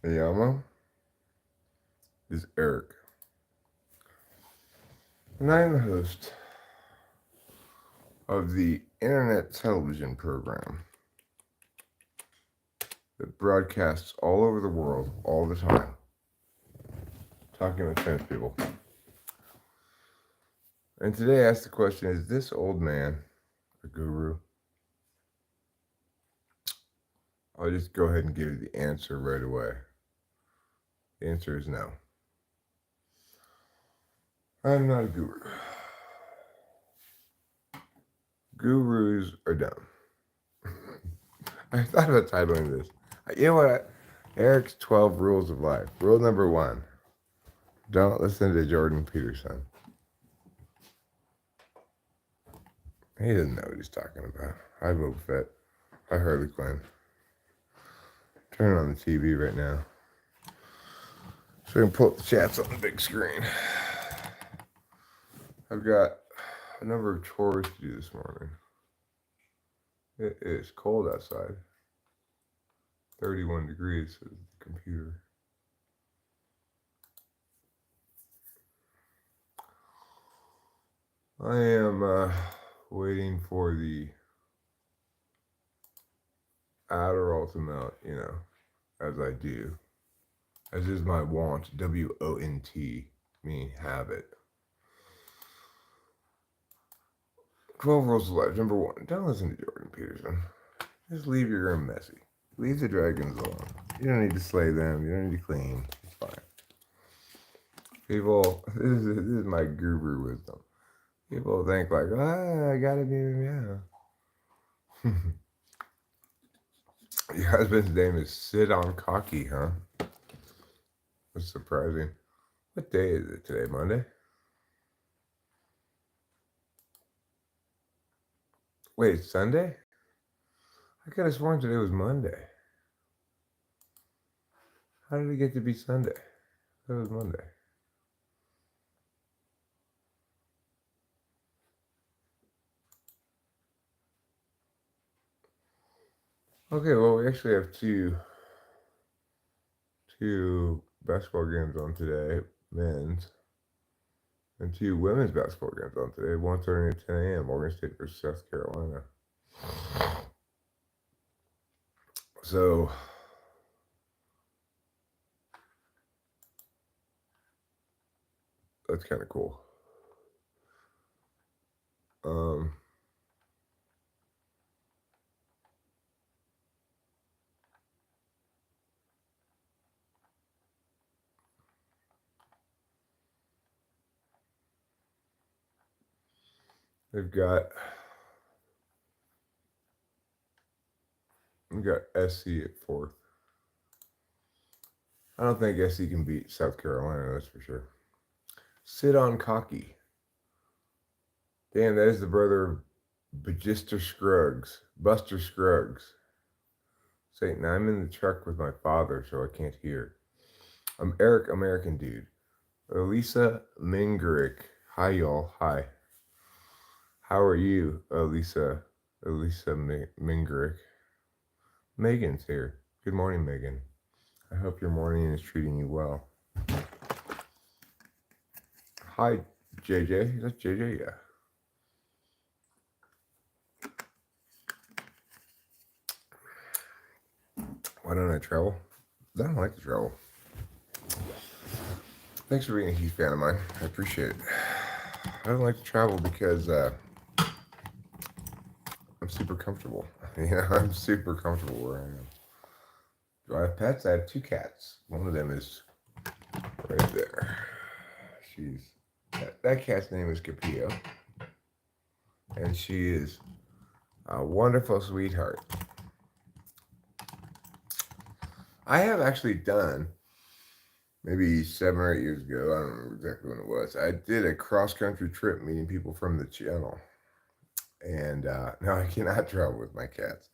Yama is Eric, and I am the host of the internet television program that broadcasts all over the world all the time, talking with famous people. And today I asked the question, is this old man a guru? I'll just go ahead and give you the answer right away. The answer is no. I'm not a guru. Gurus are dumb. I thought about titling this. You know what? Eric's 12 Rules of Life. Rule number 1, don't listen to Jordan Peterson. He doesn't know what he's talking about. Hi, Boba Fett. Hi, Harley Quinn. Turn on the TV right now so we can pull up the chats on the big screen. I've got a number of chores to do this morning. It is cold outside. 31 degrees, says the computer. I am waiting for the Adderall to melt, as I do. As is my want, WONT, meaning habit. 12 rules of life. Number 1, don't listen to Jordan Peterson. Just leave your room messy. Leave the dragons alone. You don't need to slay them. You don't need to clean. It's fine. People, this is my guru wisdom. People think like, I gotta be, yeah. Your husband's name is Sit on Cocky, huh? That's surprising. What day is it today? Monday? Wait, it's Sunday? I could have sworn today was Monday. How did it get to be Sunday? That was Monday. Okay, well, we actually have two basketball games on today, men's, and 2 women's basketball games on today. One starting at 10 a.m. Oregon State versus South Carolina. So, that's kind of cool. They've got SC at 4th. I don't think SC can beat South Carolina, that's for sure. Sit on Cocky. Damn, that is the brother of Buster Scruggs. Saying, now I'm in the truck with my father, so I can't hear. I'm Eric, American Dude. Elisa Mingerick. Hi, y'all. Hi. How are you, Elisa Mingerick? Megan's here. Good morning, Megan. I hope your morning is treating you well. Hi, JJ. Is that JJ? Yeah. Why don't I travel? I don't like to travel. Thanks for being a huge fan of mine. I appreciate it. I don't like to travel because I'm super comfortable. I'm super comfortable where I am. Do I have pets? I have 2 cats. One of them is right there. That cat's name is Capillo, and she is a wonderful sweetheart. I have actually done, maybe 7 or 8 years ago, I don't remember exactly when it was, I did a cross-country trip meeting people from the channel. And now I cannot travel with my cats.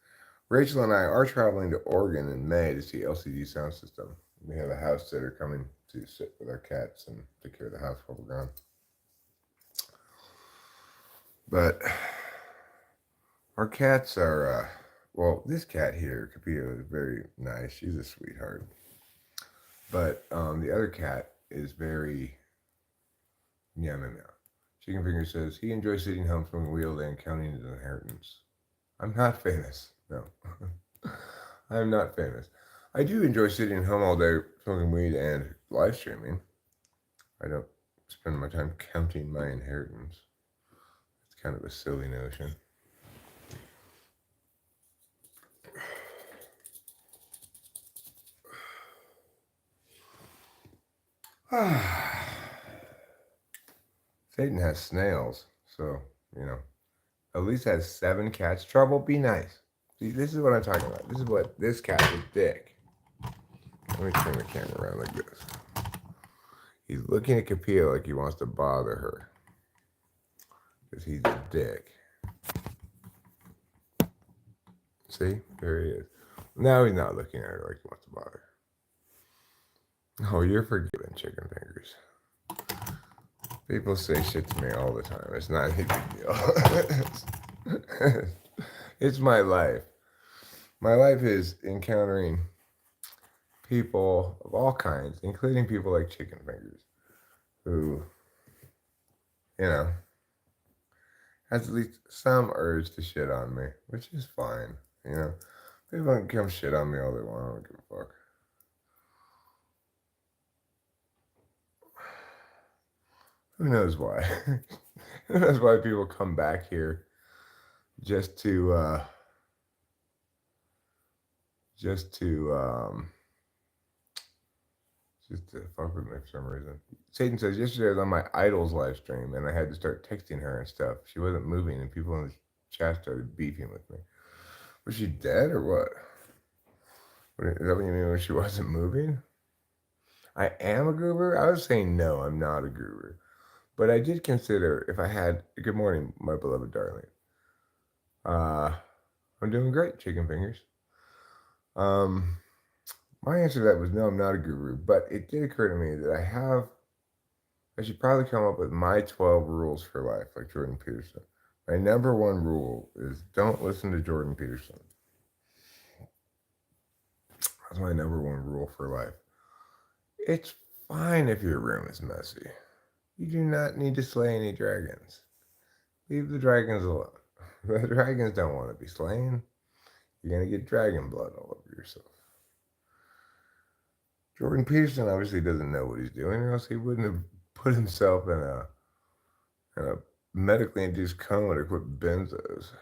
Rachel and I are traveling to Oregon in May to see LCD Sound System. We have a house sitter coming to sit with our cats and take care of the house while we're gone. But our cats are, well, this cat here, Capillo, is very nice. She's a sweetheart. But the other cat is very meow meow meow. Chicken Finger says he enjoys sitting home from wheel and counting his inheritance. I'm not famous. No. I'm not famous. I do enjoy sitting home all day smoking weed and live streaming. I don't spend my time counting my inheritance. It's kind of a silly notion. Satan has snails, so, you know, at least has 7 cats. Trouble, be nice. See, this is what I'm talking about. This is what this cat is dick. Let me turn the camera around like this. He's looking at Kapia like he wants to bother her. Because he's a dick. See? There he is. Now he's not looking at her like he wants to bother her. Oh, you're forgiven, chicken fingers. People say shit to me all the time. It's not a big deal. It's my life. My life is encountering people of all kinds, including people like chicken fingers, who, you know, has at least some urge to shit on me, which is fine. You know, people can come shit on me all they want. I don't give a fuck. Who knows why? Who knows why people come back here just to just to fuck with me for some reason. Satan says, yesterday I was on my Idols live stream and I had to start texting her and stuff. She wasn't moving and people in the chat started beefing with me. Was she dead or what? Is that what you mean when she wasn't moving? I am a guru? I was saying no, I'm not a guru. But I did consider if I had, good morning, my beloved darling. I'm doing great, chicken fingers. My answer to that was no, I'm not a guru. But it did occur to me that I should probably come up with my 12 rules for life, like Jordan Peterson. My number one rule is don't listen to Jordan Peterson. That's my number one rule for life. It's fine if your room is messy. You do not need to slay any dragons. Leave the dragons alone. The dragons don't want to be slain. You're going to get dragon blood all over yourself. Jordan Peterson obviously doesn't know what he's doing, or else he wouldn't have put himself in a medically induced coma to quit benzos.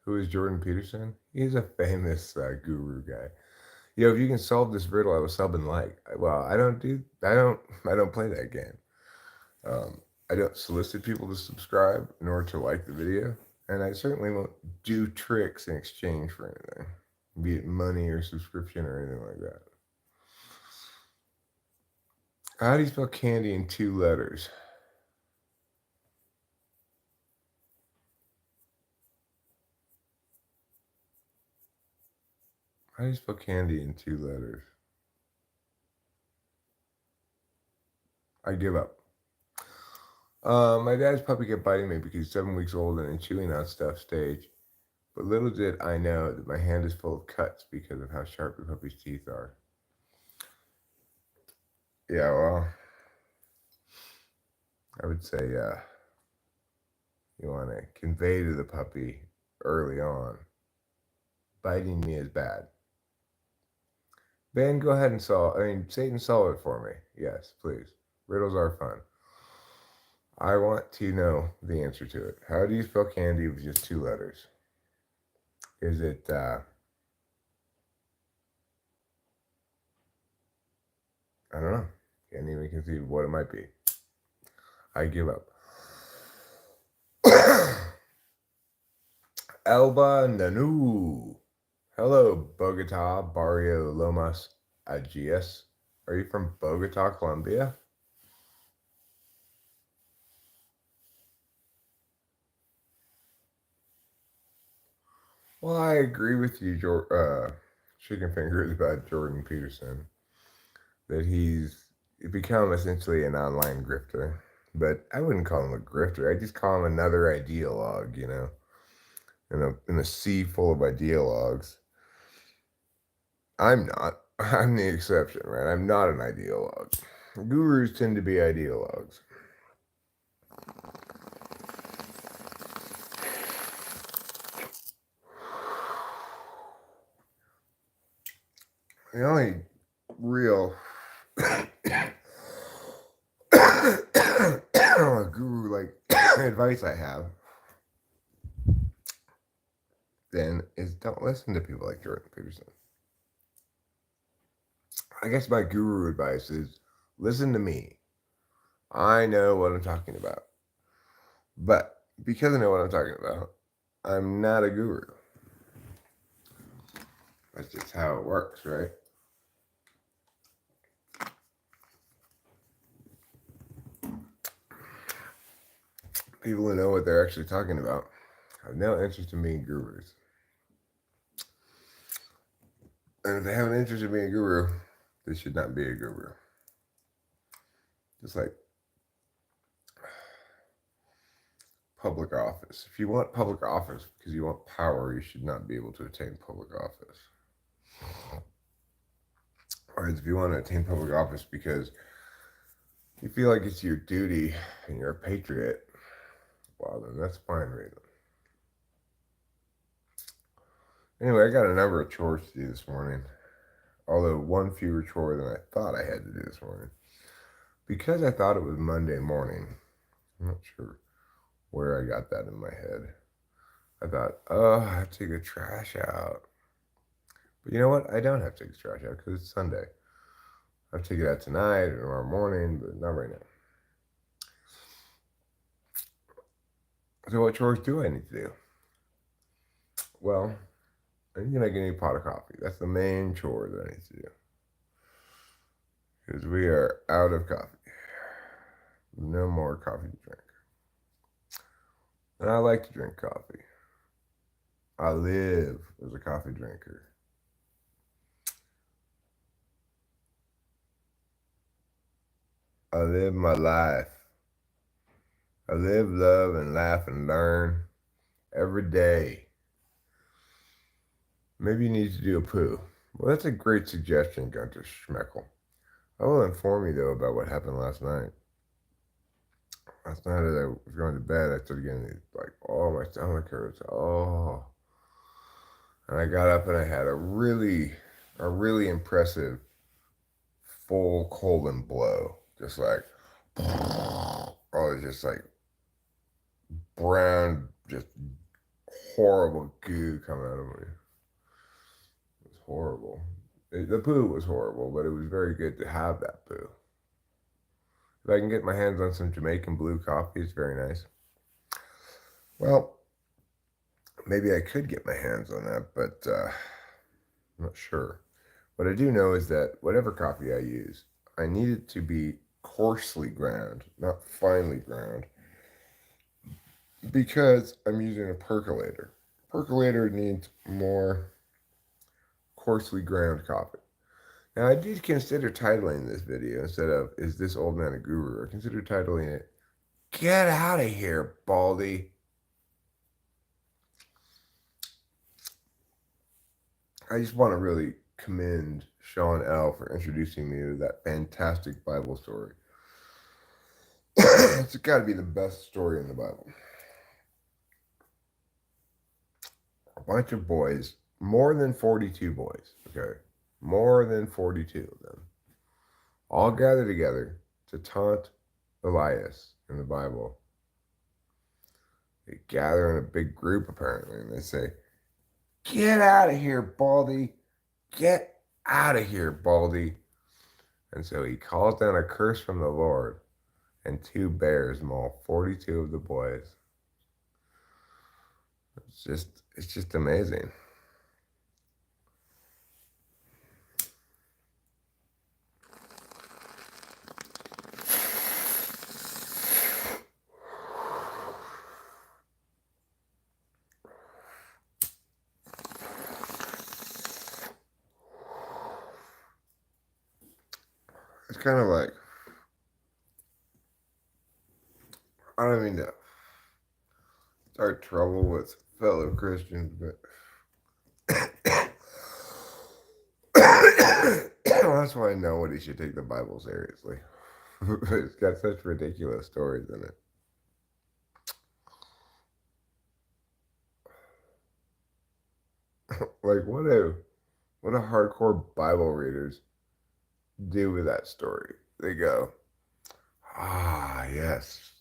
Who is Jordan Peterson? He's a famous guru guy. You know, if you can solve this riddle, I will sub and like. Well, I don't play that game. I don't solicit people to subscribe nor to like the video, and I certainly won't do tricks in exchange for anything, be it money or subscription or anything like that. How do you spell candy in 2 letters? How do you spell candy in 2 letters? I give up. My dad's puppy kept biting me because he's 7 weeks old and in chewing on stuff stage. But little did I know that my hand is full of cuts because of how sharp the puppy's teeth are. Yeah, well, I would say you want to convey to the puppy early on, biting me is bad. Ben, go ahead and Satan, solve it for me. Yes, please. Riddles are fun. I want to know the answer to it. How do you spell candy with just 2 letters? Is it, I don't know. Can't even conceive what it might be. I give up. Elba Nanu. Hello, Bogota, Barrio Lomas Agias. Are you from Bogota, Colombia? Well, I agree with you, Chicken Fingers, about Jordan Peterson, that he's become essentially an online grifter. But I wouldn't call him a grifter. I just call him another ideologue, you know, in a sea full of ideologues. I'm not. I'm the exception, right? I'm not an ideologue. Gurus tend to be ideologues. The only real guru like advice I have then is don't listen to people like Jordan Peterson. I guess my guru advice is listen to me. I know what I'm talking about. But because I know what I'm talking about, I'm not a guru. That's just how it works, right? People who know what they're actually talking about have no interest in being gurus. And if they have an interest in being a guru, they should not be a guru. Just like public office. If you want public office because you want power, you should not be able to attain public office. Whereas if you want to attain public office because you feel like it's your duty and you're a patriot, well, then that's fine reason. Anyway, I got a number of chores to do this morning. Although one fewer chore than I thought I had to do this morning. Because I thought it was Monday morning, I'm not sure where I got that in my head. I thought, oh, I have to take the trash out. But you know what? I don't have to take the trash out because it's Sunday. I have to take it out tonight or tomorrow morning, but not right now. So what chores do I need to do? Well, I need to make a new pot of coffee. That's the main chore that I need to do. Because we are out of coffee. No more coffee to drink. And I like to drink coffee. I live as a coffee drinker. I live my life. I live, love, and laugh and learn every day. Maybe you need to do a poo. Well, that's a great suggestion, Gunter Schmeckel. I will inform you, though, about what happened last night. Last night as I was going to bed, I started getting like, oh, my stomach hurts. Oh. And I got up and I had a really impressive full colon blow. Just like, oh, it's just like brown, just horrible goo coming out of me. It was horrible. The poo was horrible, but it was very good to have that poo. If I can get my hands on some Jamaican blue coffee, it's very nice. Well, maybe I could get my hands on that, but I'm not sure. What I do know is that whatever coffee I use, I need it to be coarsely ground, not finely ground, because I'm using a percolator. Percolator needs more coarsely ground coffee. Now, I did consider titling this video instead of, Is This Old Man a Guru? I considered titling it, Get Out of Here, Baldy. I just want to really commend Sean L. for introducing me to that fantastic Bible story. It's got to be the best story in the Bible. A bunch of boys, more than 42 boys, okay? More than 42 of them, all gather together to taunt Elias in the Bible. They gather in a big group, apparently, and they say, Get out of here, Baldy. Get out of here, Baldy. And so he calls down a curse from the Lord, and 2 bears maul 42 of the boys. It's just amazing. It's kind of like, I don't mean to start trouble with fellow Christians, but That's why nobody should take the Bible seriously. It's got such ridiculous stories in it. Like what a hardcore Bible readers do with that story. They go, ah, yes,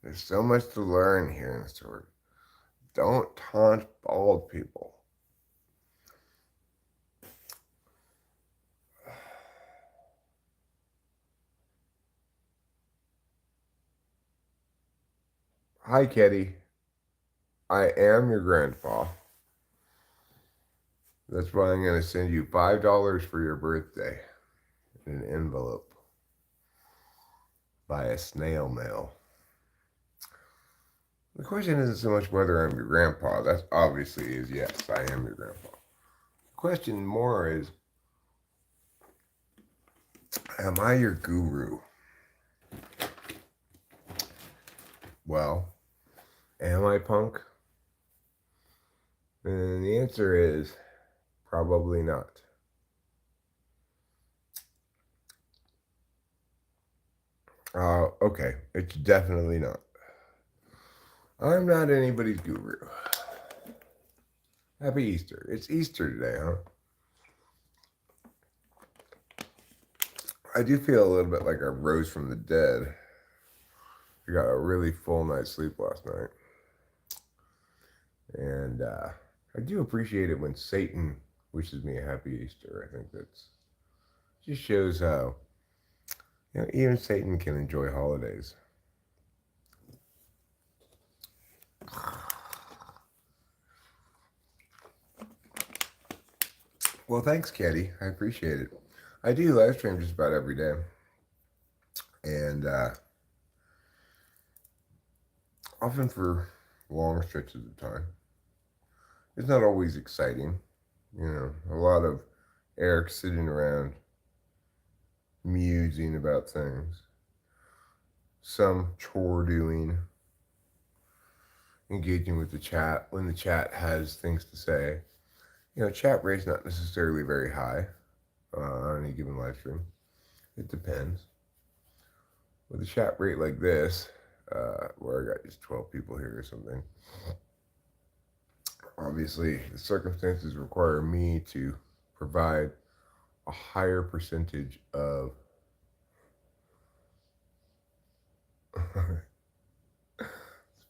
there's so much to learn here in the story. Don't taunt bald people. Hi, Kitty. I am your grandpa. That's why I'm going to send you $5 for your birthday in an envelope via snail mail. The question isn't so much whether I'm your grandpa. That obviously is yes, I am your grandpa. The question more is, am I your guru? Well, am I, punk? And the answer is probably not. Okay, it's definitely not. I'm not anybody's guru. Happy Easter. It's Easter today, huh? I do feel a little bit like I rose from the dead. I got a really full night's sleep last night. And I do appreciate it when Satan wishes me a happy Easter. I think that's just shows how even Satan can enjoy holidays. Well, thanks, Katie. I appreciate it. I do live stream just about every day, and often for long stretches of time. It's not always exciting, a lot of Eric sitting around musing about things, some chore doing, engaging with the chat when the chat has things to say. Chat rate's not necessarily very high on any given live stream. It depends. With a chat rate like this, where I got just 12 people here or something, obviously the circumstances require me to provide a higher percentage of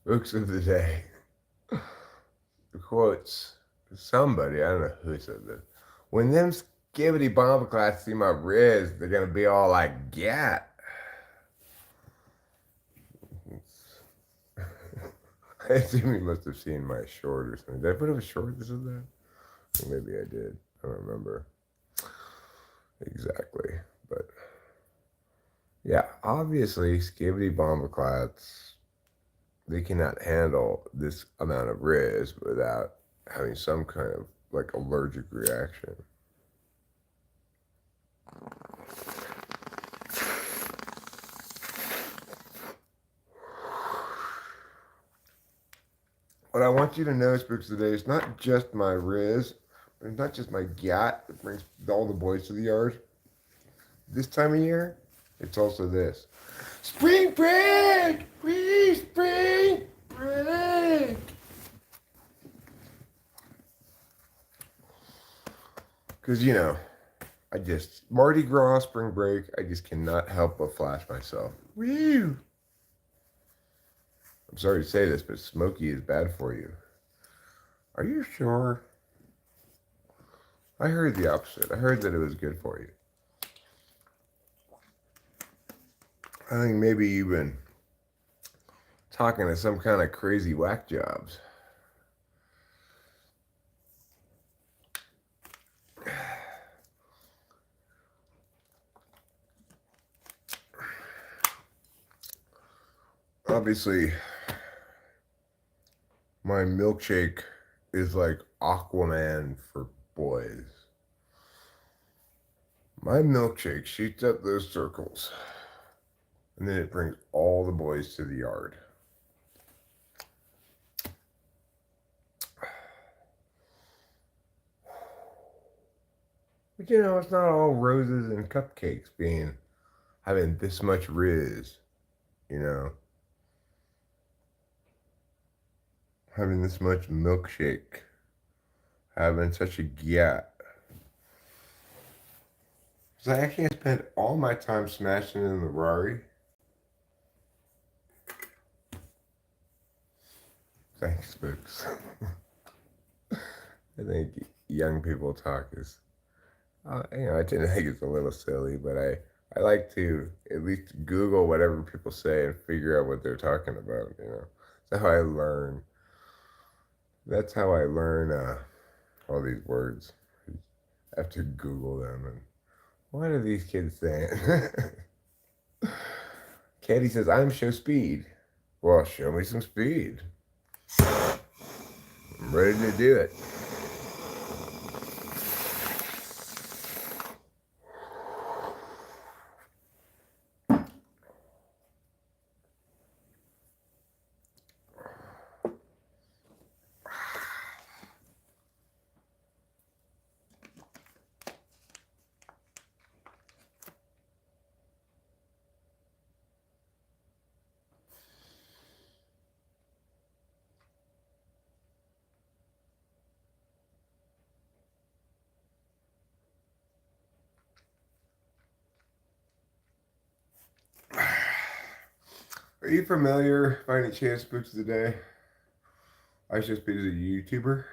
spooks of the day. Quotes somebody, I don't know who said this. When them skibbity bomb class see my Riz, they're gonna be all like, "Gat." I assume you must have seen my short or something. Did I put up a short that said that? Maybe I did. I don't remember exactly. But yeah, obviously, skibbity bomboclats, they cannot handle this amount of Riz without having some kind of like allergic reaction. What I want you to know, Spooks today, is not just my Riz, it's not just my gat that brings all the boys to the yard. This time of year, it's also this. Spring break! Spring break! Because, Mardi Gras, spring break, I just cannot help but flash myself. Woo! I'm sorry to say this, but smoky is bad for you. Are you sure? I heard the opposite. I heard that it was good for you. I think maybe you've been talking to some kind of crazy whack jobs. Obviously, my milkshake is like Aquaman for boys. My milkshake shoots up those circles, and then it brings all the boys to the yard. But it's not all roses and cupcakes having this much riz, you know, having this much milkshake, having such a gyat. So I can't spend all my time smashing in the Rari. Thanks, folks. I think young people talk is, I tend to think it's a little silly, but I like to at least Google whatever people say and figure out what they're talking about. That's how I learn. That's how I learn all these words. I have to Google them and what are these kids saying? Katie says, I'm show speed. Well, show me some speed. I'm ready to do it. Are you familiar by any chance, Boots of the Day? I just be a YouTuber.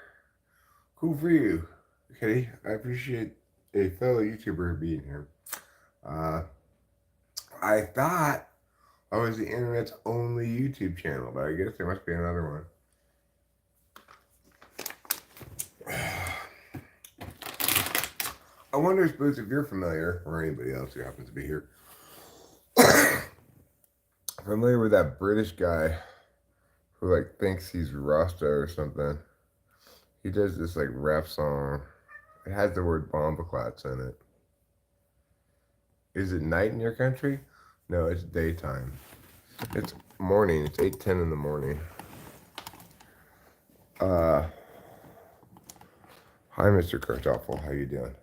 Cool for you. Okay, I appreciate a fellow YouTuber being here. I thought I was the internet's only YouTube channel, but I guess there must be another one. I wonder, Boots, if you're familiar, or anybody else who happens to be here, familiar with that British guy who thinks he's Rasta or something. He does this rap song. It has the word bombaclats in it. Is it night in your country? No, it's daytime. It's morning. It's 8:10 in the morning. Hi, Mr. Kartoffel. How you doing?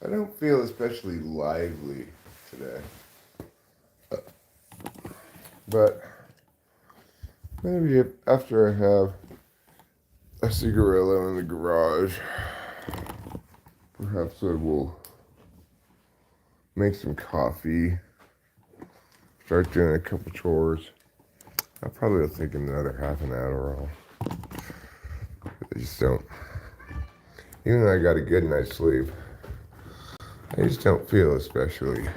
I don't feel especially lively today. But maybe after I have a cigarillo in the garage, perhaps I will make some coffee, start doing a couple chores. I probably will take another half an Adderall. I just don't. Even though I got a good night's sleep, I just don't feel especially,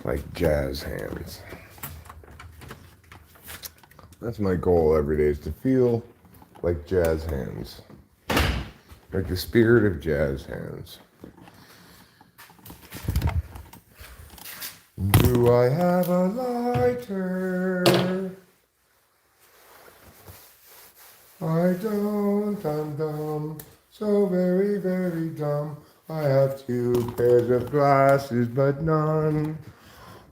like jazz hands. That's my goal every day, is to feel like jazz hands. Like the spirit of jazz hands. Do I have a lighter? I don't, I'm dumb, so very, very dumb. I have 2 pairs of glasses, but none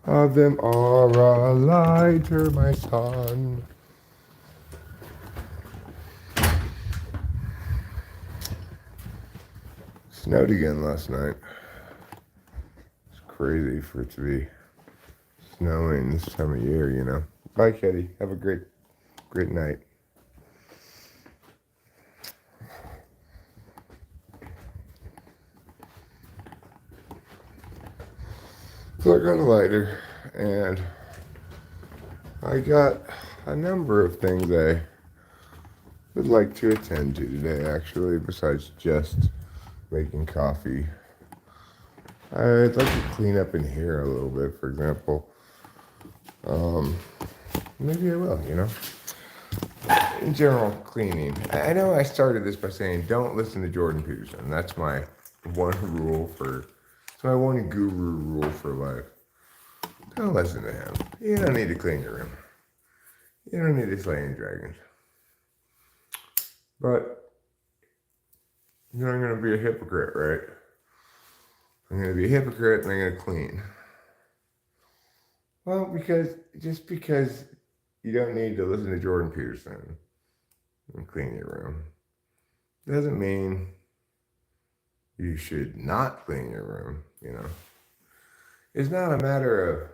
of them are a lighter, my son. Snowed again last night. It's crazy for it to be snowing this time of year. Bye, Kitty. Have a great night. So I got a lighter, and I got a number of things I would like to attend to today, actually, besides just making coffee. I'd like to clean up in here a little bit, for example. Maybe I will, In general, cleaning. I know I started this by saying don't listen to Jordan Peterson. That's my one rule it's my one guru rule for life. Don't listen to him. You don't need to clean your room. You don't need to slay any dragons. But I'm going to be a hypocrite, right? I'm going to be a hypocrite and I'm going to clean. Well, because you don't need to listen to Jordan Peterson and clean your room doesn't mean you should not clean your room. It's not a matter of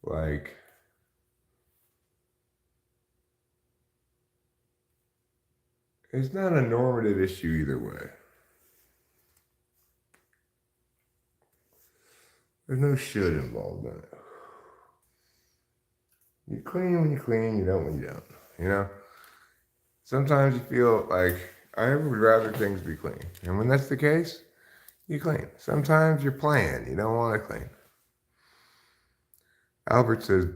like it's not a normative issue either way. There's no should involved in it. You clean when you clean, you don't when you don't. Sometimes you feel like I would rather things be clean. And when that's the case, you clean. Sometimes you're playing, you don't want to clean. Albert says,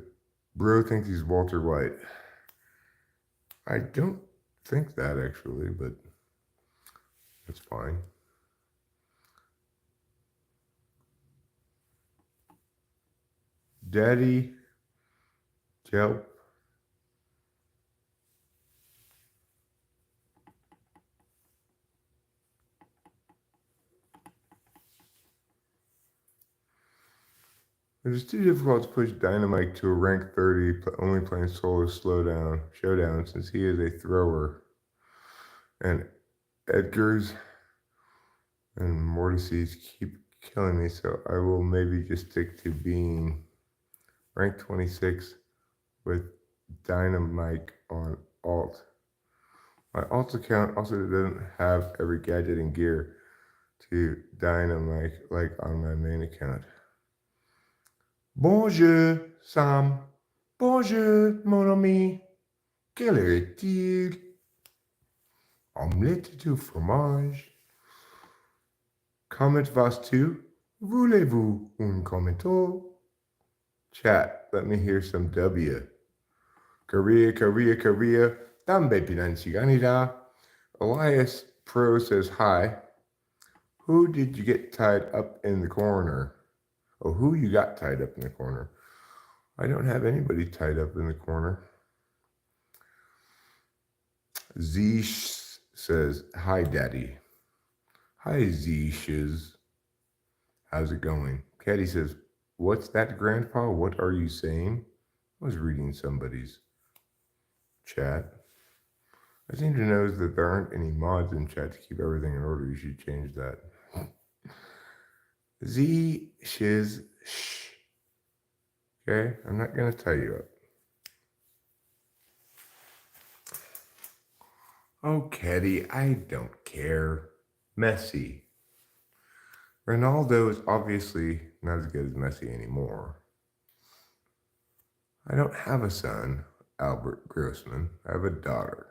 bro thinks he's Walter White. I don't think that actually, but it's fine. Daddy, Joe. It is too difficult to push Dynamite to a rank 30, only playing solo showdown, since he is a thrower. And Edgar's and Mortices keep killing me, so I will maybe just stick to being rank 26 with Dynamite on alt. My alt account also doesn't have every gadget and gear to Dynamite like on my main account. Bonjour, Sam. Bonjour, mon ami. Quelle heure est-il? Omelette de fromage. Comment vas-tu? Voulez-vous un commentaire? Chat, let me hear some W. Korea. Tambe pinansiganida. Elias Pro says hi. Who did you get tied up in the corner? Oh, who you got tied up in the corner? I don't have anybody tied up in the corner. Zeesh says, hi, Daddy. Hi, Zeeshes. How's it going? Caddy says, what's that, Grandpa? What are you saying? I was reading somebody's chat. I seem to know that there aren't any mods in chat to keep everything in order. You should change that. Z-shiz, shh. Okay, I'm not going to tie you up. Oh, Caddy, I don't care. Messi. Ronaldo is obviously not as good as Messi anymore. I don't have a son, Albert Grossman. I have a daughter.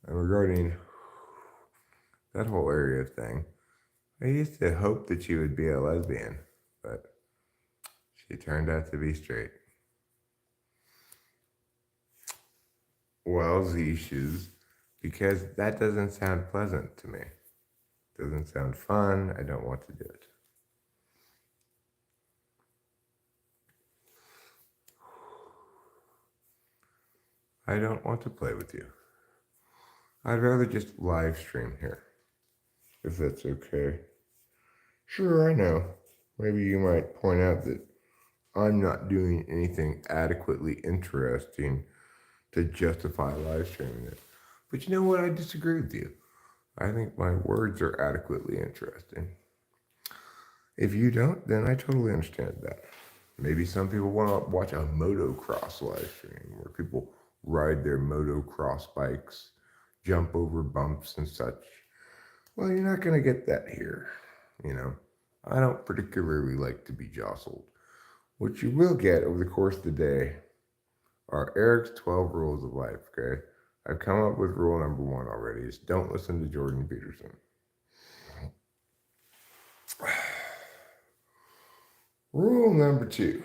And regarding that whole area thing, I used to hope that she would be a lesbian, but she turned out to be straight. Well, Zishes, because that doesn't sound pleasant to me. Doesn't sound fun. I don't want to do it. I don't want to play with you. I'd rather just live stream here, if that's okay. Sure, I know. Maybe you might point out that I'm not doing anything adequately interesting to justify live streaming it. But you know what? I disagree with you. I think my words are adequately interesting. If you don't, then I totally understand that. Maybe some people want to watch a motocross live stream where people ride their motocross bikes, jump over bumps and such. Well, you're not going to get that here. I don't particularly like to be jostled. What you will get over the course of the day are Eric's 12 rules of life, okay? I've come up with rule number 1 already. Is don't listen to Jordan Peterson. Rule number 2.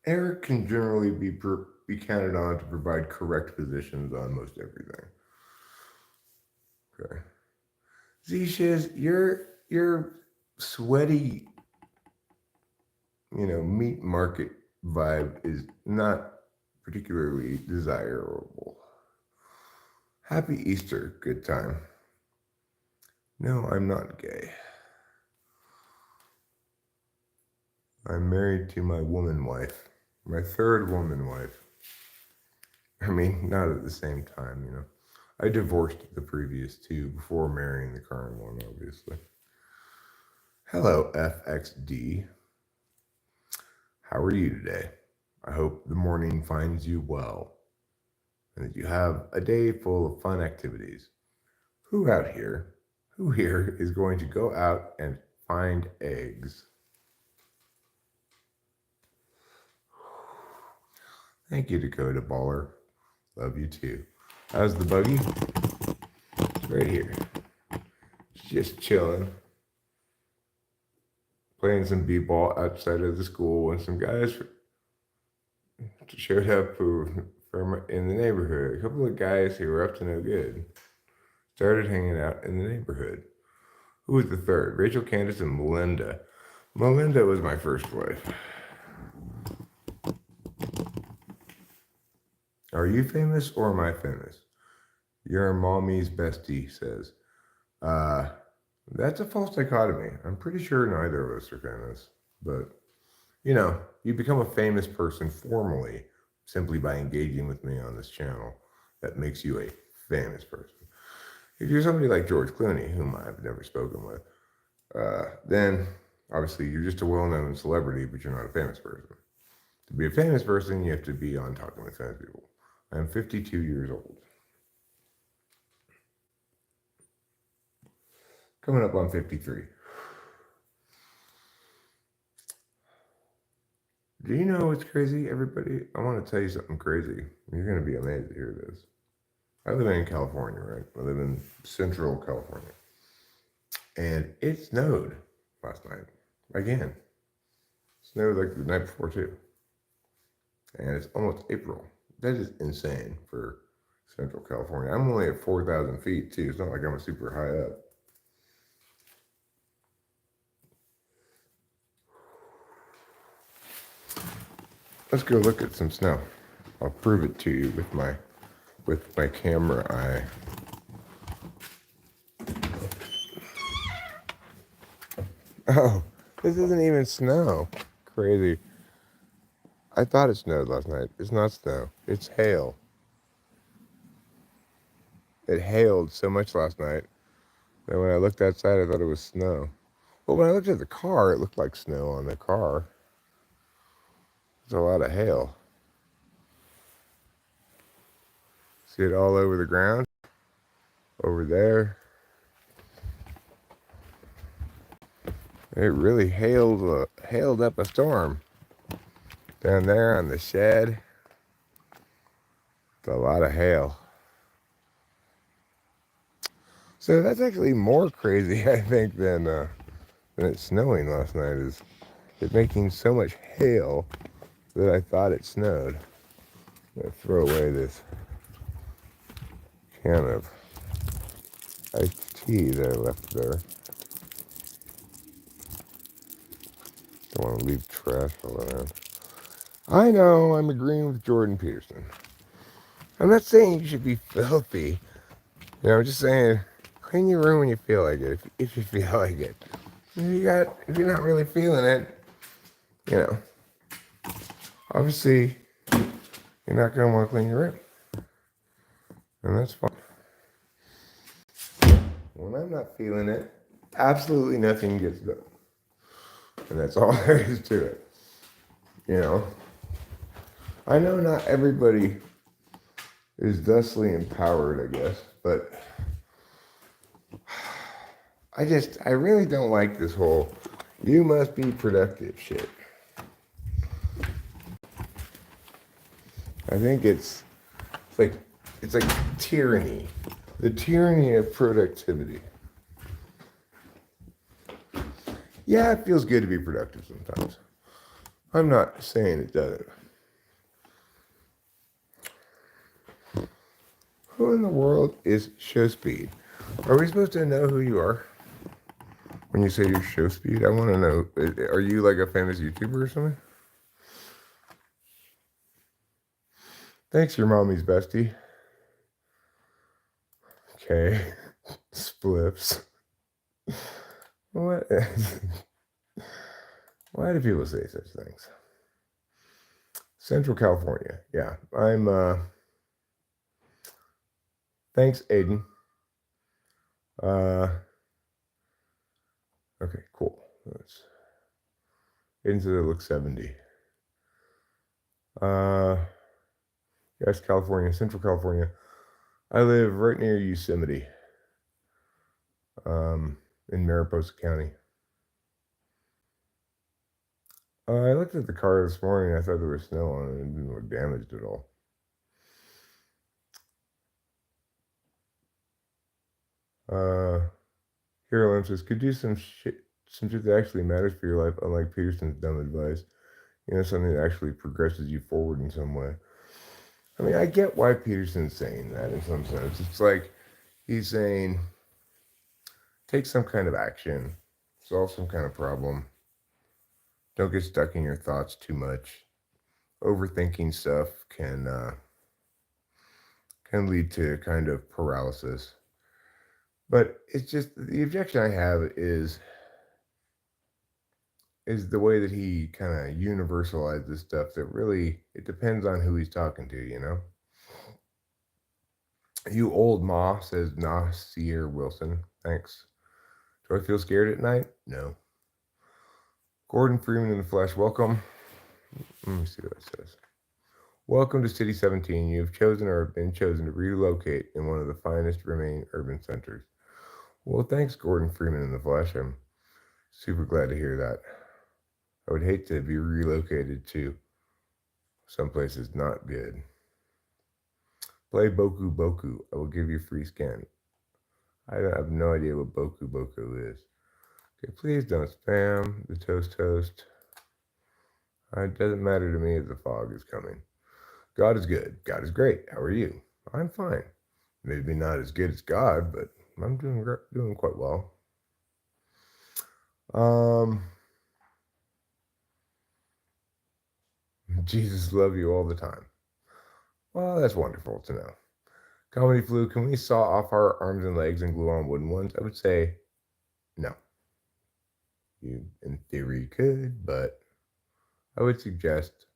Eric can generally be counted on to provide correct positions on most everything. Okay. Z-Shiz, your sweaty, meat market vibe is not particularly desirable. Happy Easter, good time. No, I'm not gay. I'm married to my woman wife, my third woman wife. I mean, not at the same time, you know. I divorced the previous two before marrying the current one, obviously. Hello, FXD. How are you today? I hope the morning finds you well and that you have a day full of fun activities. Who here is going to go out and find eggs? Thank you, Dakota Baller. Love you too. How's the buggy? It's right here. It's just chilling. Playing some b-ball outside of the school when some guys showed up from in the neighborhood. A couple of guys who were up to no good started hanging out in the neighborhood. Who was the third? Rachel, Candace, and Melinda. Melinda was my first wife. Are you famous or am I famous? Your mommy's bestie says. That's a false dichotomy. I'm pretty sure neither of us are famous. But, you know, you become a famous person formally simply by engaging with me on this channel. That makes you a famous person. If you're somebody like George Clooney, whom I've never spoken with, then obviously you're just a well-known celebrity, but you're not a famous person. To be a famous person, you have to be on Talking with Famous People. I'm 52 years old. Coming up on 53. Do you know what's crazy, everybody? I want to tell you something crazy. You're going to be amazed to hear this. I live in California, right? I live in Central California. And it snowed last night. Again. Snowed like the night before, too. And it's almost April. That is insane for Central California. I'm only at 4,000 feet, too. It's not like I'm super high up. Let's go look at some snow. I'll prove it to you with my camera eye. Oh, this isn't even snow. Crazy. I thought it snowed last night. It's not snow. It's hail. It hailed so much last night that when I looked outside, I thought it was snow. But when I looked at the car, it looked like snow on the car. There's a lot of hail. See it all over the ground? Over there. It really hailed up a storm. Down there on the shed. It's a lot of hail. So that's actually more crazy, I think, than it snowing last night. Is it making so much hail that I thought it snowed. I'm gonna throw away this can of iced tea that I left there. Don't want to leave trash all around. I know, I'm agreeing with Jordan Peterson. I'm not saying you should be filthy. You know, I'm just saying, clean your room when you feel like it, if you feel like it. If you're not really feeling it, you know, obviously, you're not going to want to clean your room. And that's fine. When I'm not feeling it, absolutely nothing gets done. And that's all there is to it. You know, I know not everybody is thusly empowered, I guess, but I really don't like this whole you must be productive shit. I think it's like tyranny. The tyranny of productivity. Yeah, it feels good to be productive sometimes. I'm not saying it doesn't. Who in the world is Show Speed? Are we supposed to know who you are when you say you're Show Speed? I want to know. Are you like a famous YouTuber or something? Thanks, your mommy's bestie. Okay. Spliffs. What? Why do people say such things? Central California. Yeah. Thanks, Aiden. Okay, cool. Aiden says it looks 70. Yes, California, Central California. I live right near Yosemite, in Mariposa County. I looked at the car this morning. I thought there was snow on it. It didn't look damaged at all. Carolyn says, could do some shit that actually matters for your life, unlike Peterson's dumb advice. Something that actually progresses you forward in some way. I mean, I get why Peterson's saying that in some sense. It's like he's saying, take some kind of action, solve some kind of problem. Don't get stuck in your thoughts too much. Overthinking stuff can lead to kind of paralysis. But it's just the objection I have is the way that he kind of universalized this stuff that really it depends on who he's talking to. You old ma, says Nasir Wilson. Thanks. Do I feel scared at night? No. Gordon Freeman in the flesh, welcome. Let me see what it says. Welcome to City 17. You have chosen or have been chosen to relocate in one of the finest remaining urban centers. Well, thanks, Gordon Freeman in the flesh. I'm super glad to hear that. I would hate to be relocated to someplace that's not good. Play Boku Boku. I will give you free scan. I have no idea what Boku Boku is. Okay, please don't spam the toast. It doesn't matter to me if the fog is coming. God is good. God is great. How are you? I'm fine. Maybe not as good as God, but I'm doing quite well. Jesus love you all the time. Well, that's wonderful to know. Comedy flu, can we saw off our arms and legs and glue on wooden ones? I would say no. You, in theory, could, but I would suggest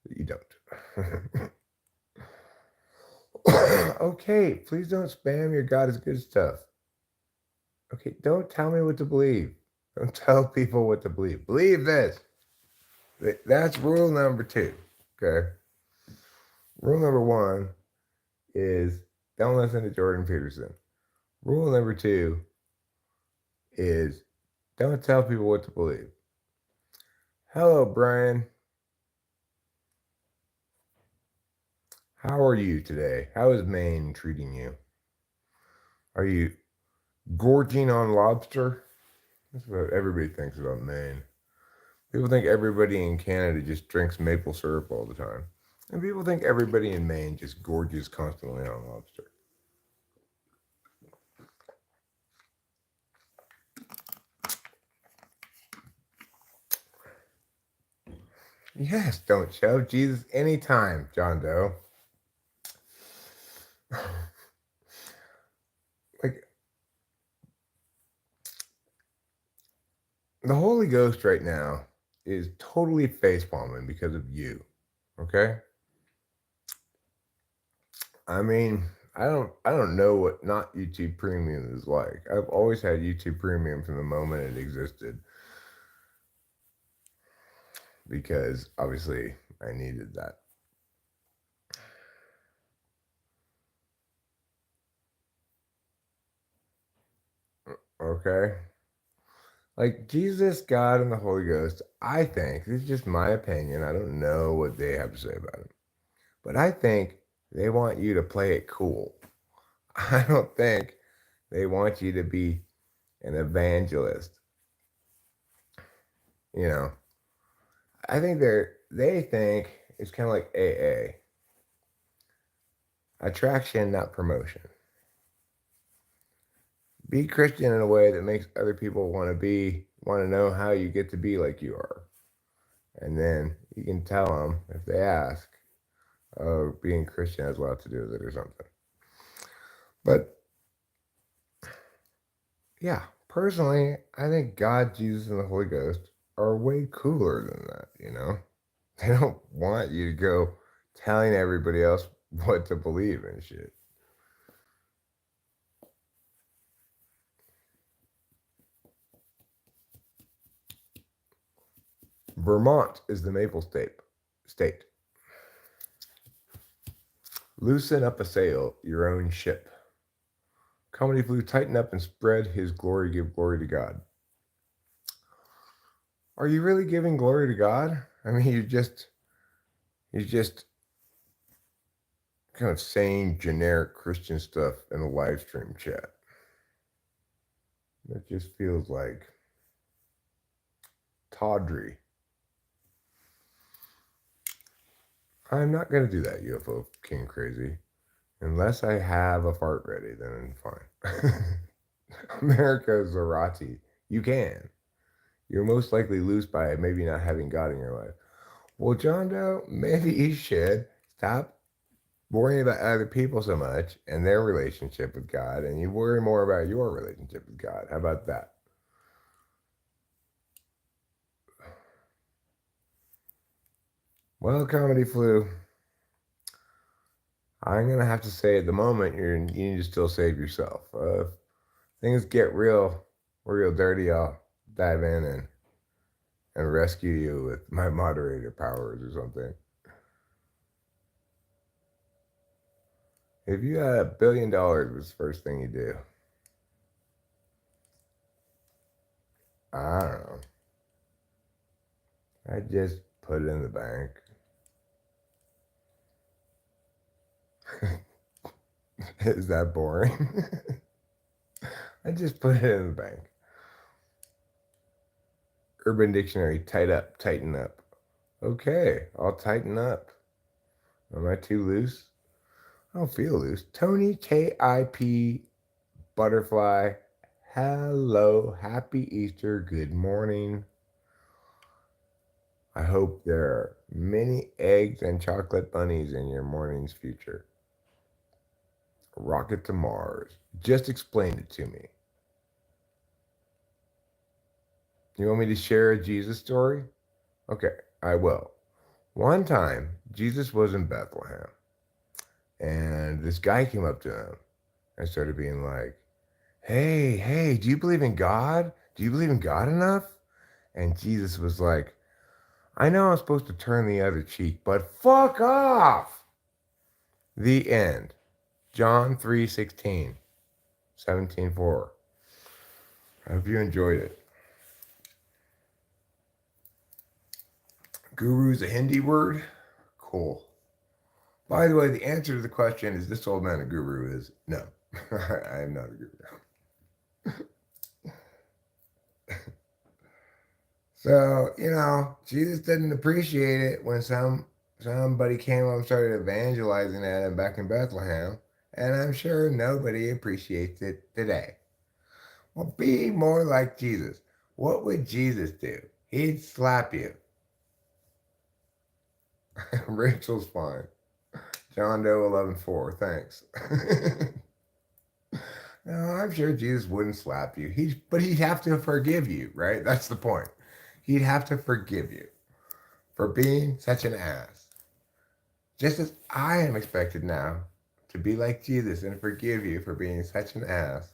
that you don't. Okay, please don't spam your God is good stuff. Okay, don't tell me what to believe. Don't tell people what to believe. Believe this. That's rule number 2. Okay. Rule number 1 is don't listen to Jordan Peterson. Rule number 2 is don't tell people what to believe. Hello, Brian. How are you today? How is Maine treating you? Are you gorging on lobster? That's what everybody thinks about Maine. People think everybody in Canada just drinks maple syrup all the time. And people think everybody in Maine just gorges constantly on lobster. Yes, don't shove Jesus anytime, John Doe. Like, the Holy Ghost right now is totally facepalming because of you. Okay? I mean, I don't know what not YouTube Premium is like. I've always had YouTube Premium from the moment it existed. Because obviously I needed that. Okay? Like Jesus, God, and the Holy Ghost, I think, this is just my opinion. I don't know what they have to say about it. But I think they want you to play it cool. I don't think they want you to be an evangelist. I think they think it's kind of like AA. Attraction, not promotion. Be Christian in a way that makes other people want to know how you get to be like you are. And then you can tell them, if they ask, being Christian has a lot to do with it or something. But yeah, personally, I think God, Jesus, and the Holy Ghost are way cooler than that, you know? They don't want you to go telling everybody else what to believe and shit. Vermont is the maple state. Loosen up a sail, your own ship. Comedy flew, tighten up and spread his glory, give glory to God. Are you really giving glory to God? I mean, you're just kind of saying generic Christian stuff in a live stream chat. It just feels like tawdry. I'm not going to do that, UFO King Crazy. Unless I have a fart ready, then fine. America Zarati. You can. You're most likely loose by maybe not having God in your life. Well, John Doe, maybe you should stop worrying about other people so much and their relationship with God, and you worry more about your relationship with God. How about that? Well, Comedy Flu, I'm gonna have to say at the moment you need to still save yourself. If things get real dirty, I'll dive in and rescue you with my moderator powers or something. If you had $1 billion, what's the first thing you do? I don't know. I just put it in the bank. Is that boring? I just put it in the bank. Urban Dictionary, tighten up. Okay, I'll tighten up. Am I too loose? I don't feel loose. Tony KIP Butterfly. Hello, happy Easter, good morning. I hope there are many eggs and chocolate bunnies in your morning's future. Rocket to Mars. Just explain it to me. You want me to share a Jesus story? Okay, I will. One time, Jesus was in Bethlehem, and this guy came up to him and started being like, hey, do you believe in God? Do you believe in God enough? And Jesus was like, I know I'm supposed to turn the other cheek, but fuck off. The end. John 3:16, 17:4. I hope you enjoyed it. Guru is a Hindi word? Cool. By the way, the answer to the question, is this old man a guru, is no. I am not a guru. So, Jesus didn't appreciate it when somebody came up and started evangelizing at him back in Bethlehem. And I'm sure nobody appreciates it today. Well, be more like Jesus. What would Jesus do? He'd slap you. Rachel's fine. John Doe 11:4. Thanks. No, I'm sure Jesus wouldn't slap you. But he'd have to forgive you, right? That's the point. He'd have to forgive you for being such an ass. Just as I am expected now to be like Jesus and forgive you for being such an ass.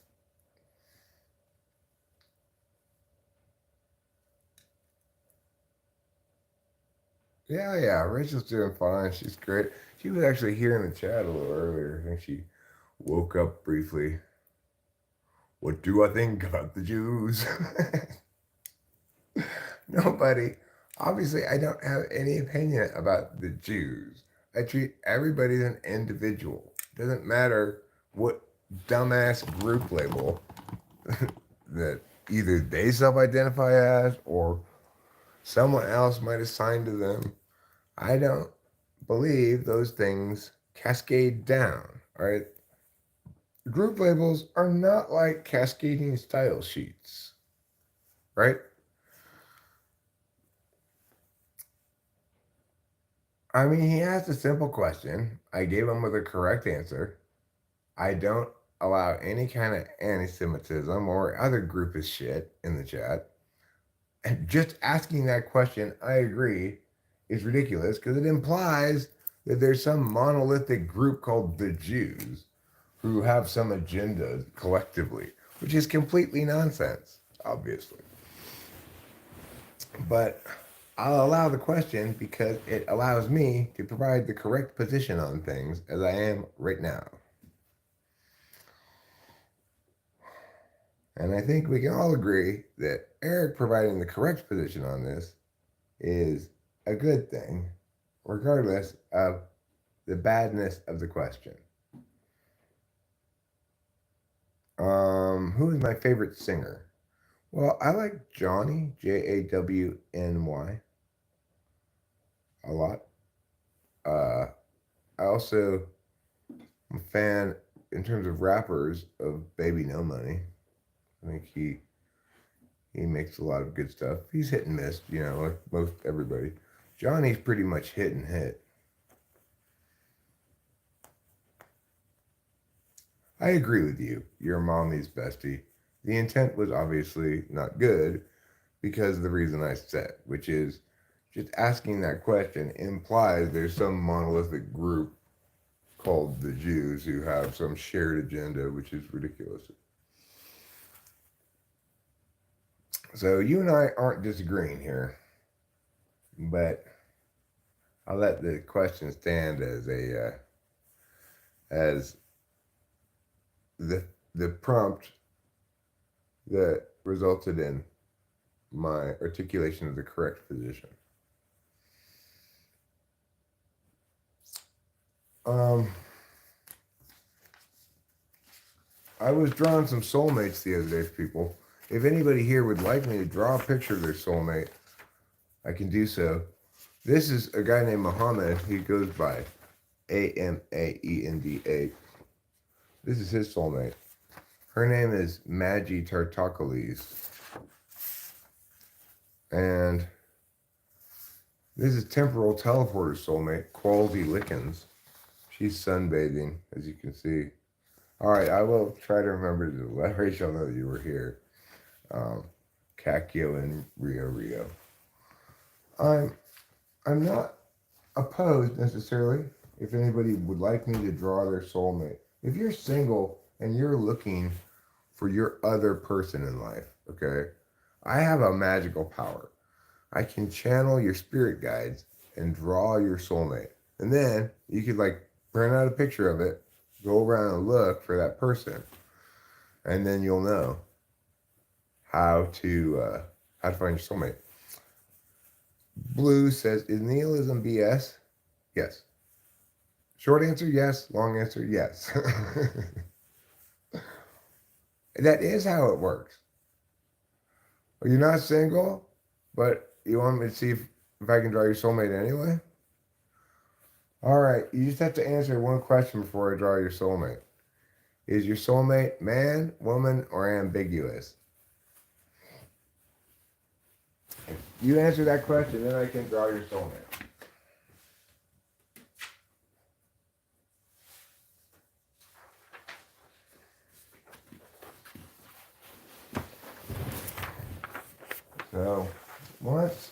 Yeah, Rachel's doing fine. She's great. She was actually here in the chat a little earlier. I think she woke up briefly. What do I think about the Jews? Nobody. Obviously, I don't have any opinion about the Jews. I treat everybody as an individual. Doesn't matter what dumbass group label that either they self-identify as or someone else might assign to them. I don't believe those things cascade down. All right. Group labels are not like cascading style sheets, right? I mean, he asked a simple question. I gave him with a correct answer. I don't allow any kind of anti Semitism or other groupist shit in the chat. And just asking that question, I agree, is ridiculous because it implies that there's some monolithic group called the Jews who have some agenda collectively, which is completely nonsense, obviously. But I'll allow the question because it allows me to provide the correct position on things as I am right now. And I think we can all agree that Eric providing the correct position on this is a good thing, regardless of the badness of the question. Who is my favorite singer? Well, I like Johnny, Jawny, a lot. Uh, I also am a fan, in terms of rappers, of Baby No Money. I think he makes a lot of good stuff. He's hit and miss, like most everybody. Johnny's pretty much hit and hit. I agree with you. You're mommy's bestie. The intent was obviously not good because of the reason I said, which is just asking that question implies there's some monolithic group called the Jews who have some shared agenda, which is ridiculous. So you and I aren't disagreeing here, but I'll let the question stand as as the prompt that resulted in my articulation of the correct position. I was drawing some soulmates the other day, people. If anybody here would like me to draw a picture of their soulmate, I can do so. This is a guy named Muhammad. He goes by Amaenda. This is his soulmate. Her name is Magi Tartakales. And this is temporal teleporter soulmate, Quality Lickens. She's sunbathing, as you can see. All right, I will try to remember to let Rachel know that you were here. Kakio and Rio. I'm not opposed necessarily if anybody would like me to draw their soulmate. If you're single and you're looking for your other person in life, okay, I have a magical power. I can channel your spirit guides and draw your soulmate. And then you could print out a picture of it, go around and look for that person. And then you'll know how to find your soulmate. Blue says, is nihilism BS? Yes. Short answer, yes. Long answer, yes. That is how it works. You're not single, but you want me to see if I can draw your soulmate anyway? All right, you just have to answer one question before I draw your soulmate. Is your soulmate man, woman, or ambiguous? If you answer that question, then I can draw your soulmate. So, once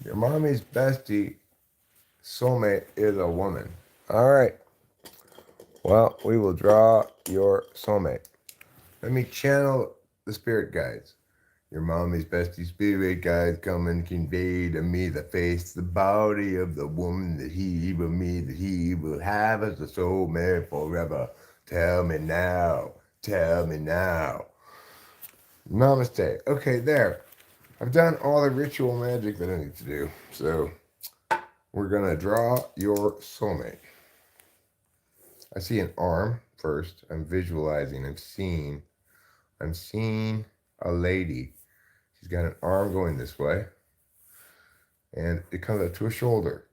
your mommy's bestie soulmate is a woman. All right. Well, we will draw your soulmate. Let me channel the spirit guides. Your mommy's bestie spirit guides come and convey to me the face, the body of the woman that he will have as a soulmate forever. Tell me now. Tell me now. Namaste. Okay, there. I've done all the ritual magic that I need to do. So we're going to draw your soulmate. I see an arm first. I'm visualizing. I'm seeing a lady. She's got an arm going this way. And it comes up to a shoulder.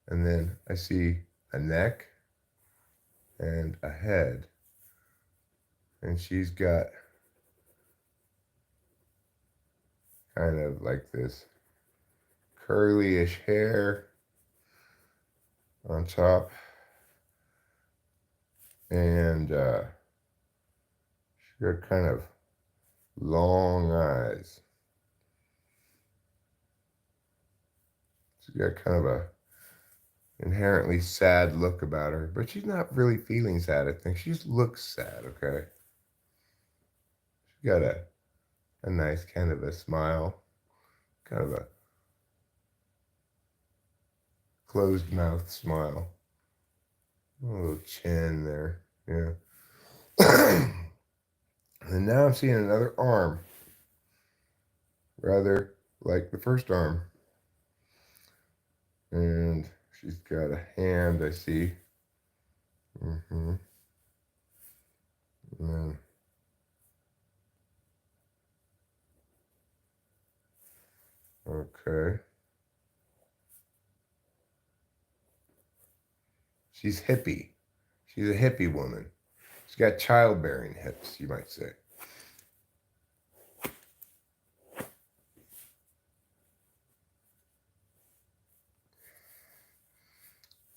And then I see a neck and a head. And she's got kind of like this curly-ish hair. on top. And she's got kind of long eyes. She's got kind of a inherently sad look about her, but she's not really feeling sad, I think. She just looks sad, okay? She's got a nice kind of a smile, kind of a closed mouth smile. A little chin there, yeah. And now I'm seeing another arm, rather like the first arm. And she's got a hand, I see. Mm-hmm. And then, okay. She's hippie. She's a hippie woman. She's got childbearing hips, you might say.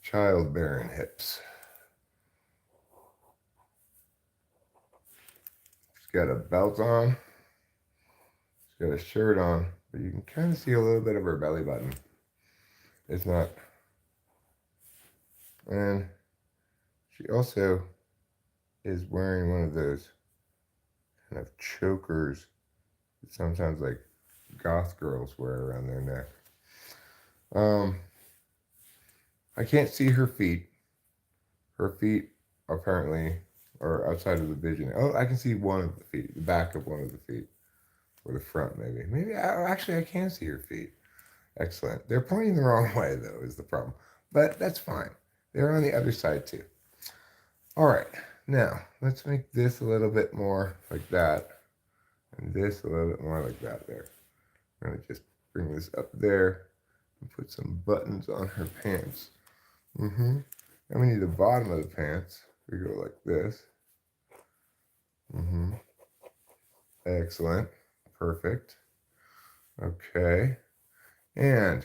Childbearing hips. She's got a belt on. She's got a shirt on, but you can kind of see a little bit of her belly button. It's not. And she also is wearing one of those kind of chokers that sometimes like goth girls wear around their neck. I can't see her feet. Her feet apparently are outside of the vision. Oh, I can see one of the feet, the back of one of the feet, or the front maybe. Actually I can see her feet. Excellent. They're pointing the wrong way though, is the problem. But that's fine. They're on the other side too. All right. Now let's make this a little bit more like that, and this a little bit more like that. There. I'm gonna just bring this up there and put some buttons on her pants. And we need the bottom of the pants. We go like this. Excellent. Perfect. Okay. And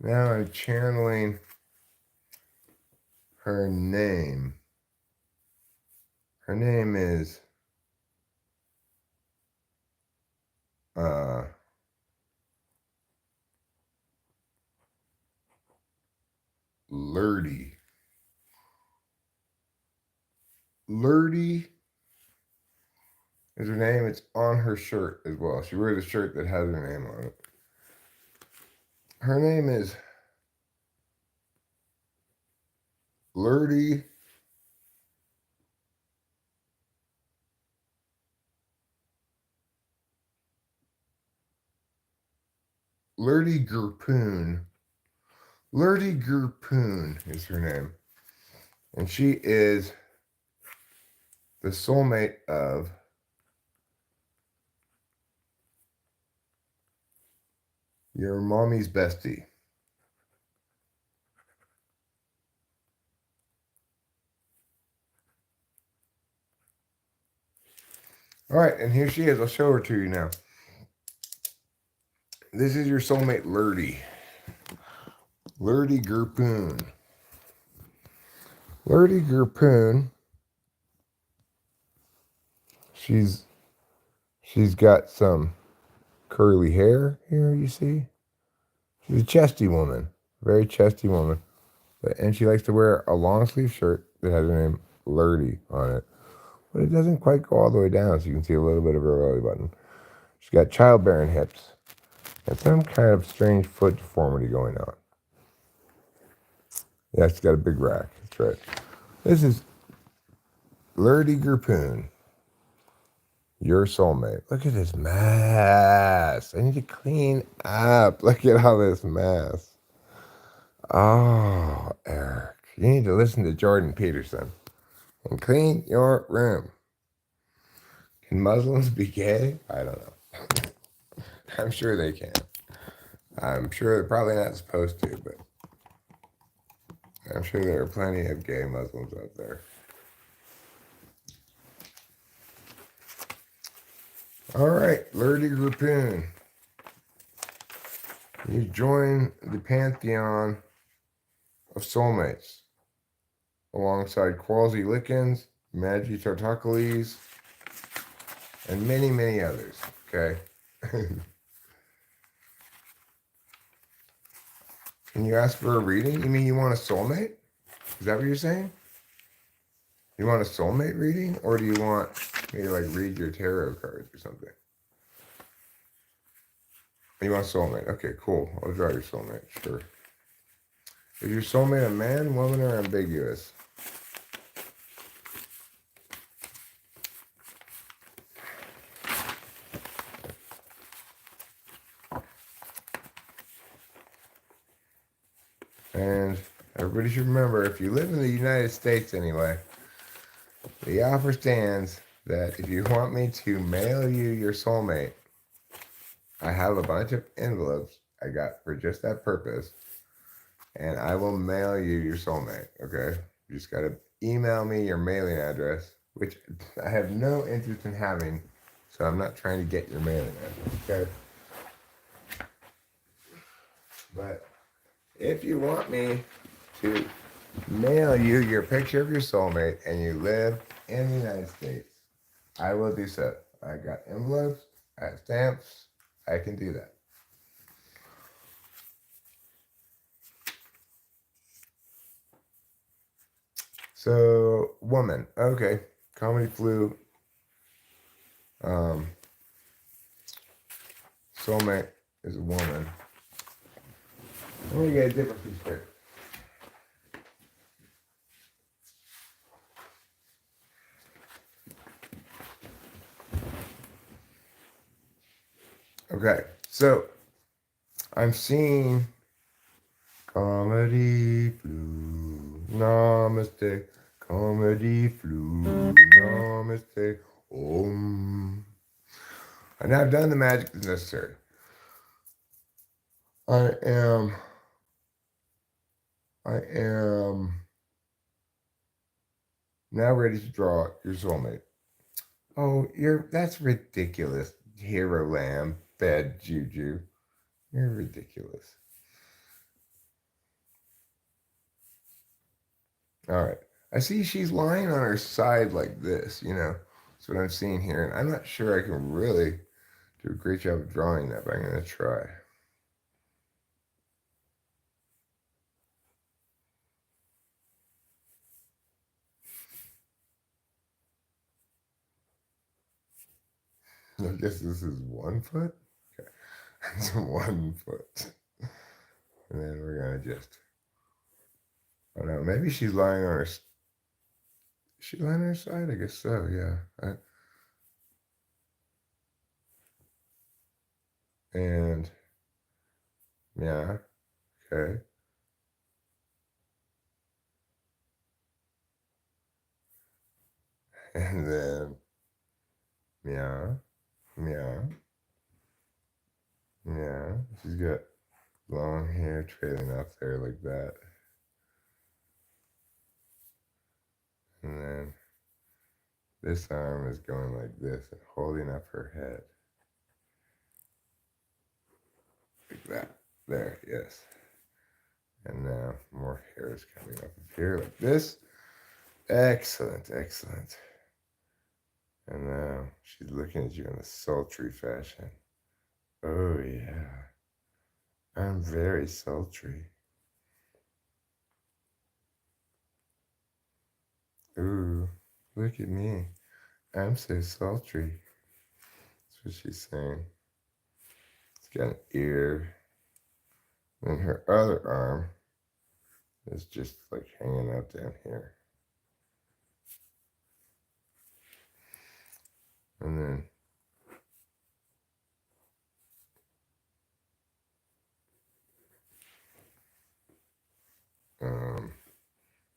now I'm channeling her name. Her name is Lurdy. Lurdy is her name. It's on her shirt as well. She wears a shirt that has her name on it. Her name is Lurdy Gurpoon. Lurdy Gurpoon is her name. And she is the soulmate of your mommy's bestie. All right, and here she is. I'll show her to you now. This is your soulmate, Lurdy. Lurdy Gurpoon. Lurdy Gurpoon. She's got some curly hair here, you see? She's a chesty woman. Very chesty woman. And she likes to wear a long sleeve shirt that has her name Lurdy on it. But it doesn't quite go all the way down, so you can see a little bit of her belly button. She's got childbearing hips and some kind of strange foot deformity going on. Yeah, she's got a big rack. That's right. This is Lurdy Gurpoon, your soulmate. Look at this mess. I need to clean up. Look at all this mess. Oh, Eric, you need to listen to Jordan Peterson and clean your room. Can Muslims be gay? I don't know. I'm sure they can. I'm sure they're probably not supposed to, but I'm sure there are plenty of gay Muslims out there. All right, Lurdy Gurpoon. You join the pantheon of soulmates, alongside Quasi-Lickens, Magi-Tartacoles, and many, many others. Okay. Can you ask for a reading? You mean you want a soulmate? Is that what you're saying? You want a soulmate reading, or do you want me to like read your tarot cards or something? You want a soulmate? Okay, cool. I'll draw your soulmate. Sure. Is your soulmate a man, woman, or ambiguous? And everybody should remember, if you live in the United States anyway, the offer stands that if you want me to mail you your soulmate, I have a bunch of envelopes I got for just that purpose, and I will mail you your soulmate, okay? You just got to email me your mailing address, which I have no interest in having, so I'm not trying to get your mailing address, okay? But if you want me to mail you your picture of your soulmate and you live in the United States, I will do so. I got envelopes, I have stamps, I can do that. So, woman, okay. Comedy flu. Soulmate is a woman. I'm gonna get a different piece of paper. Okay, so I'm seeing comedy flu. Namaste. Comedy flu. Namaste. Om. And I've done the magic that's necessary. I am now ready to draw your soulmate. Oh, that's ridiculous, hero lamb, bad juju. You're ridiculous. All right. I see she's lying on her side like this, That's what I'm seeing here. And I'm not sure I can really do a great job of drawing that, but I'm going to try. I guess this is 1 foot. Okay. It's 1 foot. And then we're going to just, I don't know, maybe she's lying on her, is she lying on her side? I guess so, yeah. And, yeah, okay. And then, yeah, yeah, yeah. She's got long hair trailing off there like that. And then this arm is going like this and holding up her head. Like that. There, yes. And now more hair is coming up here like this. Excellent, excellent. And now she's looking at you in a sultry fashion. Oh, yeah. I'm very sultry. Ooh, look at me. I'm so sultry. That's what she's saying. It's got an ear. And her other arm is just like hanging out down here. And then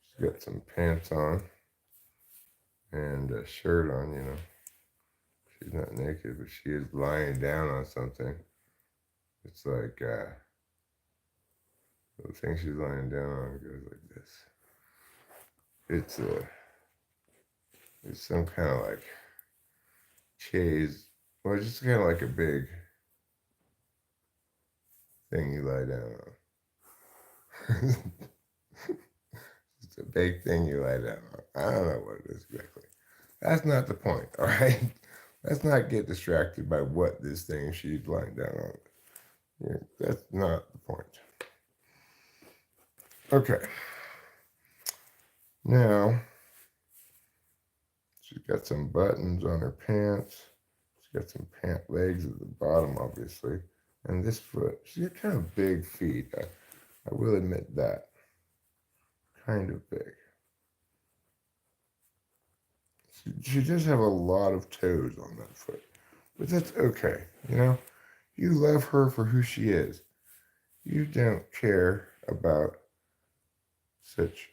she's got some pants on and a shirt on. She's not naked, but she is lying down on something. It's like the thing she's lying down on goes like this. It's some kind of like chaise. Well, it's just kind of like a big thing you lie down on. It's a big thing you lay down on. I don't know what it is exactly. That's not the point, all right? Let's not get distracted by what this thing she's lying down on. Yeah, that's not the point. Okay. Now, she's got some buttons on her pants. She's got some pant legs at the bottom, obviously. And this foot, she's got kind of big feet. I will admit that. Kind of big. She does have a lot of toes on that foot. But that's okay, you know? You love her for who she is. You don't care about such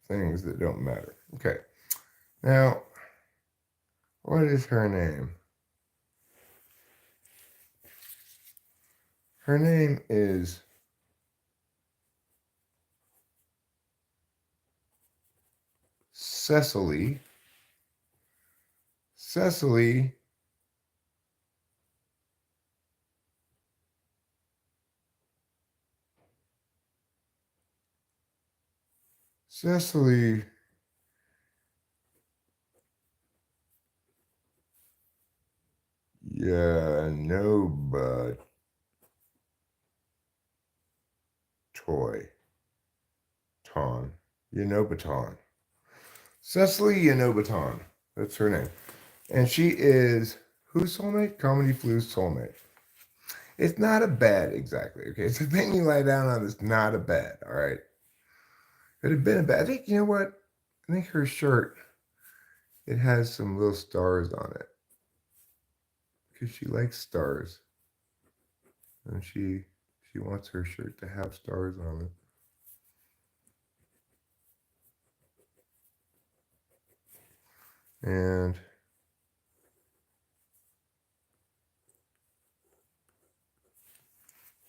things that don't matter. Okay. Now, what is her name? Her name is Cecily. Cecily yeah, no, but toy. Ton. Yanobaton. Cecily Yanobaton. That's her name. And she is whose soulmate? Comedy Flu's soulmate. It's not a bed, exactly. Okay, it's the thing you lie down on is not a bed, all right? It had been a bed. I think, you know what? I think her shirt, it has some little stars on it. Because she likes stars. And she wants her shirt to have stars on it. And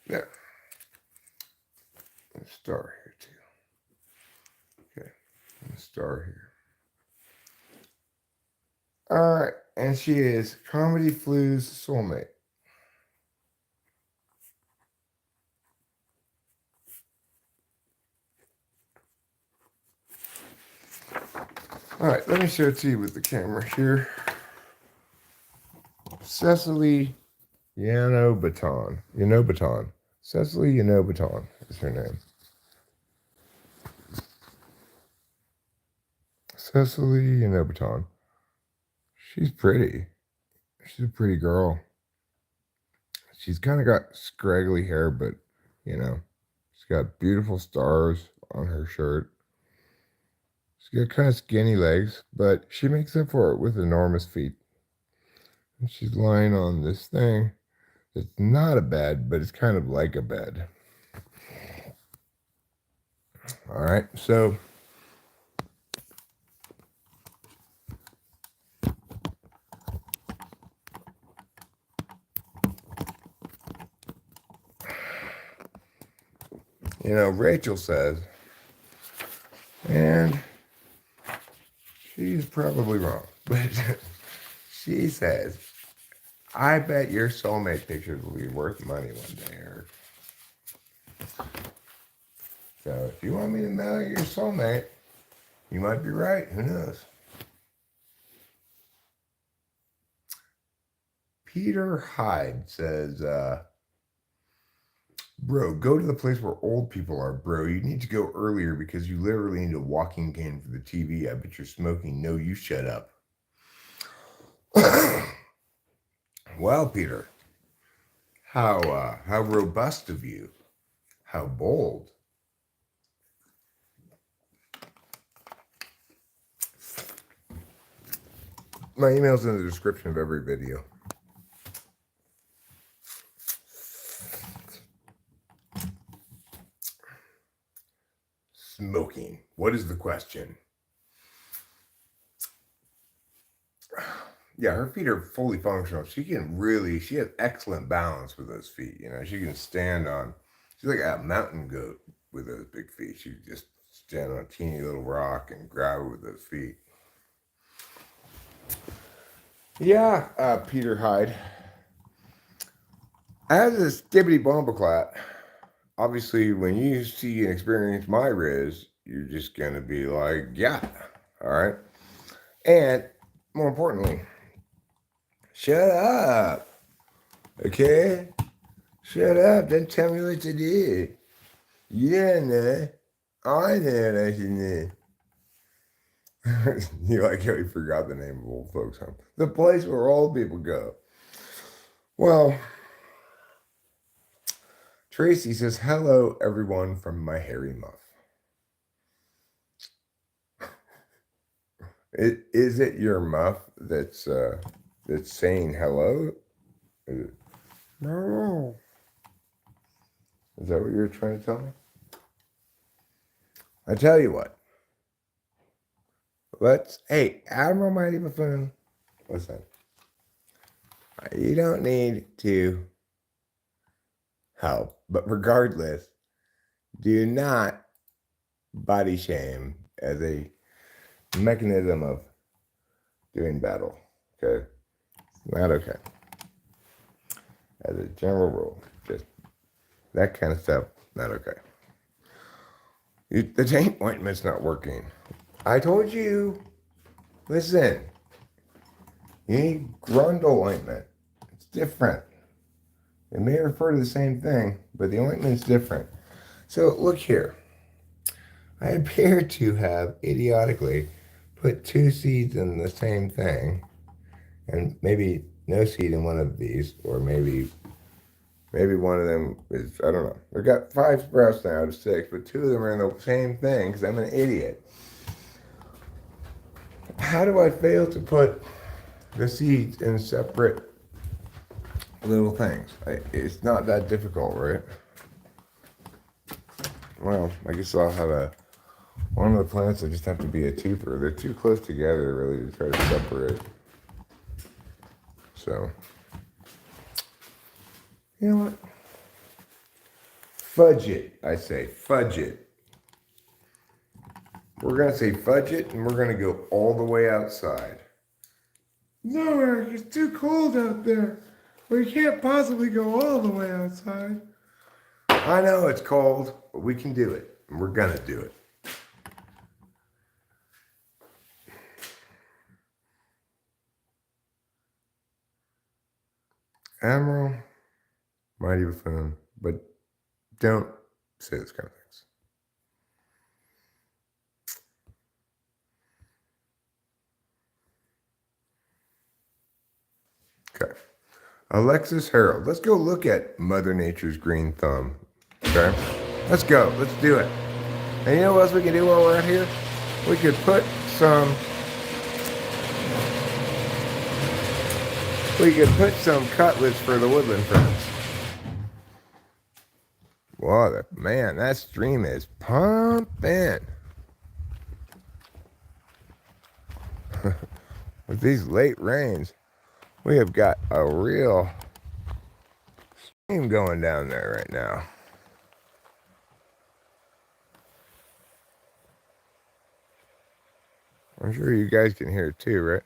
yeah, a star here too. Okay, a star here. All right, and she is Comedy Flu's soulmate. All right, let me show it to you with the camera here. Cecily Yanobaton. Cecily Yanobaton is her name. Cecily Yanobaton. She's pretty. She's a pretty girl. She's kind of got scraggly hair, but, you know, she's got beautiful stars on her shirt. She's got kind of skinny legs, but she makes up for it with enormous feet. And she's lying on this thing. It's not a bed, but it's kind of like a bed. All right, so you know, Rachel says, and she's probably wrong, but she says, I bet your soulmate pictures will be worth money one day, Eric. So if you want me to mail your soulmate, you might be right. Who knows? Peter Hyde says, bro, go to the place where old people are, bro. You need to go earlier because you literally need a walking cane for the TV. I bet you're smoking. No, you shut up. Well, Peter, how robust of you. How bold. My email's in the description of every video. Smoking. What is the question? Yeah, her feet are fully functional. She has excellent balance with those feet. You know, she can stand on, she's like a mountain goat with those big feet. She can just stand on a teeny little rock and grab it with those feet. Yeah, Peter Hyde. As a skibbity bombaclat, obviously when you see and experience my Riz, you're just going to be like, yeah, all right. And more importantly, shut up, okay? Shut up, don't tell me what to do. Yeah, no, I know what I should do. You like how he forgot the name of old folks' home. The place where old people go. Well, Tracy says, hello, everyone, from my hairy muff. Is it your muff that's saying hello? No. Is that what you're trying to tell me? I tell you what. Hey, Admiral Mighty Buffoon, listen. You don't need to help, but regardless, do not body shame as a mechanism of doing battle. Okay? Not okay. As a general rule, just that kind of stuff, not okay. The taint ointment's not working. I told you. Listen. You need grundle ointment. It's different. It may refer to the same thing, but the ointment's different. So look here. I appear to have idiotically put 2 seeds in the same thing, and maybe no seed in one of these, or maybe one of them is, I don't know. I've got 5 sprouts now out of 6, but 2 of them are in the same thing because I'm an idiot. How do I fail to put the seeds in separate little things? It's not that difficult, right? Well, I guess I'll have one of the plants will just have to be a twofer. They're too close together, really, to try to separate. So, you know what? Fudge it, I say. Fudge it. We're going to say fudge it, and we're going to go all the way outside. No, Eric, it's too cold out there. We can't possibly go all the way outside. I know it's cold, but we can do it. And we're going to do it. Admiral, mighty buffoon, but don't say this kind of things. Okay. Alexis Harold. Let's go look at Mother Nature's green thumb. Okay? Let's go. Let's do it. And you know what else we can do while we're out here? We could put some cutlets for the woodland friends. Wow, man, that stream is pumping. With these late rains, we have got a real stream going down there right now. I'm sure you guys can hear it too, right?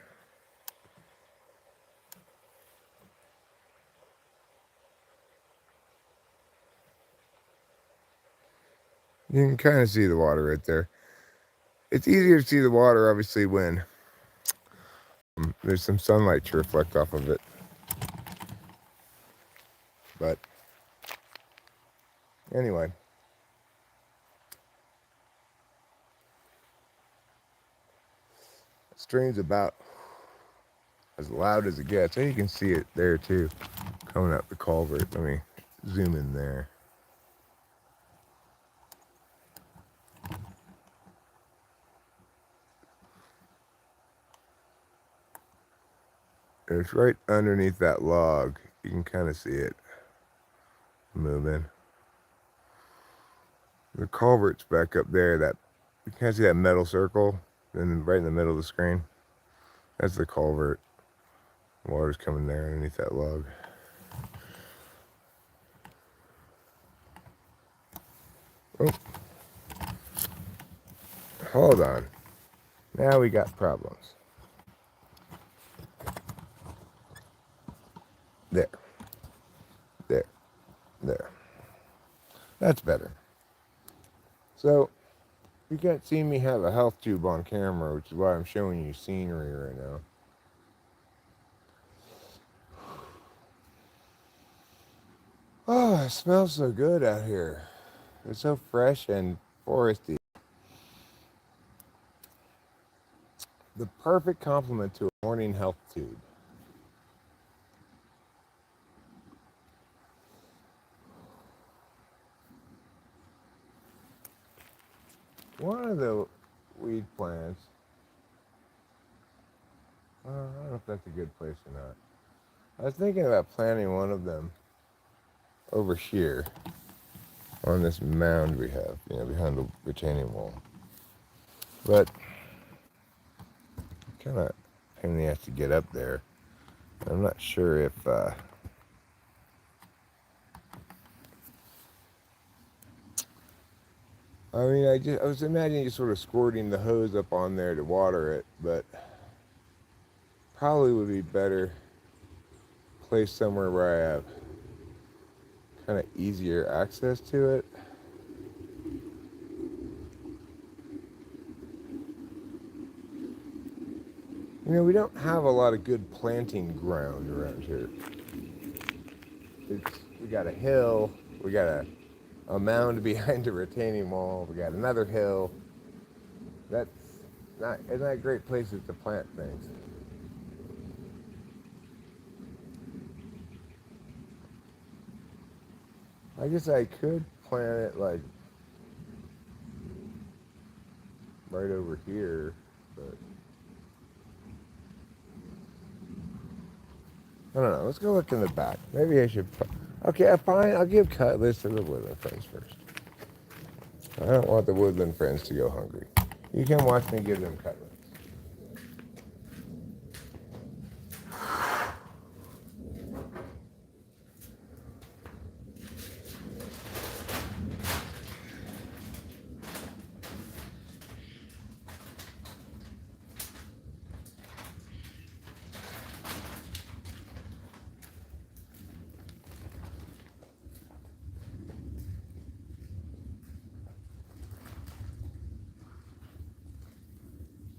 You can kind of see the water right there. It's easier to see the water, obviously, when there's some sunlight to reflect off of it. But anyway. Stream's about as loud as it gets. And you can see it there too, coming up the culvert. Let me zoom in there. It's right underneath that log. You can kind of see it moving. The culvert's back up there. That you can see that metal circle, and right in the middle of the screen. That's the culvert. Water's coming there underneath that log. Oh, hold on. Now we got problems. There. There. That's better. So, You can't see me have a health tube on camera, which is why I'm showing you scenery right now. Oh, it smells so good out here. It's so fresh and foresty. The perfect complement to a morning health tube. One of the weed plants, I don't know if that's a good place or not. I was thinking about planting one of them over here on this mound we have, behind the retaining wall. But kind of pain in the ass to get up there. I'm not sure if I mean, I was imagining just sort of squirting the hose up on there to water it, but probably would be better placed somewhere where I have kind of easier access to it. We don't have a lot of good planting ground around here. We got a hill, we got a mound behind a retaining wall, we got another hill. It's not great places to plant things. I guess I could plant it like right over here, but I don't know. Let's go look in the back. Maybe I should. Okay, fine. I'll give cutlets to the woodland friends first. I don't want the woodland friends to go hungry. You can watch me give them cutlets.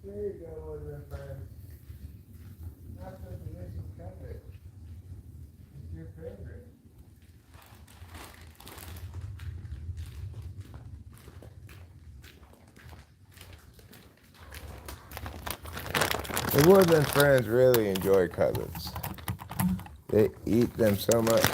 There you go, woodland friends. That's a delicious cutlet. It's your favorite. The woodland friends really enjoy cutlets. They eat them so much.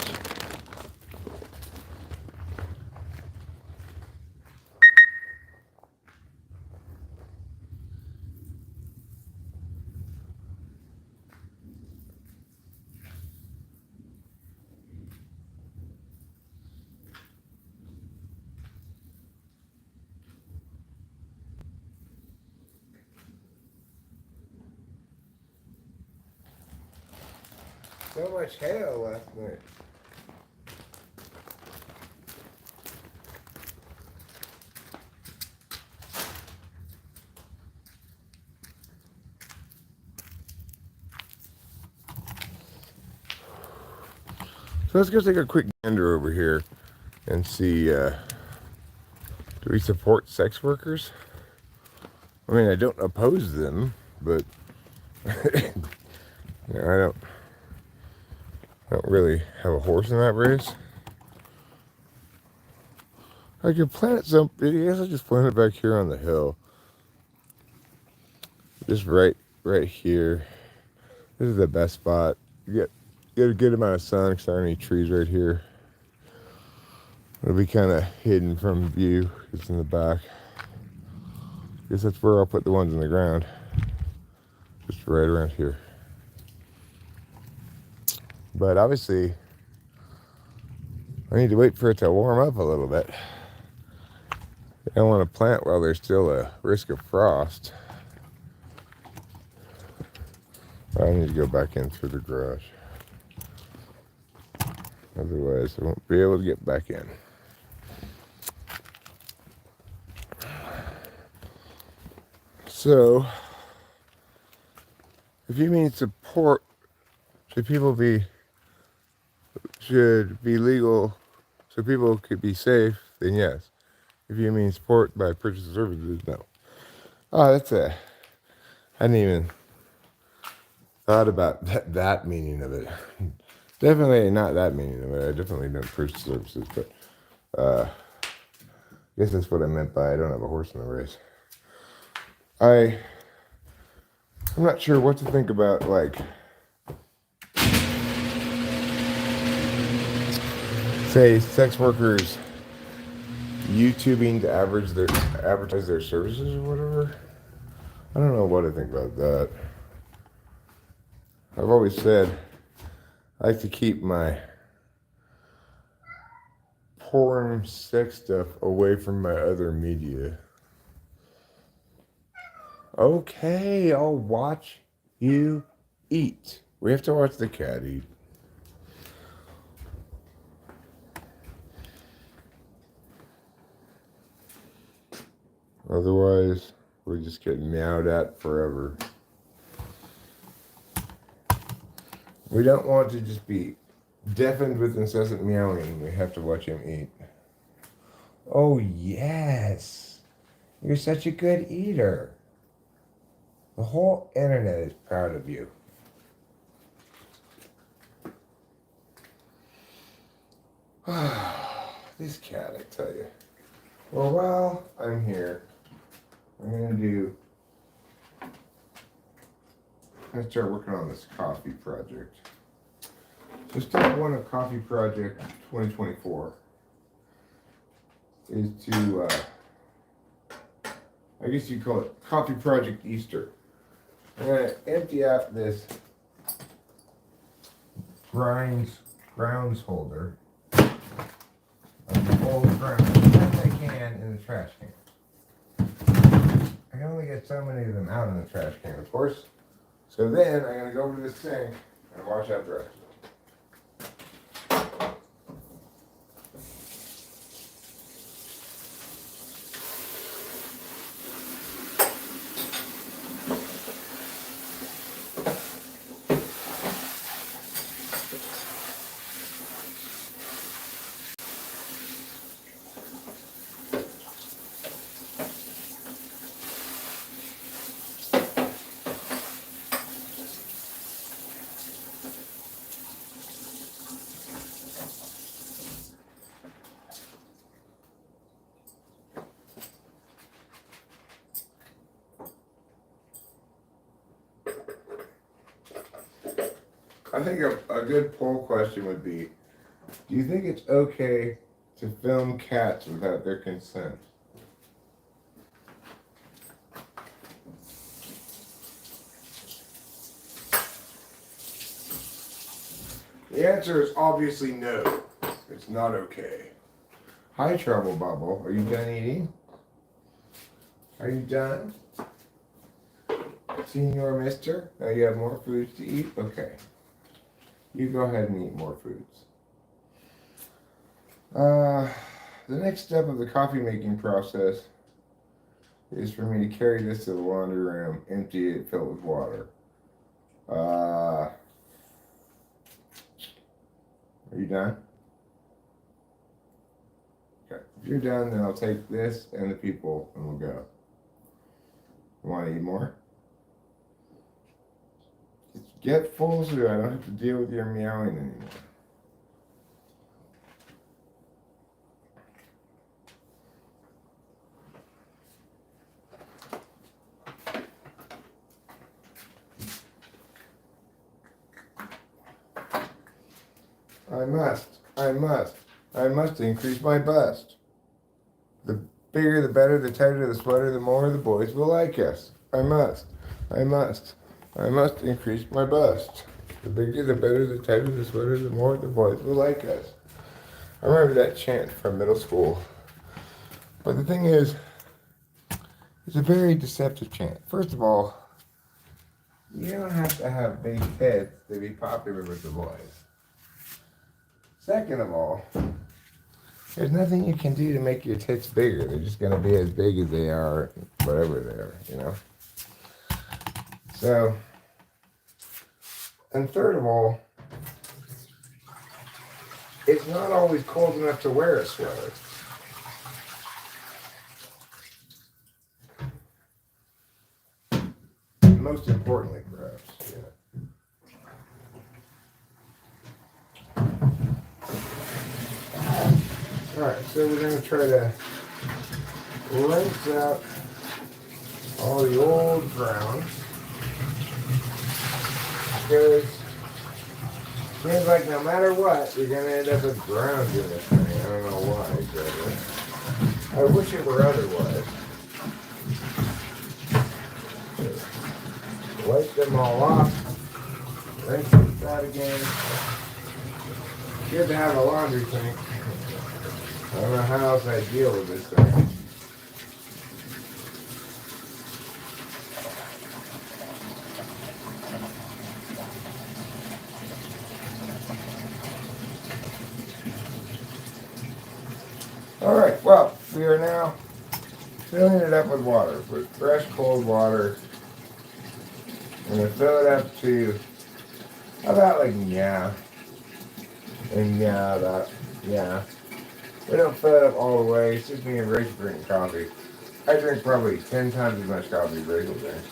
So much hail last night. So let's go take a quick gander over here and see, do we support sex workers? I mean, I don't oppose them, but I don't really have a horse in that race. I could plant something. I guess I'll just plant it back here on the hill. Just right here. This is the best spot. You get a good amount of sun because there aren't any trees right here. It'll be kind of hidden from view. It's in the back. I guess that's where I'll put the ones in the ground. Just right around here. But obviously, I need to wait for it to warm up a little bit. I don't want to plant while there's still a risk of frost. I need to go back in through the garage. Otherwise, I won't be able to get back in. So, if you mean support, should be legal, so people could be safe, then yes. If you mean support by purchase of services, no. Oh, I hadn't even thought about that meaning of it. Definitely not that meaning of it. I definitely don't purchase services, but I guess that's what I meant by I don't have a horse in the race. I'm not sure what to think about, like, say, sex workers YouTubing to advertise their services or whatever. I don't know what I think about that. I've always said I like to keep my porn sex stuff away from my other media. Okay, I'll watch you eat. We have to watch the cat eat. Otherwise, we just get meowed at forever. We don't want to just be deafened with incessant meowing. We have to watch him eat. Oh, yes. You're such a good eater. The whole internet is proud of you. This cat, I tell you. Well, while I'm here, I'm going to start working on this coffee project. So step one of Coffee Project 2024 is to, I guess you call it Coffee Project Easter. I'm going to empty out this grounds holder of the old grounds as best I can in the trash can. I can only get so many of them out in the trash can, of course. So then I'm going to go over to the sink and wash out the rest. I think a good poll question would be, do you think it's okay to film cats without their consent? The answer is obviously no. It's not okay. Hi, Trouble Bubble. Are you done eating? Are you done? Senor Mister? Now you have more foods to eat? Okay. You go ahead and eat more foods. The next step of the coffee making process is for me to carry this to the laundry room, empty it, fill it with water. Are you done? Okay. If you're done, then I'll take this and the people and we'll go. You want to eat more? Just get full so I don't have to deal with your meowing anymore. I must increase my bust. The bigger, the better, the tighter, the sweater, the more the boys will like us. I must increase my bust. The bigger, the better, the tighter, the sweater, the more the boys will like us. I remember that chant from middle school. But the thing is, it's a very deceptive chant. First of all, you don't have to have big heads to be popular with the boys. Second of all, there's nothing you can do to make your tits bigger. They're just going to be as big as they are, whatever they are, you know? So, and third of all, it's not always cold enough to wear a sweater. most importantly, perhaps. Alright, so we're going to try to rinse out all the old ground, because it seems like no matter what, you're going to end up with ground in this thing. I don't know why exactly. I wish it were otherwise. Wipe them all off, rinse it out again. Good to have a laundry tank. I don't know how else I deal with this thing. Alright, well, we are now filling it up with water, with fresh cold water. I'm going to fill it up to about like We don't fill it up all the way. It's just me and Rachel drinking coffee. I drink probably 10 times as much coffee as Rachel drinks.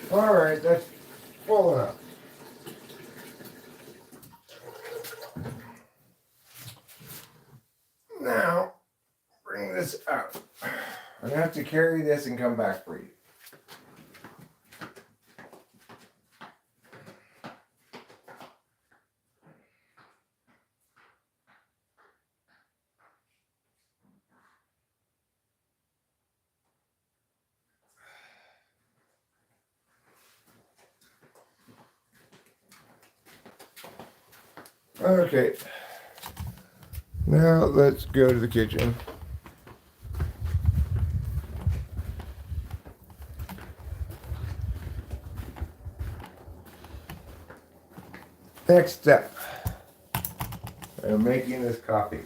Alright, that's full enough. Now, bring this out. I'm going to have to carry this and come back for you. Okay, now let's go to the kitchen. Next step, I'm making this coffee.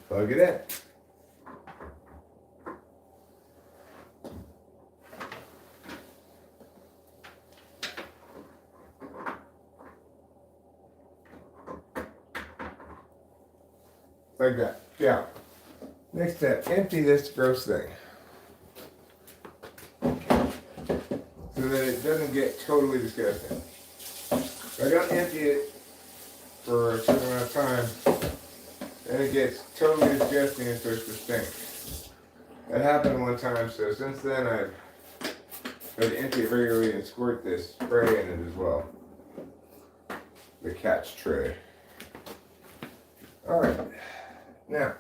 Plug it in. Like that. Yeah. Next step, empty this gross thing. So that it doesn't get totally disgusting. If I don't empty it for a certain amount of time, then it gets totally disgusting and starts to stink. That happened one time, so since then I've tried to empty it regularly and squirt this spray in it as well. The cat's tray. Alright. Now,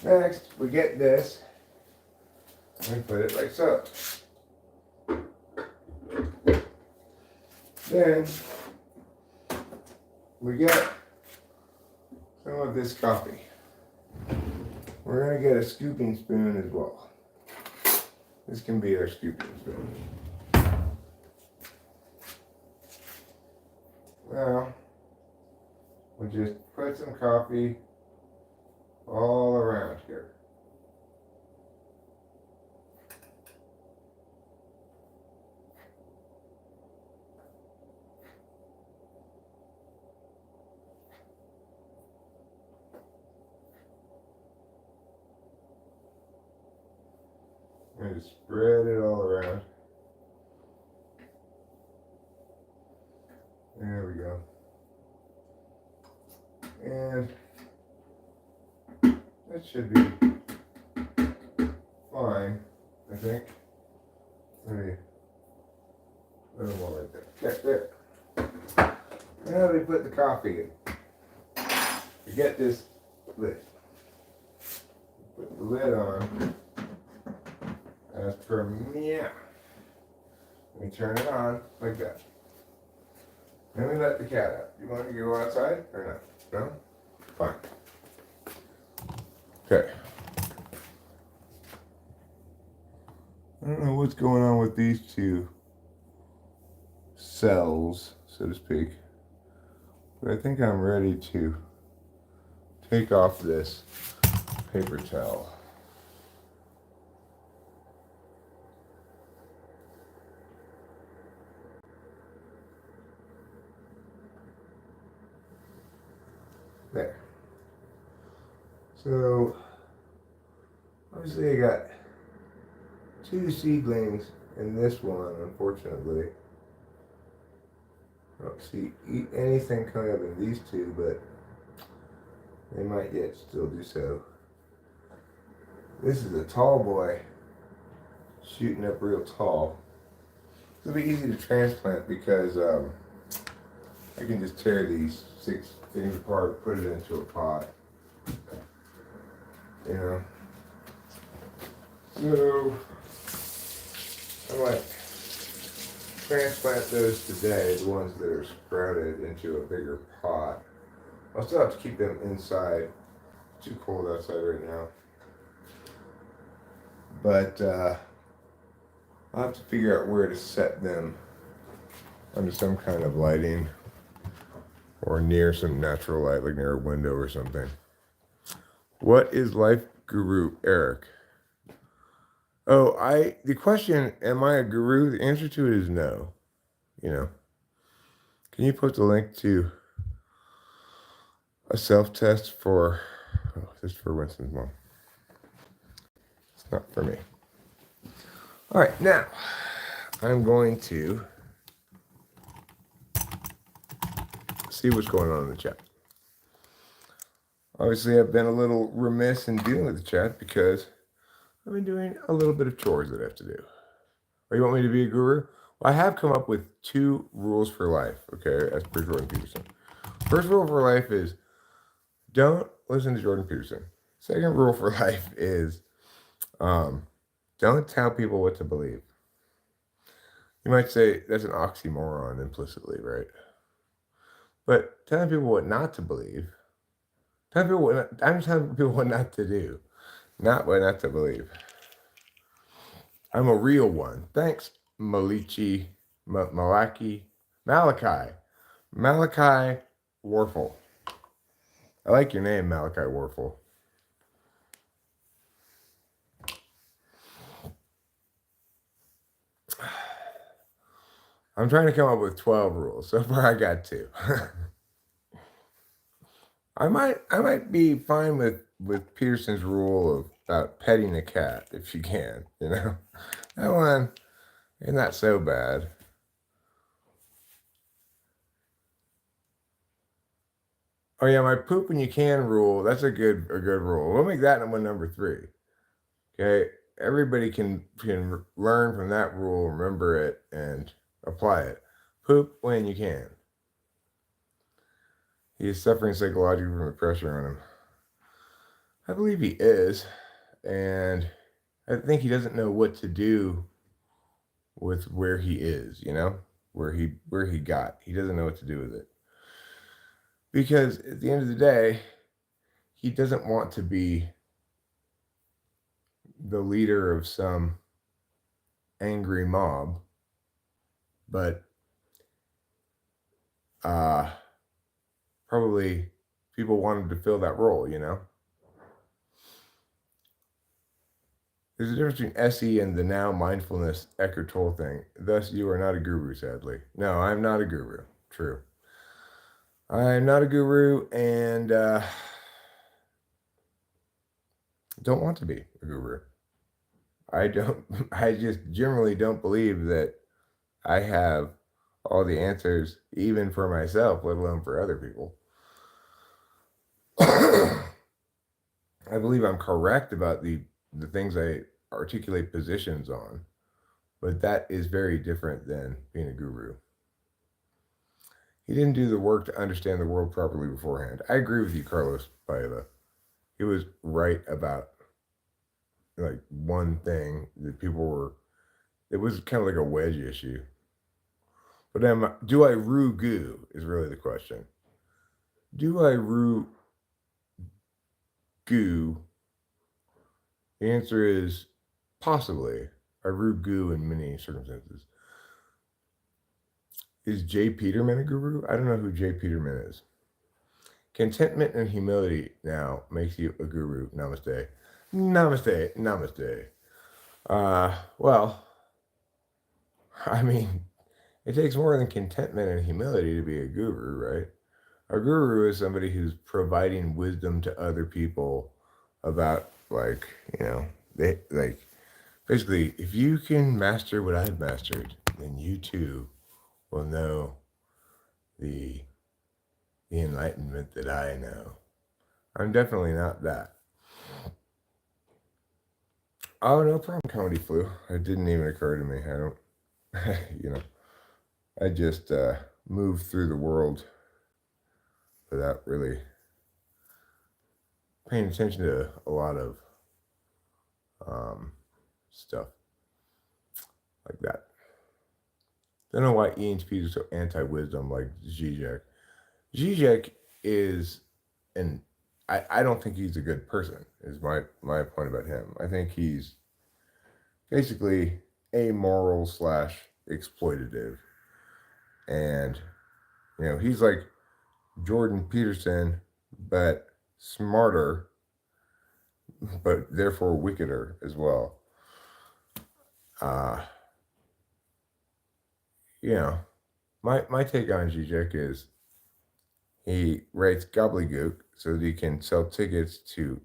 next we get this and put it like so. Then we get some of this coffee. We're going to get a scooping spoon as well. This can be our scooping spoon. Now, we just put some coffee all around here. And just spread it all around. There we go. And that should be fine, I think. Maybe a little more right there. Okay, there. Now we put the coffee in. We get this lid. Put the lid on. As per meow. We turn it on like that. Then we let the cat out. You want to go outside or not? No? Fine. Okay. I don't know what's going on with these two cells, so to speak. But I think I'm ready to take off this paper towel. There. So obviously I got two seedlings in this one, unfortunately. I don't see anything coming up in these two, but they might yet still do so. This is a tall boy shooting up real tall. It'll be easy to transplant because I can just tear these 6 things apart, put it into a pot. You know? So I might transplant those today, the ones that are sprouted, into a bigger pot. I'll still have to keep them inside. It's too cold outside right now. But I'll have to figure out where to set them under some kind of lighting or near some natural light, like near a window or something. What is life guru, Eric? Oh, the question, am I a guru? The answer to it is no. You know. Can you post a link to a self-test for, this is for Winston's mom. It's not for me. All right, now I'm going to see what's going on in the chat. Obviously, I've been a little remiss in dealing with the chat because I've been doing a little bit of chores that I have to do. Or you want me to be a guru? Well, I have come up with 2 rules for life, okay, as per Jordan Peterson. First rule for life is don't listen to Jordan Peterson. Second rule for life is don't tell people what to believe. You might say that's an oxymoron implicitly, right? But telling people what not to believe, I'm telling people what not to do, not what not to believe. I'm a real one. Thanks, Malachi Warfel. I like your name, Malachi Warfel. I'm trying to come up with 12 rules. So far I got 2. I might be fine with Peterson's rule about petting a cat if you can, you know. That one is not so bad. Oh yeah, my poop when you can rule, that's a good rule. We'll make that one number 3. Okay. Everybody can learn from that rule, remember it, and apply it. Poop when you can. He is suffering psychologically from the pressure on him. I believe he is, and I think he doesn't know what to do with where he is, you know, where he got. He doesn't know what to do with it. Because at the end of the day, he doesn't want to be the leader of some angry mob, but probably people wanted to fill that role, you know. There's a difference between SE and the now mindfulness Eckhart Tolle thing. Thus, you are not a guru, sadly. No, I'm not a guru. True. I'm not a guru and don't want to be a guru. I just generally don't believe that I have all the answers, even for myself, let alone for other people. I believe I'm correct about the things I articulate positions on, but that is very different than being a guru. He didn't do the work to understand the world properly beforehand. I agree with you, Carlos Paella. He was right about like one thing that people were, it was kind of like a wedge issue. But do I rue goo is really the question. Do I rue goo? The answer is possibly. I rue goo in many circumstances. Is Jay Peterman a guru? I don't know who Jay Peterman is. Contentment and humility now makes you a guru. Namaste. Namaste. Namaste. Well, I mean, it takes more than contentment and humility to be a guru, right? A guru is somebody who's providing wisdom to other people about, like, they like basically, if you can master what I've mastered, then you too will know the the enlightenment that I know. I'm definitely not that. Oh, no problem, comedy flu. It didn't even occur to me. I don't, I just moved through the world without really paying attention to a lot of um, stuff like that. Don't know why ENTPs are so anti-wisdom like Zizek. Zizek is, and I don't think he's a good person, is my point about him. I think he's basically amoral slash exploitative. And, he's like Jordan Peterson, but smarter, but therefore wickeder as well. Uh, my take on Zizek is he writes gobbledygook so that he can sell tickets to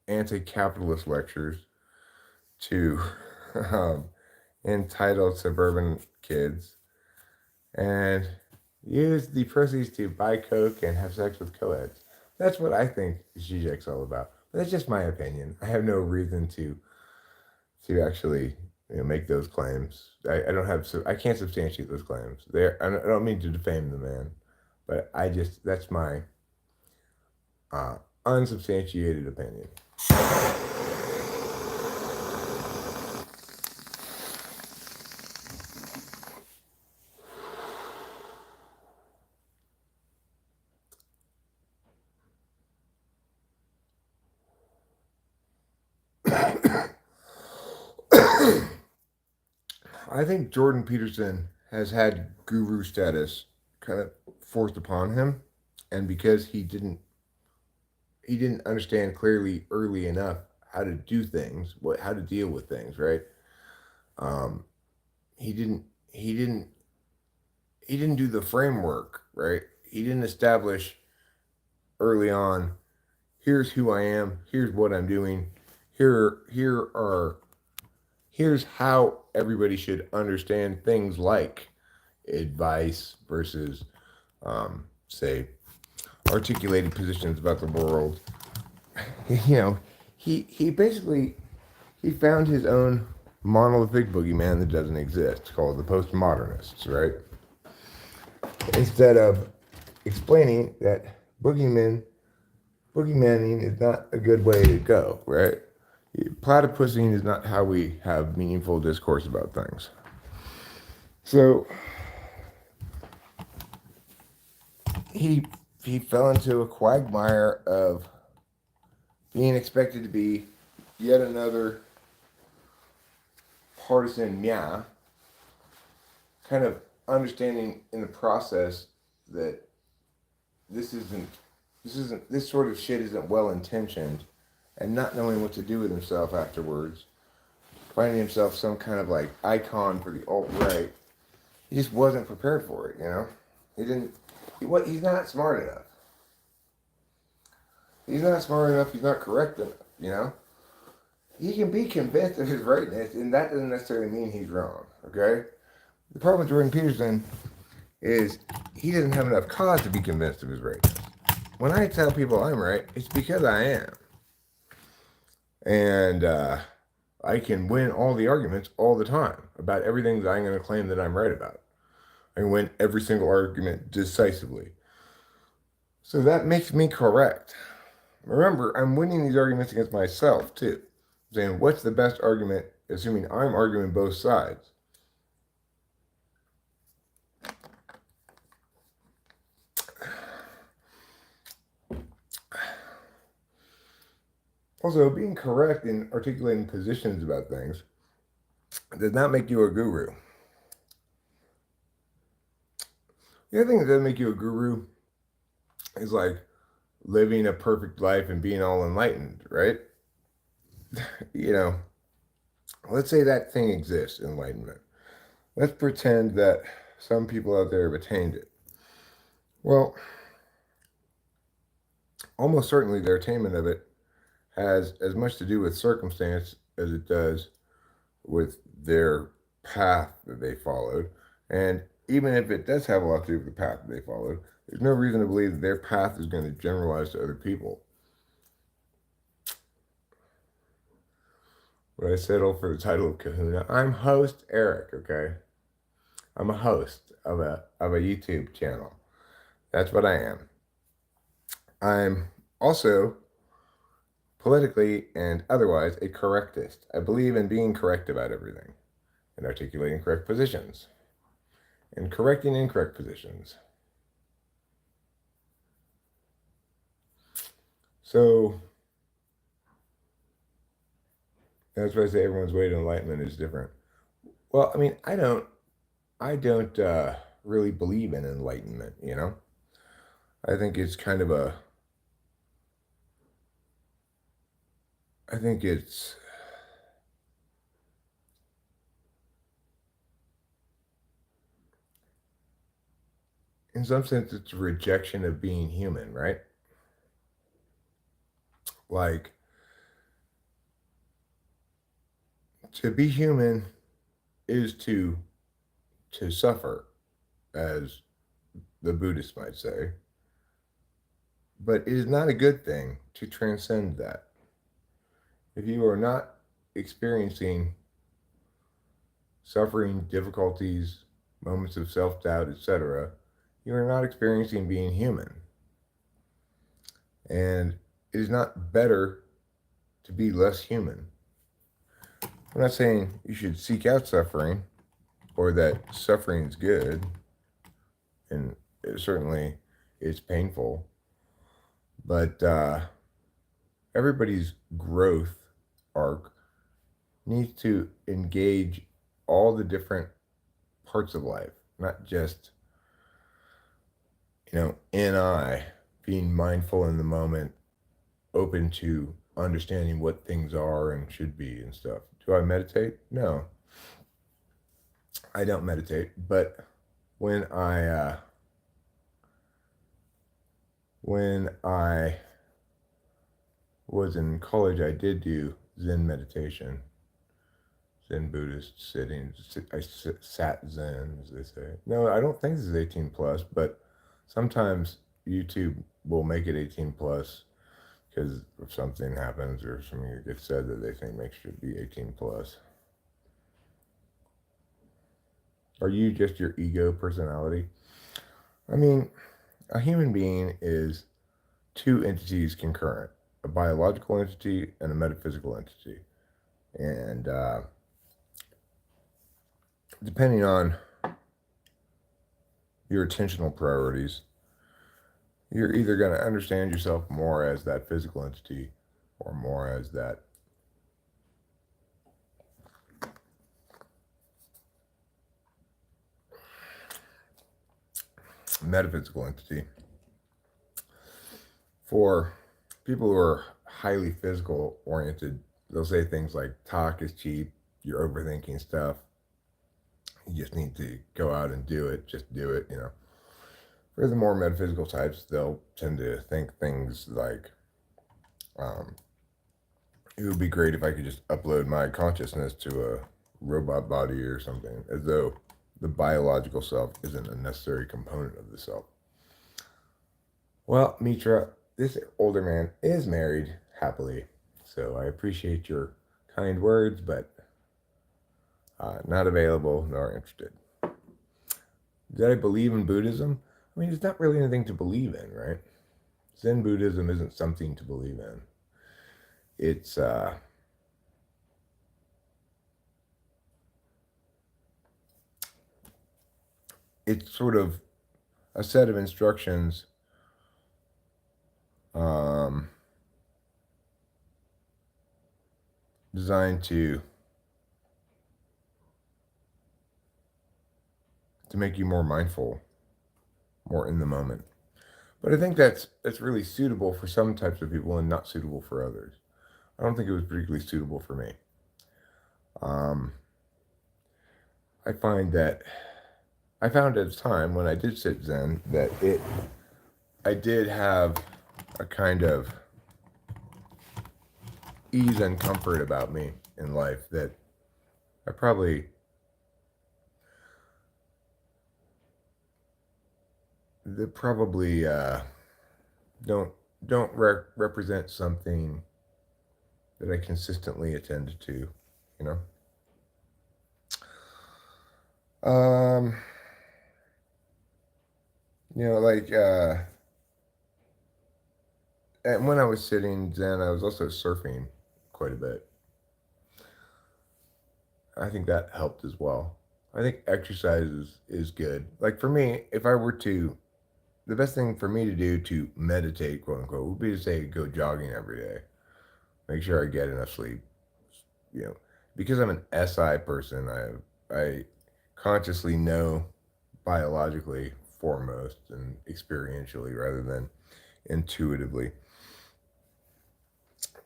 anti-capitalist lectures to um, entitled suburban kids and use the proceeds to buy coke and have sex with co-eds. That's what I think Zizek's all about. But that's just my opinion. I have no reason to actually make those claims. I don't have, so I can't substantiate those claims. I don't mean to defame the man, but that's my uh, unsubstantiated opinion. I think Jordan Peterson has had guru status kind of forced upon him, and because he didn't understand clearly early enough how to do things, how to deal with things, right? Um, he didn't he didn't he didn't do the framework, right? He didn't establish early on. Here's who I am. Here's what I'm doing. Here here are here's how everybody should understand things like advice versus, say, articulated positions about the world. You know, he basically he found his own monolithic boogeyman that doesn't exist, called the postmodernists, right? Instead of explaining that boogeymaning is not a good way to go, right? Platypusing is not how we have meaningful discourse about things. So he fell into a quagmire of being expected to be yet another partisan meow, kind of understanding in the process that this sort of shit isn't well intentioned, and not knowing what to do with himself afterwards, finding himself some kind of like icon for the alt-right. He just wasn't prepared for it, He didn't. He's not smart enough. He's not smart enough. He's not correct enough. He can be convinced of his rightness, and that doesn't necessarily mean he's wrong. Okay. The problem with Jordan Peterson is he doesn't have enough cause to be convinced of his rightness. When I tell people I'm right, it's because I am, and I can win all the arguments all the time about everything that I'm going to claim that I'm right about. I can win every single argument decisively. So that makes me correct. Remember, I'm winning these arguments against myself, too. I'm saying, what's the best argument, assuming I'm arguing both sides? Also, being correct in articulating positions about things does not make you a guru. The other thing that does make you a guru is like living a perfect life and being all enlightened, right? Let's say that thing exists, enlightenment. Let's pretend that some people out there have attained it. Well, almost certainly their attainment of it has as much to do with circumstance as it does with their path that they followed. And even if it does have a lot to do with the path that they followed, there's no reason to believe that their path is going to generalize to other people. Would I settle for the title of Kahuna? I'm host Eric, okay? I'm a host of a YouTube channel. That's what I am. I'm also politically and otherwise a correctist. I believe in being correct about everything and articulating correct positions and correcting incorrect positions. So that's why I say everyone's way to enlightenment is different. Well, I mean, I don't really believe in enlightenment. I think it's kind of a, I think it's, in some sense, it's a rejection of being human, right? Like, to be human is to suffer, as the Buddhists might say, but it is not a good thing to transcend that. If you are not experiencing suffering, difficulties, moments of self doubt, etc., you are not experiencing being human. And it is not better to be less human. I'm not saying you should seek out suffering or that suffering is good, and it certainly is painful, but everybody's growth arc needs to engage all the different parts of life, not just, NI, being mindful in the moment, open to understanding what things are and should be and stuff. Do I meditate? No, I don't meditate. But when I was in college, I did do Zen meditation, Zen Buddhist sitting. I sat Zen, as they say. No, I don't think this is 18 plus, but sometimes YouTube will make it 18 plus because if something happens or something that gets said that they think makes it be 18 plus. Are you just your ego personality? I mean, a human being is two entities concurrent, a biological entity and a metaphysical entity. And depending on your attentional priorities, you're either going to understand yourself more as that physical entity or more as that metaphysical entity. For people who are highly physical oriented, they'll say things like talk is cheap, you're overthinking stuff, you just need to go out and do it, just do it. For the more metaphysical types, they'll tend to think things like, it would be great if I could just upload my consciousness to a robot body or something, as though the biological self isn't a necessary component of the self. Well, Mitra, this older man is married happily, so I appreciate your kind words, but not available nor interested. Did I believe in Buddhism? I mean, it's not really anything to believe in, right? Zen Buddhism isn't something to believe in. It's sort of a set of instructions designed to make you more mindful, more in the moment. But I think that's really suitable for some types of people and not suitable for others. I don't think it was particularly suitable for me. I found at the time when I did sit Zen that I did have a kind of ease and comfort about me in life that I probably that probably don't represent something that I consistently attend to, you know. Like and when I was sitting Zen, I was also surfing quite a bit. I think that helped as well. I think exercise is good. Like for me, if I were to, the best thing for me to do to meditate, quote unquote, would be to say go jogging every day. Make sure I get enough sleep. You know, because I'm an SI person, I consciously know biologically foremost and experientially rather than intuitively.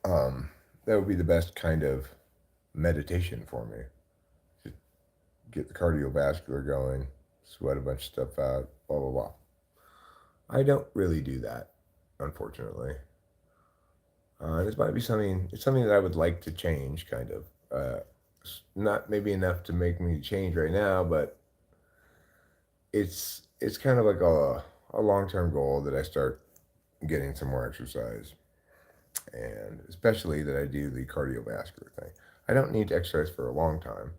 That would be the best kind of meditation for me. Just get the cardiovascular going, sweat a bunch of stuff out, blah blah blah. I don't really do that, unfortunately. This might be something. It's something that I would like to change, kind of. Not maybe enough to make me change right now, but it's kind of like a long term goal that I start getting some more exercise, and especially that I do the cardiovascular thing. I don't need to exercise for a long time.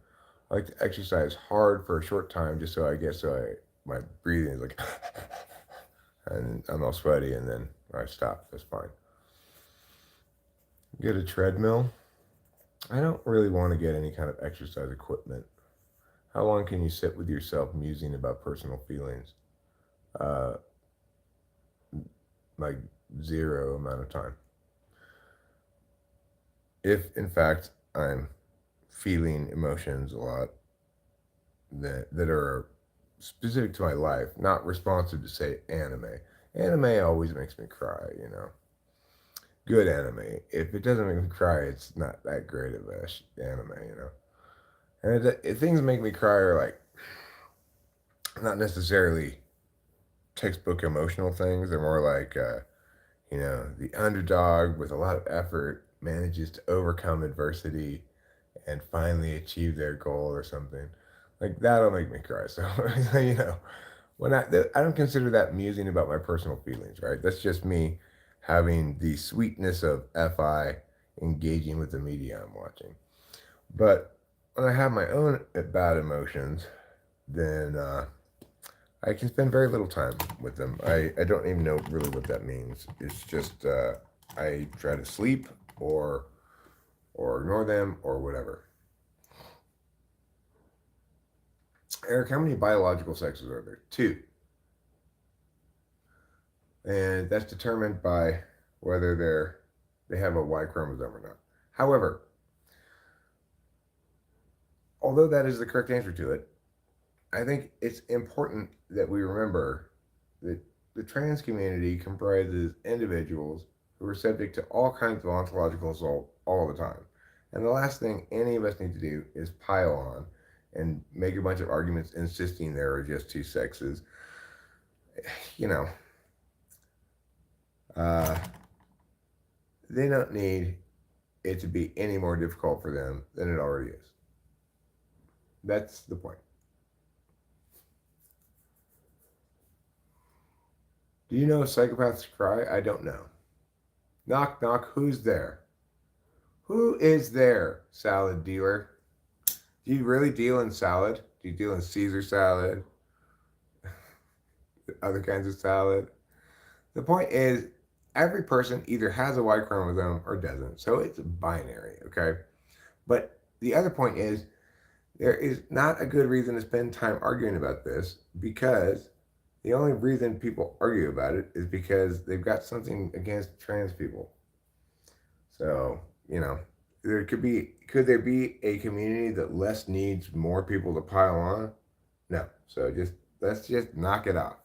I like to exercise hard for a short time, just so I get so I my breathing is like, and I'm all sweaty, and then I stop. That's fine. Get a treadmill. I don't really want to get any kind of exercise equipment. How long can you sit with yourself musing about personal feelings? Uh, like zero amount of time. If in fact I'm feeling emotions a lot that are specific to my life, not responsive to say anime. Anime always makes me cry, you know. Good anime. If it doesn't make me cry, it's not that great of a anime, you know. And things make me cry are like not necessarily textbook emotional things. They're more like the underdog with a lot of effort manages to overcome adversity and finally achieve their goal or something. Like that'll make me cry. So you know, when I don't consider that musing about my personal feelings, right? That's just me having the sweetness of FI engaging with the media I'm watching. But when I have my own bad emotions, then I can spend very little time with them. I don't even know really what that means. It's just I try to sleep or ignore them or whatever. Eric, how many biological sexes are there? Two. And that's determined by whether they have a Y chromosome or not. However, although that is the correct answer to it, I think it's important that we remember that the trans community comprises individuals who are subject to all kinds of ontological assault all the time. And the last thing any of us need to do is pile on and make a bunch of arguments insisting there are just two sexes. You know, uh, they don't need it to be any more difficult for them than it already is. That's the point. Do you know psychopaths cry? I don't know. Knock, knock, who's there? Who is there, salad dealer? Do you really deal in salad? Do you deal in Caesar salad? Other kinds of salad? The point is, every person either has a Y chromosome or doesn't. So it's binary, okay? But the other point is, there is not a good reason to spend time arguing about this because the only reason people argue about it is because they've got something against trans people. So, you know, could there be a community that less needs more people to pile on? No. So let's just knock it off.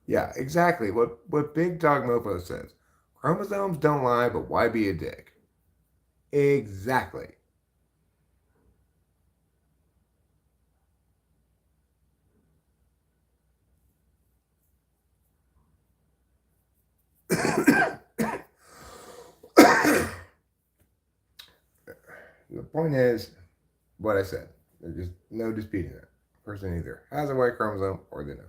Yeah, exactly. What Big Dog Mofo says. Chromosomes don't lie, but why be a dick? Exactly. The point is what I said. There's just no disputing that. A person either has a Y chromosome or they don't.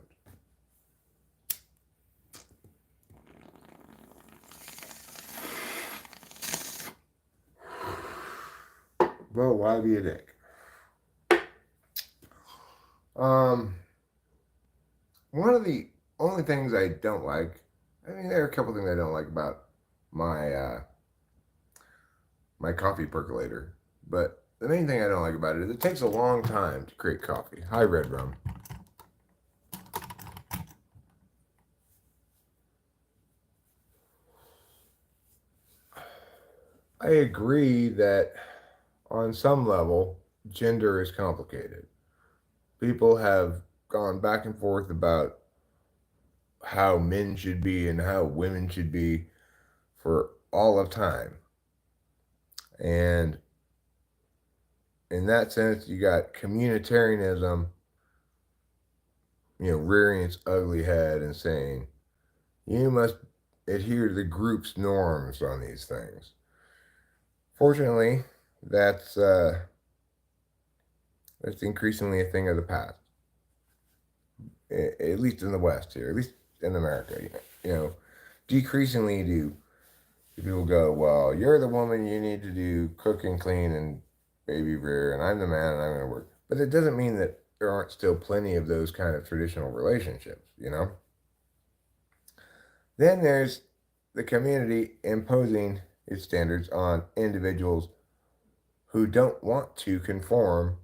Well, why be a dick? Um, One of the only things I don't like, I mean, there are a couple things I don't like about my my coffee percolator, but the main thing I don't like about it is it takes a long time to create coffee. Hi, Red Rum. I agree that on some level, gender is complicated. People have gone back and forth about how men should be and how women should be for all of time. And in that sense, you got communitarianism, rearing its ugly head and saying, you must adhere to the group's norms on these things. Fortunately, that's that's increasingly a thing of the past, at least in the West here, at least in America. You know, decreasingly do people go, well, you're the woman, you need to do cook and clean and baby rear, and I'm the man and I'm going to work. But it doesn't mean that there aren't still plenty of those kind of traditional relationships. Then there's the community imposing its standards on individuals who don't want to conform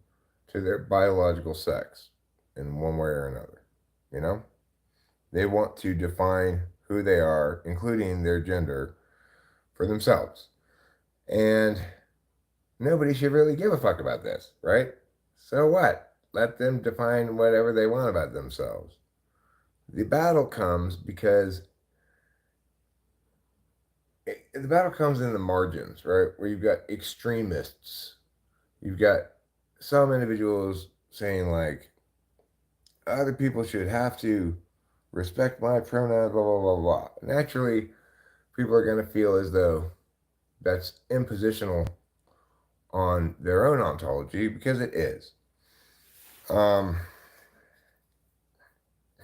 to their biological sex in one way or another. You know, they want to define who they are, including their gender, for themselves. And nobody should really give a fuck about this, right? So what? Let them define whatever they want about themselves. The battle comes because the battle comes in the margins, right? Where you've got extremists. You've got some individuals saying, like, other people should have to respect my pronouns, blah, blah, blah, blah. Naturally, people are going to feel as though that's impositional on their own ontology because it is. Um,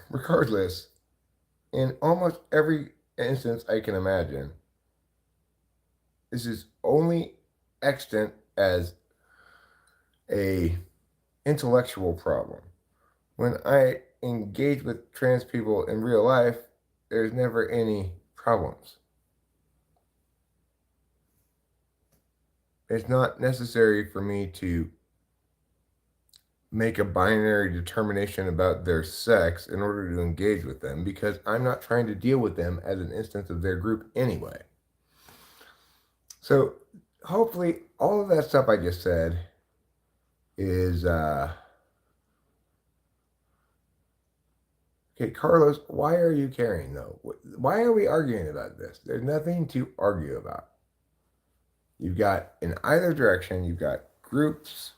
Regardless, in almost every instance I can imagine, this is only extant as a intellectual problem. When I engage with trans people in real life, there's never any problems. It's not necessary for me to make a binary determination about their sex in order to engage with them because I'm not trying to deal with them as an instance of their group anyway. So hopefully all of that stuff I just said is okay. Carlos, why are you caring though? Why are we arguing about this? There's nothing to argue about. You've got, in either direction, you've got groups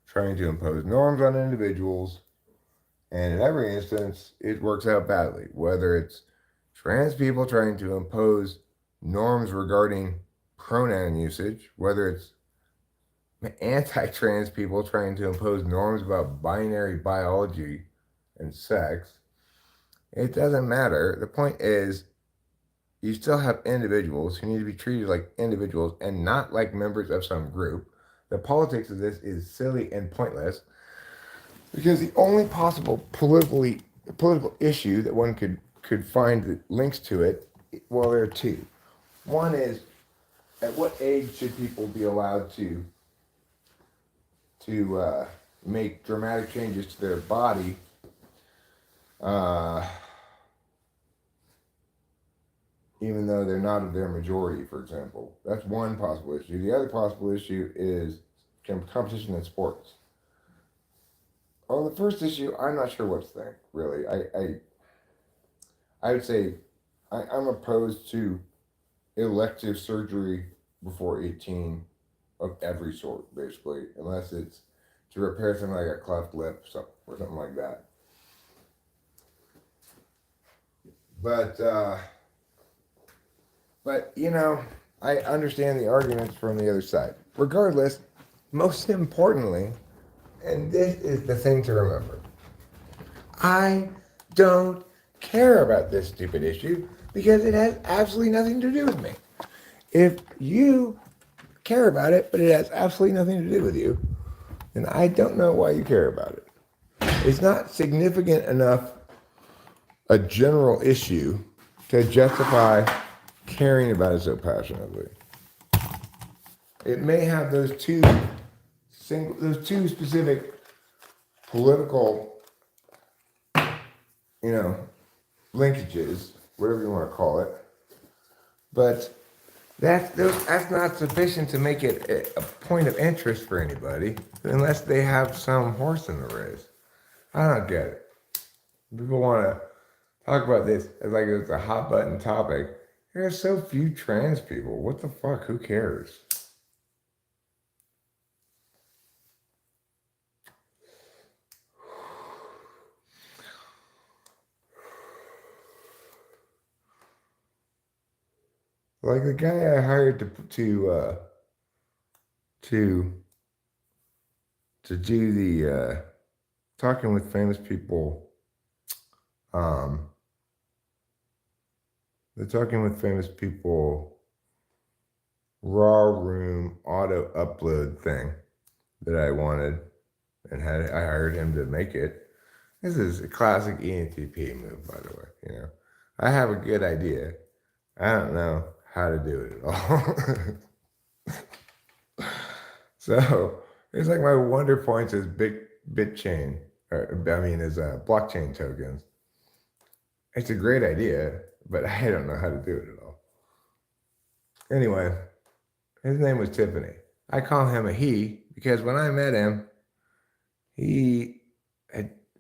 trying to impose norms on individuals, and in every instance it works out badly, whether it's trans people trying to impose norms regarding pronoun usage, whether it's anti-trans people trying to impose norms about binary biology and sex. It doesn't matter. The point is, you still have individuals who need to be treated like individuals and not like members of some group. The politics of this is silly and pointless because the only possible political issue that one could find that links to it, well, there are two. One is, at what age should people be allowed to make dramatic changes to their body, uh, even though they're not of their majority, for example. That's one possible issue. The other possible issue is competition in sports. On the first issue, I'm not sure what to think, really. I would say I'm opposed to elective surgery before 18 of every sort, basically, unless it's to repair something like a cleft lip or something like that. But but I understand the arguments from the other side. Regardless, most importantly, and this is the thing to remember, I don't care about this stupid issue because it has absolutely nothing to do with me. If you care about it, but it has absolutely nothing to do with you, then I don't know why you care about it. It's not significant enough a general issue to justify caring about it so passionately. It may have those two specific political, linkages, whatever you want to call it, but that's not sufficient to make it a point of interest for anybody unless they have some horse in the race. I don't get it. People want to talk about this as like it's a hot button topic. There are so few trans people. What the fuck? Who cares? Like the guy I hired to do the talking with famous people. The talking with famous people raw room auto upload thing that I wanted and I hired him to make it. This is a classic ENTP move, by the way. I have a good idea. I don't know how to do it at all. So it's like my wonder points is bit chain, is blockchain tokens. It's a great idea, but I don't know how to do it at all. Anyway, his name was Tiffany. I call him a he because when I met him, he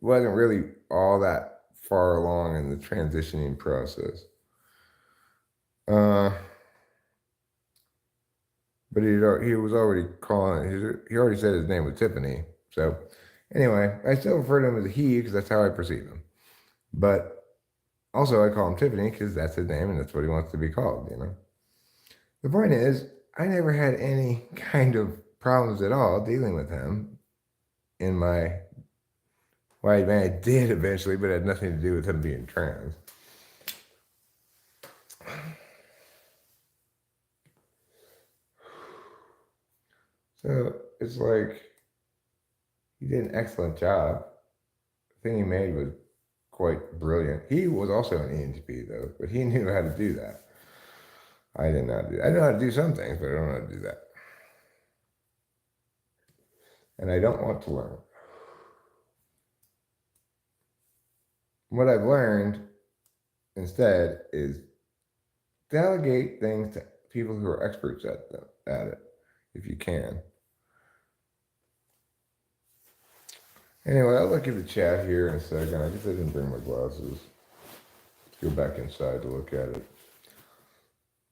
wasn't really all that far along in the transitioning process. But he was already he already said his name was Tiffany. So anyway, I still refer to him as a he because that's how I perceive him. But also I call him Tiffany because that's his name and that's what he wants to be called. The point is, I never had any kind of problems at all dealing with him in my white man. I did eventually, but it had nothing to do with him being trans. So it's like he did an excellent job. The thing he made was quite brilliant. He was also an ENTP though, but he knew how to do that. I did not do that. I know how to do some things, but I don't know how to do that. And I don't want to learn. What I've learned instead is delegate things to people who are experts at it, if you can. Anyway, I'll look at the chat here in a second. I guess I didn't bring my glasses. Let's go back inside to look at it.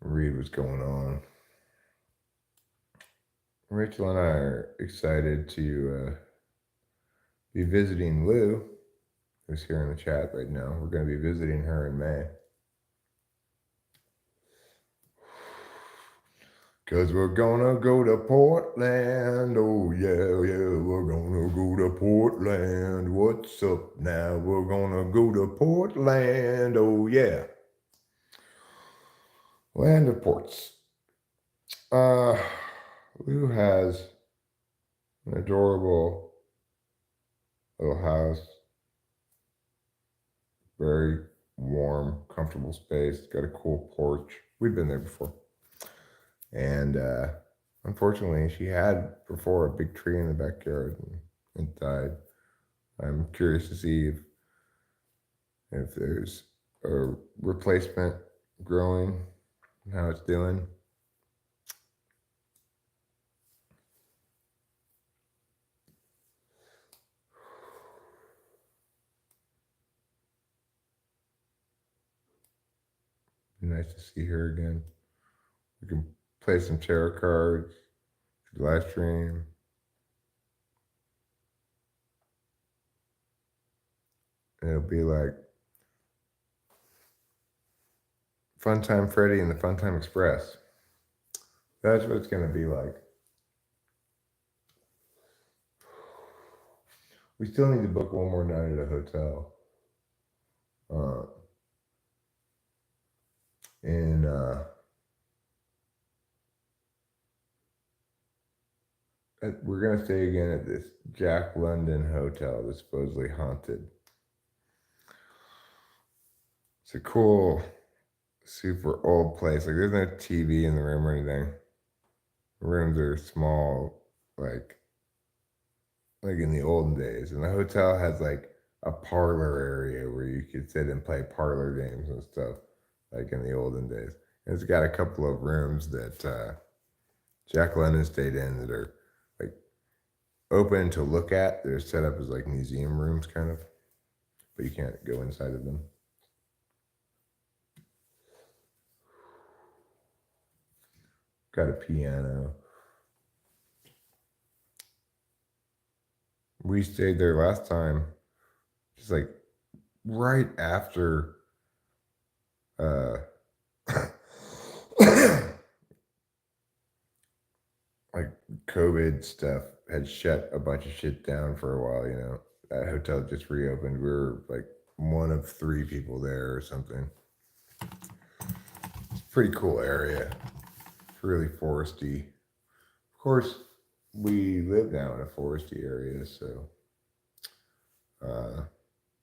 Read what's going on. Rachel and I are excited to be visiting Lou, who's here in the chat right now. We're going to be visiting her in May. Cause we're gonna go to Portland, oh yeah, we're gonna go to Portland. What's up now? We're gonna go to Portland, oh yeah. Land of ports. Lou has an adorable little house. Very warm, comfortable space. Got a cool porch. We've been there before. And unfortunately, she had before a big tree in the backyard and died. I'm curious to see if there's a replacement growing, how it's doing. Be nice to see her again. We can play some tarot cards. live stream. And it'll be like Funtime Freddy and the Funtime Express. That's what it's going to be like. We still need to book one more night at a hotel. And we're going to stay again at this Jack London hotel that's supposedly haunted. It's a cool, super old place. Like, there's no TV in the room or anything. The rooms are small, like in the olden days. And the hotel has like a parlor area where you could sit and play parlor games and stuff, like in the olden days. And it's got a couple of rooms that Jack London stayed in that are like open to look at. They're set up as like museum rooms, kind of, but you can't go inside of them. Got a piano. We stayed there last time, just like right after like COVID stuff had shut a bunch of shit down for a while, you know. That hotel just reopened. We were like one of 3 people there or something. It's a pretty cool area. It's really foresty. Of course, we live now in a foresty area, so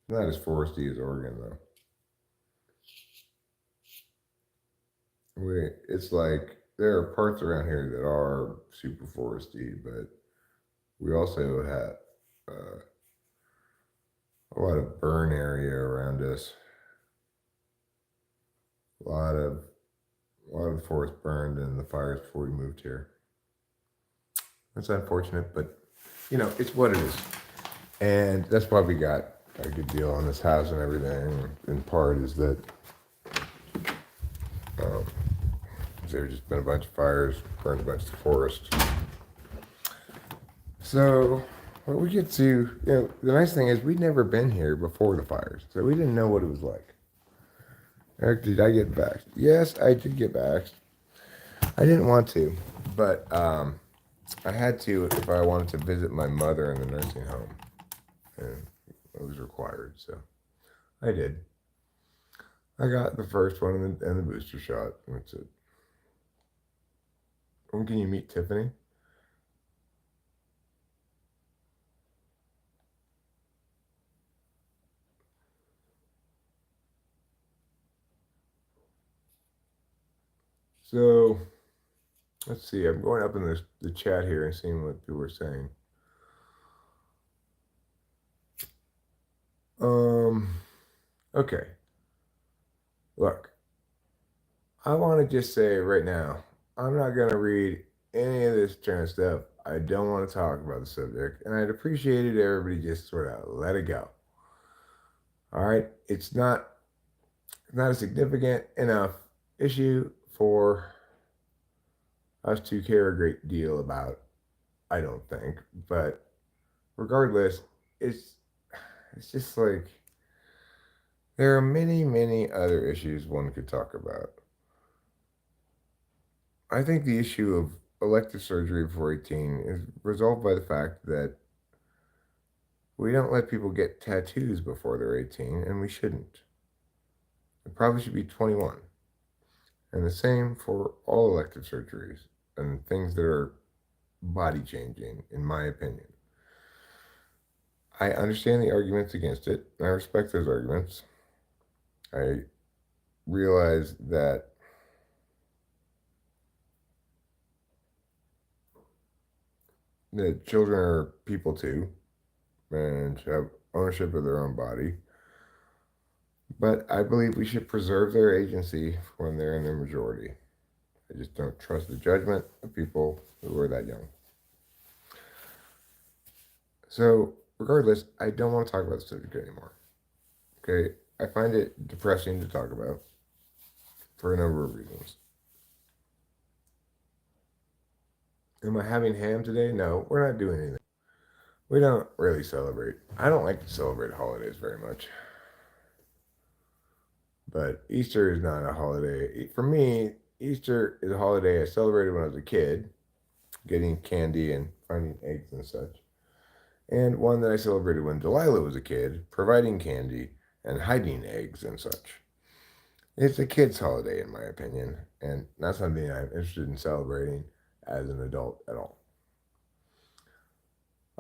not as foresty as Oregon though. It's like there are parts around here that are super foresty, but we also have a lot of burn area around us. A lot of forest burned in the fires before we moved here. That's unfortunate, but you know, it's what it is. And that's why we got a good deal on this house and everything. In part is that there's just been a bunch of fires, burned a bunch of forest. So what we get to, you know, the nice thing is we'd never been here before the fires, so we didn't know what it was like. Eric, did I get vaxxed? Yes, I did get vaxxed. I didn't want to, but I had to if I wanted to visit my mother in the nursing home, and it was required, so I did. I got the first one and the booster shot. That's it. When can you meet Tiffany? So let's see. I'm going up in the chat here and seeing what people are saying. Okay. Look, I want to just say right now, I'm not going to read any of this kind of stuff. I don't want to talk about the subject, and I'd appreciate it if everybody just sort of let it go. All right? It's not a significant enough issue for us to care a great deal about, I don't think. But regardless, it's just like there are many, many other issues one could talk about. I think the issue of elective surgery before 18 is resolved by the fact that we don't let people get tattoos before they're 18, and we shouldn't. It probably should be 21. And the same for all elective surgeries and things that are body changing, in my opinion. I understand the arguments against it, and I respect those arguments. I realize that children are people too, and have ownership of their own body. But I believe we should preserve their agency when they're in their majority. I just don't trust the judgment of people who are that young. So, regardless, I don't want to talk about the subject anymore. Okay? I find it depressing to talk about for a number of reasons. Am I having ham today? No, we're not doing anything. We don't really celebrate. I don't like to celebrate holidays very much. But Easter is not a holiday. For me, Easter is a holiday I celebrated when I was a kid, getting candy and finding eggs and such. And one that I celebrated when Delilah was a kid, providing candy and hiding eggs and such. It's a kid's holiday, in my opinion, and not something I'm interested in celebrating as an adult at all.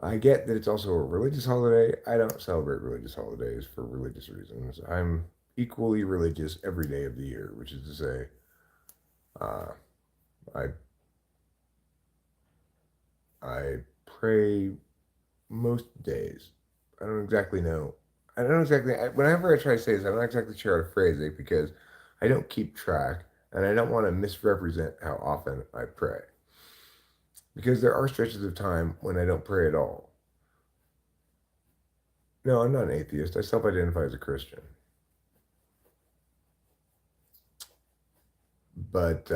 I get that it's also a religious holiday. I don't celebrate religious holidays for religious reasons. I'm equally religious every day of the year, which is to say, uh, I I pray most days. I don't exactly know. I don't exactly. Whenever I try to say this, I'm not exactly sure how to phrase it because I don't keep track, and I don't want to misrepresent how often I pray. Because there are stretches of time when I don't pray at all. No, I'm not an atheist. I self-identify as a Christian. But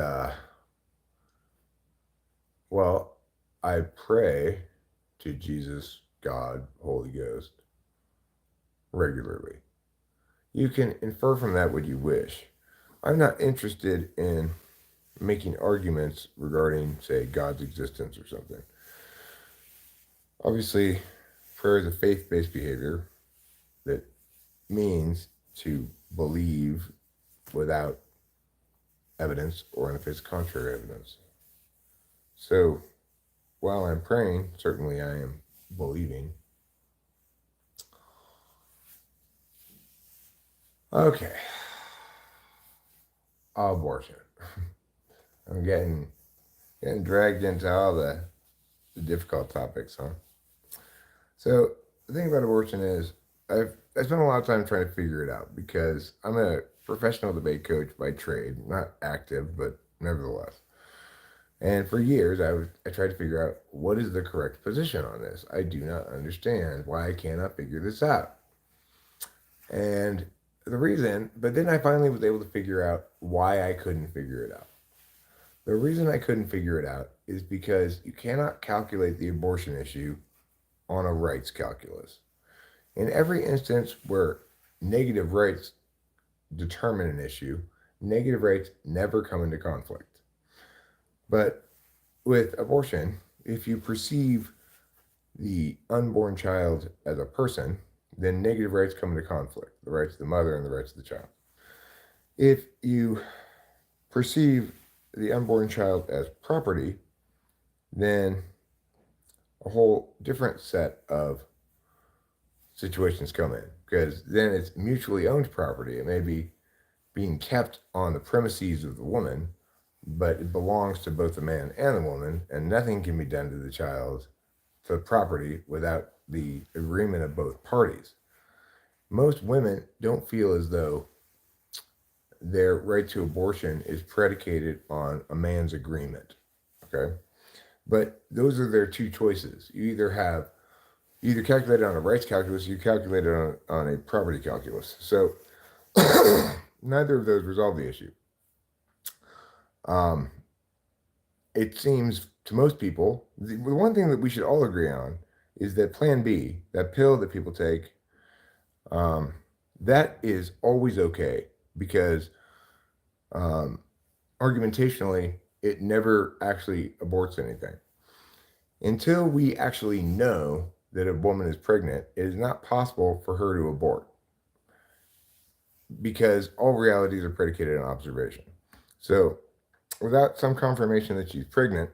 well, I pray to Jesus, God, Holy Ghost regularly. You can infer from that what you wish. I'm not interested in making arguments regarding, say, God's existence or something. Obviously, prayer is a faith based behavior that means to believe without evidence or in the face of contrary evidence. So while I'm praying, certainly I am believing. Okay. Abortion. I'm getting dragged into all the difficult topics, huh? So the thing about abortion is I spent a lot of time trying to figure it out because I'm a professional debate coach by trade, not active, but nevertheless. And for years, I tried to figure out what is the correct position on this. I do not understand why I cannot figure this out. And the reason, but then I finally was able to figure out why I couldn't figure it out. The reason I couldn't figure it out is because you cannot calculate the abortion issue on a rights calculus. In every instance where negative rights determine an issue, negative rights never come into conflict. But with abortion, if you perceive the unborn child as a person, then negative rights come into conflict, the rights of the mother and the rights of the child. If you perceive the unborn child as property, then a whole different set of situations come in because then it's mutually owned property. It may be being kept on the premises of the woman, but it belongs to both the man and the woman, and nothing can be done to the child, to the property, without the agreement of both parties. Most women don't feel as though their right to abortion is predicated on a man's agreement. Okay. But those are their two choices. You either calculate it on a rights calculus, or you calculate it on a property calculus. So neither of those resolve the issue. It seems to most people, the one thing that we should all agree on is that Plan B, that pill that people take, that is always okay because argumentationally, it never actually aborts anything. Until we actually know that a woman is pregnant, it is not possible for her to abort because all realities are predicated on observation. So, without some confirmation that she's pregnant,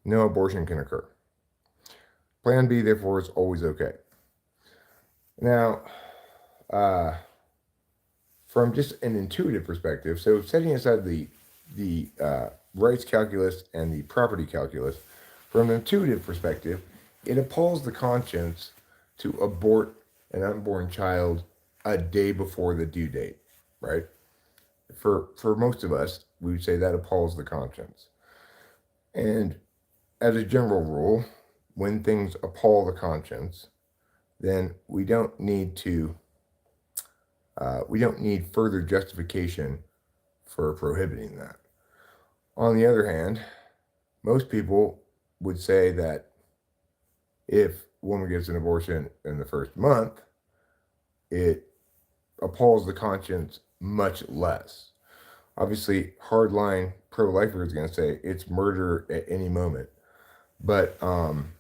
no abortion can occur. Plan B, therefore, is always okay. Now, from just an intuitive perspective, so setting aside the rights calculus and the property calculus, from an intuitive perspective, it appalls the conscience to abort an unborn child a day before the due date, right? For most of us, we would say that appalls the conscience. And as a general rule, when things appall the conscience, then we don't need further justification for prohibiting that. On the other hand, most people would say that if a woman gets an abortion in the first month, it appalls the conscience much less. Obviously, hardline pro-lifer is going to say it's murder at any moment, but I'm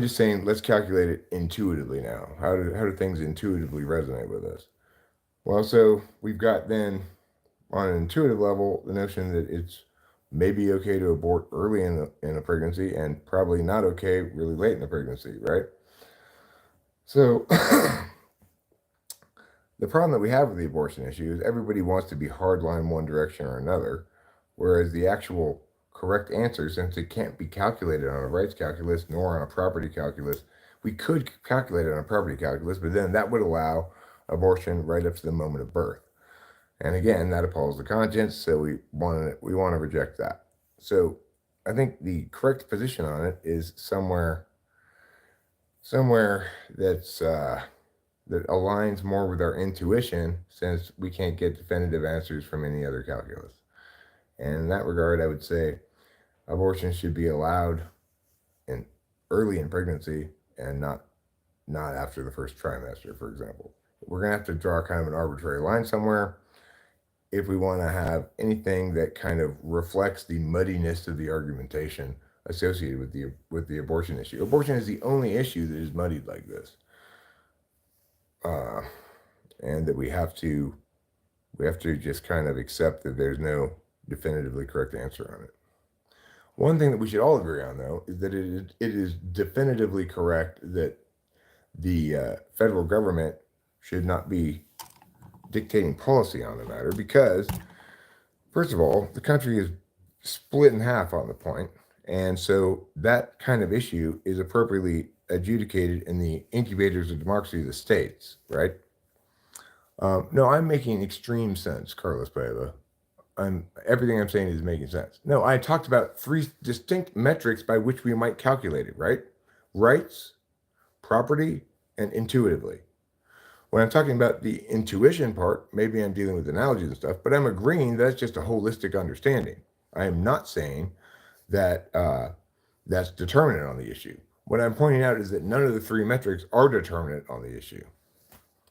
just saying let's calculate it intuitively now. How do things intuitively resonate with us? Well, so we've got then on an intuitive level the notion that it's maybe okay to abort early in a pregnancy and probably not okay really late in the pregnancy, right? So the problem that we have with the abortion issue is everybody wants to be hardline one direction or another, whereas the actual correct answer, since it can't be calculated on a rights calculus nor on a property calculus, we could calculate it on a property calculus, but then that would allow abortion right up to the moment of birth. And again, that appalls the conscience, so we want to reject that. So I think the correct position on it is somewhere that's that aligns more with our intuition, since we can't get definitive answers from any other calculus. And in that regard, I would say abortion should be allowed early in pregnancy and not after the first trimester, for example. We're going to have to draw kind of an arbitrary line somewhere if we want to have anything that kind of reflects the muddiness of the argumentation associated with the abortion issue. Abortion is the only issue that is muddied like this. And that we have to just kind of accept that there's no definitively correct answer on it. One thing that we should all agree on, though, is that it is definitively correct that the federal government should not be dictating policy on the matter, because, first of all, the country is split in half on the point, and so that kind of issue is appropriately adjudicated in the incubators of democracy of the states, right? No, I'm making extreme sense, Carlos Paella. Everything I'm saying is making sense. No, I talked about 3 distinct metrics by which we might calculate it, right? Rights, property, and intuitively. When I'm talking about the intuition part, maybe I'm dealing with analogies and stuff, but I'm agreeing that's just a holistic understanding. I am not saying that that's determinant on the issue. What I'm pointing out is that none of the 3 metrics are determinant on the issue.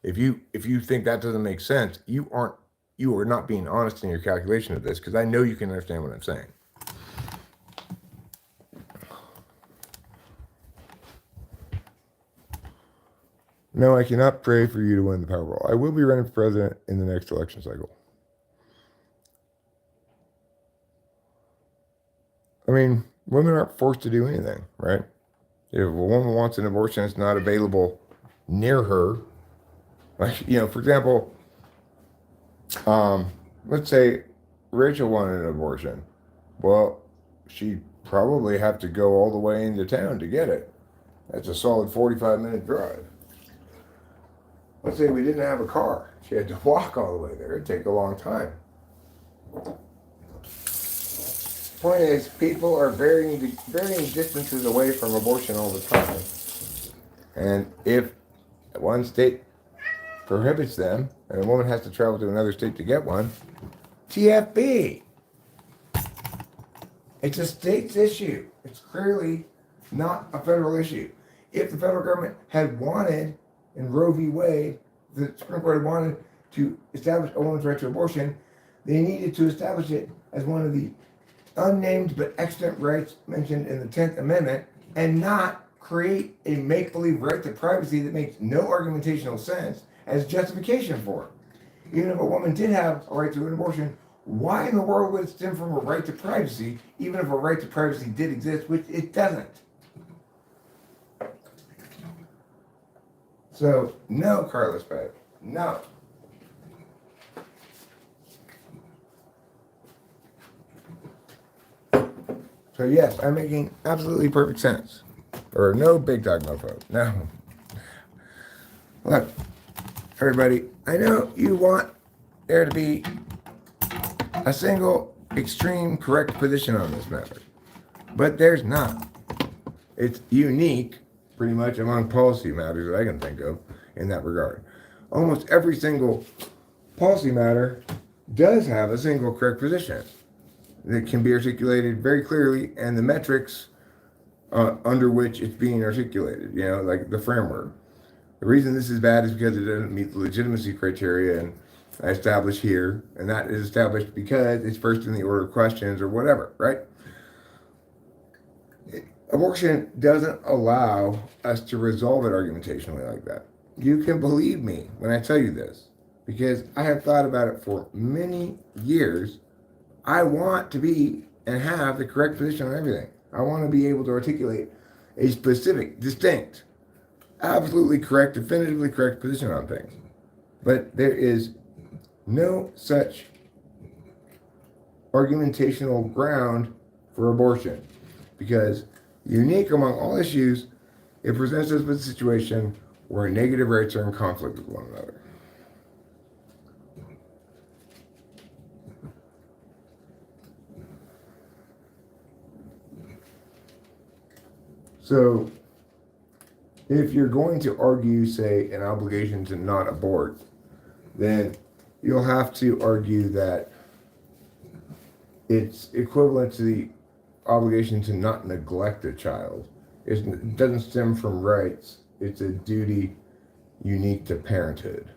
If you think that doesn't make sense, you are not being honest in your calculation of this, because I know you can understand what I'm saying. No, I cannot pray for you to win the Powerball. I will be running for president in the next election cycle. I mean, women aren't forced to do anything, right? If a woman wants an abortion, it's not available near her. Like, for example, let's say Rachel wanted an abortion. Well, she'd probably have to go all the way into town to get it. That's a solid 45-minute drive. Let's say we didn't have a car. She had to walk all the way there. It'd take a long time. Point is, people are varying distances away from abortion all the time. And if one state prohibits them and a woman has to travel to another state to get one, TFB. It's a state's issue. It's clearly not a federal issue. If the federal government had wanted, in Roe v. Wade, the Supreme Court had wanted to establish a woman's right to abortion, they needed to establish it as one of the unnamed but extant rights mentioned in the 10th Amendment, and not create a make-believe right to privacy that makes no argumentational sense as justification for it. Even if a woman did have a right to an abortion, why in the world would it stem from a right to privacy, even if a right to privacy did exist, which it doesn't? So, no, Carlos Pett, no. So yes, I'm making absolutely perfect sense. Or no big talk mofo. No. Look, everybody, I know you want there to be a single extreme correct position on this matter, but there's not. It's unique pretty much among policy matters that I can think of in that regard. Almost every single policy matter does have a single correct position. that can be articulated very clearly, and the metrics under which it's being articulated, like the framework. The reason this is bad is because it doesn't meet the legitimacy criteria and I established here, and that is established because it's first in the order of questions or whatever, right? Abortion doesn't allow us to resolve it argumentationally like that. You can believe me when I tell you this, because I have thought about it for many years. I want to be and have the correct position on everything. I want to be able to articulate a specific, distinct, absolutely correct, definitively correct position on things. But there is no such argumentational ground for abortion because, unique among all issues, it presents us with a situation where negative rights are in conflict with one another. So, if you're going to argue, say, an obligation to not abort, then you'll have to argue that it's equivalent to the obligation to not neglect a child. It doesn't stem from rights. It's a duty unique to parenthood.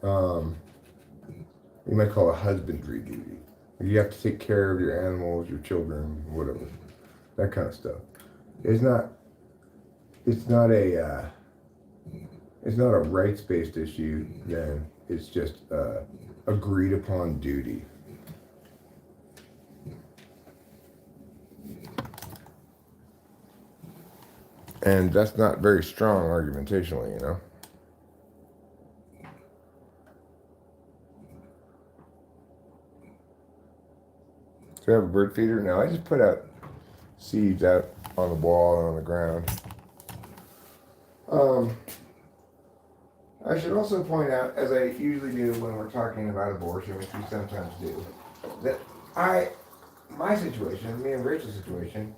You might call it a husbandry duty. You have to take care of your animals, your children, whatever, that kind of stuff. It's not a rights-based issue. Then it's just agreed upon duty. And that's not very strong argumentationally, Do I have a bird feeder? No, I just put out seeds out on the wall and on the ground. I should also point out, as I usually do when we're talking about abortion, which we sometimes do, that my situation, me and Rachel's situation,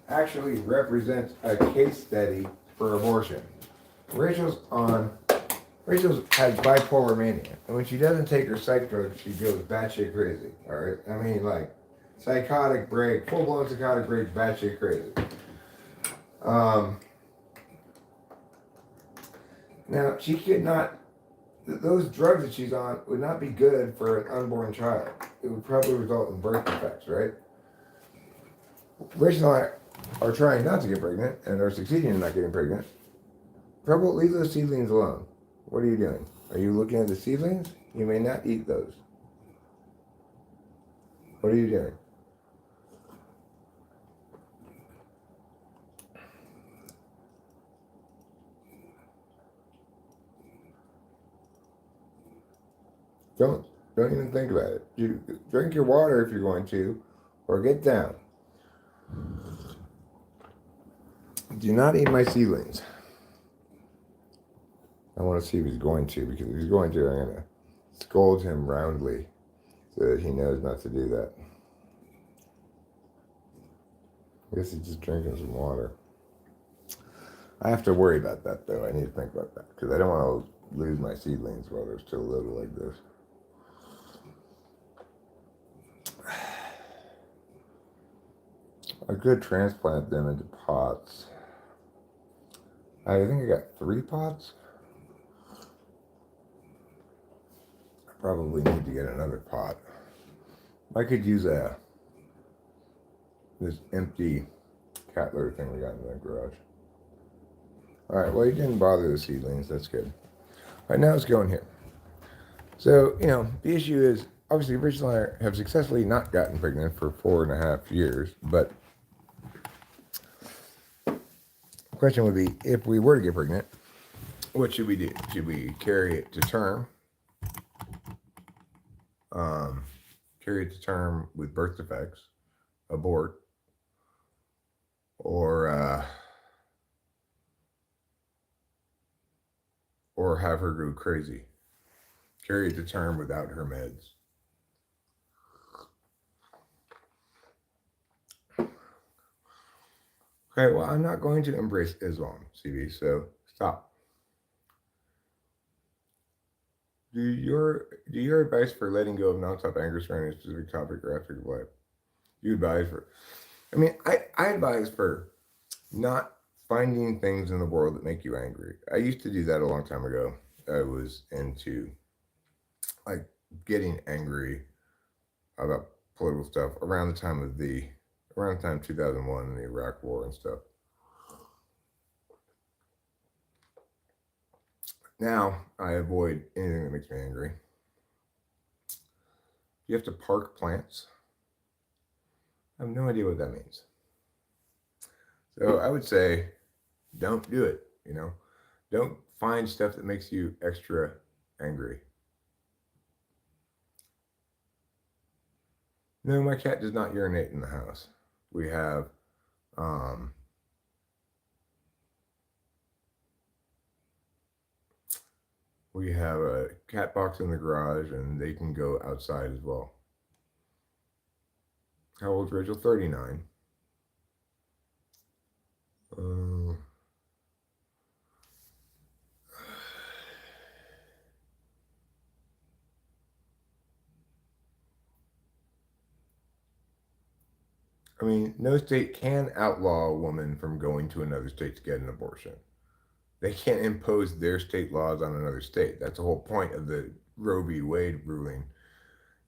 actually represents a case study for abortion. Rachel's has bipolar mania, and when she doesn't take her psych drugs, she goes batshit crazy. All right, I mean, like, psychotic break, full-blown psychotic break, batshit crazy. Now, she could not, those drugs that she's on would not be good for an unborn child. It would probably result in birth defects, right? Rachel and I are trying not to get pregnant and are succeeding in not getting pregnant. Trouble, leave those seedlings alone. What are you doing? Are you looking at the seedlings? You may not eat those. What are you doing? Don't even think about it. You drink your water if you're going to, or get down. Do not eat my seedlings. I want to see if he's going to, because if he's going to, I'm going to scold him roundly so that he knows not to do that. I guess he's just drinking some water. I have to worry about that, though. I need to think about that, because I don't want to lose my seedlings while they're still little like this. I could transplant them into pots. I think I got 3 pots. I probably need to get another pot. I could use this empty cat litter thing we got in the garage. Alright, well, you didn't bother the seedlings. That's good. Alright, now let's go in here. So, the issue is, obviously, Rachel and I have successfully not gotten pregnant for 4.5 years, but the question would be, if we were to get pregnant, what should we do? Should we carry it to term? Carry it to term with birth defects, abort, or have her go crazy. Carry it to term without her meds. Okay, well, I'm not going to embrace Islam, CB, so stop. do your advice for letting go of nonstop anger surrounding a specific topic or aspect of life? You advise for, I mean, I advise for not finding things in the world that make you angry. I used to do that a long time ago. I was into like getting angry about political stuff around the time 2001 and the Iraq War and stuff. Now I avoid anything that makes me angry. You have to park plants. I have no idea what that means. So I would say, don't do it. Don't find stuff that makes you extra angry. No, my cat does not urinate in the house. We have um, we have a cat box in the garage, and they can go outside as well. How old is Rachel? 39. Uh, I mean, no state can outlaw a woman from going to another state to get an abortion. They can't impose their state laws on another state. That's the whole point of the Roe v. Wade ruling,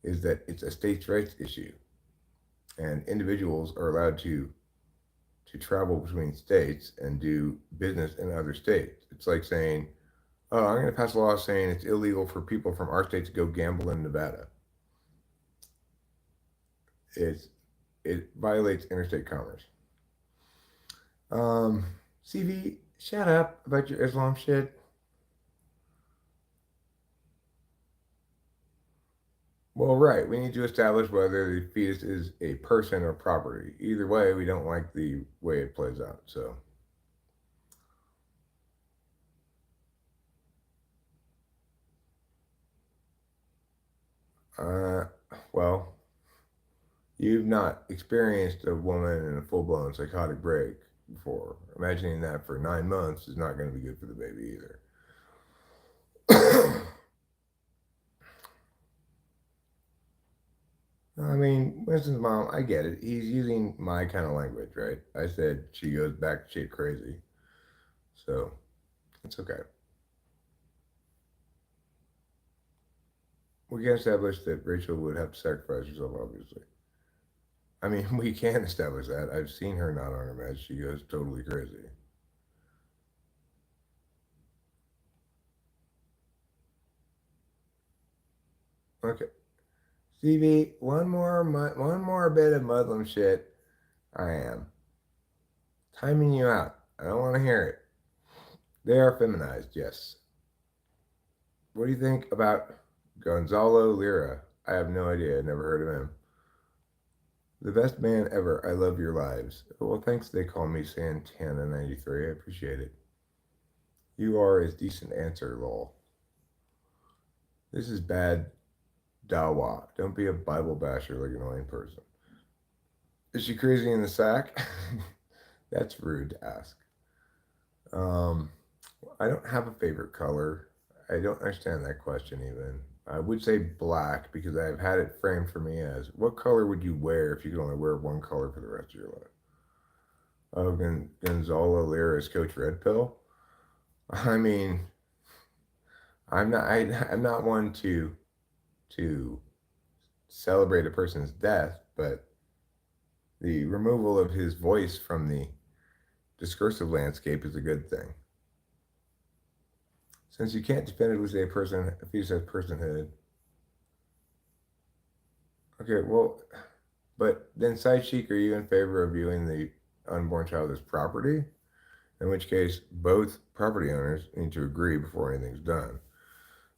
is that it's a states' rights issue, and individuals are allowed to travel between states and do business in other states. It's like saying, "Oh, I'm going to pass a law saying it's illegal for people from our state to go gamble in Nevada." It's it violates interstate commerce. Um, CV, shut up about your Islam shit. Well, right. We need to establish whether the fetus is a person or property. Either way, we don't like the way it plays out. So, uh, well, you've not experienced a woman in a full blown psychotic break before. Imagining that for 9 months is not going to be good for the baby either. I mean, Winston's mom, I get it. He's using my kind of language, right? I said she goes back shit crazy. So, it's okay. We can establish that Rachel would have to sacrifice herself, obviously. I mean, we can establish that. I've seen her not on her meds. She goes totally crazy. Okay. Stevie, one more bit of Muslim shit. I am timing you out. I don't want to hear it. They are feminized, yes. What do you think about Gonzalo Lira? I have no idea. I never heard of him. The best man ever. I love your lives. Well, thanks. They call me Santana93. I appreciate it. You are a decent answer, lol. This is bad dawa. Don't be a Bible basher like an annoying person. Is she crazy in the sack? That's rude to ask. Um, I don't have a favorite color. I don't understand that question even. I would say black because I've had it framed for me as what color would you wear if you could only wear one color for the rest of your life? Oh, Gonzalo Lira's Coach Red Pill. I mean, I'm not one to celebrate a person's death, but the removal of his voice from the discursive landscape is a good thing. Since you can't definitively say a fetus has personhood. Okay, well, but then side chic, are you in favor of viewing the unborn child as property? In which case, both property owners need to agree before anything's done.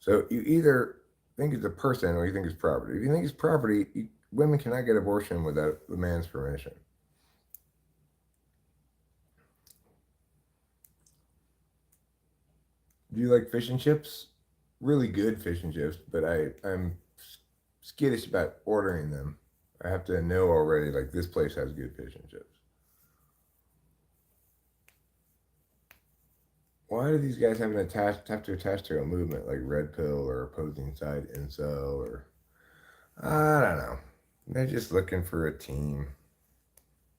So you either think it's a person or you think it's property. If you think it's property, women cannot get abortion without the man's permission. Do you like fish and chips? Really good fish and chips, but I'm skittish about ordering them. I have to know already, like this place has good fish and chips. why do these guys have to attach to a movement like red pill or opposing side incel or I don't know. They're just looking for a team.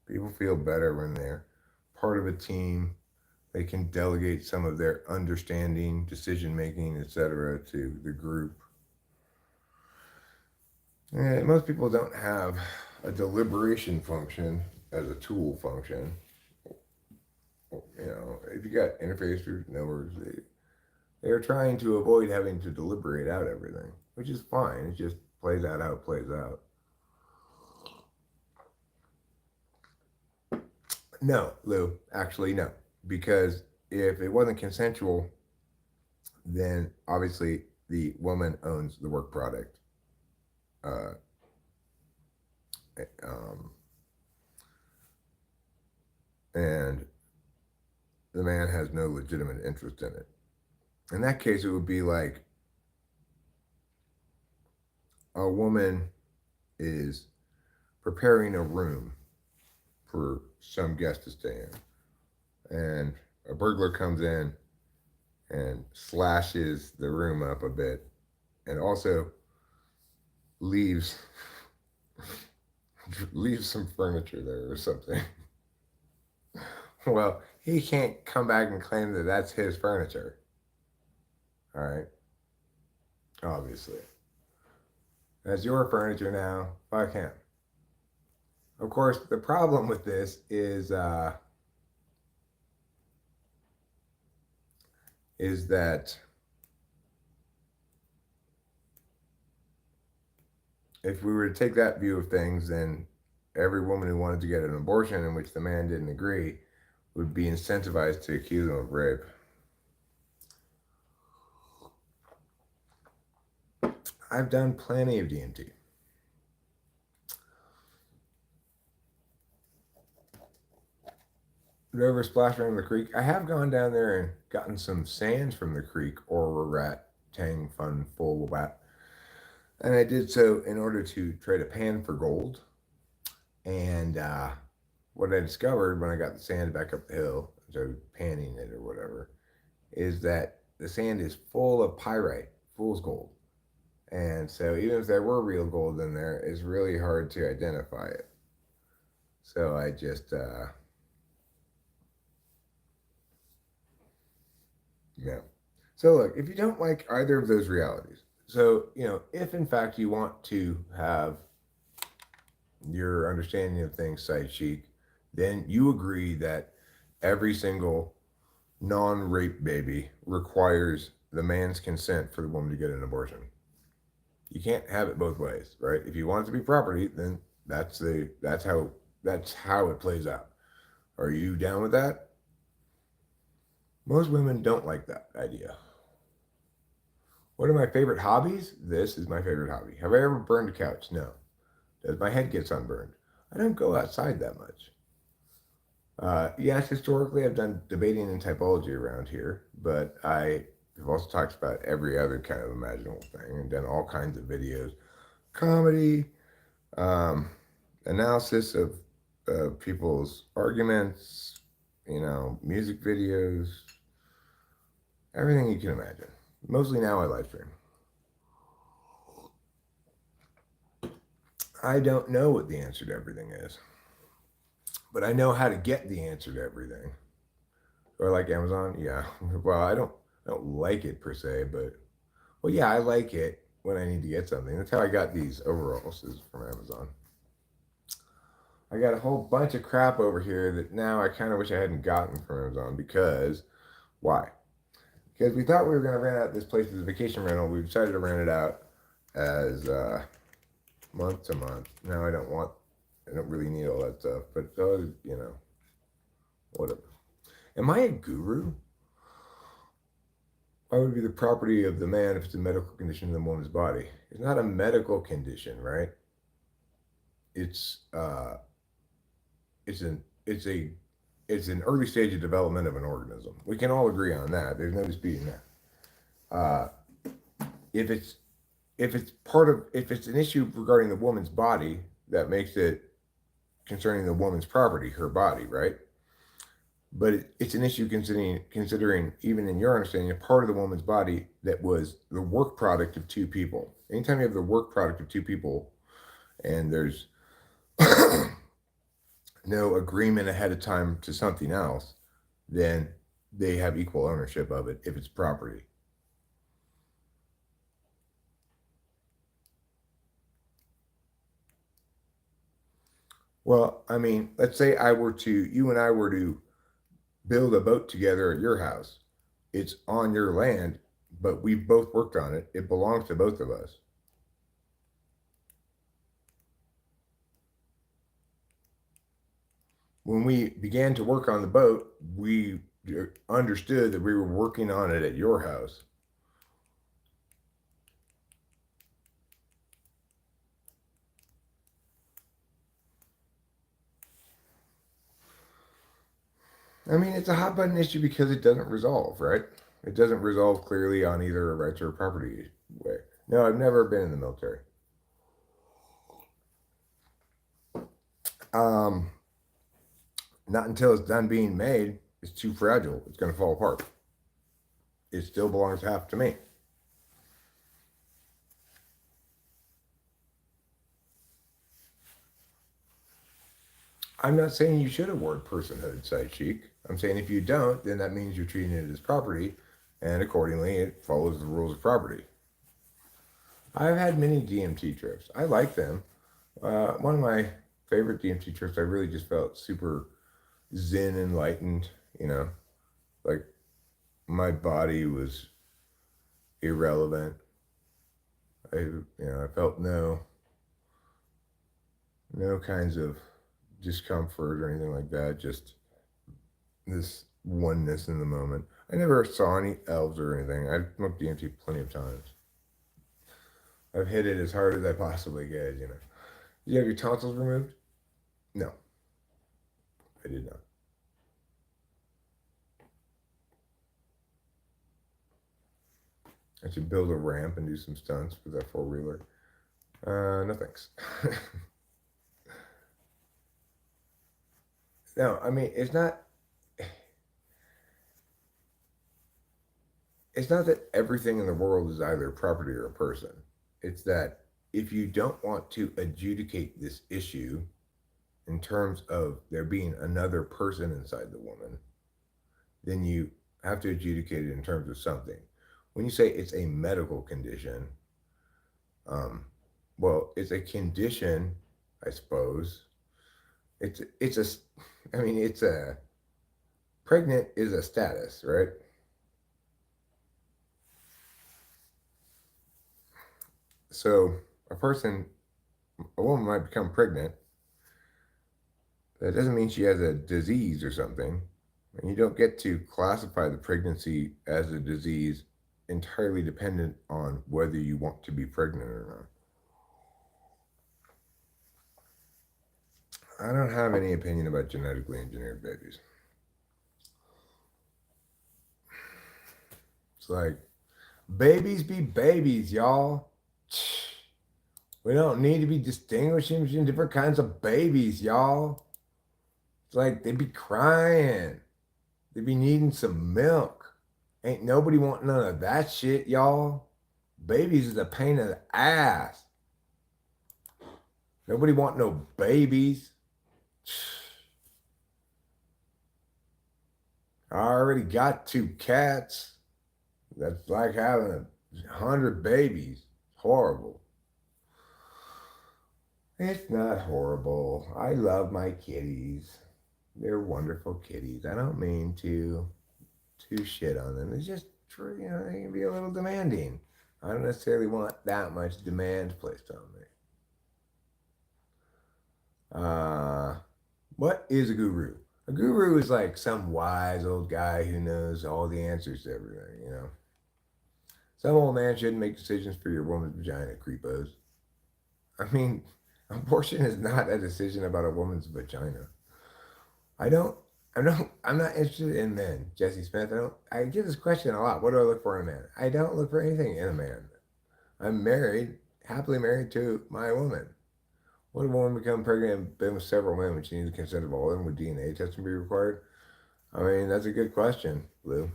People feel better when they're part of a team. They can delegate some of their understanding, decision making, etc., to the group. And most people don't have a deliberation function as a tool function. If you got interfacers, knowers, they're trying to avoid having to deliberate out everything, which is fine. It just plays out how it plays out. No, Lou, actually, no. Because if it wasn't consensual, then obviously the woman owns the work product. Uh, um, and the man has no legitimate interest in it. In that case, it would be like a woman is preparing a room for some guest to stay in, and a burglar comes in and slashes the room up a bit, and also leaves leaves some furniture there or something. Well, he can't come back and claim that that's his furniture. All right, obviously, that's your furniture now. Fuck him. Of course, the problem with this is that if we were to take that view of things, then every woman who wanted to get an abortion in which the man didn't agree would be incentivized to accuse him of rape. I've done plenty of DMT. Have you ever splashed around the creek? I have gone down there and gotten some sand from the creek or a rat tang fun full bat. And I did so in order to trade a pan for gold. And what I discovered when I got the sand back up the hill, so panning it or whatever, is that the sand is full of pyrite, fool's gold. And so even if there were real gold in there, it's really hard to identify it. So I just, yeah. So look, if you don't like either of those realities, so, if in fact you want to have your understanding of things side chic, then you agree that every single non-rape baby requires the man's consent for the woman to get an abortion. You can't have it both ways, right? If you want it to be property, then that's how it plays out. Are you down with that? Most women don't like that idea. What are my favorite hobbies? This is my favorite hobby. Have I ever burned a couch? No. Does my head get sunburned? I don't go outside that much. Yes, historically I've done debating and typology around here, but I have also talked about every other kind of imaginable thing and done all kinds of videos, comedy, um, analysis of people's arguments, music videos, everything you can imagine. Mostly now I live stream. I don't know what the answer to everything is, but I know how to get the answer to everything. Or like Amazon, yeah. Well, I don't like it per se, but well, yeah, I like it when I need to get something. That's how I got these overalls is from Amazon. I got a whole bunch of crap over here that now I kind of wish I hadn't gotten from Amazon because why? Because we thought we were going to rent out this place as a vacation rental. We decided to rent it out as month to month. Now I don't really need all that stuff, but whatever. Am I a guru? Why would it be the property of the man if it's a medical condition in the woman's body? It's not a medical condition, right? It's it's an it's a it's an early stage of development of an organism. We can all agree on that. There's no disputing that. If it's if it's an issue regarding the woman's body that makes it concerning the woman's property, her body, right? But it's an issue considering even in your understanding, a part of the woman's body that was the work product of two people. Anytime you have the work product of two people, and there's no agreement ahead of time to something else, then they have equal ownership of it if it's property. Well, I mean, let's say you and I were to build a boat together at your house. It's on your land, but we've both worked on it. It belongs to both of us. When we began to work on the boat, we understood that we were working on it at your house. I mean, it's a hot button issue because it doesn't resolve, right? It doesn't resolve clearly on either a rights or a property way. No, I've never been in the military. Um, Not until it's done being made. It's too fragile. It's going to fall apart. It still belongs half to me. I'm not saying you should award personhood, side cheek. I'm saying if you don't, then that means you're treating it as property, and accordingly, it follows the rules of property. I've had many DMT trips. I like them. One of my favorite DMT trips, I really just felt super zen, enlightened. You know, like my body was irrelevant. I felt no kinds of discomfort or anything like that. Just this oneness in the moment. I never saw any elves or anything. I've smoked DMT plenty of times. I've hit it as hard as I possibly could. Did you have your tonsils removed? No, I did not. I should build a ramp and do some stunts with that four wheeler. No thanks. No, I mean it's not that everything in the world is either property or a person. It's that if you don't want to adjudicate this issue in terms of there being another person inside the woman, then you have to adjudicate it in terms of something. When you say it's a medical condition, um, well, it's a condition, I suppose. It's a, I mean, it's a pregnant is a status, right? So a woman might become pregnant. That doesn't mean she has a disease or something. And you don't get to classify the pregnancy as a disease entirely dependent on whether you want to be pregnant or not. I don't have any opinion about genetically engineered babies. It's like, babies be babies, y'all. We don't need to be distinguishing between different kinds of babies, y'all. It's like they be crying. They be needing some milk. Ain't nobody want none of that shit, y'all. Babies is a pain in the ass. Nobody want no babies. I already got two cats. That's like having 100 babies. Horrible. It's not horrible. I love my kitties. They're wonderful kitties. I don't mean to shit on them. It's just true, they can be a little demanding. I don't necessarily want that much demand placed on me. What is a guru? A guru is like some wise old guy who knows all the answers to everything. Some old man shouldn't make decisions for your woman's vagina, creepos. I mean, abortion is not a decision about a woman's vagina. I don't. I'm not interested in men, Jesse Smith. I get this question a lot. What do I look for in a man? I don't look for anything in a man. I'm married, happily married to my woman. Would a woman become pregnant and been with several men when she needs the consent of all of them? Would DNA testing be required? I mean, that's a good question, Lou.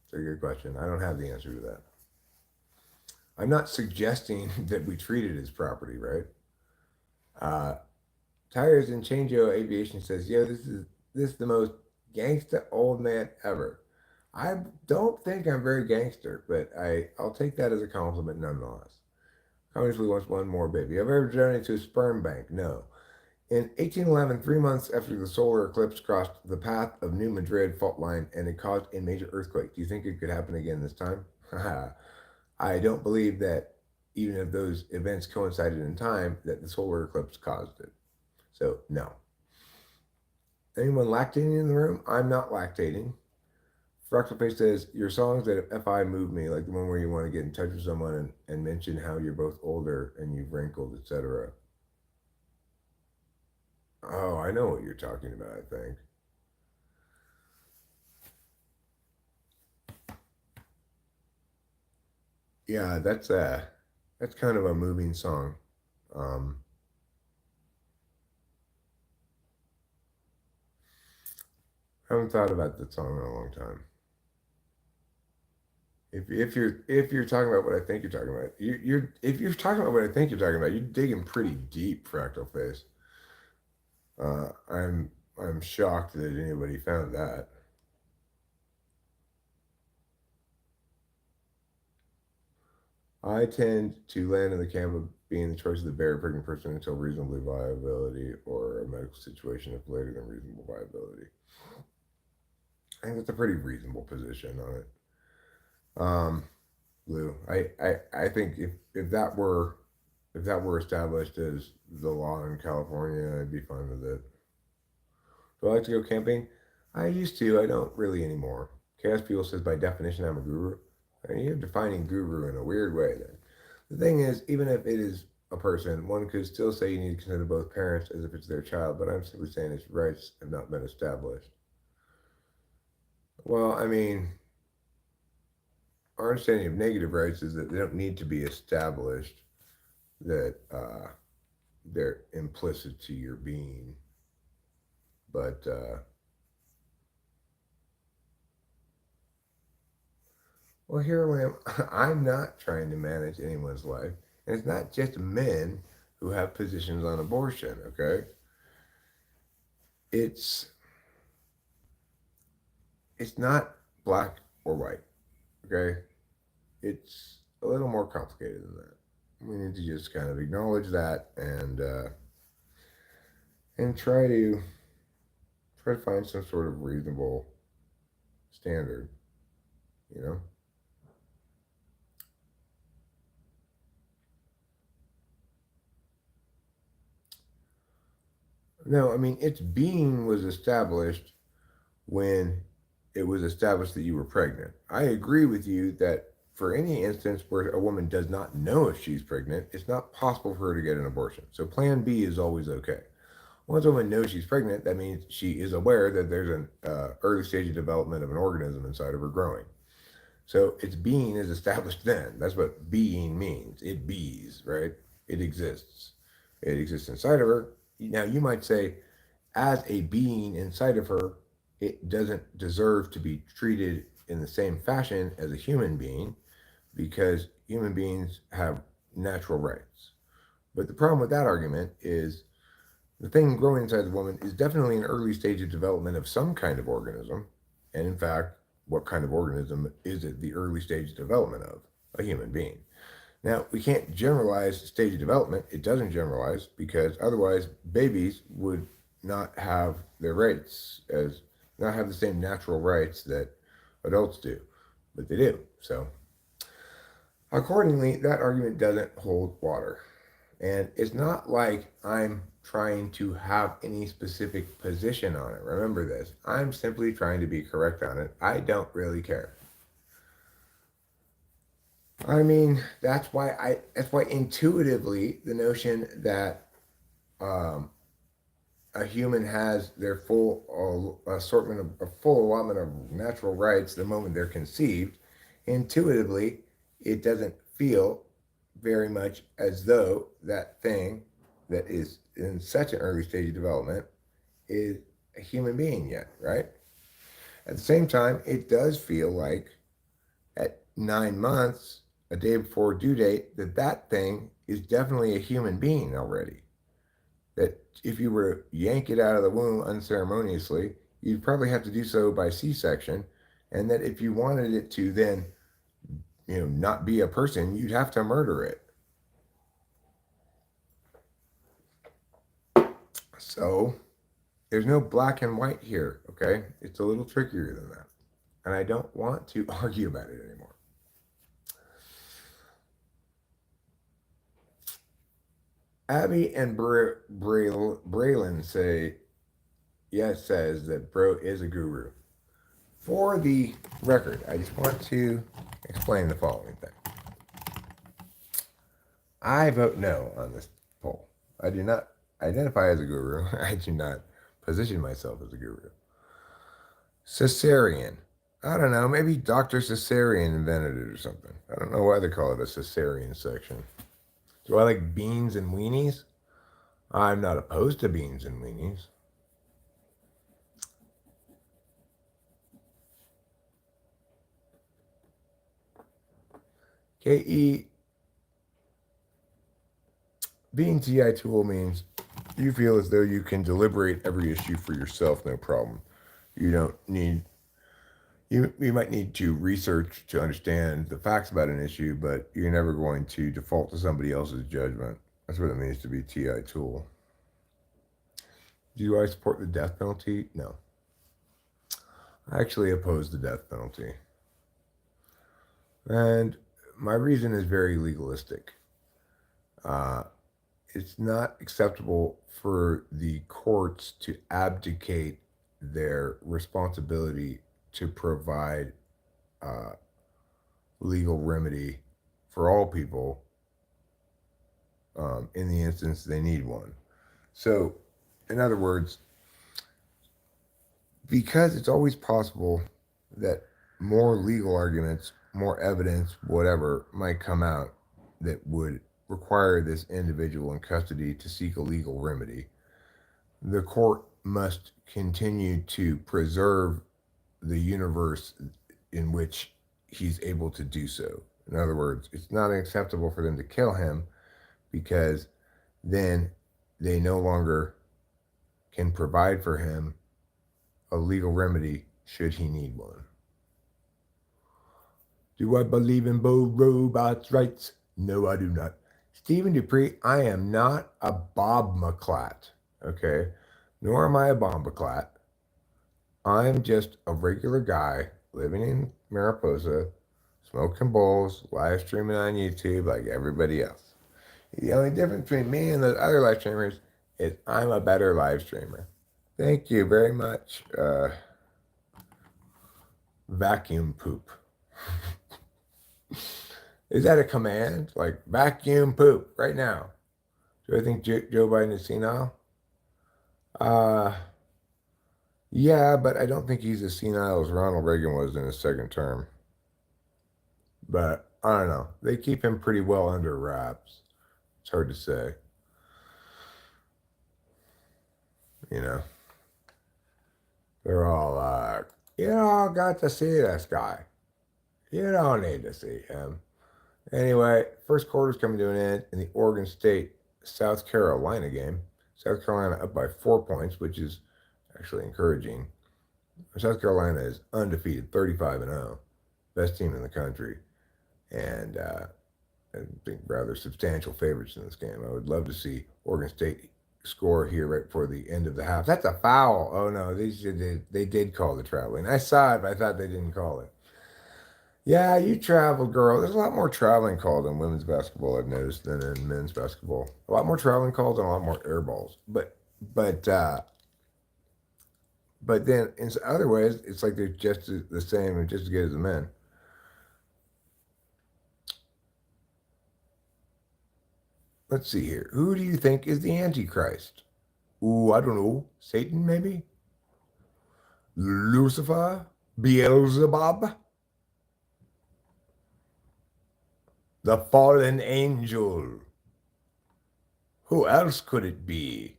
It's a good question. I don't have the answer to that. I'm not suggesting that we treat it as property, right? Uh, Tires and Changeo Aviation says, "Yo, this is the most gangsta old man ever." I don't think I'm very gangster, but I'll take that as a compliment nonetheless. Obviously wants one more baby. Have I ever donated to a sperm bank? No. In 1811, 3 months after the solar eclipse crossed the path of New Madrid fault line and it caused a major earthquake. Do you think it could happen again this time? I don't believe that even if those events coincided in time, that the solar eclipse caused it. So, no. Anyone lactating in the room? I'm not lactating. Fractal Face says, your songs that FI move me, like the one where you want to get in touch with someone and mention how you're both older and you've wrinkled, etc. Oh, I know what you're talking about, I think. Yeah, that's kind of a moving song. Um, I haven't thought about that song in a long time. If you're talking about what I think you're talking about, you're if you're talking about what I think you're talking about, you're digging pretty deep, Fractal Face. I'm shocked that anybody found that. I tend to land in the camp of being the choice of the bear pregnant person until reasonably viability or a medical situation if later than reasonable viability. I think that's a pretty reasonable position on it. Lou, I think if that were established as the law in California, I'd be fine with it. Do I like to go camping? I used to. I don't really anymore. Chaos Fuel says by definition I'm a guru. You're defining guru in a weird way. Then the thing is, even if it is a person, one could still say you need to consent of both parents as if it's their child. But I'm simply saying its rights have not been established. Well, I mean, our understanding of negative rights is that they don't need to be established. That they're implicit to your being. But well, here I am. I'm not trying to manage anyone's life, and it's not just men who have positions on abortion. Okay, it's it's not black or white. Okay, it's a little more complicated than that. We need to just kind of acknowledge that and try to find some sort of reasonable standard. You know. No, I mean its being was established when it was established that you were pregnant. I agree with you that for any instance where a woman does not know if she's pregnant, it's not possible for her to get an abortion. So plan B is always okay. Once a woman knows she's pregnant, that means she is aware that there's an early stage of development of an organism inside of her growing. So its being is established then. That's what being means. It bees, right? It exists. It exists inside of her. Now you might say, as a being inside of her, it doesn't deserve to be treated in the same fashion as a human being because human beings have natural rights. But the problem with that argument is the thing growing inside the woman is definitely an early stage of development of some kind of organism. And in fact, what kind of organism is it the early stage of development of? A human being. Now, we can't generalize stage of development. It doesn't generalize because otherwise babies would not have their rights as not have the same natural rights that adults do, but they do. So, accordingly, that argument doesn't hold water. And it's not like I'm trying to have any specific position on it. Remember this. I'm simply trying to be correct on it. I don't really care. I mean, that's why intuitively the notion that um, a human has their full assortment of a full allotment of natural rights the moment they're conceived, intuitively it doesn't feel very much as though that thing that is in such an early stage of development is a human being yet, right? At the same time, it does feel like at 9 months, a day before due date, that thing is definitely a human being already. That if you were to yank it out of the womb unceremoniously, you'd probably have to do so by C-section, and that if you wanted it to then, not be a person, you'd have to murder it. So there's no black and white here, okay? It's a little trickier than that. And I don't want to argue about it anymore. Abby and Braylon say, yes, says that Bro is a guru. For the record, I just want to explain the following thing. I vote no on this poll. I do not identify as a guru. I do not position myself as a guru. Cesarean. I don't know. Maybe Dr. Cesarean invented it or something. I don't know why they call it a cesarean section. Do I like beans and weenies? I'm not opposed to beans and weenies. KE, being TI tool means you feel as though you can deliberate every issue for yourself, no problem. You don't need, you might need to research to understand the facts about an issue, but you're never going to default to somebody else's judgment. That's what it means to be TI tool. Do I support the death penalty? No. I actually oppose the death penalty. And my reason is very legalistic. It's not acceptable for the courts to abdicate their responsibility to provide legal remedy for all people in the instance they need one. So, in other words, because it's always possible that more legal arguments, more evidence, whatever, might come out that would require this individual in custody to seek a legal remedy, the court must continue to preserve the universe in which he's able to do so. In other words, it's not acceptable for them to kill him because then they no longer can provide for him a legal remedy should he need one. Do I believe in robots' rights? No, I do not. Stephen Dupree, I am not a Bob McClat, okay? Nor am I a Bombaclat. I'm just a regular guy living in Mariposa, smoking bowls, live streaming on YouTube like everybody else. The only difference between me and the other live streamers is I'm a better live streamer. Thank you very much, vacuum poop. Is that a command? Like vacuum poop right now? Do I think Joe Biden is senile? Yeah, but I don't think he's as senile as Ronald Reagan was in his second term. But I don't know. They keep him pretty well under wraps. It's hard to say. You know, they're all like, you all got to see this guy. You don't need to see him. Anyway, first quarter's coming to an end in the Oregon State South Carolina game. South Carolina up by 4 points, which is actually encouraging. South Carolina is undefeated, 35-0, best team in the country, and I think rather substantial favorites in this game. I would love to see Oregon State score here right before the end of the half. That's a foul. Oh no, they did call the traveling. I saw it, but I thought they didn't call it. Yeah, you traveled, girl. There's a lot more traveling called in women's basketball, I've noticed, than in men's basketball. A lot more traveling calls and a lot more air balls. But then in other ways, it's like they're just the same and just as good as the men. Let's see here. Who do you think is the Antichrist? Ooh, I don't know. Satan, maybe? Lucifer? Beelzebub? The fallen angel? Who else could it be?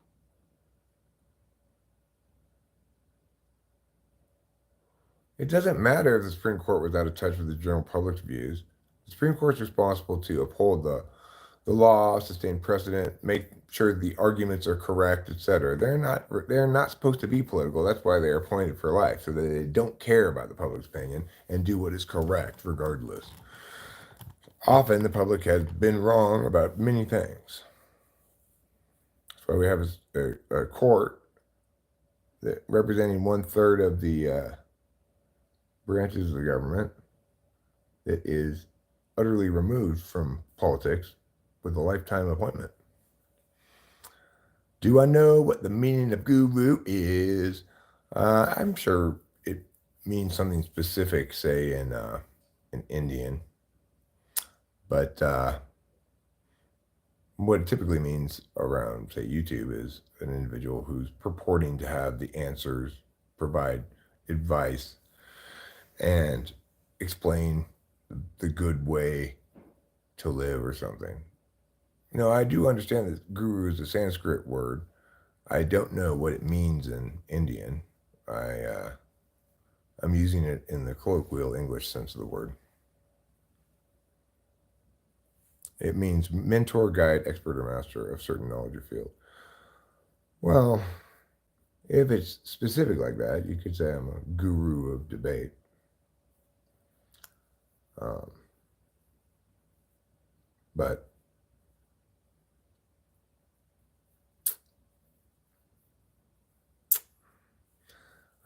It doesn't matter if the Supreme Court was out of touch with the general public's views. The Supreme Court's responsible to uphold the law, sustain precedent, make sure the arguments are correct, etc. They're not supposed to be political. That's why they're appointed for life, so that they don't care about the public's opinion and do what is correct regardless. Often the public has been wrong about many things. That's why we have a court that representing 1/3 of the branches of the government that is utterly removed from politics with a lifetime appointment. Do I know what the meaning of guru is? I'm sure it means something specific, say in Indian, but what it typically means around, say, YouTube is an individual who's purporting to have the answers, provide advice, and explain the good way to live or something. I do understand that guru is a Sanskrit word. I don't know what it means in Indian. I'm using it in the colloquial English sense of the word. It means mentor, guide, expert, or master of certain knowledge or field. Well, if it's specific like that, you could say I'm a guru of debate. But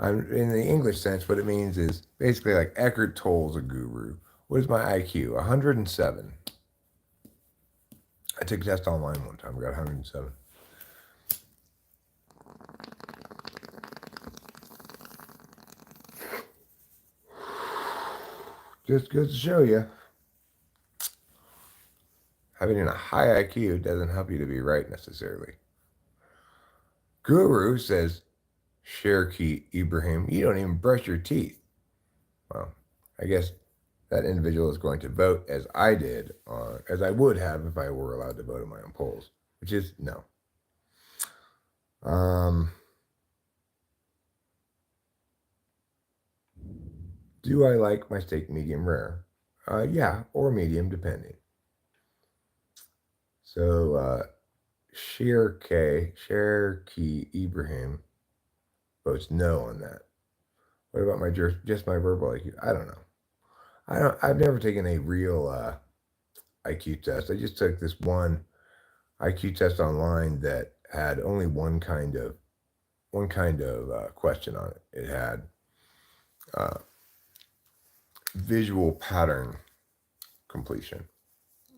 in the English sense, what it means is basically like Eckhart Tolle's a guru. What is my IQ? 107. I took a test online one time. I got 107. Just goes to show you, having a high IQ doesn't help you to be right necessarily. Guru says, Cherokee Ibrahim, you don't even brush your teeth. Well, I guess that individual is going to vote as I did, as I would have if I were allowed to vote in my own polls, which is no. Do I like my steak medium rare? Yeah, or medium, depending. So, Cherokee Ibrahim votes no on that. What about just my verbal IQ? I don't know. I've never taken a real IQ test. I just took this one IQ test online that had only one kind of question on it. It had visual pattern completion.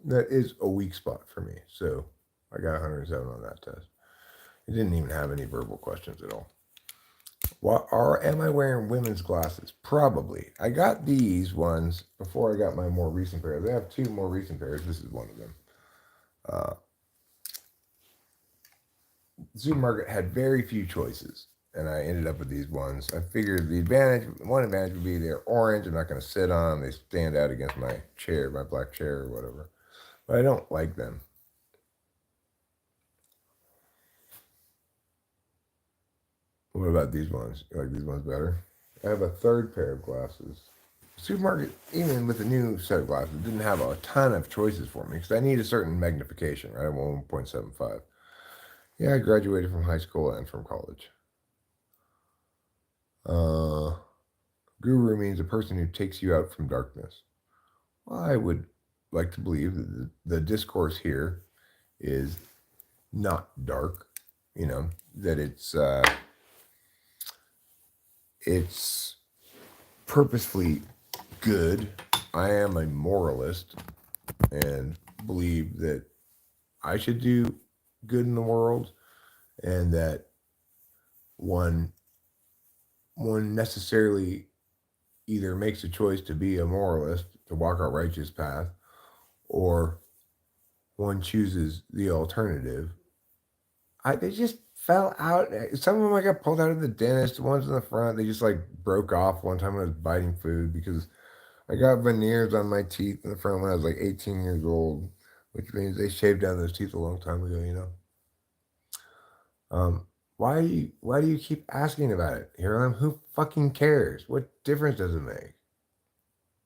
That is a weak spot for me. So I got 107 on that test. It didn't even have any verbal questions at all. Am I wearing women's glasses? Probably. I got these ones before I got my more recent pairs. I have two more recent pairs. This is one of them. The supermarket had very few choices, and I ended up with these ones. I figured one advantage would be they're orange. I'm not going to sit on them. They stand out against my chair, my black chair or whatever. But I don't like them. What about these ones? You like these ones better? I have a third pair of glasses. Supermarket, even with the new set of glasses, didn't have a ton of choices for me because I need a certain magnification, right? 1.75. Yeah, I graduated from high school and from college. Guru means a person who takes you out from darkness. Well, I would like to believe that the discourse here is not dark, that it's purposefully good. I am a moralist and believe that I should do good in the world, and that one necessarily either makes a choice to be a moralist, to walk a righteous path, or one chooses the alternative. They just fell out. Some of them I got pulled out of the dentist. The ones in the front, they just like broke off one time when I was biting food because I got veneers on my teeth in the front when I was like 18 years old, which means they shaved down those teeth a long time ago, Why do you keep asking about it? Here I am. Who fucking cares? What difference does it make?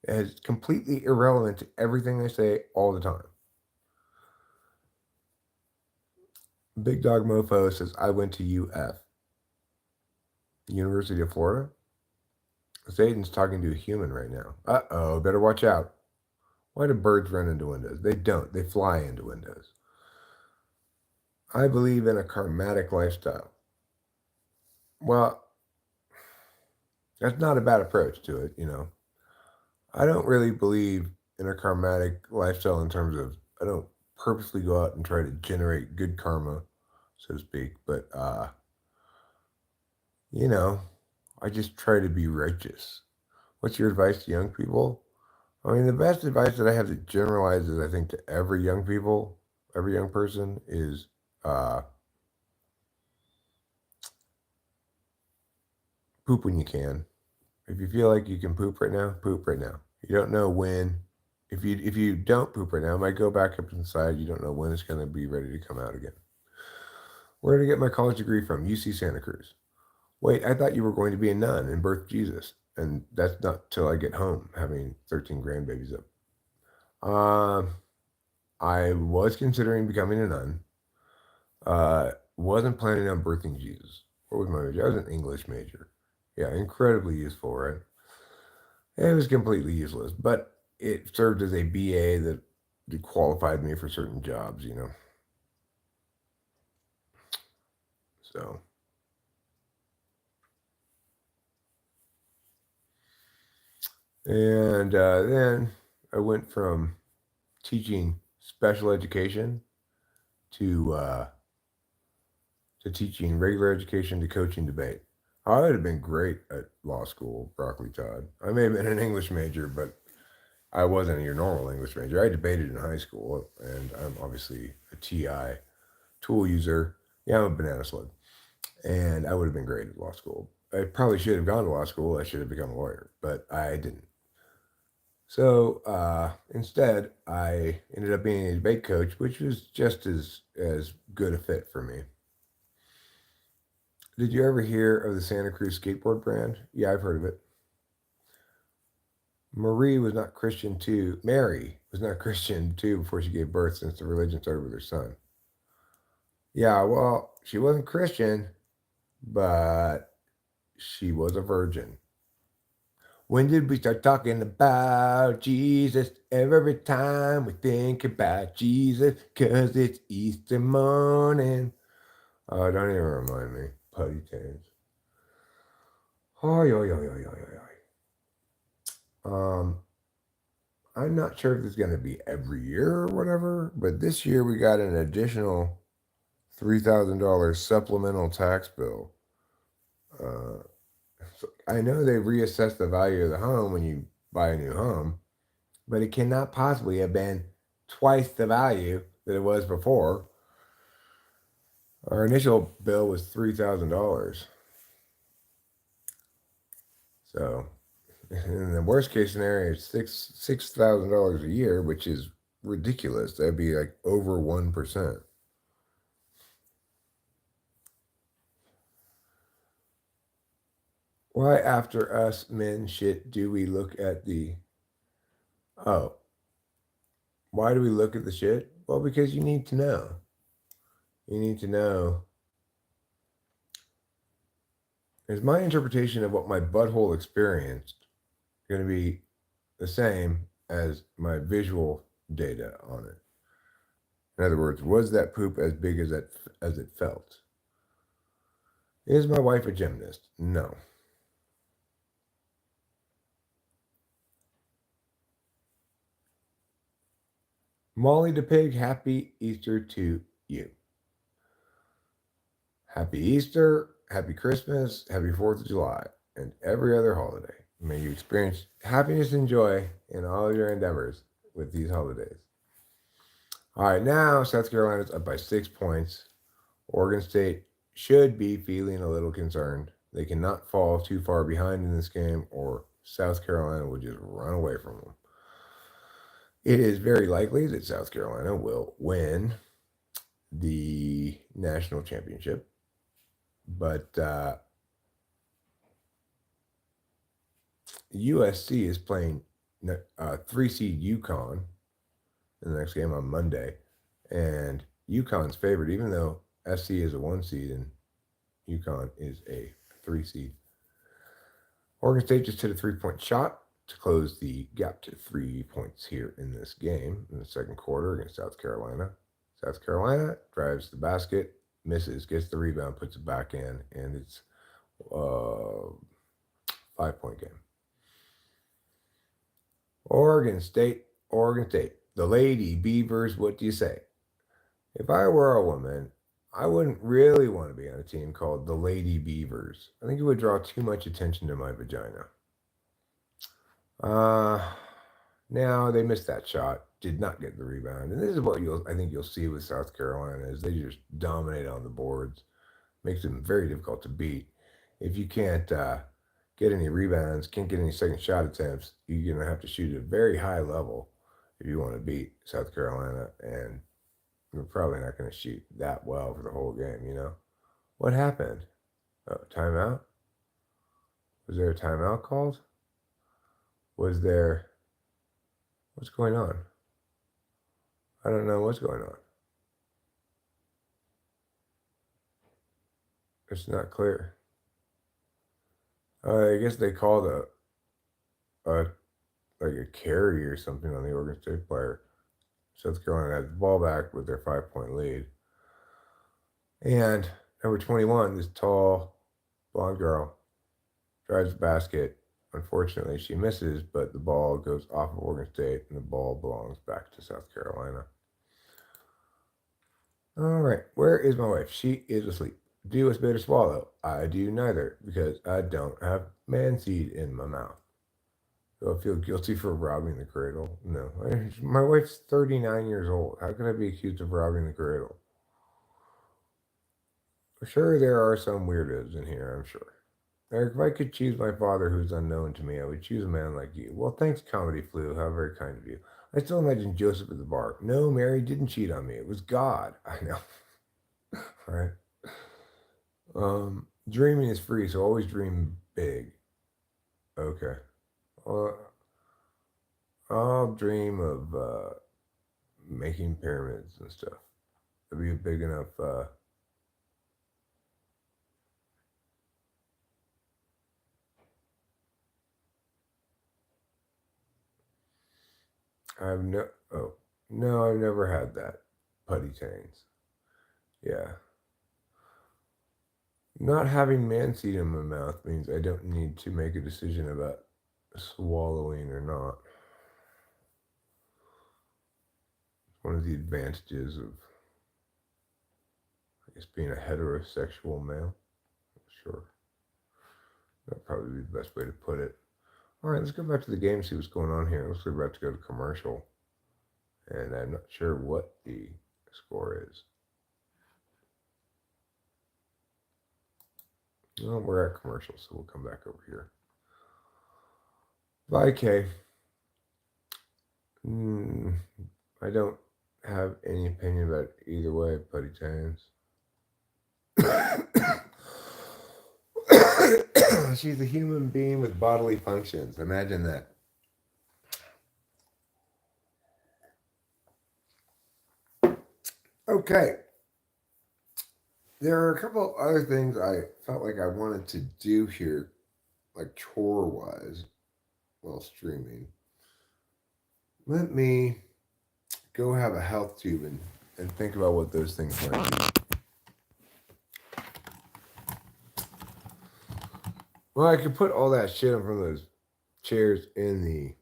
It's completely irrelevant to everything they say all the time. Big Dog Mofo says, I went to UF, University of Florida. Satan's talking to a human right now. Uh-oh, better watch out. Why do birds run into windows? They don't. They fly into windows. I believe in a karmatic lifestyle. Well, that's not a bad approach to it, you know. I don't really believe in a karmatic lifestyle in terms of I don't purposely go out and try to generate good karma, so to speak, but you know, I just try to be righteous. What's your advice to young people? I mean, the best advice that I have that generalizes, I think, to every young people, every young person is uh, poop when you can. If you feel like you can poop right now, poop right now. You don't know when. If you don't poop right now, it might go back up inside. You don't know when it's going to be ready to come out again. Where did I get my college degree from? UC Santa Cruz. Wait, I thought you were going to be a nun and birth Jesus, and that's not till I get home, having 13 grandbabies up. I was considering becoming a nun. Wasn't planning on birthing Jesus. What was my major? I was an English major. Yeah, incredibly useful, right? It was completely useless, but it served as a BA that qualified me for certain jobs, you know. So, and then I went from teaching special education to teaching regular education to coaching debate. I would have been great at law school, Broccoli Todd. I may have been an English major, but I wasn't your normal English major. I debated in high school, and I'm obviously a TI tool user. Yeah, I'm a banana slug, and I would have been great at law school. I probably should have gone to law school. I should have become a lawyer, but I didn't. So instead, I ended up being a debate coach, which was just as good a fit for me. Did you ever hear of the Santa Cruz skateboard brand? Yeah, I've heard of it. Marie was not Christian too. Mary was not Christian too before she gave birth, since the religion started with her son. Yeah, well, she wasn't Christian, but she was a virgin. When did we start talking about Jesus? Every time we think about Jesus, 'cause it's Easter morning. Oh, don't even remind me. Putty tails. Oh, yo, yo, yo, yo, yo, yo. I'm not sure if it's going to be every year or whatever, but this year we got an additional $3,000 supplemental tax bill. Uh, so I know they reassess the value of the home when you buy a new home, but it cannot possibly have been twice the value that it was before. Our initial bill was $3,000. So, in the worst case scenario, it's $6,000 a year, which is ridiculous. That'd be like over 1%. Why, after us men shit, do we look at the. Oh, why do we look at the shit? Well, because you need to know. You need to know. Is my interpretation of what my butthole experienced going to be the same as my visual data on it? In other words, was that poop as big as it felt? Is my wife a gymnast? No. Molly the pig, happy Easter to you. Happy Easter, happy Christmas, happy 4th of July, and every other holiday. May you experience happiness and joy in all of your endeavors with these holidays. All right, now South Carolina's up by 6 points. Oregon State should be feeling a little concerned. They cannot fall too far behind in this game, or South Carolina will just run away from them. It is very likely that South Carolina will win the national championship. But USC is playing 3 seed UConn in the next game on Monday, and UConn's favored, even though SC is a 1 seed and UConn is a 3 seed. Oregon State just hit a 3-point shot to close the gap to 3 points here in this game in the second quarter against South Carolina. South Carolina drives the basket, misses, gets the rebound, puts it back in, and it's a 5-point game. Oregon State. The Lady Beavers, what do you say? If I were a woman, I wouldn't really want to be on a team called the Lady Beavers. I think it would draw too much attention to my vagina. Now they missed that shot, did not get the rebound, and this is what I think you'll see with South Carolina is they just dominate on the boards, makes them very difficult to beat. If you can't get any rebounds, can't get any second shot attempts, you're gonna have to shoot at a very high level if you want to beat South Carolina, and you're probably not going to shoot that well for the whole game. What happened? Oh, timeout. Was there a timeout called? What's going on? I don't know what's going on. It's not clear. I guess they called a carry or something on the Oregon State player. South Carolina had the ball back with their 5-point lead. And number 21, this tall blonde girl, drives the basket. Unfortunately, she misses, but the ball goes off of Oregon State, and the ball belongs back to South Carolina. All right, where is my wife? She is asleep. Do you spit or swallow? I do neither, because I don't have man seed in my mouth. Do I feel guilty for robbing the cradle? No. My wife's 39 years old. How can I be accused of robbing the cradle? Sure, there are some weirdos in here, I'm sure. Eric, if I could choose my father who's unknown to me, I would choose a man like you. Well, thanks, Comedy Flu. How very kind of you. I still imagine Joseph at the bar. No, Mary didn't cheat on me. It was God. I know. All right. Dreaming is free, so always dream big. Okay. I'll dream of making pyramids and stuff. It'll be a big enough. I've never had that. Putty tangs. Yeah. Not having man seed in my mouth means I don't need to make a decision about swallowing or not. It's one of the advantages of, I guess, being a heterosexual male. Sure. That'd probably be the best way to put it. All right, let's go back to the game and see what's going on here. Looks like we're about to go to commercial. And I'm not sure what the score is. Well, we're at commercial, so we'll come back over here. Bye, Kay. I don't have any opinion about it either way, Putty Tans. She's a human being with bodily functions. Imagine that. Okay. There are a couple of other things I felt like I wanted to do here, like chore-wise, while streaming. Let me go have a health tube and think about what those things might be. Well, I could put all that shit on from those chairs in the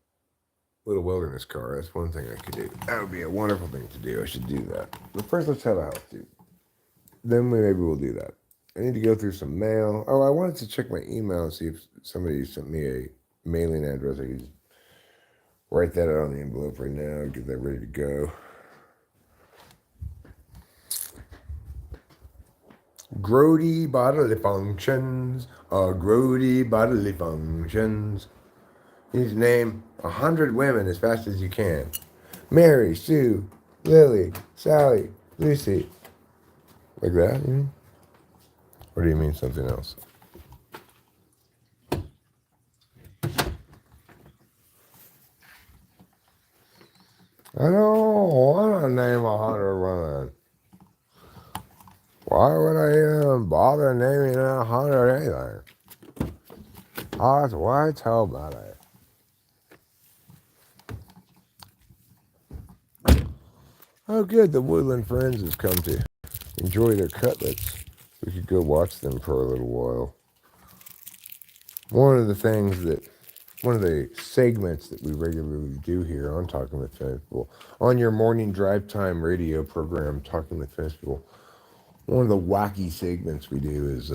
little wilderness car. That's one thing I could do. That would be a wonderful thing to do. I should do that. But first, let's have a health tube. Then maybe we'll do that. I need to go through some mail. Oh, I wanted to check my email and see if somebody sent me a mailing address. I could write that out on the envelope right now and get that ready to go. Grody bodily functions. Grody bodily functions. You need to name 100 women as fast as you can. Mary, Sue, Lily, Sally, Lucy. Like that, you mean? Or do you mean something else? I don't want to name 100 women. Why would I even bother naming 100 anything? Hot white how about it? Oh, good. The Woodland Friends have come to enjoy their cutlets. We could go watch them for a little while. One of the segments that we regularly do here on Talking with Famous People, on your morning drive time radio program, Talking with Famous People, one of the wacky segments we do is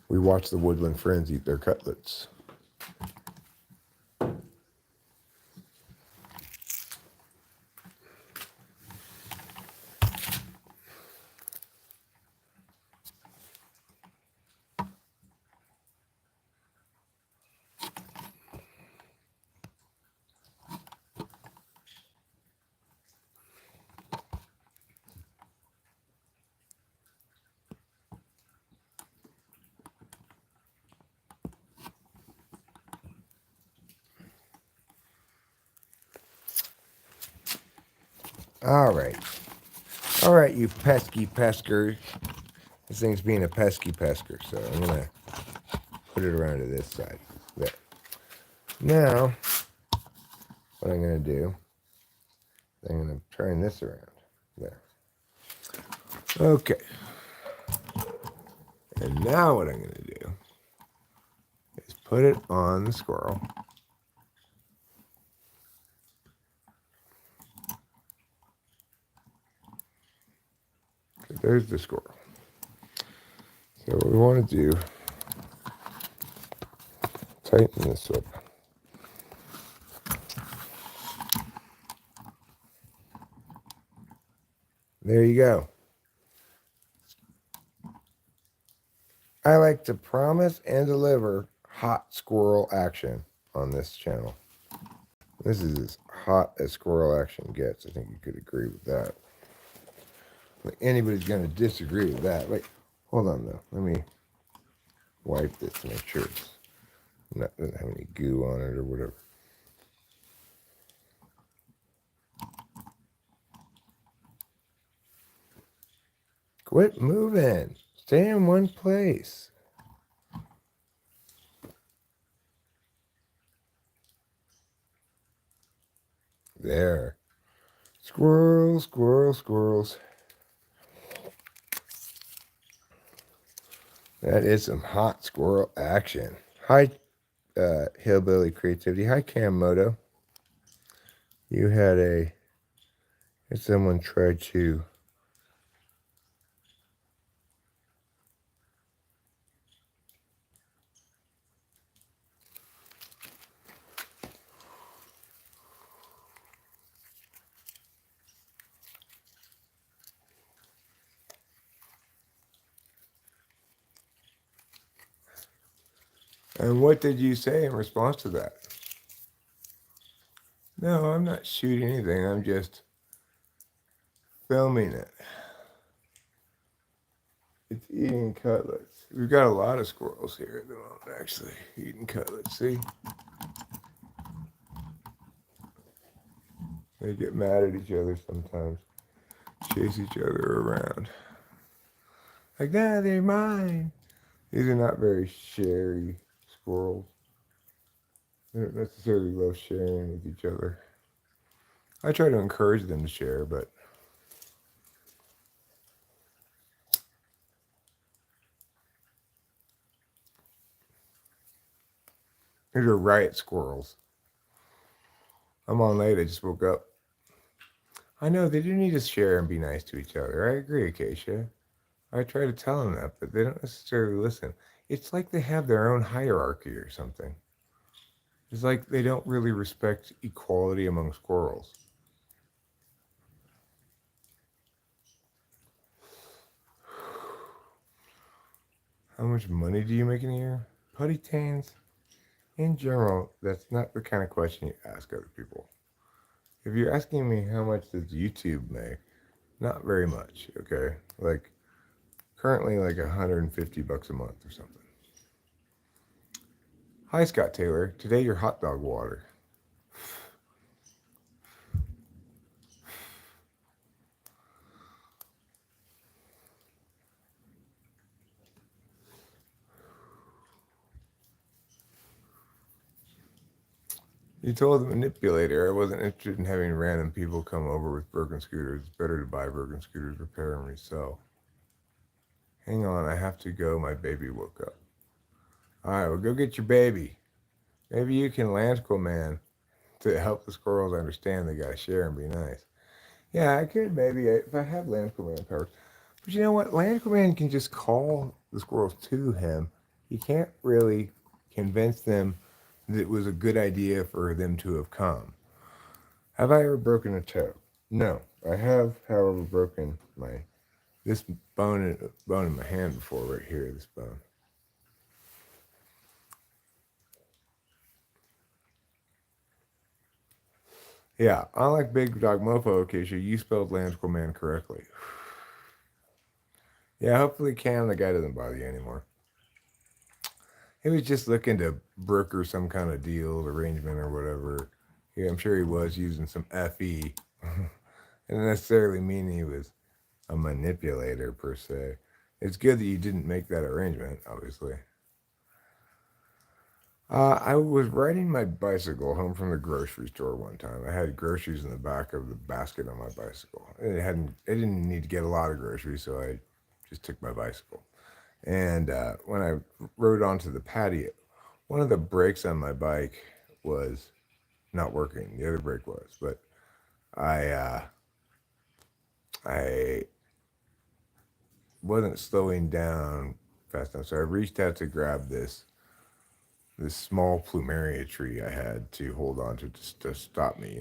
we watch the Woodland Friends eat their cutlets. All right, you pesky pesker. This thing's being a pesky pesker, so I'm gonna put it around to this side. There. Now, what I'm gonna do, I'm gonna turn this around. There. Okay. And now what I'm gonna do is put it on the squirrel. There's the squirrel. So what we want to do, tighten this up. There you go. I like to promise and deliver hot squirrel action on this channel. This is as hot as squirrel action gets. I think you could agree with that. Like anybody's going to disagree with that. Wait, hold on though. Let me wipe this to make sure it's doesn't have any goo on it or whatever. Quit moving. Stay in one place. There. Squirrels, squirrels, squirrels. That is some hot squirrel action. Hi, Hillbilly Creativity. Hi, Cam Moto. You had someone tried to And what did you say in response to that? No, I'm not shooting anything. I'm just filming it. It's eating cutlets. We've got a lot of squirrels here at the moment, actually, eating cutlets. See? They get mad at each other sometimes, chase each other around. Like, nah, they're mine. These are not very sharey squirrels. They don't necessarily love sharing with each other. I try to encourage them to share, but these are riot squirrels. I'm on late. I just woke up. I know they do need to share and be nice to each other. I agree, Acacia. I try to tell them that, but they don't necessarily listen. It's like they have their own hierarchy or something. It's like they don't really respect equality among squirrels. How much money do you make in a year? Putty tains? In general, that's not the kind of question you ask other people. If you're asking me how much does YouTube make, not very much, okay? Like, Currently like $150 a month or something. Hi, Scott Taylor. Today your hot dog water. You told the manipulator I wasn't interested in having random people come over with broken scooters. It's better to buy broken scooters, repair, and resell. Hang on, I have to go. My baby woke up. All right, well, go get your baby. Maybe you can Landsquirrel Man to help the squirrels understand they gotta share and be nice. Yeah, I could maybe if I have Landsquirrel Man powers. But you know what? Landsquirrel Man can just call the squirrels to him. He can't really convince them that it was a good idea for them to have come. Have I ever broken a toe? No. I have, however, broken this bone in my hand before, right here, this bone. Yeah, unlike Big Dog Mofo, Acacia, you spelled Landsquirrel Man correctly. Yeah, hopefully Cam, the guy, doesn't bother you anymore. He was just looking to broker some kind of deal, arrangement, or whatever. Yeah, I'm sure he was using some FE. Didn't necessarily mean he was a manipulator, per se. It's good that you didn't make that arrangement, obviously. I was riding my bicycle home from the grocery store one time. I had groceries in the back of the basket on my bicycle. It didn't need to get a lot of groceries, so I just took my bicycle. And when I rode onto the patio, one of the brakes on my bike was not working. The other brake was, but I wasn't slowing down fast enough. So I reached out to grab this small plumeria tree I had to hold on to stop me,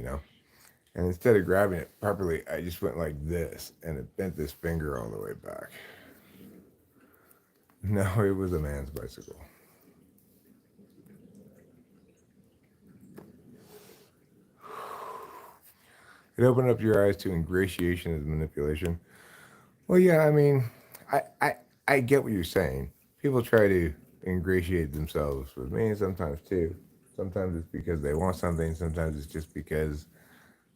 And instead of grabbing it properly, I just went like this, and it bent this finger all the way back. No, it was a man's bicycle. It opened up your eyes to ingratiation as manipulation. Well, yeah, I mean, I get what you're saying. People try to ingratiate themselves with me sometimes too. Sometimes it's because they want something. Sometimes it's just because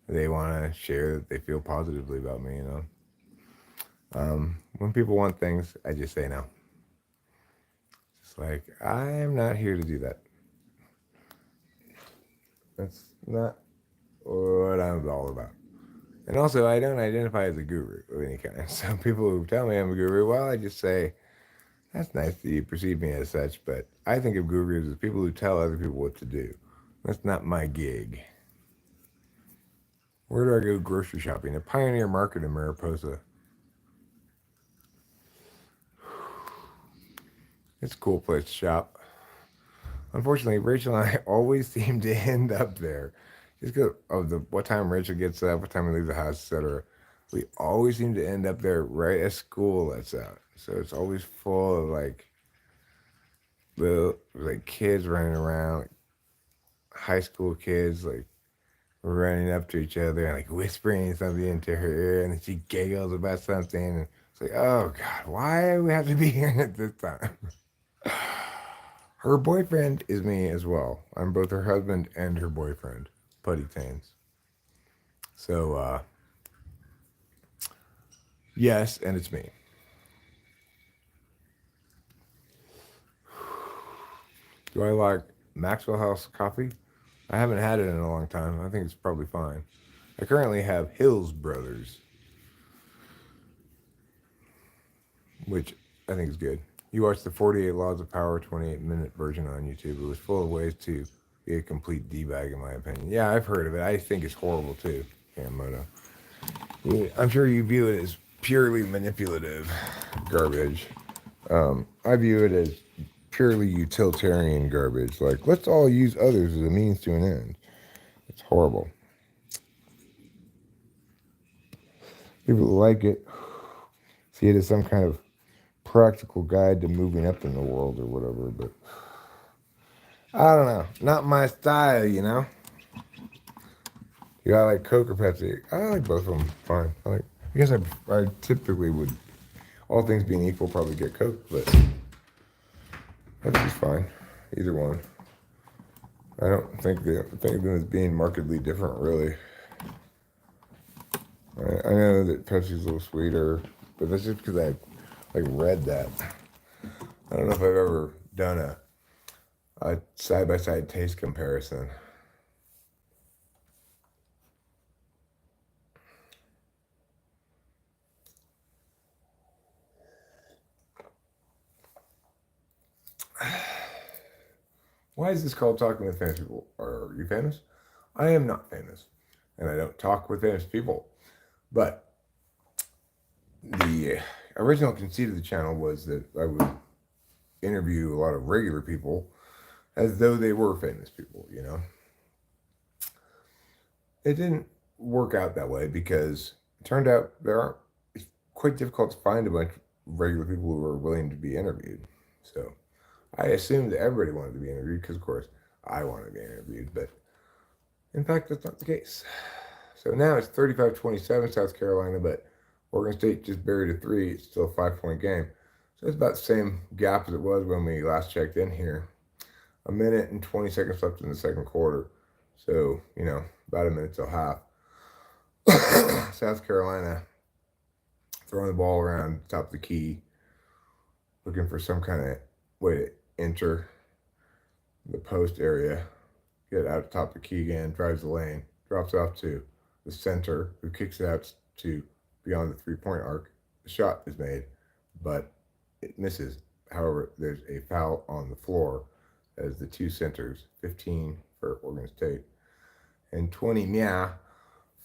they want to share that they feel positively about me, When people want things, I just say no. It's like, I'm not here to do that. That's not what I'm all about. And also, I don't identify as a guru of any kind. So people who tell me I'm a guru, well, I just say, that's nice that you perceive me as such, but I think of gurus as people who tell other people what to do. That's not my gig. Where do I go grocery shopping? A Pioneer Market in Mariposa. It's a cool place to shop. Unfortunately, Rachel and I always seem to end up there. Just because of what time Rachel gets up, what time we leave the house, etc. We always seem to end up there right as school lets out. So it's always full of little kids running around, high school kids running up to each other and whispering something into her ear, and then she giggles about something, and it's like, oh God, why do we have to be here at this time? Her boyfriend is me as well. I'm both her husband and her boyfriend, Putty Tains. So, yes, and it's me. Do I like Maxwell House coffee? I haven't had it in a long time. I think it's probably fine. I currently have Hills Brothers, which I think is good. You watched the 48 Laws of Power 28-minute version on YouTube. It was full of ways to be a complete D-bag, in my opinion. Yeah, I've heard of it. I think it's horrible, too, Yamamoto. I'm sure you view it as purely manipulative garbage. I view it as purely utilitarian garbage. Let's all use others as a means to an end. It's horrible. People like it see it as some kind of practical guide to moving up in the world or whatever, but I don't know. Not my style, Yeah, I like Coke or Pepsi. I like both of them fine. I guess I typically would all things being equal, probably get Coke, but Pepsi's fine. Either one. I don't think of them as being markedly different, really. I know that Pepsi's a little sweeter, but that's just because I read that. I don't know if I've ever done a side-by-side taste comparison. Why is this called Talking with Famous People? Are you famous? I am not famous, and I don't talk with famous people. But the original conceit of the channel was that I would interview a lot of regular people as though they were famous people, you know? It didn't work out that way because it turned out it's quite difficult to find a bunch of regular people who are willing to be interviewed. So I assumed that everybody wanted to be interviewed because, of course, I wanted to be interviewed, but in fact, that's not the case. So now it's 35-27 South Carolina, but Oregon State just buried a 3. It's still a 5-point game. So it's about the same gap as it was when we last checked in here. 1 minute and 20 seconds left in the second quarter. So, about a minute till half. South Carolina throwing the ball around the top of the key, looking for some kind of way to enter the post area, get out top of the key again, drives the lane, drops off to the center, who kicks it out to beyond the 3-point arc. The shot is made, but it misses. However, there's a foul on the floor as the two centers, 15 for Oregon State and 20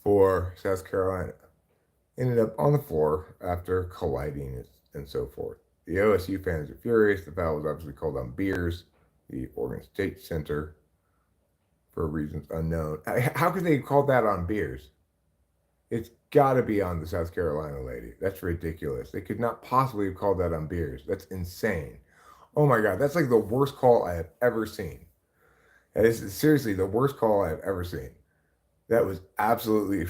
for South Carolina, ended up on the floor after colliding and so forth. The OSU fans are furious. The foul was obviously called on Beers, the Oregon State center, for reasons unknown. How could they call that on Beers? It's got to be on the South Carolina lady. That's ridiculous. They could not possibly have called that on Beers. That's insane. Oh my God, that's like the worst call I have ever seen. That is seriously the worst call I have ever seen. That was absolutely.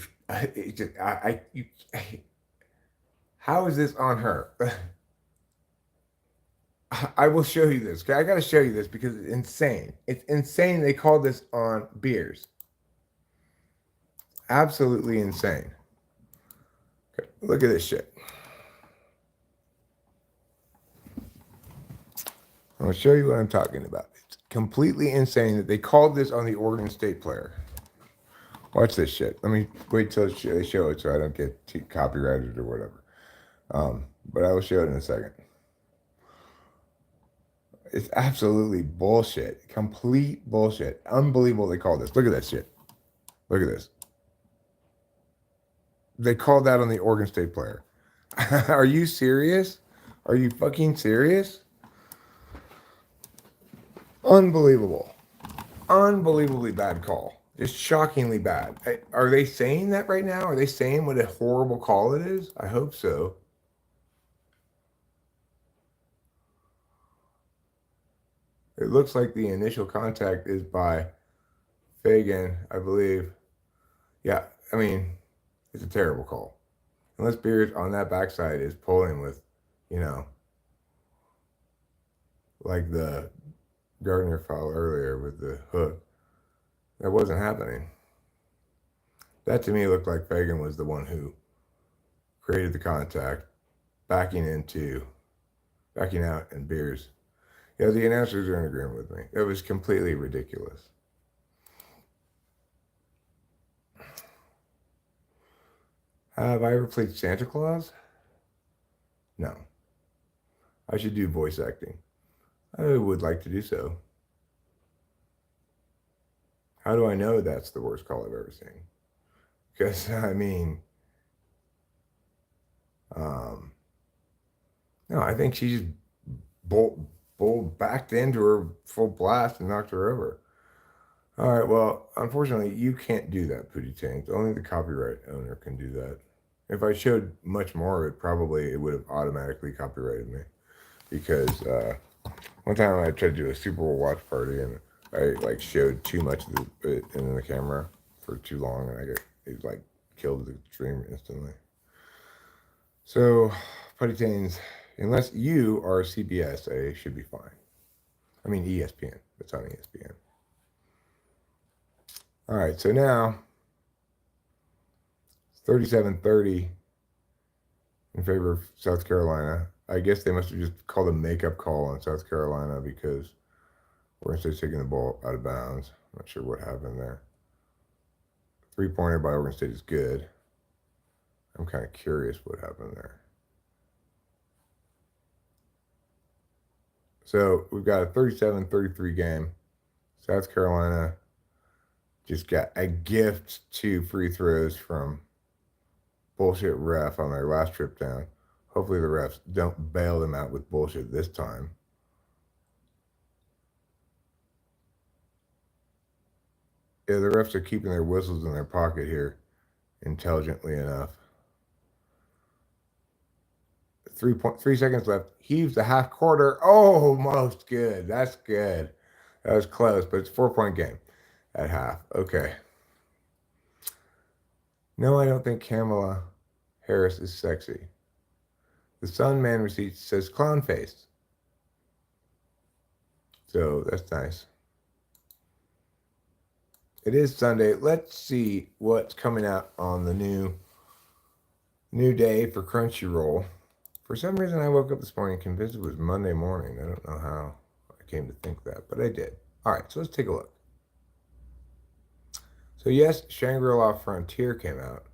How is this on her? I will show you this. I got to show you this because it's insane. It's insane they called this on Beers. Absolutely insane. Okay, look at this shit. I'm going to show you what I'm talking about. It's completely insane that they called this on the Oregon State player. Watch this shit. Let me wait till they show it so I don't get copyrighted or whatever. But I will show it in a second. It's absolutely bullshit. Complete bullshit. Unbelievable they called this. Look at that shit. Look at this. They called that on the Oregon State player. Are you serious? Are you fucking serious? Unbelievable. Unbelievably bad call. Just shockingly bad. Are they saying that right now? Are they saying what a horrible call it is? I hope so. It looks like the initial contact is by Fagan, I believe. Yeah, I mean, it's a terrible call. Unless Beers on that backside is pulling with, like the Gardner foul earlier with the hook. That wasn't happening. That to me looked like Fagan was the one who created the contact, backing out, and Beers. Yeah, the announcers are in agreement with me. It was completely ridiculous. Have I ever played Santa Claus? No. I should do voice acting. I would like to do so. How do I know that's the worst call I've ever seen? Because, no, I think she just backed into her full blast and knocked her over. All right, well, unfortunately, you can't do that, Pootie Tank. Only the copyright owner can do that. If I showed much more, it would have automatically copyrighted me. Because one time I tried to do a Super Bowl watch party and I showed too much of it in the camera for too long and it killed the stream instantly. So Putty unless you are CBS, it should be fine. I mean ESPN. It's on ESPN. All right, so now 37-30 in favor of South Carolina. I guess they must have just called a makeup call on South Carolina because Oregon State's taking the ball out of bounds. I'm not sure what happened there. 3-pointer by Oregon State is good. I'm kind of curious what happened there. So we've got a 37-33 game. South Carolina just got a gift 2 free throws from bullshit ref on their last trip down. Hopefully the refs don't bail them out with bullshit this time. Yeah, the refs are keeping their whistles in their pocket here, intelligently enough. 3 seconds left. Heaves the half quarter. Oh, most good. That's good. That was close, but it's a 4-point game at half. Okay. No, I don't think Kamala Harris is sexy. The Sun Man receipt says clown face. So that's nice. It is Sunday. Let's see what's coming out on the new day for Crunchyroll. For some reason, I woke up this morning convinced it was Monday morning. I don't know how I came to think that, but I did. All right, so let's take a look. So yes, Shangri-La Frontier came out.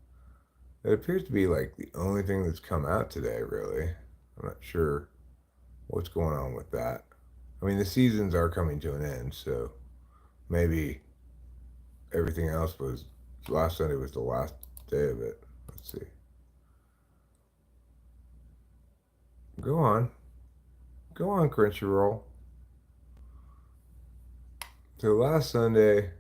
It appears to be like the only thing that's come out today, really. I'm not sure what's going on with that. I mean, the seasons are coming to an end, so maybe everything else was, last Sunday was the last day of it. Let's see. Go on, Crunchyroll. So last Sunday,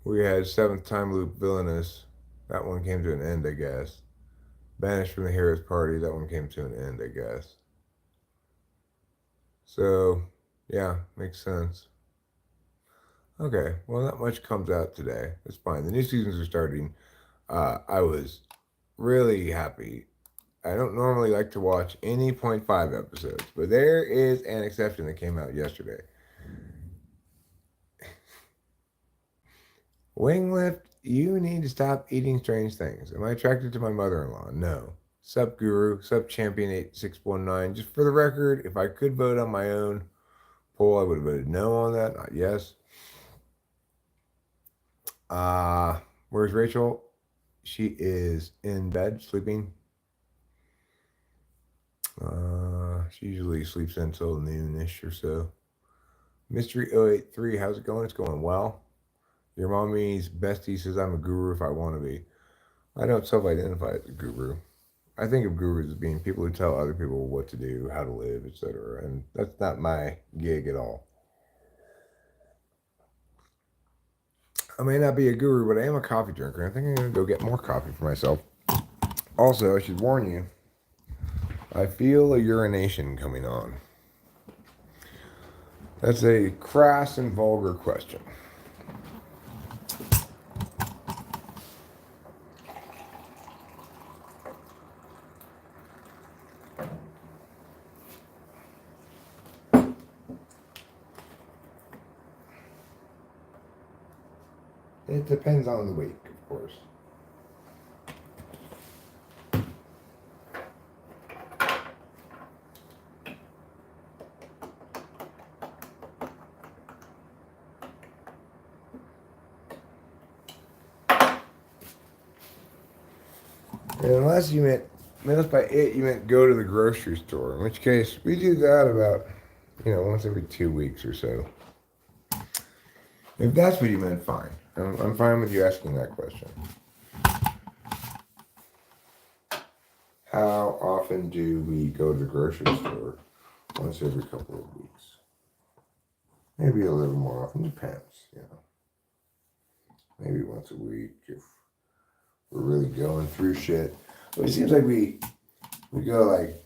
we had Seventh Time Loop Villainous. That one came to an end, I guess. Banished from the Heroes Party. That one came to an end, I guess. So, yeah, makes sense. Okay, well, not much comes out today. That's fine. The new seasons are starting. I was really happy. I don't normally like to watch any 0.5 episodes, but there is an exception that came out yesterday. Winglift, you need to stop eating strange things. Am I attracted to my mother-in-law? No. Sup Guru, Sup Champion 8619. Just for the record, if I could vote on my own poll, I would have voted no on that, not yes. Where's Rachel? She is in bed, sleeping. She usually sleeps until noonish or so. Mystery 083, how's it going? It's going well. Your mommy's bestie says I'm a guru if I want to be. I don't self-identify as a guru. I think of gurus as being people who tell other people what to do, how to live, etc. And that's not my gig at all. I may not be a guru, but I am a coffee drinker. I think I'm going to go get more coffee for myself. Also, I should warn you, I feel a urination coming on. That's a crass and vulgar question. It depends on the week, of course. And unless by it, you meant go to the grocery store, in which case we do that about, once every 2 weeks or so. If that's what you meant, fine. I'm fine with you asking that question. How often do we go to the grocery store? Once every couple of weeks. Maybe a little more often, depends, Maybe once a week if we're really going through shit. But it seems like we go like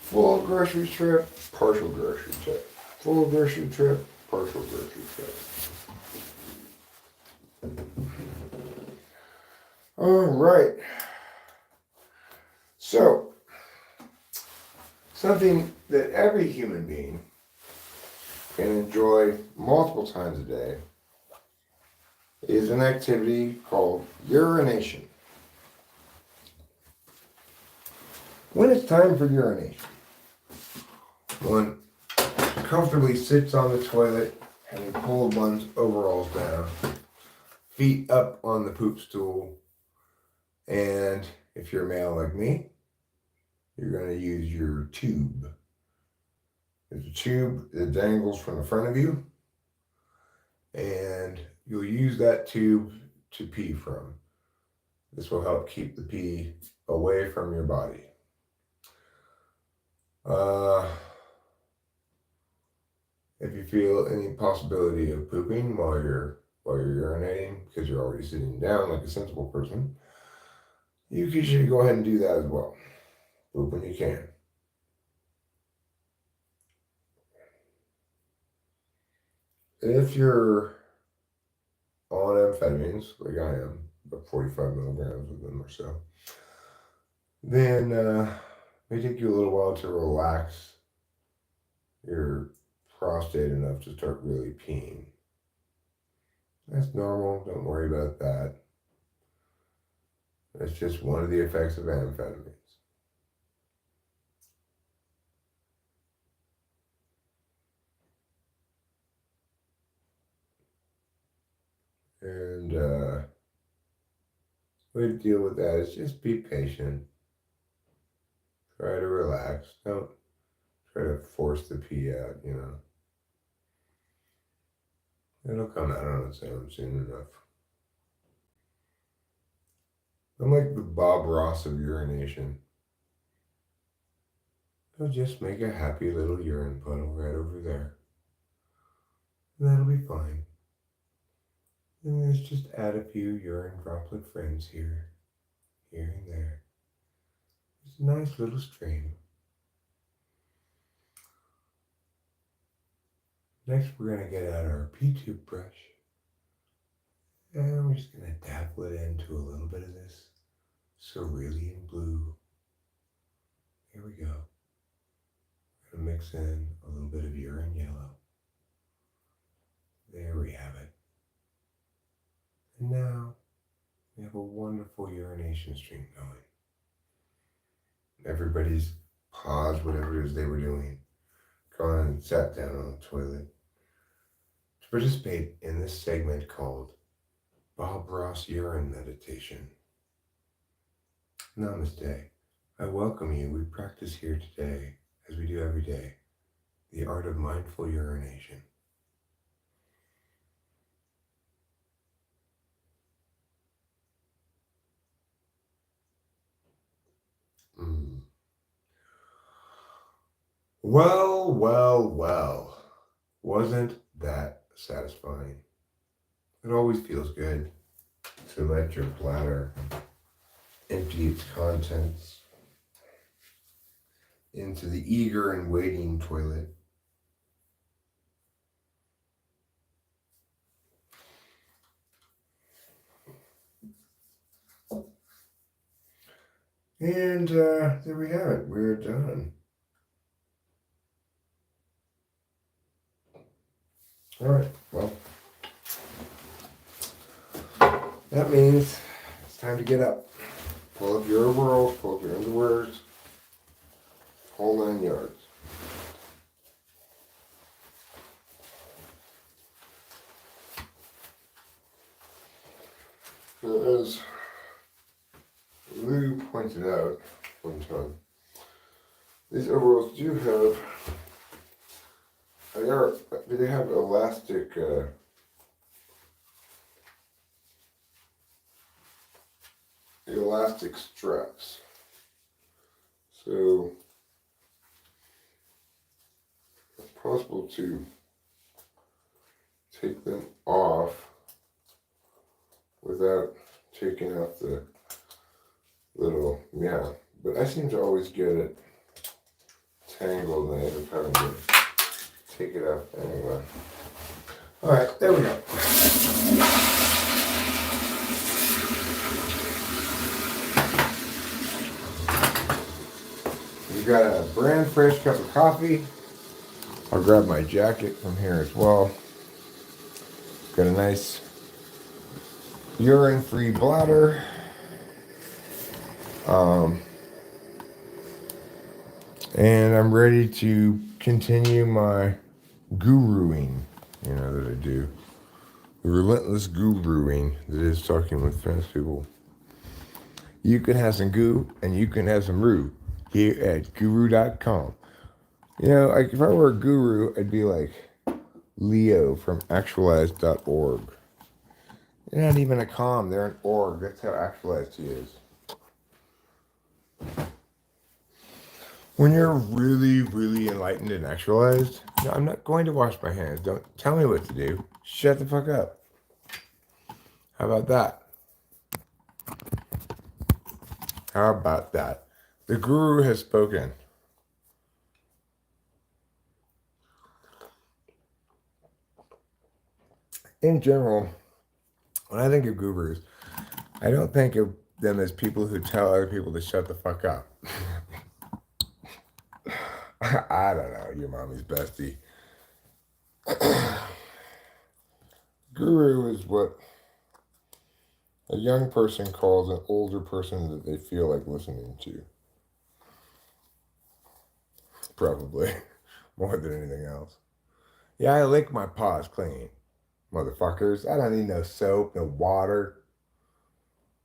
full grocery trip, partial grocery trip. Full grocery trip, partial grocery trip. All right. So, something that every human being can enjoy multiple times a day is an activity called urination. When it's time for urination, one comfortably sits on the toilet, having pulled one's overalls down, feet up on the poop stool, and if you're a male like me, you're going to use your tube. There's a tube that dangles from the front of you, and you'll use that tube to pee from. This will help keep the pee away from your body. If you feel any possibility of pooping while you're urinating, because you're already sitting down like a sensible person, you should go ahead and do that as well. Poop when you can. If you're on amphetamines, like I am, about 45 milligrams of them or so, then it may take you a little while to relax your prostate enough to start really peeing. That's normal. Don't worry about that. That's just one of the effects of amphetamines. And the way to deal with that is just be patient. Try to relax. Don't try to force the pee out, It'll come out on its own soon enough. I'm like the Bob Ross of urination. I'll just make a happy little urine puddle right over there. And that'll be fine. And let's just add a few urine droplet friends here and there. It's a nice little stream. Next, we're going to get out our pee toothbrush. And we're just going to dabble it into a little bit of this cerulean blue. Here we go. We're going to mix in a little bit of urine yellow. There we have it. And now we have a wonderful urination stream going. Everybody's paused whatever it is they were doing, gone and sat down on the toilet to participate in this segment called Bob Ross Urine Meditation. Namaste. I welcome you. We practice here today, as we do every day, the art of mindful urination. Well. Wasn't that satisfying? It always feels good to let your bladder empty its contents into the eager and waiting toilet. And there we have it. We're done. All right, well, that means it's time to get up. Pull up your overalls, pull up your underwears, whole 9 yards. So as Lou pointed out one time, these overalls do have they have elastic straps. So it's possible to take them off without taking out the little, but I seem to always get it tangled and I end up having to take it out anyway. All right, there we go. We've got a brand fresh cup of coffee. I'll grab my jacket from here as well. Got a nice urine-free bladder. And I'm ready to continue my guruing, that I do. The relentless guruing that is talking with French people. You can have some goo and you can have some roo here at guru.com. Like if I were a guru, I'd be like Leo from actualized.org. They're not even a com, they're an org. That's how actualized he is. When you're really, really enlightened and actualized, I'm not going to wash my hands. Don't tell me what to do. Shut the fuck up. How about that? How about that? The guru has spoken. In general, when I think of gurus, I don't think of them as people who tell other people to shut the fuck up. I don't know, your mommy's bestie. Guru is what a young person calls an older person that they feel like listening to. Probably. More than anything else. Yeah, I lick my paws clean. Motherfuckers. I don't need no soap, no water.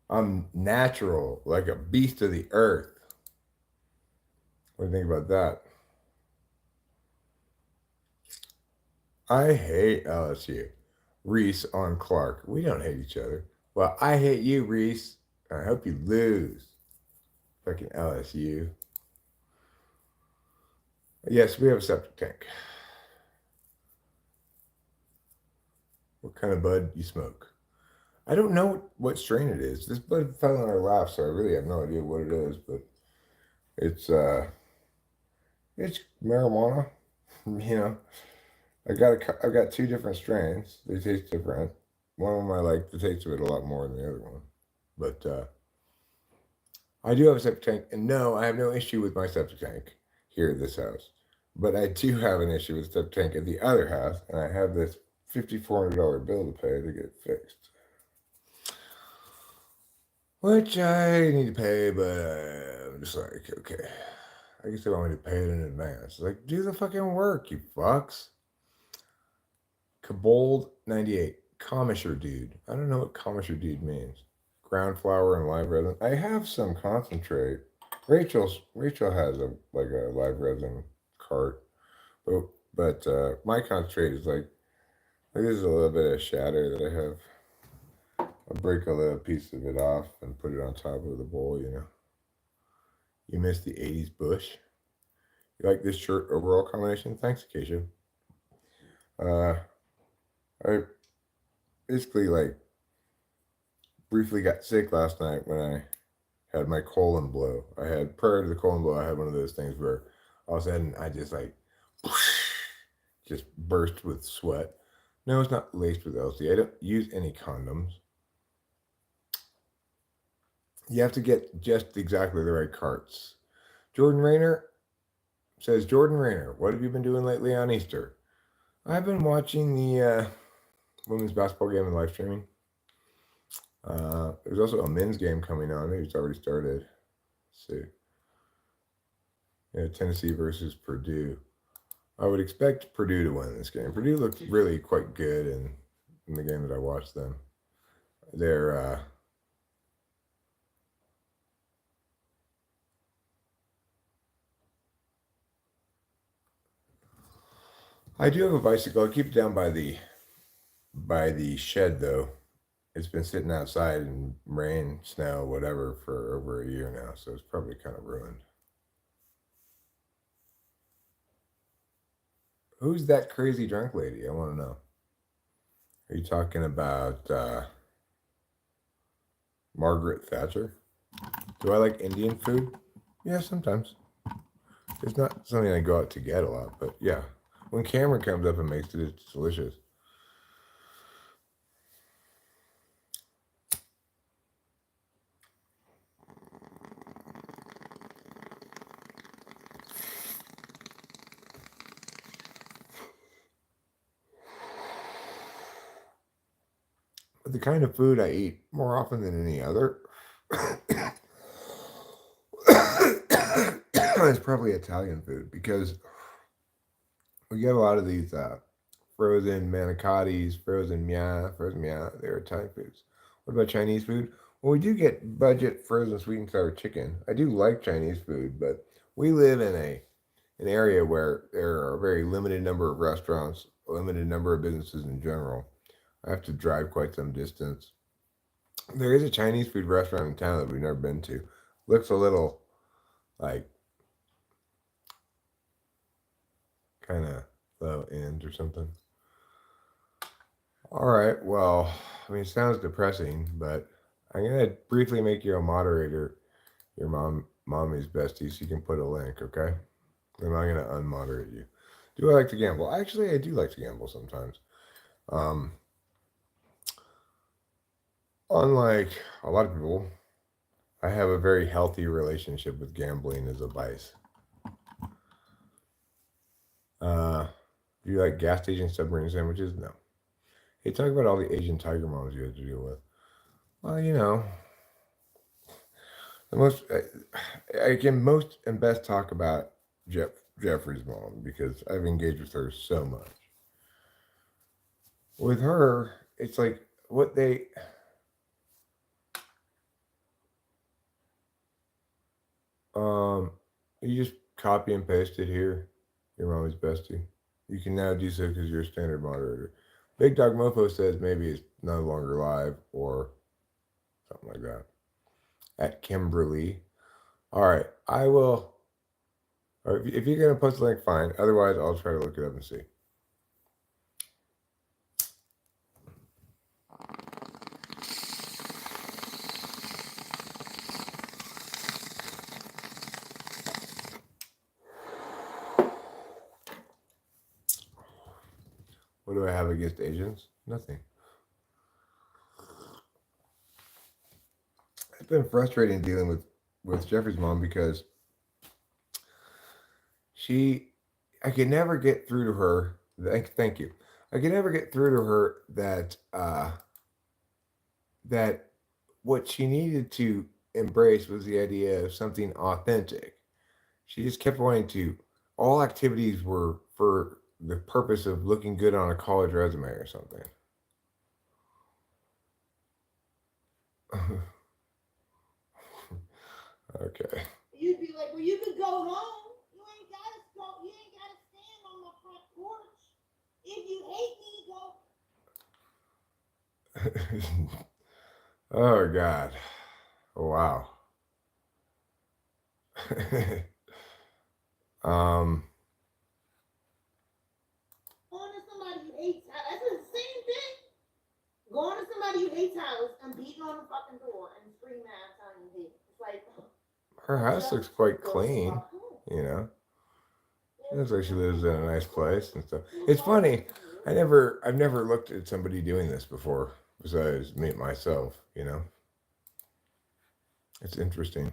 I'm natural, like a beast of the earth. What do you think about that? I hate LSU. Reese on Clark. We don't hate each other. Well, I hate you, Reese. I hope you lose. Fucking LSU. Yes, we have a septic tank. What kind of bud you smoke? I don't know what strain it is. This bud fell in our lap, so I really have no idea what it is, but it's marijuana. I've got two different strains. They taste different. One of them I like the taste of it a lot more than the other one. But I do have a septic tank, and no, I have no issue with my septic tank here at this house. But I do have an issue with the septic tank at the other house, and I have this $5,400 bill to pay to get it fixed. Which I need to pay, but I'm just like, okay. I guess they want me to pay it in advance. Like, do the fucking work, you fucks. Kabold 98. Comisher dude. I don't know what comisher dude means. Ground flour and live resin. I have some concentrate. Rachel has a live resin cart, but my concentrate is like this is a little bit of shatter that I have. I'll break a little piece of it off and put it on top of the bowl. You missed the '80s bush. You like this shirt overall combination? Thanks, Acacia. I basically briefly got sick last night when I had my colon blow. Prior to the colon blow, I had one of those things where all of a sudden I just just burst with sweat. No, it's not laced with LSD. I don't use any condoms. You have to get just exactly the right carts. Jordan Rayner says, Jordan Rayner, what have you been doing lately on Easter? I've been watching the women's basketball game and live streaming. There's also a men's game coming on. Maybe it's already started. Let's see. Yeah, Tennessee versus Purdue. I would expect Purdue to win this game. Purdue looked really quite good in the game that I watched them. They're I do have a bicycle. I keep it down by the shed though. It's been sitting outside in rain, snow, whatever for over a year now, so it's probably kind of ruined. Who's that crazy drunk lady? I want to know. Are you talking about Margaret Thatcher? Do I like Indian food? Yeah, sometimes. It's not something I go out to get a lot, but yeah. When Cameron comes up and makes it, it's delicious. the kind of food I eat more often than any other is probably Italian food because we get a lot of these frozen manicottis, frozen mia. They're Italian foods. What about Chinese food? Well, we do get budget frozen sweet and sour chicken. I do like Chinese food, but we live in an area where there are a very limited number of restaurants, a limited number of businesses in general. I have to drive quite some distance. There is a Chinese food restaurant in town that we've never been to. Looks a little like kind of low end or something. All right. Well, I mean, it sounds depressing, but I'm gonna briefly make you a moderator. Your mommy's bestie, so you can put a link. Okay. Then I'm gonna unmoderate you. Do I like to gamble? Actually, I do like to gamble sometimes. Um, Unlike a lot of people, I have a very healthy relationship with gambling as a vice. Uh, do you like gas station submarine sandwiches? No. Hey, talk about all the Asian tiger moms you had to deal with. Well, the most I can most and best talk about Jeffrey's mom because I've engaged with her so much. With her, it's like what they um you just copy and paste it here. Your mommy's bestie. You can now do so because you're a standard moderator. Big Dog Mofo says maybe it's no longer live or something like that. At Kimberly. All right, I will. Or if you're gonna post a link, fine. Otherwise, I'll try to look it up and see. What do I have against Asians? Nothing. It's been frustrating dealing with Jeffrey's mom because she, I could never get through to her. Thank you. I could never get through to her that what she needed to embrace was the idea of something authentic. She just kept wanting to. All activities were for the purpose of looking good on a college resume or something. Okay. You'd be like, well, you could go home. You ain't gotta go. You ain't gotta stand on my front porch. If you hate me, go. Oh God. Wow. um. Going to somebody you hate. That's the same thing. Going to somebody you hate's house and beating on the fucking door and screaming out telling you hate. It's like Her house looks quite clean. You know. It looks like she lives in a nice place and stuff. It's funny. I've never looked at somebody doing this before, besides me myself. It's interesting.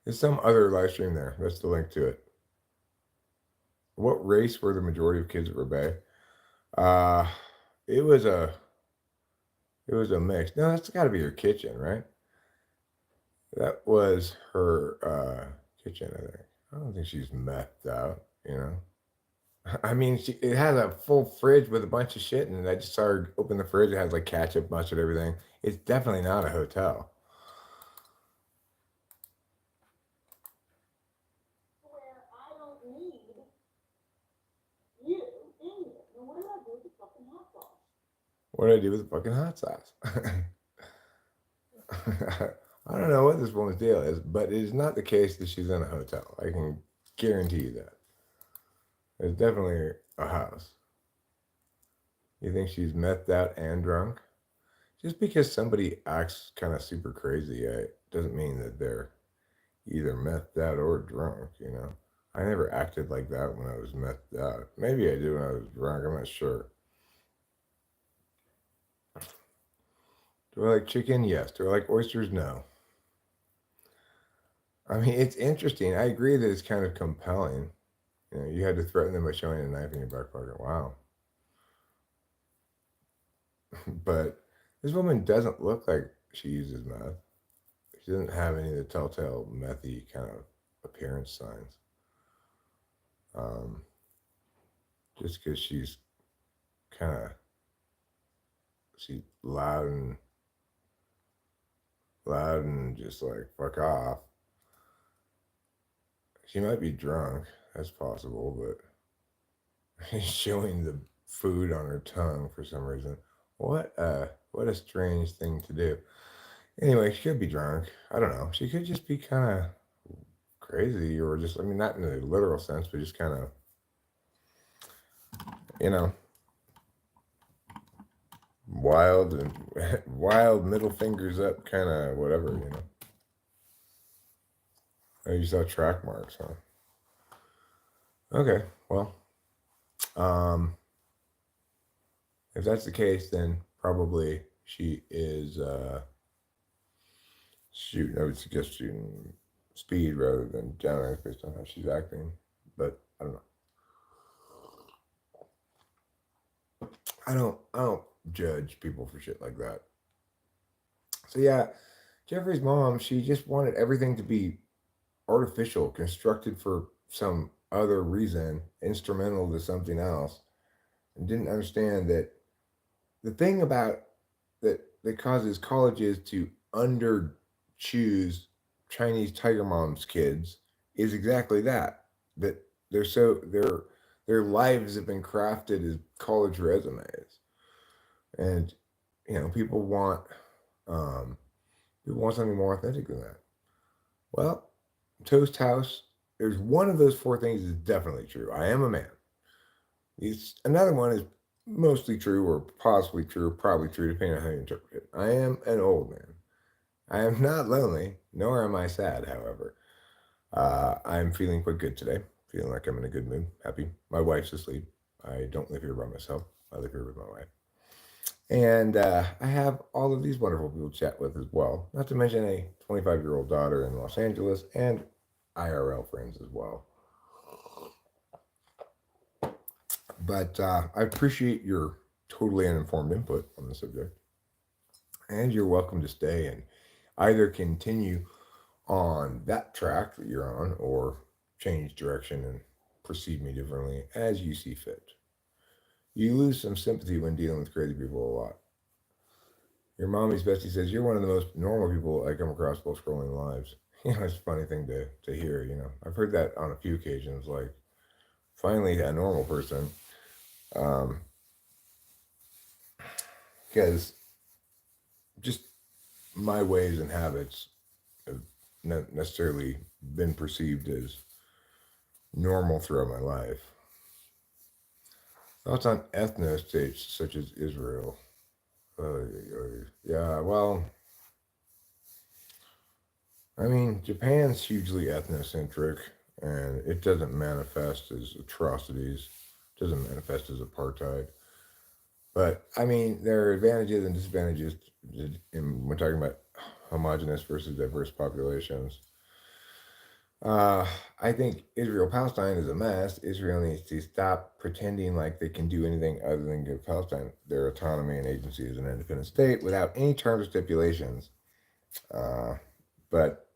There's some other live stream there. That's the link to it. What race were the majority of kids at Rebay? Uh, it was a it was a mix. No, that's got to be her kitchen, right? That was her kitchen, I think. I don't think she's methed out. I mean, it has a full fridge with a bunch of shit, and I just saw her open the fridge. It has like ketchup, mustard, everything. It's definitely not a hotel. Where I don't need you in here. Then what do I do with the fucking hot sauce? What do I do with the fucking hot sauce? I don't know what this woman's deal is, but it is not the case that she's in a hotel. I can guarantee you that. It's definitely a house. You think she's methed out and drunk? Just because somebody acts kind of super crazy, doesn't mean that they're either methed out or drunk. I never acted like that when I was methed out. Maybe I did when I was drunk, I'm not sure. Do I like chicken? Yes. Do I like oysters? No. I mean, it's interesting. I agree that it's kind of compelling. You had to threaten them by showing a knife in your back pocket. Wow. But This woman doesn't look like she uses meth. She doesn't have any of the telltale methy kind of appearance signs. Um, just because kind of she's loud and just like fuck off. She might be drunk. That's possible, but she's showing the food on her tongue for some reason. What a strange thing to do. Anyway, she could be drunk. I don't know. She could just be kind of crazy, or just, I mean, not in a literal sense, but just kind of, you know, wild and wild middle fingers up, kind of whatever, you know. Oh, you saw track marks, huh? Okay, well, um, if that's the case, then probably she is shooting. I would suggest shooting speed rather than genetics based on how she's acting. But I don't know. I don't judge people for shit like that. So yeah, Jeffrey's mom, she just wanted everything to be artificial, constructed for some other reason, instrumental to something else, and didn't understand that the thing about that causes colleges to under choose Chinese tiger moms kids is exactly that. That they're so their lives have been crafted as college resumes. And people want um something more authentic than that. Well, Toast House, there's one of those four things is definitely true. I am a man. It's another one is mostly true or possibly true, or probably true, depending on how you interpret it. I am an old man. I am not lonely, nor am I sad, however. I'm feeling quite good today. Feeling like I'm in a good mood, happy. My wife's asleep. I don't live here by myself. I live here with my wife. And I have all of these wonderful people to chat with as well. Not to mention a 25-year-old daughter in Los Angeles and IRL friends as well. But I appreciate your totally uninformed input on the subject. And you're welcome to stay and either continue on that track that you're on or change direction and perceive me differently as you see fit. You lose some sympathy when dealing with crazy people a lot. Your mommy's bestie says you're one of the most normal people I come across while scrolling lives. It's a funny thing to hear, I've heard that on a few occasions, like finally a normal person. Because just my ways and habits have not necessarily been perceived as normal throughout my life. Thoughts on ethno-states such as Israel? Yeah, well, I mean, Japan's hugely ethnocentric, and it doesn't manifest as atrocities, doesn't manifest as apartheid. But I mean, there are advantages and disadvantages when talking about homogenous versus diverse populations. I think Israel Palestine is a mess. Israel needs to stop pretending like they can do anything other than give Palestine their autonomy and agency as an independent state without any terms or stipulations. But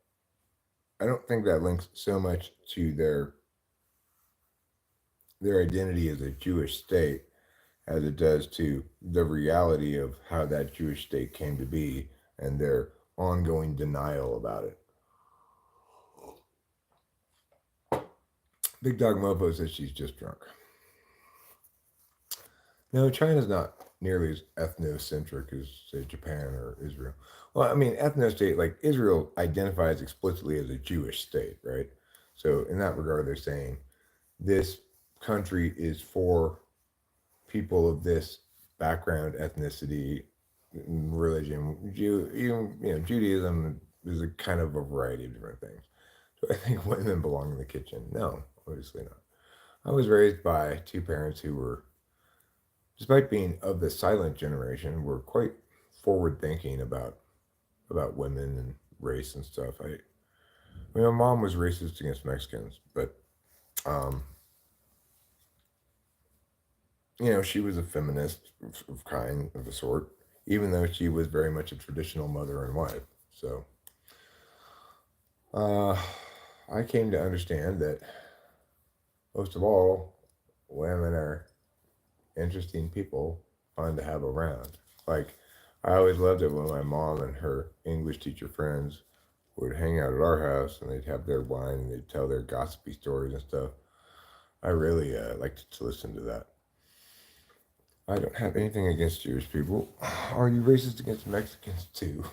I don't think that links so much to their identity as a Jewish state as it does to the reality of how that Jewish state came to be and their ongoing denial about it. Big Dog Mofo says she's just drunk. No, China's not nearly as ethnocentric as, say, Japan or Israel. Well, I mean, ethno-state, like Israel identifies explicitly as a Jewish state, right? So in that regard, they're saying this country is for people of this background, ethnicity, religion. Judaism is a kind of a variety of different things. Do I think women belong in the kitchen? No, obviously not. I was raised by two parents who were, despite being of the silent generation, were quite forward thinking about women and race and stuff. My mom was racist against Mexicans, but um, she was a feminist of a sort. even though she was very much a traditional mother and wife. So I came to understand that most of all, women are interesting people, fun to have around. Like, I always loved it when my mom and her English teacher friends would hang out at our house and they'd have their wine and they'd tell their gossipy stories and stuff. I really liked to listen to that. I don't have anything against Jewish people. Are you racist against Mexicans too?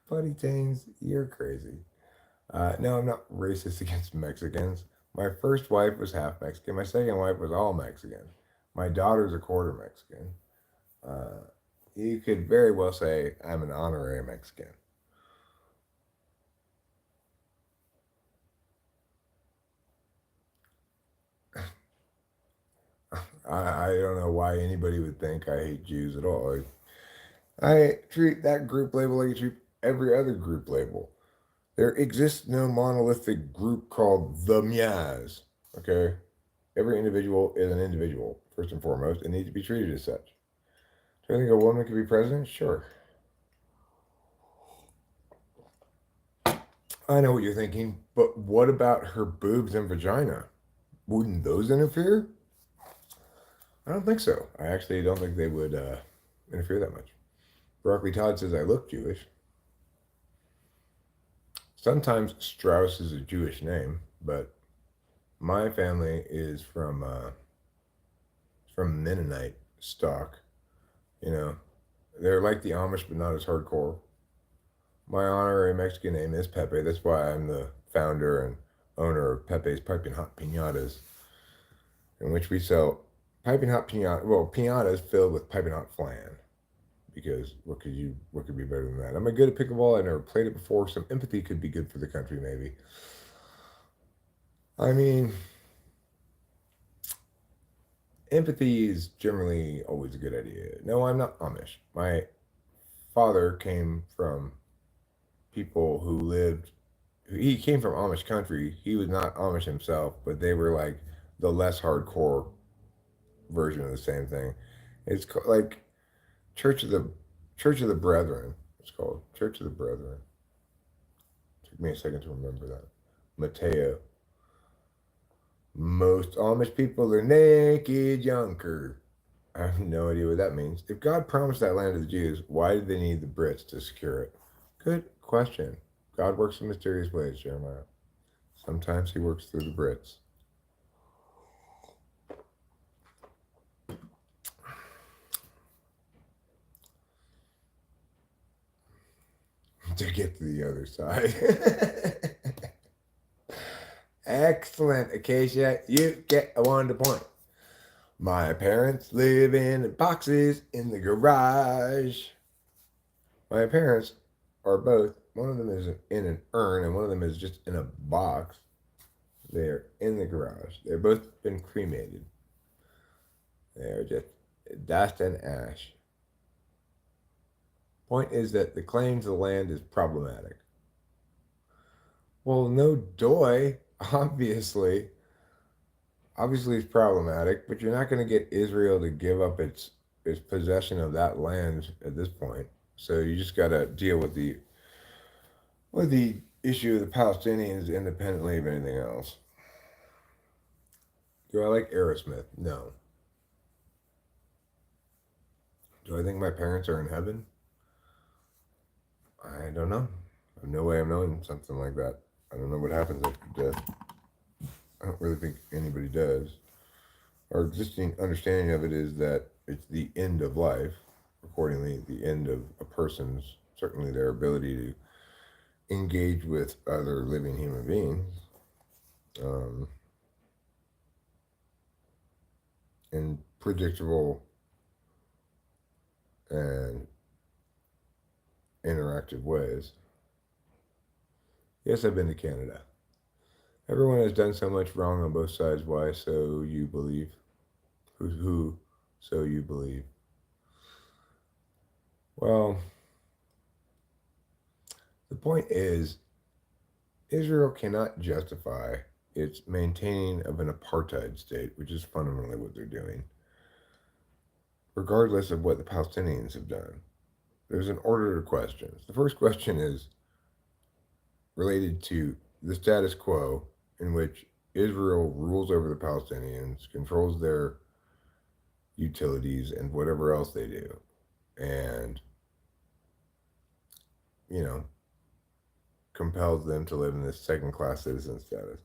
Buddy Taines, you're crazy. No, I'm not racist against Mexicans. My first wife was half Mexican. My second wife was all Mexican. My daughter's a quarter Mexican. Uh, you could very well say I'm an honorary Mexican. I don't know why anybody would think I hate Jews at all. I treat that group label like I treat every other group label. There exists no monolithic group called the Myas. Okay? Every individual is an individual, first and foremost, and needs to be treated as such. Do I think a woman could be president? Sure. I know what you're thinking, but what about her boobs and vagina? Wouldn't those interfere? I don't think so. I actually don't think they would interfere that much. Broccoli Todd says I look Jewish. Sometimes Strauss is a Jewish name, but my family is from Mennonite stock. You know, they're like the Amish, but not as hardcore. My honorary Mexican name is Pepe. That's why I'm the founder and owner of Pepe's Piping Hot Pinatas, in which we sell piping hot pinatas filled with piping hot flan. Because what could be better than that? Am I good at pickleball? I never played it before. Some empathy could be good for the country, maybe. I mean, empathy is generally always a good idea. No, I'm not Amish. My father came from people who lived. He came from Amish country. He was not Amish himself, but they were like the less hardcore version of the same thing. It's like Church of the Church of the Brethren. It's called Church of the Brethren. Took me a second to remember that. Mateo. Most Amish people are naked Yunker. I have no idea what that means. If God promised that land to the Jews, why did they need the Brits to secure it? Good question. God works in mysterious ways, Jeremiah. Sometimes he works through the Brits. To get to the other side. Excellent, Acacia. You get a 1 point. My parents live in boxes in the garage. My parents are both, one of them is in an urn and one of them is just in a box. They're in the garage. They've both been cremated. They're just dust and ash. Point is that the claim to the land is problematic. Well, no doy, obviously. Obviously, it's problematic, but you're not going to get Israel to give up its possession of that land at this point. So you just got to deal with the issue of the Palestinians independently of anything else. Do I like Aerosmith? No. Do I think my parents are in heaven? I don't know. I have no way of knowing something like that. I don't know what happens after death. I don't really think anybody does. Our existing understanding of it is that it's the end of life. Accordingly, the end of a person's, certainly their ability to engage with other living human beings. In predictable and interactive ways. Yes, I've been to Canada. Everyone has done so much wrong on both sides. Why? So you believe? Who? So you believe? Well, the point is, Israel cannot justify its maintaining of an apartheid state, which is fundamentally what they're doing, regardless of what the Palestinians have done. There's an order of questions. The first question is related to the status quo in which Israel rules over the Palestinians, controls their utilities, and whatever else they do. And, you know, compels them to live in this second class citizen status.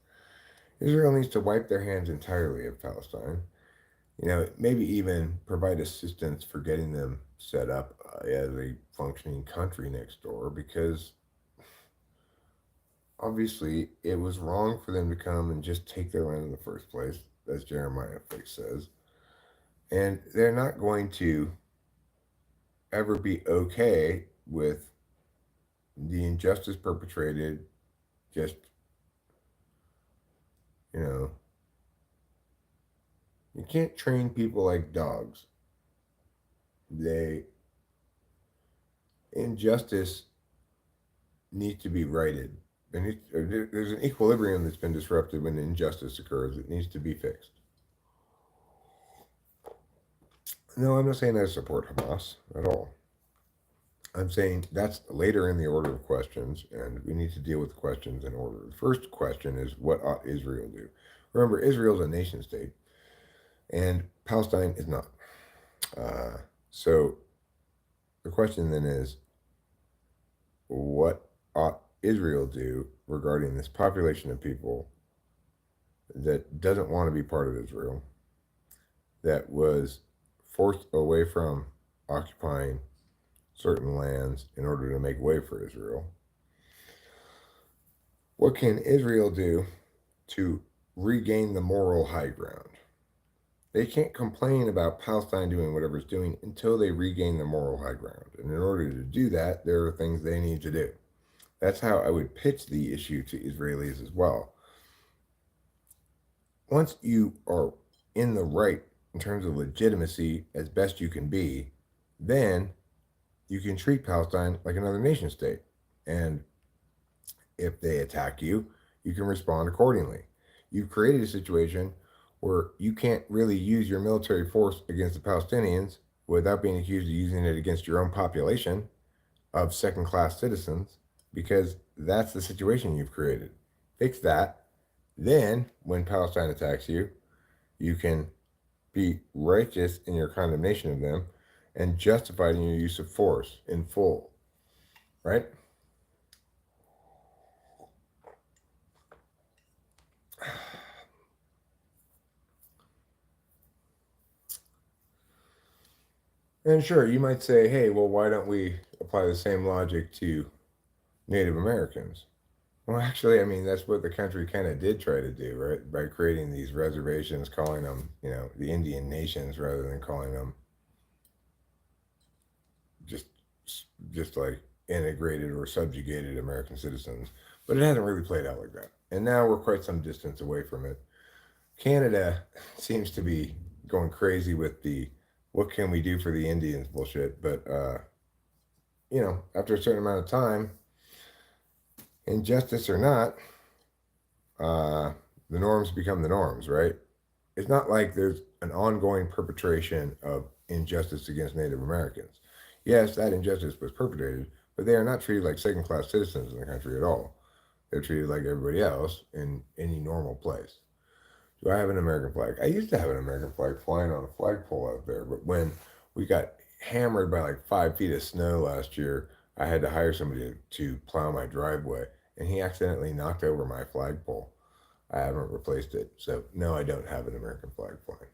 Israel needs to wipe their hands entirely of Palestine. Maybe even provide assistance for getting them set up as a functioning country next door, because obviously it was wrong for them to come and just take their land in the first place, as Jeremiah 6 says. And they're not going to ever be okay with the injustice perpetrated. Just, you know, you can't train people like dogs. Injustice needs to be righted. There's an equilibrium that's been disrupted when injustice occurs. It needs to be fixed. No, I'm not saying I support Hamas at all. I'm saying that's later in the order of questions, and we need to deal with the questions in order. The first question is, what ought Israel do? Remember, Israel is a nation state, and Palestine is not. So the question then is, what ought Israel do regarding this population of people that doesn't want to be part of Israel, that was forced away from occupying certain lands in order to make way for Israel? What can Israel do to regain the moral high ground? They can't complain about Palestine doing whatever it's doing until they regain the moral high ground. And in order to do that, there are things they need to do. That's how I would pitch the issue to Israelis as well. Once you are in the right in terms of legitimacy as best you can be, then you can treat Palestine like another nation state. And if they attack you, you can respond accordingly. You've created a situation where you can't really use your military force against the Palestinians without being accused of using it against your own population of second class citizens, because that's the situation you've created. Fix that. Then, when Palestine attacks you, you can be righteous in your condemnation of them and justified in your use of force in full. Right? And sure, you might say, hey, well, why don't we apply the same logic to Native Americans? Well, actually, I mean, that's what the country kind of did try to do, right? By creating these reservations, calling them, the Indian nations rather than calling them just, just like integrated or subjugated American citizens. But it hasn't really played out like that. And now we're quite some distance away from it. Canada seems to be going crazy with the what can we do for the Indians bullshit. But, after a certain amount of time, injustice or not, the norms become the norms, right? It's not like there's an ongoing perpetration of injustice against Native Americans. Yes, that injustice was perpetrated, but they are not treated like second class citizens in the country at all. They're treated like everybody else in any normal place. Do I have an American flag? I used to have an American flag flying on a flagpole out there, but when we got hammered by like 5 feet of snow last year, I had to hire somebody to plow my driveway, and he accidentally knocked over my flagpole. I haven't replaced it, so no, I don't have an American flag flying.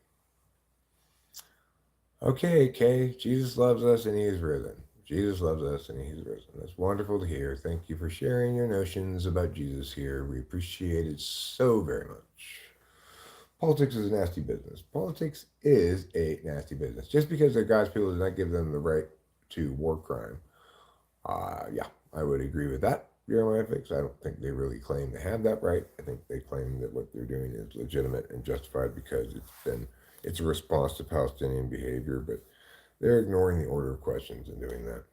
Okay, Kay, Jesus loves us and he is risen. Jesus loves us and he's risen. That's wonderful to hear. Thank you for sharing your notions about Jesus here. We appreciate it so very much. Politics is a nasty business. Politics is a nasty business. Just because they're God's people does not give them the right to war crime. Yeah, I would agree with that. Jeremiah 6. I don't think they really claim to have that right. I think they claim that what they're doing is legitimate and justified because it's a response to Palestinian behavior, but they're ignoring the order of questions in doing that.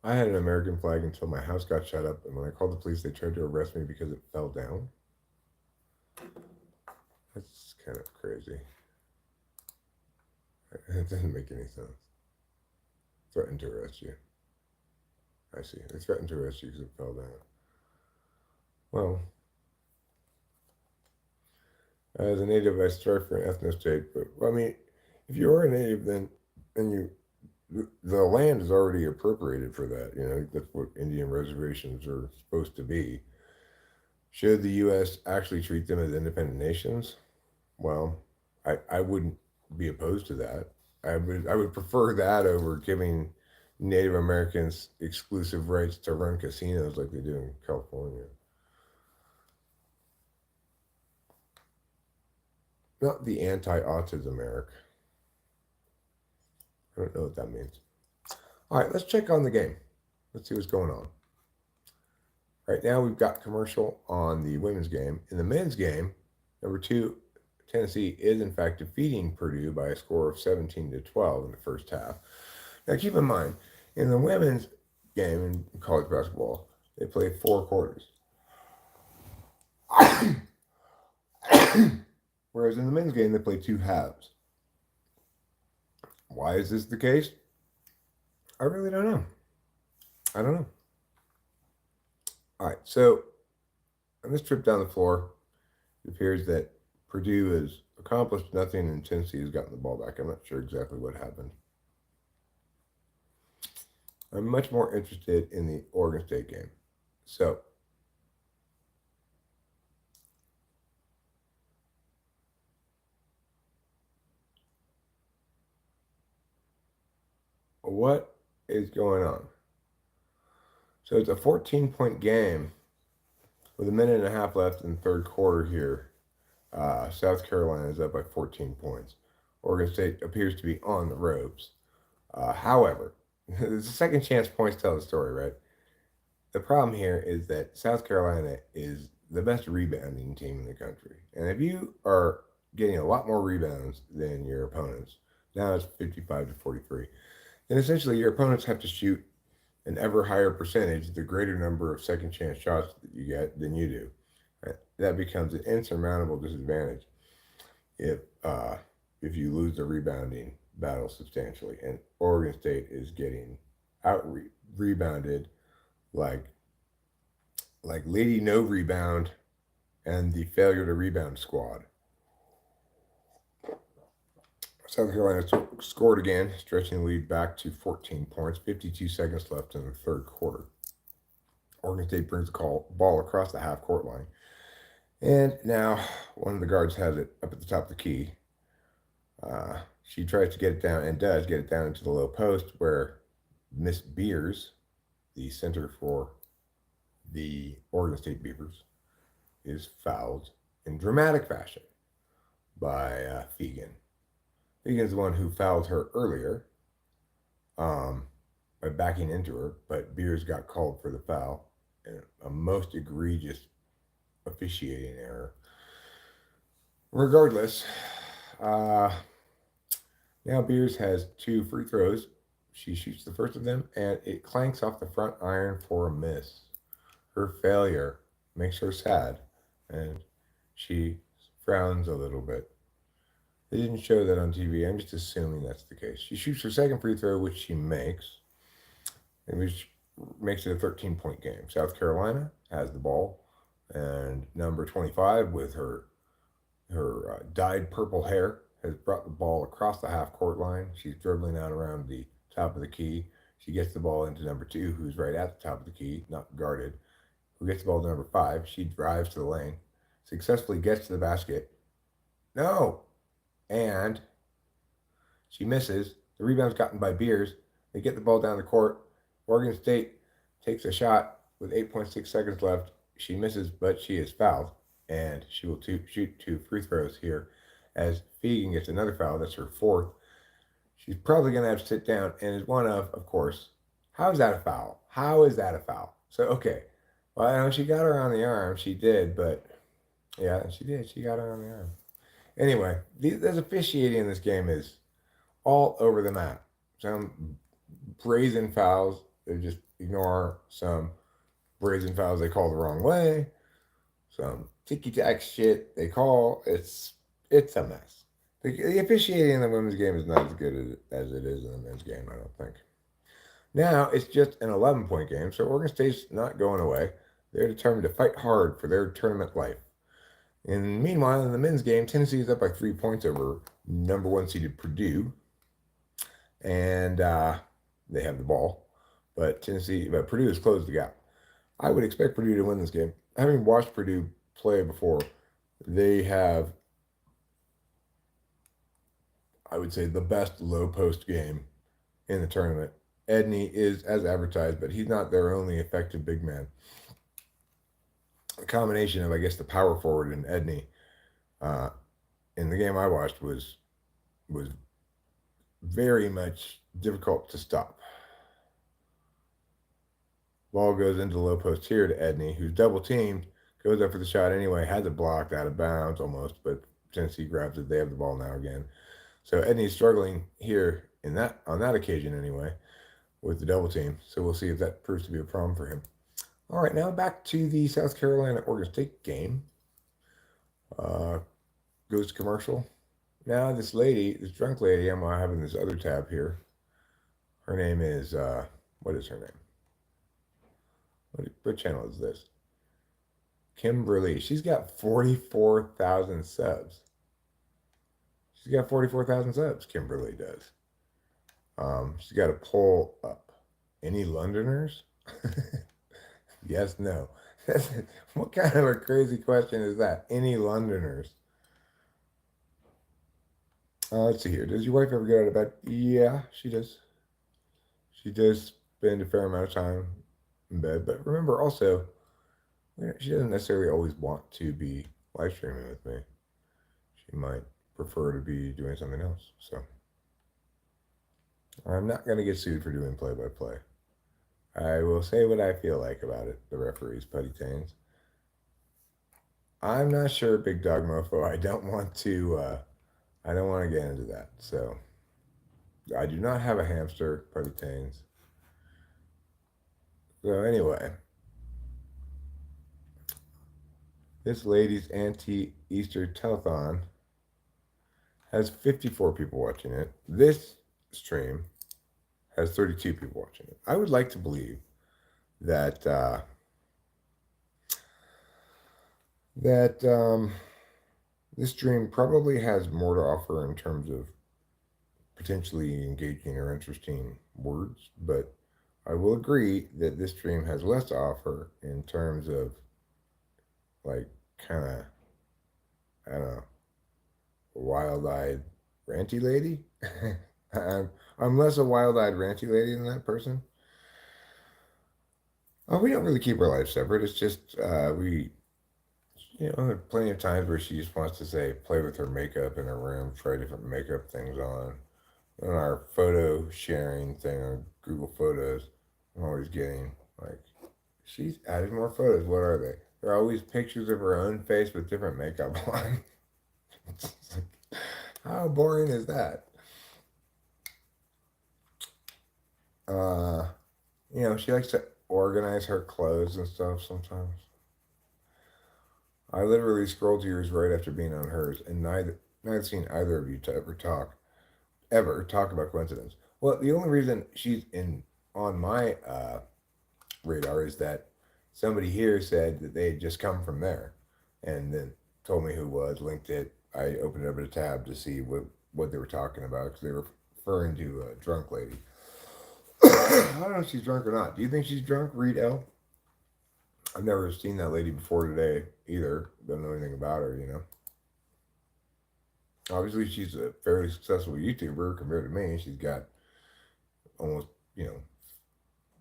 I had an American flag until my house got shut up, and when I called the police, they tried to arrest me because it fell down. That's kind of crazy. It doesn't make any sense. Threatened to arrest you. I see. They threatened to arrest you because it fell down. Well, as a native, I strive for an ethno state, but I mean, if you are a native, then the land is already appropriated for that. You know, that's what Indian reservations are supposed to be. Should the U.S. actually treat them as independent nations? Well, I wouldn't be opposed to that. I would prefer that over giving Native Americans exclusive rights to run casinos like they do in California. Not the anti-autism, Eric. I don't know what that means. All right, let's check on the game. Let's see what's going on. Right now, we've got commercial on the women's game. In the men's game, number two, Tennessee is in fact defeating Purdue by a score of 17-12 in the first half. Now, keep in mind, in the women's game in college basketball, they play 4 quarters. Whereas in the men's game, they play 2 halves. Why is this the case? I really don't know. I don't know. All right, so on this trip down the floor, it appears that Purdue has accomplished nothing and Tennessee has gotten the ball back. I'm not sure exactly what happened. I'm much more interested in the Oregon State game. So, what is going on? So it's a 14-point game with a minute and a half left in the third quarter here. South Carolina is up by 14 points. Oregon State appears to be on the ropes. However, the second chance points tell the story, right? The problem here is that South Carolina is the best rebounding team in the country. And if you are getting a lot more rebounds than your opponents, now it's 55-43, then essentially your opponents have to shoot an ever higher percentage, the greater number of second chance shots that you get than you do. Right? That becomes an insurmountable disadvantage if you lose the rebounding battle substantially. And Oregon State is getting out rebounded like Lady No Rebound and the failure to rebound squad. South Carolina scored again, stretching the lead back to 14 points, 52 seconds left in the third quarter. Oregon State brings the ball across the half-court line. And now one of the guards has it up at the top of the key. She tries to get it down and does get it down into the low post where Miss Beers, the center for the Oregon State Beavers, is fouled in dramatic fashion by Fegan. Fegan's the one who fouled her earlier by backing into her, but Beers got called for the foul. A most egregious officiating error. Regardless, now Beers has 2 free throws. She shoots the first of them, and it clanks off the front iron for a miss. Her failure makes her sad, and she frowns a little bit. They didn't show that on TV. I'm just assuming that's the case. She shoots her second free throw, which she makes, which makes it a 13-point game. South Carolina has the ball, and number 25 with her dyed purple hair has brought the ball across the half-court line. She's dribbling out around the top of the key. She gets the ball into number 2, who's right at the top of the key, not guarded, who gets the ball to number 5. She drives to the lane, successfully gets to the basket. No! And she misses. The rebound's gotten by Beers. They get the ball down the court. Oregon State takes a shot with 8.6 seconds left. She misses, but she is fouled, and she will shoot 2 free throws here as Fegan gets another foul. That's her 4th. She's probably going to have to sit down, and is one of course, how is that a foul? How is that a foul? So, okay. Well, I know she got her on the arm. She did, but yeah, she did. She got her on the arm. Anyway, this officiating in this game is all over the map. Some brazen fouls, they just ignore. Some brazen fouls they call the wrong way. Some ticky-tack shit they call. It's it's a mess. The officiating in the women's game is not as good as it is in the men's game, I don't think. Now it's just an 11-point game, so Oregon State's not going away. They're determined to fight hard for their tournament life. And meanwhile, in the men's game, Tennessee is up by 3 points over number one seeded Purdue, and they have the ball. But Purdue has closed the gap. I would expect Purdue to win this game. Having watched Purdue play before, they have, I would say, the best low post game in the tournament. Edney is as advertised, but he's not their only effective big man. A combination of, I guess, the power forward and Edney uh, in the game I watched was very much difficult to stop. Ball goes into the low post here to Edney, who's double teamed, goes up for the shot anyway, has it blocked out of bounds almost, but Tennessee grabs it. They have the ball now again. So Edney's struggling here on that occasion anyway with the double team. So we'll see if that proves to be a problem for him. All right, now back to the South Carolina Oregon State game. Goes to commercial. Now this drunk lady, I'm having this other tab here. Her name is what is her name? What channel is this? Kimberly. She's got 44,000 subs. She's got 44,000 subs. Kimberly does. She's got a poll up. Any Londoners? Yes, no. What kind of a crazy question is that? Any Londoners? Let's see here. Does your wife ever get out of bed? Yeah, she does. She does spend a fair amount of time in bed. But remember also, she doesn't necessarily always want to be live streaming with me. She might prefer to be doing something else. So I'm not going to get sued for doing play-by-play. I will say what I feel like about it, the referees, Putty Tains. I'm not sure, Big Dog Mofo. I don't want to get into that. So I do not have a hamster, Putty Tains. So anyway, this lady's anti-Easter telethon has 54 people watching it. This stream has 32 people watching it. I would like to believe that this stream probably has more to offer in terms of potentially engaging or interesting words, but I will agree that this stream has less to offer in terms of like kind of, I don't know, wild-eyed ranty lady. I'm less a wild-eyed ranty lady than that person. We don't really keep our lives separate. It's just there are plenty of times where she just wants to say, play with her makeup in her room, try different makeup things on. On our photo sharing thing on Google Photos, I'm always getting like, she's added more photos. What are they? They're always pictures of her own face with different makeup on. Like, how boring is that? She likes to organize her clothes and stuff sometimes. I literally scrolled to yours right after being on hers, and neither seen either of you to ever talk about coincidence. Well, the only reason she's on my radar is that somebody here said that they had just come from there, and then told me who it was, linked it. I opened it up in a tab to see what they were talking about because they were referring to a drunk lady. I don't know if she's drunk or not. Do you think she's drunk, Reed L? I've never seen that lady before today either. Don't know anything about her. Obviously, she's a fairly successful YouTuber compared to me. She's got almost,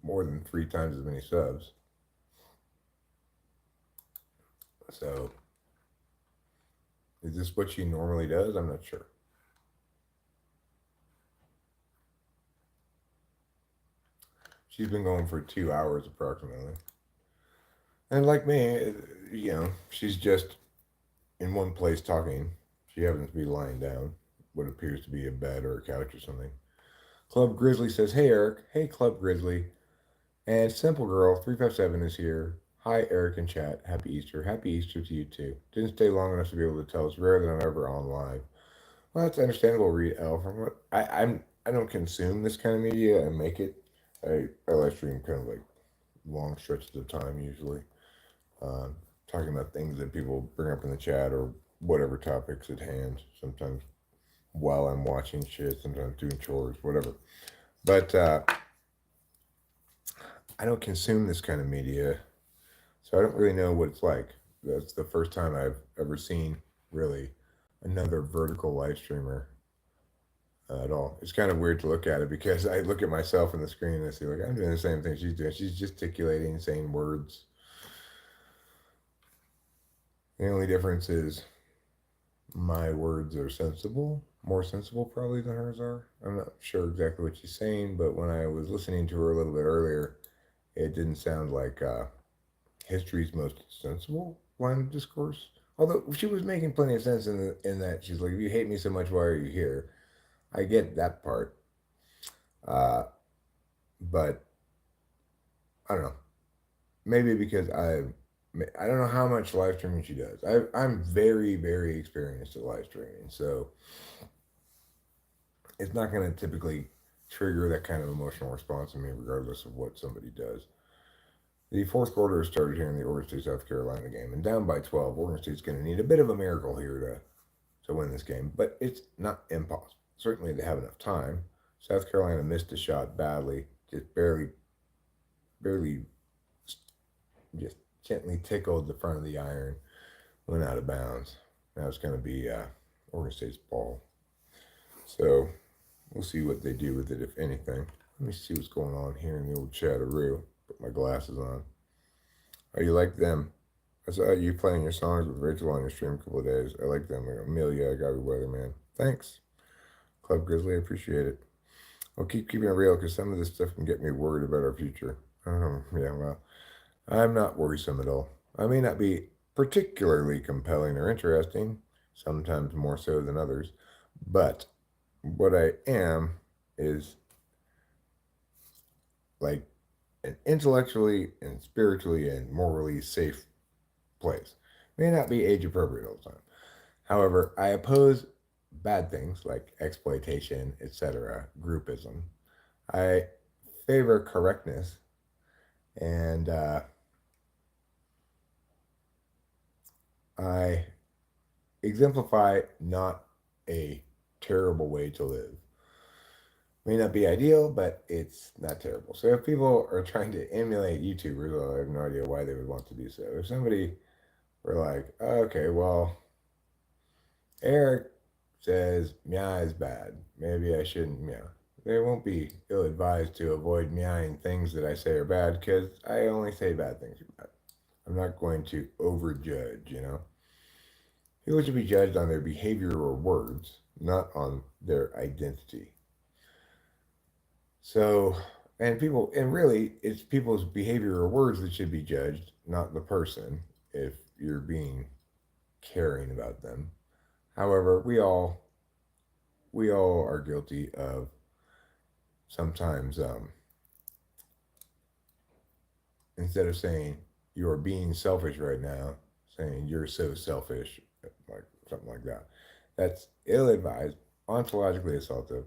more than 3 times as many subs. So, is this what she normally does? I'm not sure. She's been going for 2 hours approximately. And like me, she's just in one place talking. She happens to be lying down, what appears to be a bed or a couch or something. Club Grizzly says, hey, Eric. Hey, Club Grizzly. And Simple Girl 357 is here. Hi, Eric and chat. Happy Easter. Happy Easter to you too. Didn't stay long enough to be able to tell. It's rare that I'm ever on live. Well, that's understandable, Reed L. From what I don't consume this kind of media and make it. I live stream kind of like long stretches of time usually, um, talking about things that people bring up in the chat or whatever topics at hand. Sometimes while I'm watching shit, sometimes doing chores, whatever. But I don't consume this kind of media, so I don't really know what it's like. That's the first time I've ever seen really another vertical live streamer at all. It's kind of weird to look at it because I look at myself on the screen and I see like I'm doing the same thing she's doing. She's gesticulating, saying words. The only difference is my words are sensible, more sensible probably than hers are. I'm not sure exactly what she's saying, but when I was listening to her a little bit earlier, it didn't sound like history's most sensible line of discourse. Although she was making plenty of sense in that she's like, if you hate me so much, why are you here? I get that part, uh, but I don't know. Maybe because I don't know how much live streaming she does. I'm very experienced at live streaming, so it's not going to typically trigger that kind of emotional response in me, regardless of what somebody does. The fourth quarter has started here in the Oregon State South Carolina game, and down by 12. Oregon State's going to need a bit of a miracle here to win this game, but it's not impossible. Certainly, they have enough time. South Carolina missed a shot badly, just barely, just gently tickled the front of the iron, went out of bounds. Now it's going to be Oregon State's ball. So we'll see what they do with it, if anything. Let me see what's going on here in the old chatteroo. Put my glasses on. Oh, you like them? I saw you playing your songs with Rachel on your stream a couple of days. I like them. Like Amelia, I got your weather, man. Thanks, Club Grizzly. I appreciate it. I'll keep keeping it real because some of this stuff can get me worried about our future. Yeah, well, I'm not worrisome at all. I may not be particularly compelling or interesting, sometimes more so than others, but what I am is like an intellectually and spiritually and morally safe place. May not be age appropriate all the time. However, I oppose bad things like exploitation, etc., groupism. I favor correctness and I exemplify not a terrible way to live. May not be ideal, but it's not terrible. So if people are trying to emulate YouTubers, well, I have no idea why they would want to do so. If somebody were like, okay, well, Eric says meow is bad. Maybe I shouldn't meow. They won't be ill advised to avoid meowing things that I say are bad because I only say bad things are bad. I'm not going to overjudge, you know? People should be judged on their behavior or words, not on their identity. So, and really, it's people's behavior or words that should be judged, not the person, if you're being caring about them. However, we all are guilty of sometimes instead of saying you're being selfish right now, saying you're so selfish, like something like that. That's ill-advised, ontologically assaultive,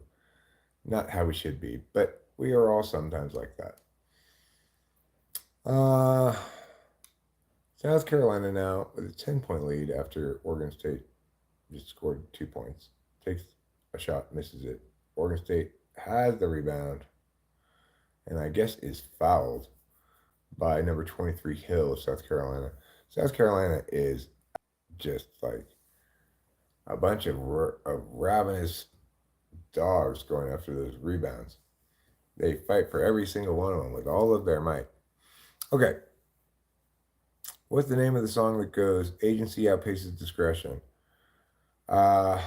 not how we should be, but we are all sometimes like that. Uh, South Carolina now with a 10-point lead after Oregon State just scored 2 points. Takes a shot, misses it. Oregon State has the rebound and I guess is fouled by number 23 Hill of South Carolina. South Carolina is just like a bunch of ravenous dogs going after those rebounds. They fight for every single one of them with all of their might. Okay, what's the name of the song that goes "Agency outpaces discretion"? Uh,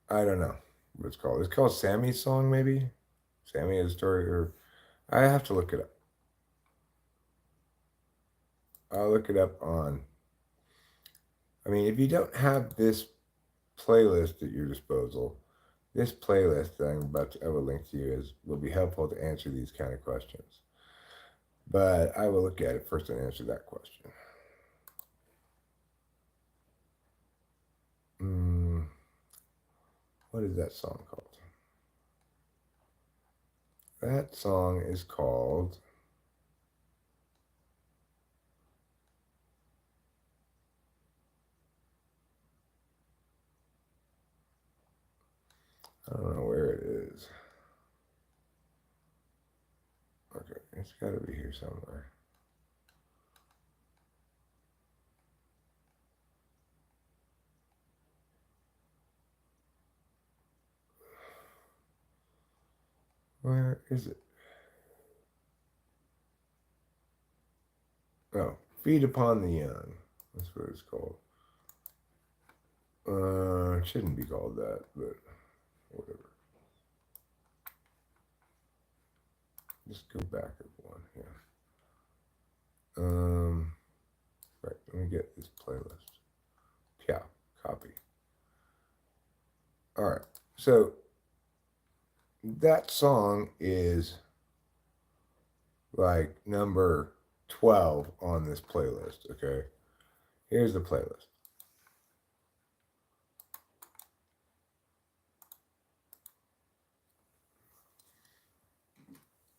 I don't know what it's called. It's called Sammy's song, maybe. Sammy has a story, or I have to look it up. I'll look it up on. I mean, if you don't have this playlist at your disposal, this playlist that I'm about to, I will link to you will be helpful to answer these kind of questions. But I will look at it first and answer that question. What is that song called? That song is called... I don't know where it is. Okay, it's got to be here somewhere. Where is it? Oh, Feed Upon the Young. That's what it's called. It shouldn't be called that, but whatever. Just go back one here. Right, let me get this playlist. Yeah, copy. All right, so that song is like number 12 on this playlist, okay? Here's the playlist.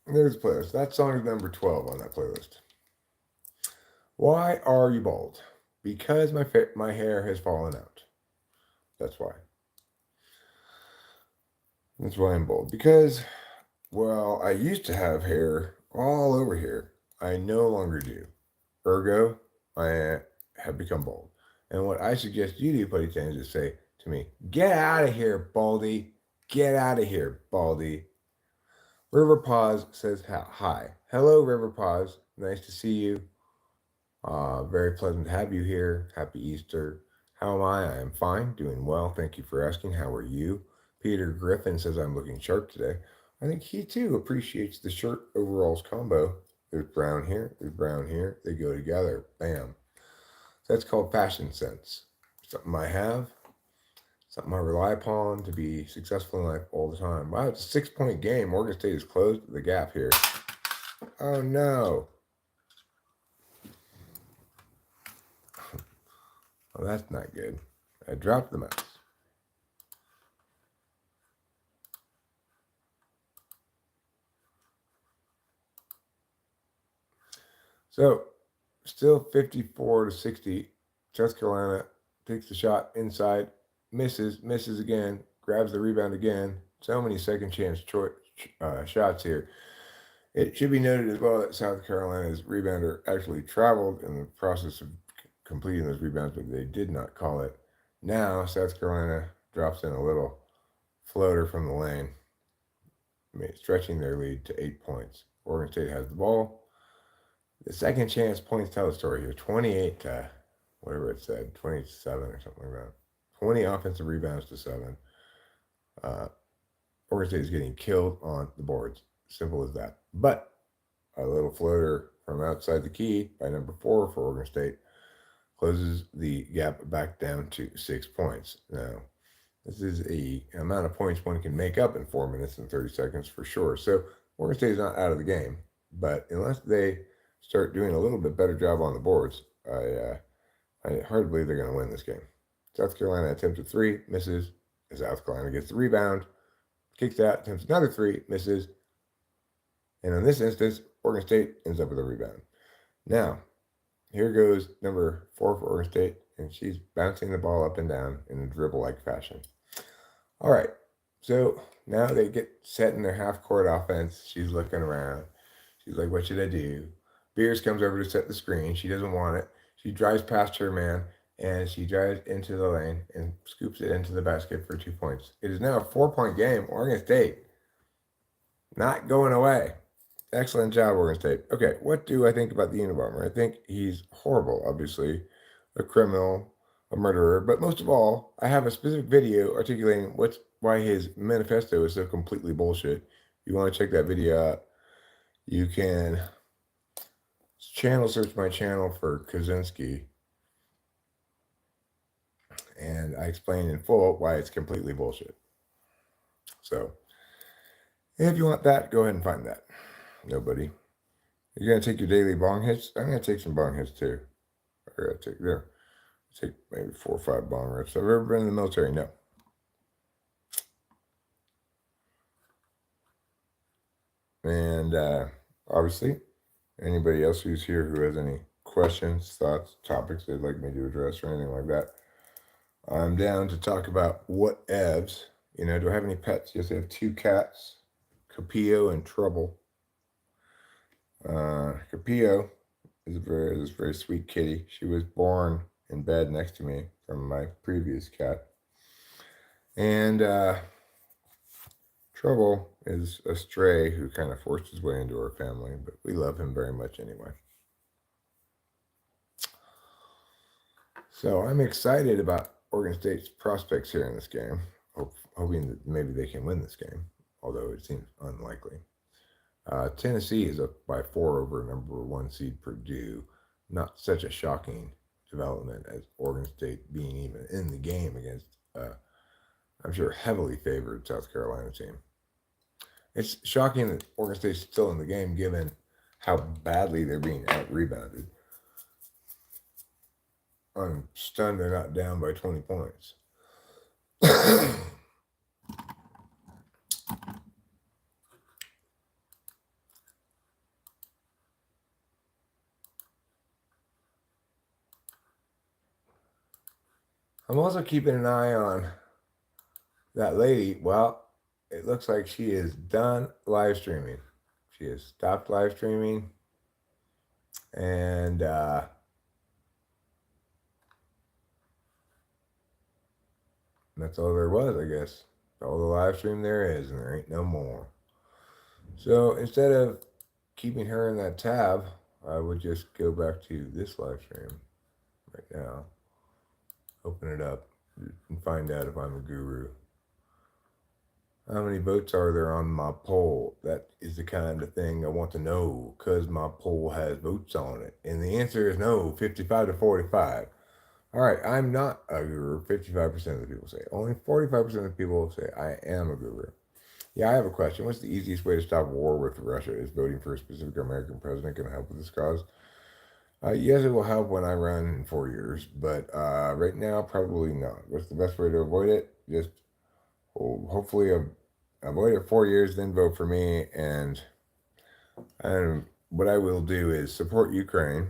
There's the playlist. That song is number 12 on that playlist. Why are you bald? Because my hair has fallen out. That's why. That's why I'm bald. Because, well, I used to have hair all over here. I no longer do. Ergo, I have become bald. And what I suggest you do, Putty Tans, is say to me, get out of here, Baldy. Get out of here, Baldy. River Paws says hi. Hello, River Paws. Nice to see you. Very pleasant to have you here. Happy Easter. How am I? I am fine, doing well. Thank you for asking. How are you? Peter Griffin says I'm looking sharp today. I think he too appreciates the shirt overalls combo. There's brown here, there's brown here. They go together. Bam. That's called fashion sense. Something I have, something I rely upon to be successful in life all the time. Wow, it's a 6-point game. Oregon State has closed the gap here. Oh no. Well, that's not good. I dropped the mouse. So, still 54-60. South Carolina takes the shot inside, misses again, grabs the rebound again. So many second chance shots here. It should be noted as well that South Carolina's rebounder actually traveled in the process of completing those rebounds, but they did not call it. Now, South Carolina drops in a little floater from the lane, stretching their lead to 8 points. Oregon State has the ball. The second chance points tell the story here. 28 to whatever it said, 27 or something like that. 20 offensive rebounds to 7. Oregon State is getting killed on the boards. Simple as that. But a little floater from outside the key by number 4 for Oregon State closes the gap back down to 6 points. Now, this is a amount of points one can make up in 4 minutes and 30 seconds for sure. So Oregon State is not out of the game, but unless they start doing a little bit better job on the boards, I hardly believe they're going to win this game. South Carolina attempts a 3, misses. South Carolina gets the rebound, kicks out, attempts another 3, misses. And in this instance, Oregon State ends up with a rebound. Now, here goes number 4 for Oregon State, and she's bouncing the ball up and down in a dribble-like fashion. All right, so now they get set in their half-court offense. She's looking around. She's like, what should I do? Beers comes over to set the screen. She doesn't want it. She drives past her man, and she drives into the lane and scoops it into the basket for 2 points. It is now a 4-point game. Oregon State not going away. Excellent job, Oregon State. Okay, what do I think about the Unabomber? I think he's horrible, obviously, a criminal, a murderer. But most of all, I have a specific video articulating why his manifesto is so completely bullshit. If you want to check that video out, you can search my channel for Kaczynski, and I explain in full why it's completely bullshit. So, if you want that, go ahead and find that. Nobody You're gonna take your daily bong hits? I'm gonna take some bong hits too. I gotta take there. Take maybe 4 or 5 bong rips. Have I ever been in the military? No. And obviously, anybody else who's here who has any questions, thoughts, topics they'd like me to address, or anything like that, I'm down to talk about whatevs. You know, do I have any pets? Yes, I have 2 cats, Capillo and Trouble. Capillo is a very sweet kitty. She was born in bed next to me from my previous cat. And Trouble is a stray who kind of forced his way into our family, but we love him very much anyway. So I'm excited about Oregon State's prospects here in this game, hoping that maybe they can win this game, although it seems unlikely. Tennessee is up by 4 over number 1 seed Purdue. Not such a shocking development as Oregon State being even in the game against, I'm sure, heavily favored South Carolina team. It's shocking that Oregon State's still in the game given how badly they're being out-rebounded. I'm stunned they're not down by 20 points. I'm also keeping an eye on that lady. Well, it looks like she is done live streaming. She has stopped live streaming. And that's all there was, I guess. All the live stream there is, and there ain't no more. So instead of keeping her in that tab, I would just go back to this live stream right now. Open it up and find out if I'm a guru. How many votes are there on my poll? That is the kind of thing I want to know, because my poll has votes on it. And the answer is no, 55 to 45. All right, I'm not a guru. 55% of the people say. Only 45% of the people say I am a guru. Yeah, I have a question. What's the easiest way to stop war with Russia? Is voting for a specific American president going to help with this cause? Yes, it will help when I run in 4 years, but right now, probably not. What's the best way to avoid it? Just hopefully avoid it 4 years, then vote for me. And what I will do is support Ukraine,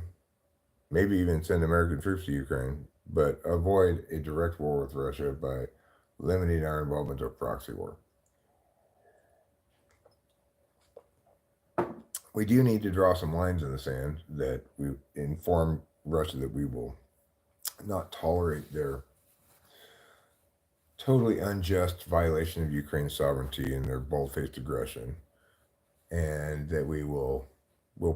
maybe even send American troops to Ukraine, but avoid a direct war with Russia by limiting our involvement of proxy war. We do need to draw some lines in the sand that we inform Russia that we will not tolerate their totally unjust violation of Ukraine's sovereignty and their bold-faced aggression, and that we'll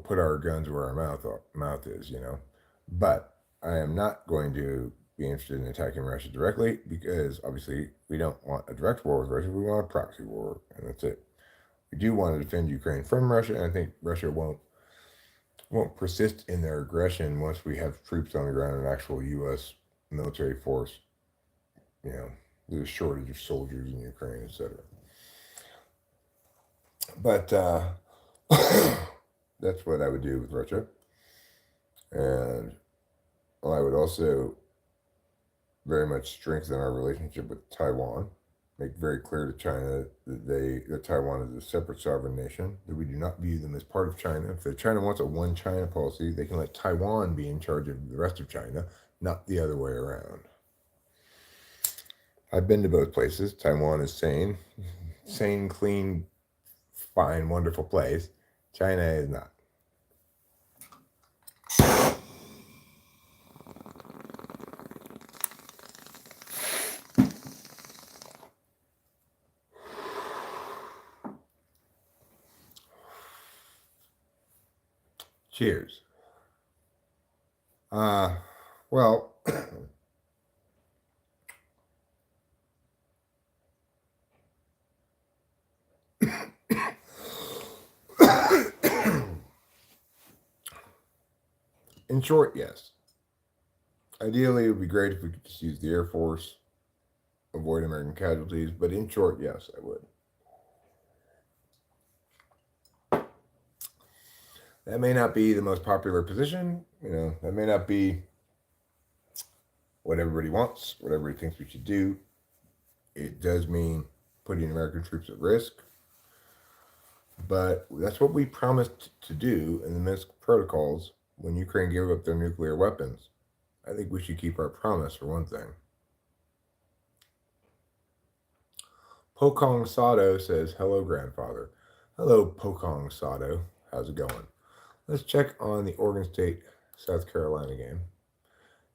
put our guns where our mouth is, you know. But I am not going to be interested in attacking Russia directly, because obviously we don't want a direct war with Russia. We want a proxy war, and that's it. We do want to defend Ukraine from Russia, and I think Russia won't persist in their aggression once we have troops on the ground, an actual U.S. military force. You know, there's a shortage of soldiers in Ukraine, etc. But that's what I would do with Russia. And I would also very much strengthen our relationship with Taiwan. Make very clear to China that Taiwan is a separate sovereign nation, that we do not view them as part of China. If China wants a one China policy, they can let Taiwan be in charge of the rest of China, not the other way around. I've been to both places. Taiwan is sane, clean, fine, wonderful place. China is not. Cheers. Well, in short, yes. Ideally, it would be great if we could just use the Air Force, avoid American casualties, but in short, yes, I would. That may not be the most popular position. That may not be what everybody wants, what everybody thinks we should do. It does mean putting American troops at risk, but that's what we promised to do in the Minsk protocols when Ukraine gave up their nuclear weapons. I think we should keep our promise for one thing. Pokong Sado says, "Hello, grandfather." Hello, Pokong Sado. How's it going? Let's check on the Oregon State South Carolina game.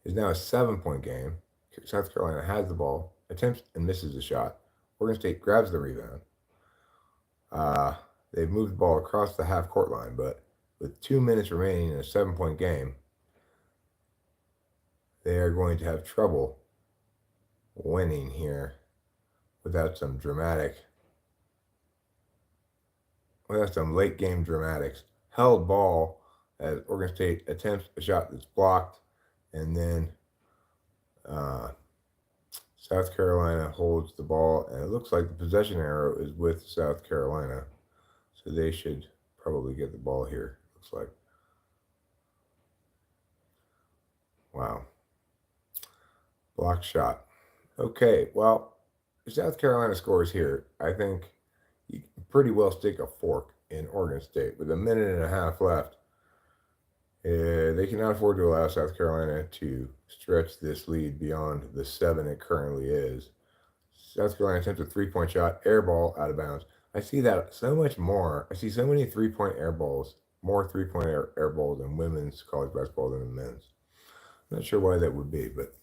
It's now a 7-point game. South Carolina has the ball, attempts and misses the shot. Oregon State grabs the rebound. They've moved the ball across the half court line, but with 2 minutes remaining in a 7-point game, they are going to have trouble winning here without some late game dramatics. Held ball as Oregon State attempts a shot that's blocked, and then South Carolina holds the ball, and it looks like the possession arrow is with South Carolina, so they should probably get the ball here. Looks like. Wow. Block shot. Okay, well, if South Carolina scores here, I think you can pretty well stick a fork in Oregon State. With a minute and a half left, they cannot afford to allow South Carolina to stretch this lead beyond the 7 it currently is. South Carolina attempts a 3-point shot, air ball, out of bounds. I see that so much more. I see so many 3-point air balls, more 3-point air balls in women's college basketball than in men's. I'm not sure why that would be, but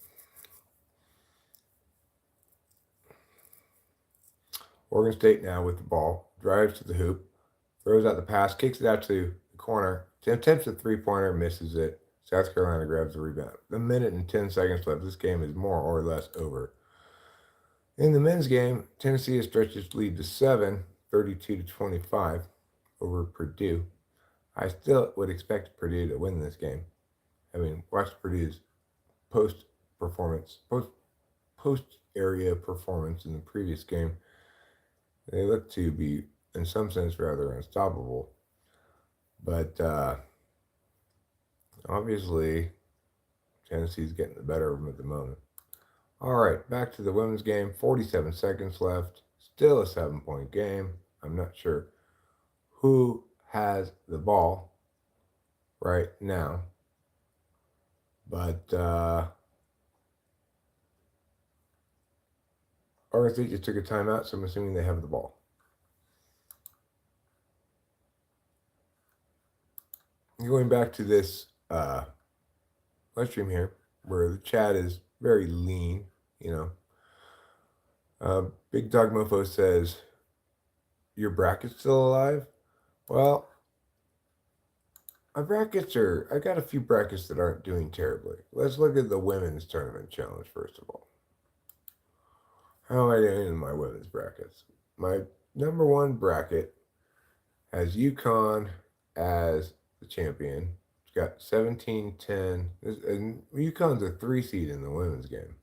Oregon State now with the ball, drives to the hoop, throws out the pass, kicks it out to the corner, attempts a 3-pointer, misses it. South Carolina grabs the rebound. The minute and 10 seconds left. This game is more or less over. In the men's game, Tennessee has stretched its lead to 7, 32-25 over Purdue. I still would expect Purdue to win this game. I mean, watch Purdue's post area performance in the previous game. They look to be, in some sense, rather unstoppable. But obviously, Tennessee's getting the better of them at the moment. All right, back to the women's game. 47 seconds left. Still a 7-point game. I'm not sure who has the ball right now. But Oregon State just took a timeout, so I'm assuming they have the ball. Going back to this live stream here, where the chat is very lean, Big Dog Mofo says, "Your bracket's still alive?" Well, I got a few brackets that aren't doing terribly. Let's look at the women's tournament challenge first of all. How am I doing in my women's brackets? My number 1 bracket has UConn as the champion. It's got 17-10. And UConn's a 3 seed in the women's game.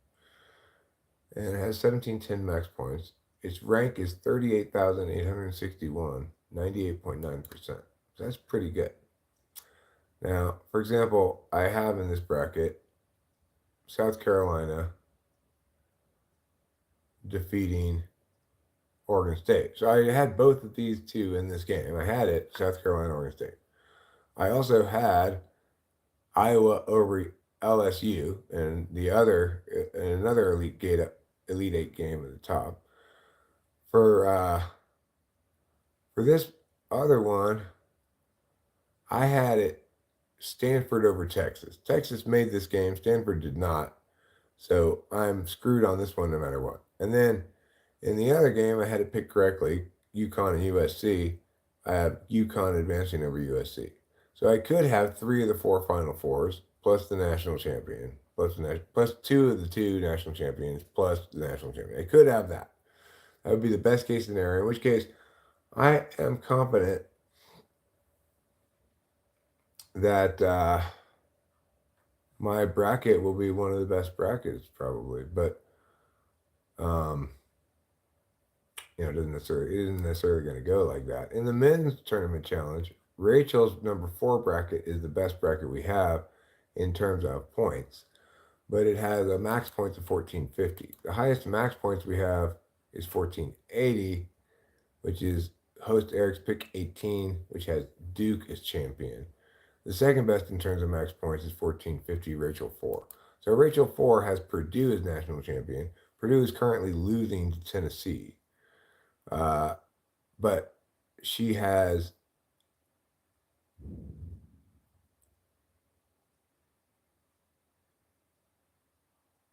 And it has 17-10 max points. Its rank is 38,861, 98.9%. So that's pretty good. Now, for example, I have in this bracket South Carolina defeating Oregon State. So I had both of these two in this game. I had it, South Carolina, Oregon State. I also had Iowa over LSU and another Elite 8 game at the top. For this other one, I had it Stanford over Texas. Texas made this game. Stanford did not. So I'm screwed on this one no matter what. And then in the other game, I had it picked correctly, UConn and USC. I have UConn advancing over USC. So I could have 3 of the 4 Final Fours, plus the national champion, plus 2 of the 2 national champions, plus the national champion. I could have that. That would be the best case scenario, in which case I am confident that my bracket will be one of the best brackets probably, but it isn't necessarily going to go like that. In the men's tournament challenge, Rachel's number 4 bracket is the best bracket we have in terms of points, but it has a max points of 1450. The highest max points we have is 1480, which is host Eric's pick 18, which has Duke as champion. The second best in terms of max points is 1450, Rachel 4. So Rachel 4 has Purdue as national champion. Purdue is currently losing to Tennessee. Uh, but she has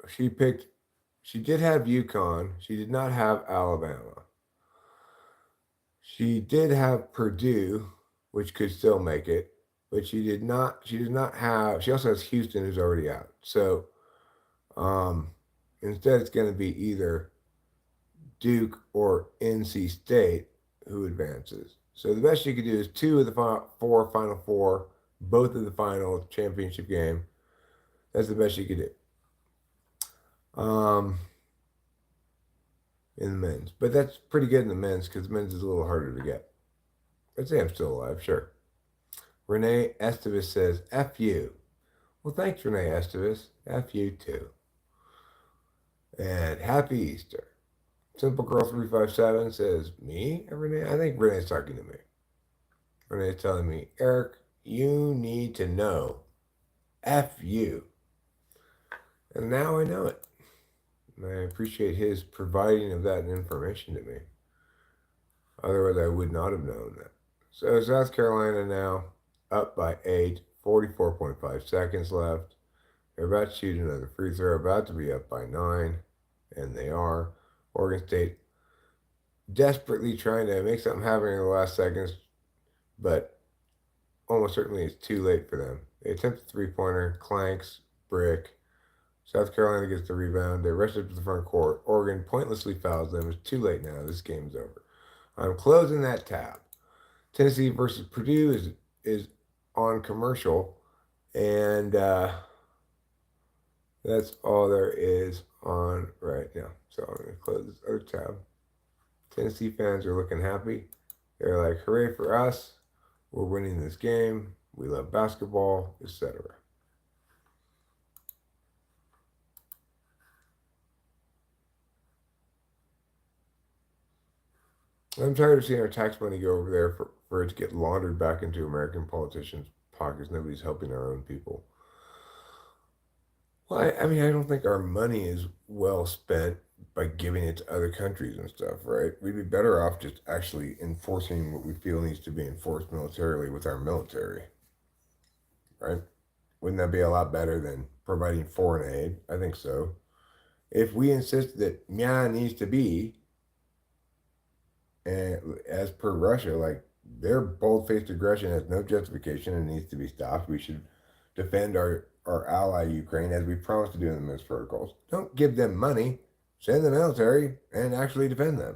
she picked she did have UConn. She did not have Alabama. She did have Purdue, which could still make it, but she did not have she also has Houston who's already out. So um instead it's gonna be either Duke or NC State who advances. So the best you could do is two of the four Final Four, both of the final championship game. That's the best you could do in the men's. But that's pretty good in the men's because the men's is a little harder to get. I'd say I'm still alive, sure. Renee Estevez says, F you. Well, thanks, Renee Estevez. F you too. And happy Easter. Simple Girl 357 says, me? Renee? I think Renee's talking to me. Renee's telling me, Eric, you need to know. F you. And now I know it. And I appreciate his providing of that information to me. Otherwise, I would not have known that. So South Carolina now up by 8, 44.5 seconds left. They're about to shoot another free throw, about to be up by 9, and they are. Oregon State desperately trying to make something happen in the last seconds, but almost certainly it's too late for them. They attempt a three-pointer, clanks, brick. South Carolina gets the rebound. They rush up to the front court. Oregon pointlessly fouls them. It's too late now. This game's over. I'm closing that tab. Tennessee versus Purdue is on commercial, and that's all there is on right now. So I'm going to close this other tab. Tennessee fans are looking happy. They're like, hooray for us. We're winning this game. We love basketball, etc. I'm tired of seeing our tax money go over there for it to get laundered back into American politicians' pockets. Nobody's helping our own people. Well, I mean, I don't think our money is well spent by giving it to other countries and stuff, right? We'd be better off just actually enforcing what we feel needs to be enforced militarily with our military, right? Wouldn't that be a lot better than providing foreign aid? I think so. If we insist that Myanmar needs to be, and as per Russia, like their bold-faced aggression has no justification and needs to be stopped. We should defend our ally Ukraine as we promised to do in the Minsk protocols. Don't give them money. Send the military and actually defend them.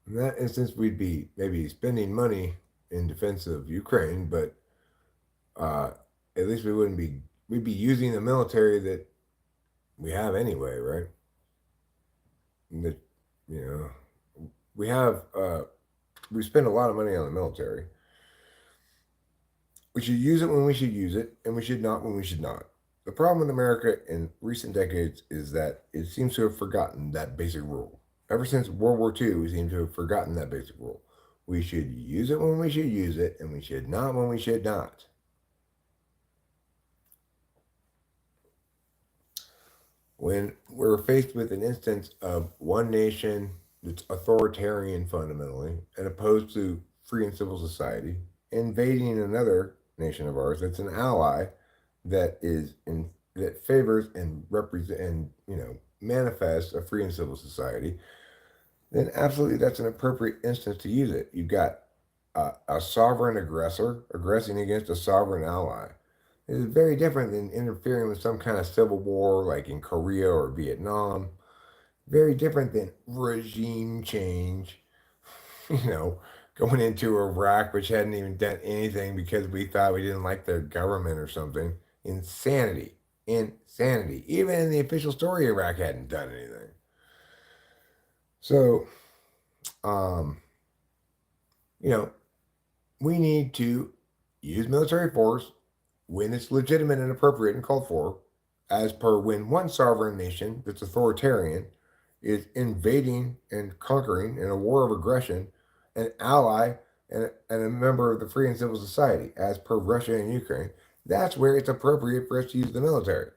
In that instance, we'd be maybe spending money in defense of Ukraine, but at least we'd be using the military that we have anyway, right? That we have we spend a lot of money on the military. We should use it when we should use it, and we should not when we should not. The problem with America in recent decades is that it seems to have forgotten that basic rule. Ever since World War II, we seem to have forgotten that basic rule. We should use it when we should use it, and we should not when we should not. When we're faced with an instance of one nation that's authoritarian fundamentally and opposed to free and civil society, invading another nation of ours that's an ally that favors and represent and manifests a free and civil society, then absolutely that's an appropriate instance to use it. You've got a sovereign aggressor aggressing against a sovereign ally. It is very different than interfering with some kind of civil war like in Korea or Vietnam. Very different than regime change, going into Iraq, which hadn't even done anything because we thought we didn't like their government or something. Insanity. insanity. Even in the official story, Iraq hadn't done anything. So, um, you know, we need to use military force when it's legitimate and appropriate and called for, as per when one sovereign nation that's authoritarian is invading and conquering in a war of aggression an ally and a member of the free and civil society, as per Russia and Ukraine. That's where it's appropriate for us to use the military.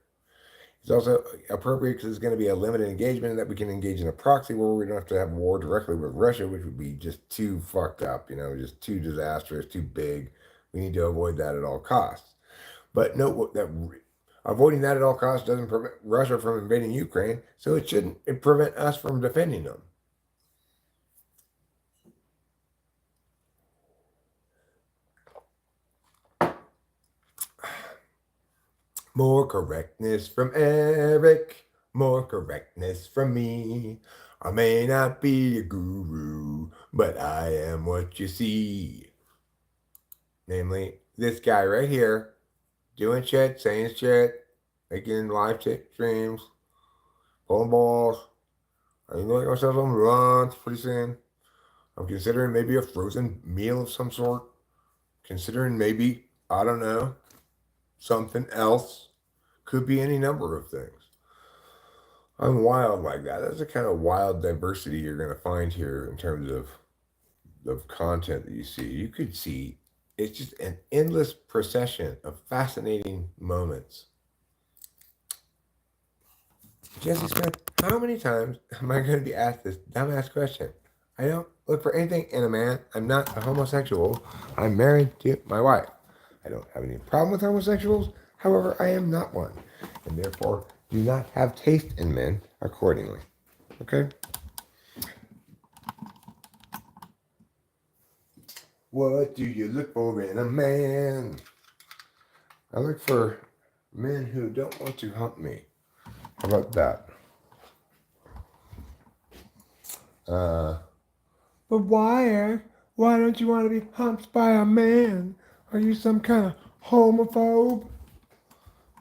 It's also appropriate because it's going to be a limited engagement that we can engage in a proxy where we don't have to have war directly with Russia, which would be just too fucked up, just too disastrous, too big. We need to avoid that at all costs. But note that avoiding that at all costs doesn't prevent Russia from invading Ukraine, so it shouldn't prevent us from defending them. More correctness from Eric, more correctness from me. I may not be a guru, but I am what you see. Namely, this guy right here, doing shit, saying shit, making live streams, pulling balls. I'm going to myself some lunch pretty soon. I'm considering maybe a frozen meal of some sort. Considering maybe, I don't know, something else. Could be any number of things. I'm wild like that. That's the kind of wild diversity you're going to find here in terms of content that you see. You could see it's just an endless procession of fascinating moments. Jesse Smith, how many times am I going to be asked this dumbass question? I don't look for anything in a man. I'm not a homosexual. I'm married to my wife. I don't have any problem with homosexuals. However, I am not one, and therefore do not have taste in men accordingly. Okay? What do you look for in a man? I look for men who don't want to hump me. How about that? But why? Why don't you want to be humped by a man? Are you some kind of homophobe?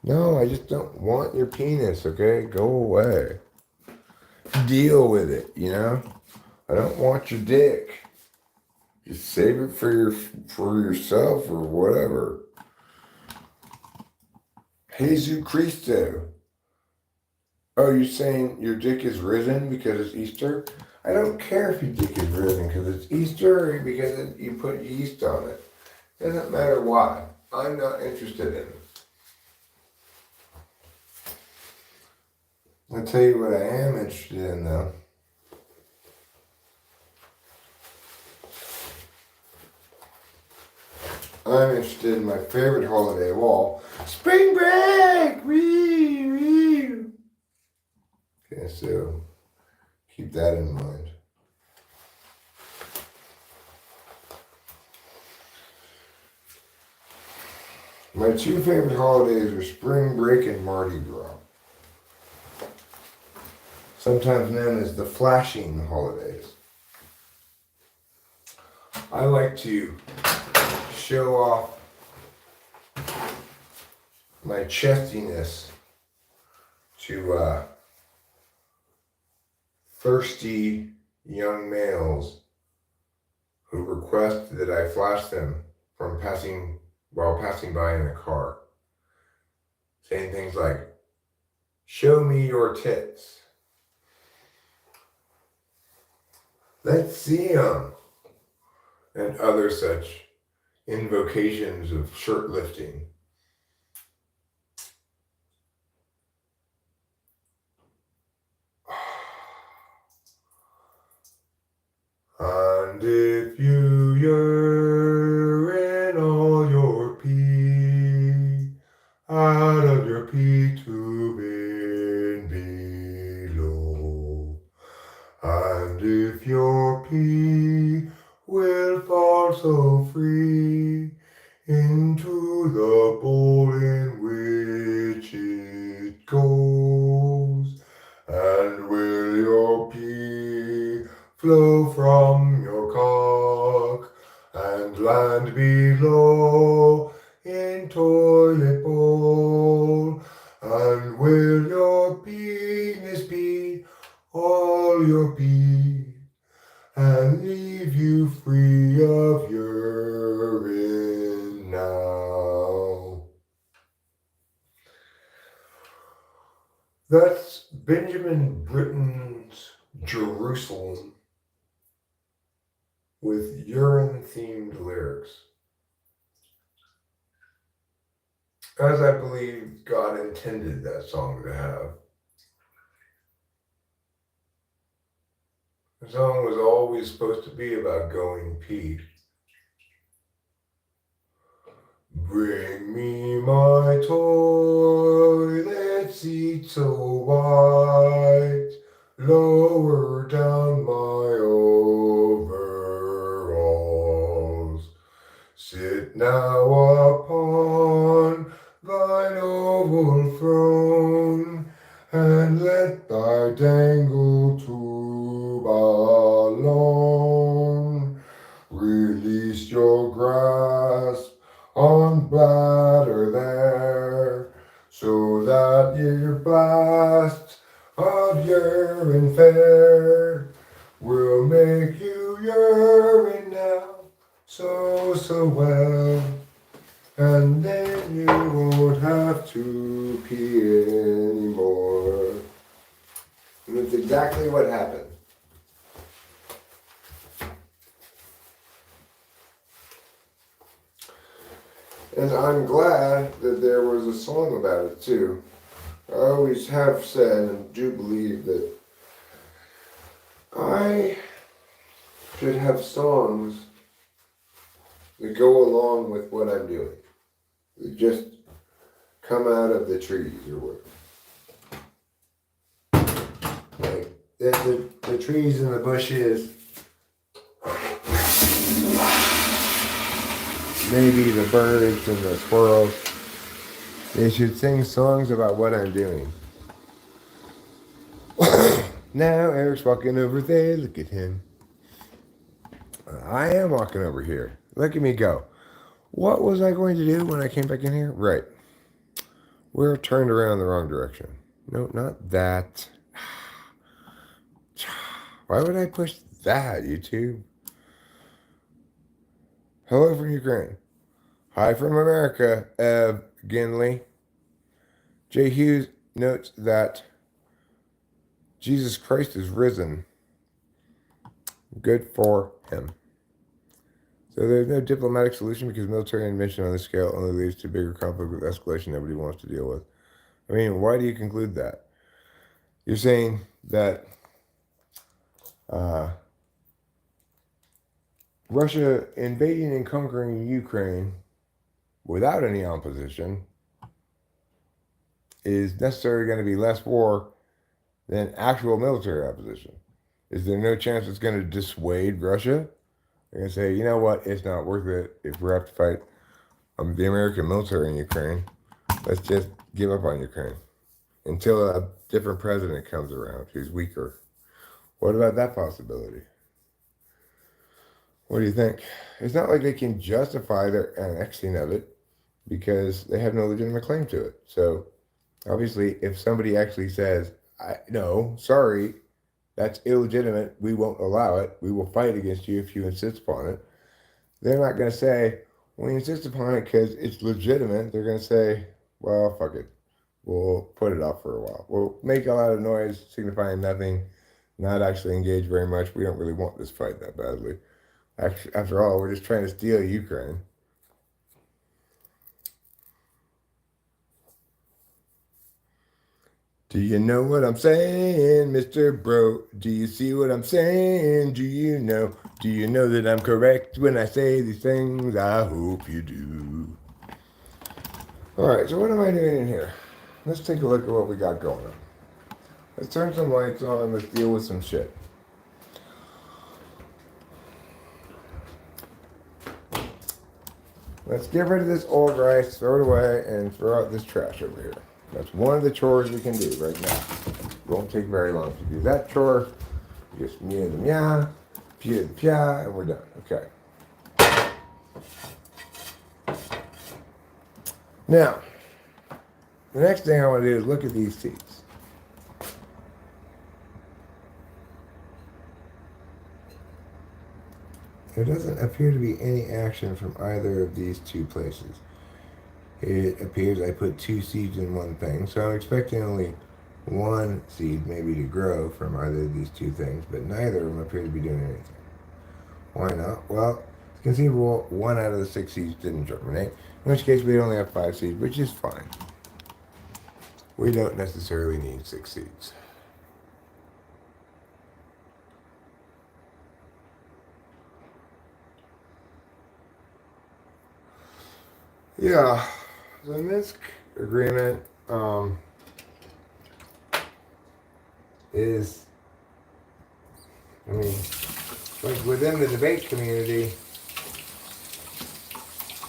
No, I just don't want your penis, okay? Go away. Deal with it, I don't want your dick. Just save it for yourself or whatever. Jesus Christo. Oh, you're saying your dick is risen because it's Easter? I don't care if your dick is risen because it's Easter or because you put yeast on it. It doesn't matter why. I'm not interested in it. I'll tell you what I am interested in, though. I'm interested in my favorite holiday of all, spring break! Wee, wee. Okay, so keep that in mind. My two favorite holidays are spring break and Mardi Gras, sometimes known as the flashing holidays. I like to show off my chestiness to thirsty young males who request that I flash them while passing by in a car, saying things like, "Show me your tits. Let's see them," and other such invocations of shirt lifting. And if you urine all your pee out of your pee tube in below, and if your pee will fall so free into the bowl in which it goes, and will your pee flow from your cock and land below in toilet bowl, all your pee and leave you free of urine now. That's Benjamin Britten's Jerusalem with urine-themed lyrics. As I believe God intended that song to have. The song was always supposed to be about going pee. Bring me my toilet seat so wide, lower down my overalls. Sit now upon thine oval throne, and let thy dangle tube alone. Release your grasp on bladder there, so that your blast of urine fair will make you urine now so well, and then you won't have to pee anymore. And that's exactly what happened. And I'm glad that there was a song about it too. I always have said and do believe that I should have songs that go along with what I'm doing. That just come out of the trees or what. Like the trees and the bushes. Maybe the birds and the squirrels. They should sing songs about what I'm doing. Now Eric's walking over there. Look at him. I am walking over here. Look at me go. What was I going to do when I came back in here? Right. We're turned around the wrong direction. No, not that. Why would I push that, YouTube? Hello from Ukraine. Hi from America, Ev Guinea. J. Hughes notes that Jesus Christ is risen. Good for him. So there's no diplomatic solution because military intervention on this scale only leads to bigger conflict with escalation nobody wants to deal with. I mean, why do you conclude that? You're saying that Russia invading and conquering Ukraine without any opposition is necessarily going to be less war than actual military opposition. Is there no chance it's going to dissuade Russia? They're going to say, you know what, it's not worth it if we have to fight the American military in Ukraine. Let's just give up on Ukraine until a different president comes around who's weaker. What about that possibility? What do you think? It's not like they can justify their annexing of it because they have no legitimate claim to it. So obviously, if somebody actually says, no, sorry, that's illegitimate, we won't allow it, we will fight against you if you insist upon it, they're not going to say, we insist upon it because it's legitimate. They're going to say, well, fuck it. We'll put it off for a while. We'll make a lot of noise, signifying nothing, not actually engage very much. We don't really want this fight that badly. After all, we're just trying to steal Ukraine. Do you know what I'm saying, Mr. Bro? Do you see what I'm saying? Do you know? Do you know that I'm correct when I say these things? I hope you do. All right, so what am I doing in here? Let's take a look at what we got going on. Let's turn some lights on and let's deal with some shit. Let's get rid of this old rice, throw it away, and throw out this trash over here. That's one of the chores we can do right now. It won't take very long to do that chore. Just mew the meow, pew the pia, and we're done. Okay. Now, the next thing I want to do is look at these seats. There doesn't appear to be any action from either of these two places. It appears I put 2 seeds in one thing, so I'm expecting only 1 seed maybe to grow from either of these 2 things, but neither of them appear to be doing anything. Why not? Well, it's conceivable 1 out of the 6 seeds didn't germinate, in which case we only have 5 seeds, which is fine. We don't necessarily need 6 seeds. Yeah, the Minsk agreement is, I mean, like within the debate community,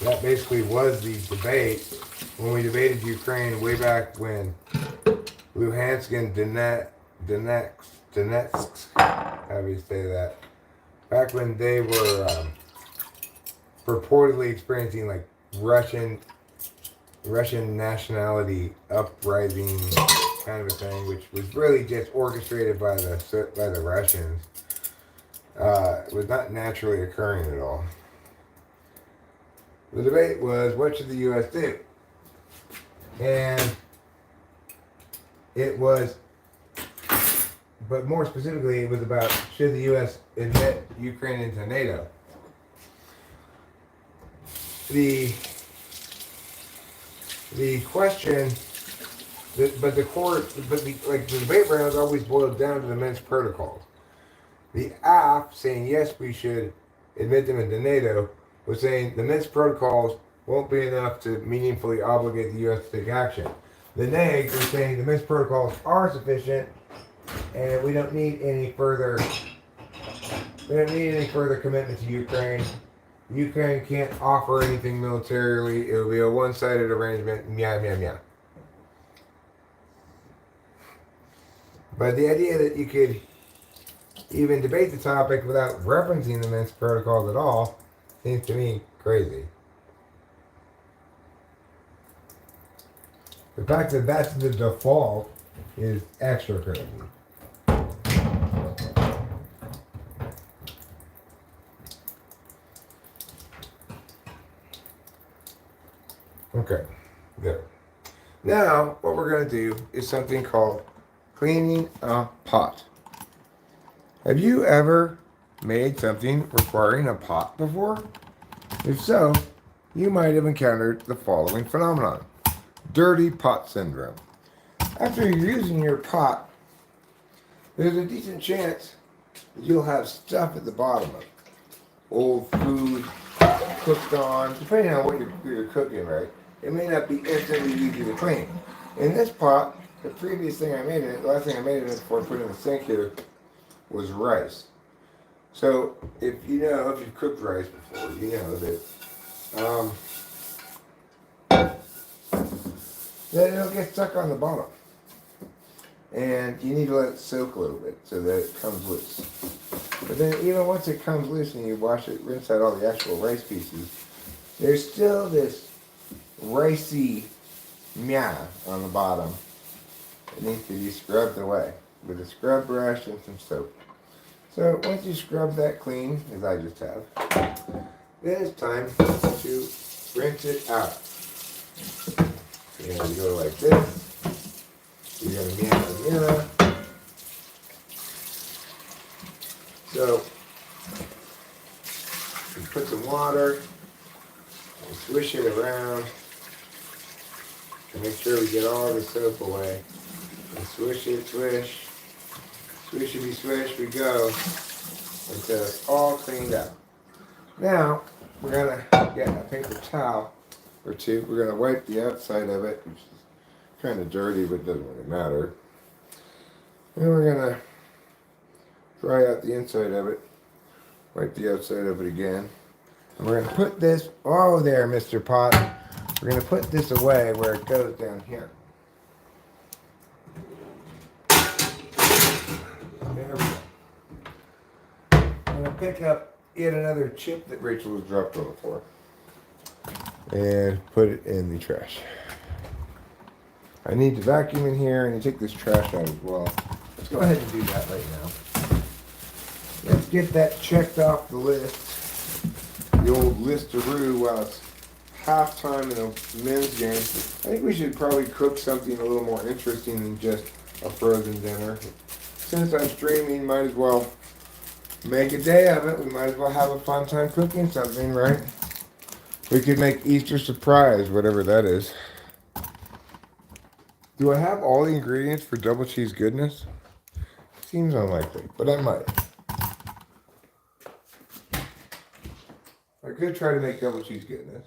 that basically was the debate when we debated Ukraine way back when Luhansk and Donetsk, how do you say that? Back when they were purportedly experiencing like Russian nationality uprising kind of a thing, which was really just orchestrated by the Russians. It was not naturally occurring at all. The debate was, what should the U.S. do? And it was, but more specifically, it was about, should the U.S. admit Ukraine into NATO? The question, the debate rounds always boiled down to the Minsk protocols. The AF saying yes, we should admit them into NATO, was saying the Minsk protocols won't be enough to meaningfully obligate the U.S. to take action. The NEG was saying the Minsk protocols are sufficient, and we don't need any further commitment to Ukraine. Ukraine can't offer anything militarily. It will be a one-sided arrangement. Meow, meow, meow. But the idea that you could even debate the topic without referencing the Minsk protocols at all seems to me crazy. The fact that that's the default is extra crazy. Okay, there. Now, what we're going to do is something called cleaning a pot. Have you ever made something requiring a pot before? If so, you might have encountered the following phenomenon: dirty pot syndrome. After you're using your pot, there's a decent chance that you'll have stuff at the bottom of it. Old food, cooked on, depending on what you're cooking, right? It may not be instantly easy to clean. In this pot, the previous thing I made in it, the last thing I made in it before I put it in the sink here, was rice. So if you've cooked rice before, you know that it'll get stuck on the bottom. And you need to let it soak a little bit so that it comes loose. But then even once it comes loose and you wash it, rinse out all the actual rice pieces, there's still this ricey meow on the bottom. It needs to be scrubbed away with a scrub brush and some soap. So once you scrub that clean, as I just have, then it's time to rinse it out. You go like this. You're going to meow. So you put some water and swish it around to make sure we get all the soap away. And swish it, swish. Swishity swish, we go until it's all cleaned up. Now, we're going to get a paper towel or two. We're going to wipe the outside of it, which is kind of dirty, but doesn't really matter. And we're going to dry out the inside of it, wipe the outside of it again. And we're going to put this, oh there, Mr. Pot. We're going to put this away where it goes down here. There we go. I'm going to pick up yet another chip that Rachel was dropped on the floor and put it in the trash. I need to vacuum in here and take this trash out as well. Let's go ahead and do that right now. Let's get that checked off the list. the old Listeroo while it's halftime in a men's game. I think we should probably cook something a little more interesting than just a frozen dinner. Since I'm streaming, might as well make a day of it. We might as well have a fun time cooking something, right? We could make Easter surprise, whatever that is. Do I have all the ingredients for double cheese goodness? Seems unlikely, but I might. I could try to make double cheese goodness.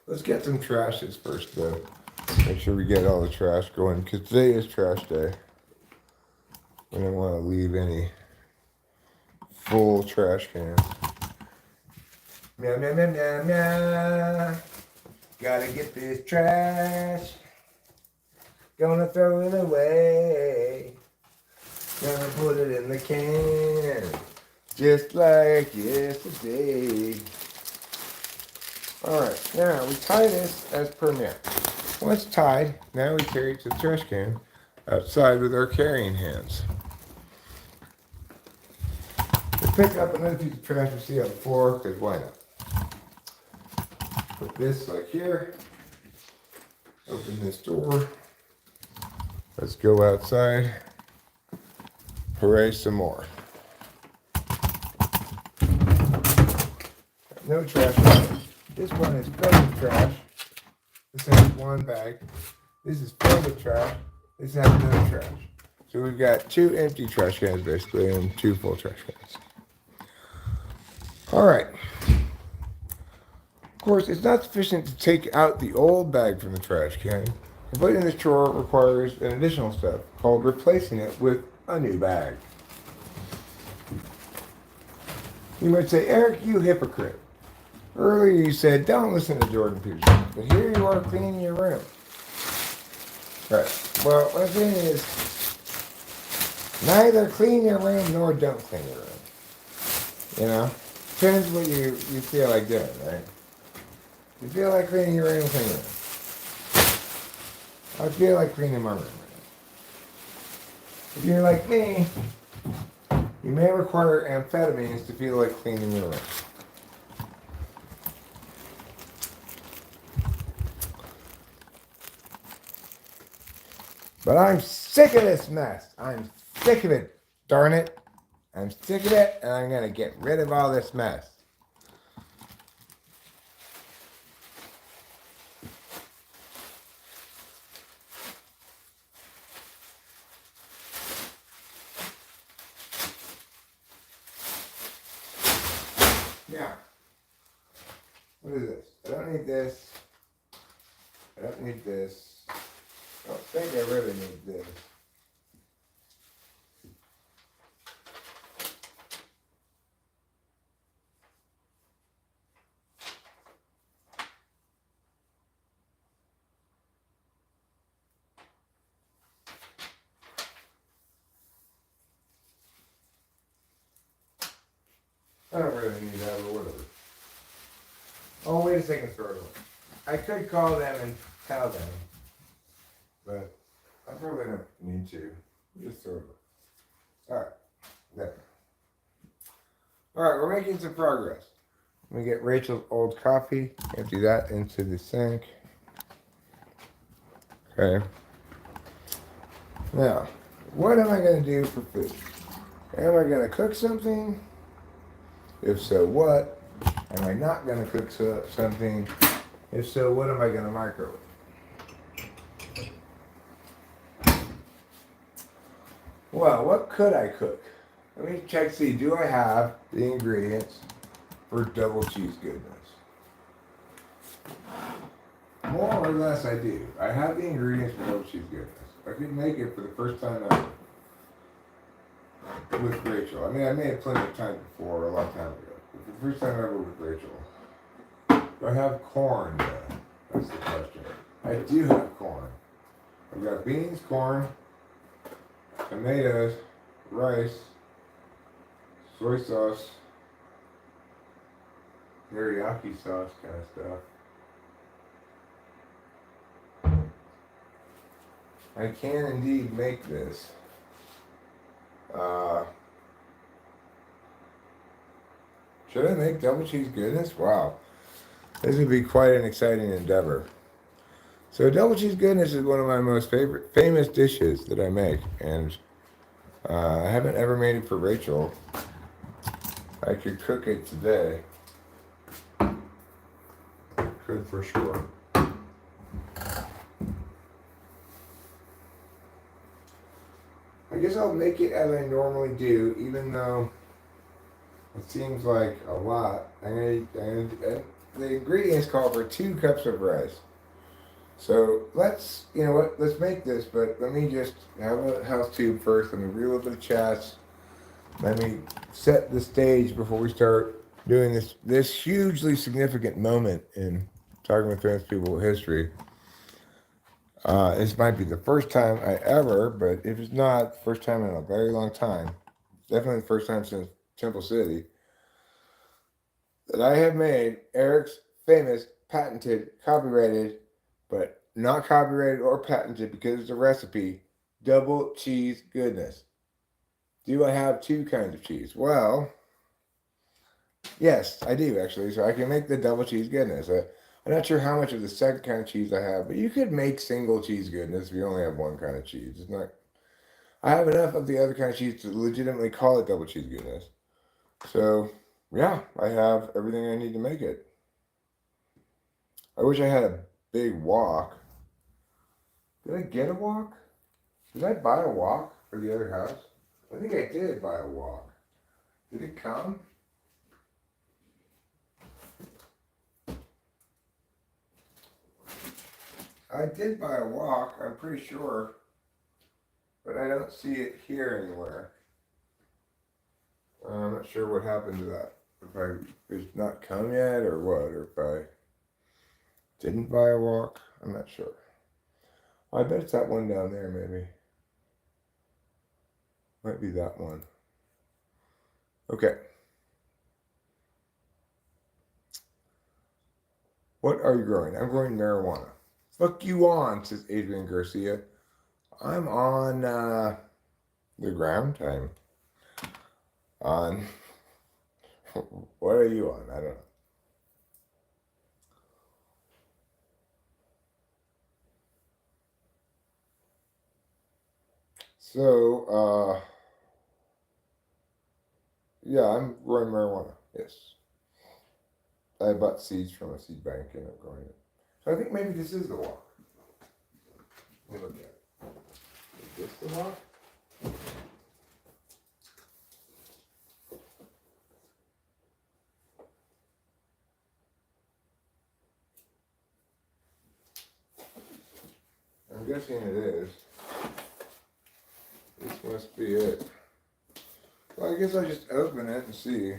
Let's get some trashes first, though. Make sure we get all the trash going, because today is trash day. I don't want to leave any full trash cans. Meow, meow, meow, meow, meow. Gotta get this trash. Gonna throw it away. Gonna put it in the can. Just like yesterday. Alright, now we tie this as per map. Once tied, now we carry it to the trash can outside with our carrying hands. We'll pick up another piece of trash we see on the floor, because why not? Put this like here. Open this door. Let's go outside. Hooray some more. No trash. This one is filled with trash. This has one bag. This is filled with trash. This has no trash. So we've got 2 empty trash cans basically and 2 full trash cans. Alright. Of course, it's not sufficient to take out the old bag from the trash can. Completing this chore requires an additional step called replacing it with a new bag. You might say, Eric, you hypocrite. Earlier you said, don't listen to Jordan Peterson, but here you are cleaning your room. Right. Well, what I'm saying is, neither clean your room nor don't clean your room. You know? Depends what you feel like doing, right? If you feel like cleaning your room, clean your room. I feel like cleaning my room right now. If you're like me, you may require amphetamines to feel like cleaning your room. But I'm sick of this mess. I'm sick of it, darn it. I'm sick of it, and I'm going to get rid of all this mess. Now, what is this? I don't need this. I don't need this. I don't think I really need this. I don't really need that, but whatever. Oh, wait a second, Squirrel. I could call them and tell them, but I probably don't need to. Just throw it. Alright, there. Alright, we're making some progress. Let me get Rachel's old coffee, empty that into the sink. Okay. Now, what am I going to do for food? Am I going to cook something? If so, what? Am I not going to cook something? If so, what am I going to microwave? Well, what could I cook? Let me check, see, do I have the ingredients for double cheese goodness? More or less I do. I have the ingredients for double cheese goodness. I could make it for the first time ever with Rachel. I mean, I made it plenty of times before, a long time ago. But for the first time ever with Rachel. Do I have corn though? That's the question. I do have corn. I've got beans, corn, tomatoes, rice, soy sauce, teriyaki sauce kind of stuff. I can indeed make this. Should I make double cheese goodness? Wow. This would be quite an exciting endeavor. So double cheese goodness is one of my most famous dishes that I make, and I haven't ever made it for Rachel. I could cook it today. Could for sure. I guess I'll make it as I normally do, even though it seems like a lot. The ingredients call for 2 cups of rice. So let's make this, but let me just have a house tube first. Let me read a little bit of chats. Let me set the stage before we start doing this hugely significant moment in talking with trans people history. This might be the first time I ever, but if it's not, the first time in a very long time, definitely the first time since Temple City, that I have made Eric's famous, patented, copyrighted, but not copyrighted or patented because it's a recipe, double cheese goodness. Do I have 2 kinds of cheese? Well, yes, I do actually. So I can make the double cheese goodness. I'm not sure how much of the second kind of cheese I have, but you could make single cheese goodness if you only have 1 kind of cheese. It's not. I have enough of the other kind of cheese to legitimately call it double cheese goodness. So yeah, I have everything I need to make it. I wish I had a big wok. Did I get a wok? Did I buy a wok for the other house? I think I did buy a wok. Did it come? I did buy a wok, I'm pretty sure, but I don't see it here anywhere. I'm not sure what happened to that. If it's not come yet or what, or if I didn't buy a wok, I'm not sure. I bet it's that one down there, maybe. Might be that one. Okay. What are you growing? I'm growing marijuana. Fuck you on, says Adrian Garcia. I'm on the ground. I'm on. What are you on? I don't know. So, yeah, I'm growing marijuana. Yes. I bought seeds from a seed bank and I'm growing it. So I think maybe this is the walk. Let me look at it. Is this the walk? I'm guessing it is. This must be it. Well, I guess I'll just open it and see.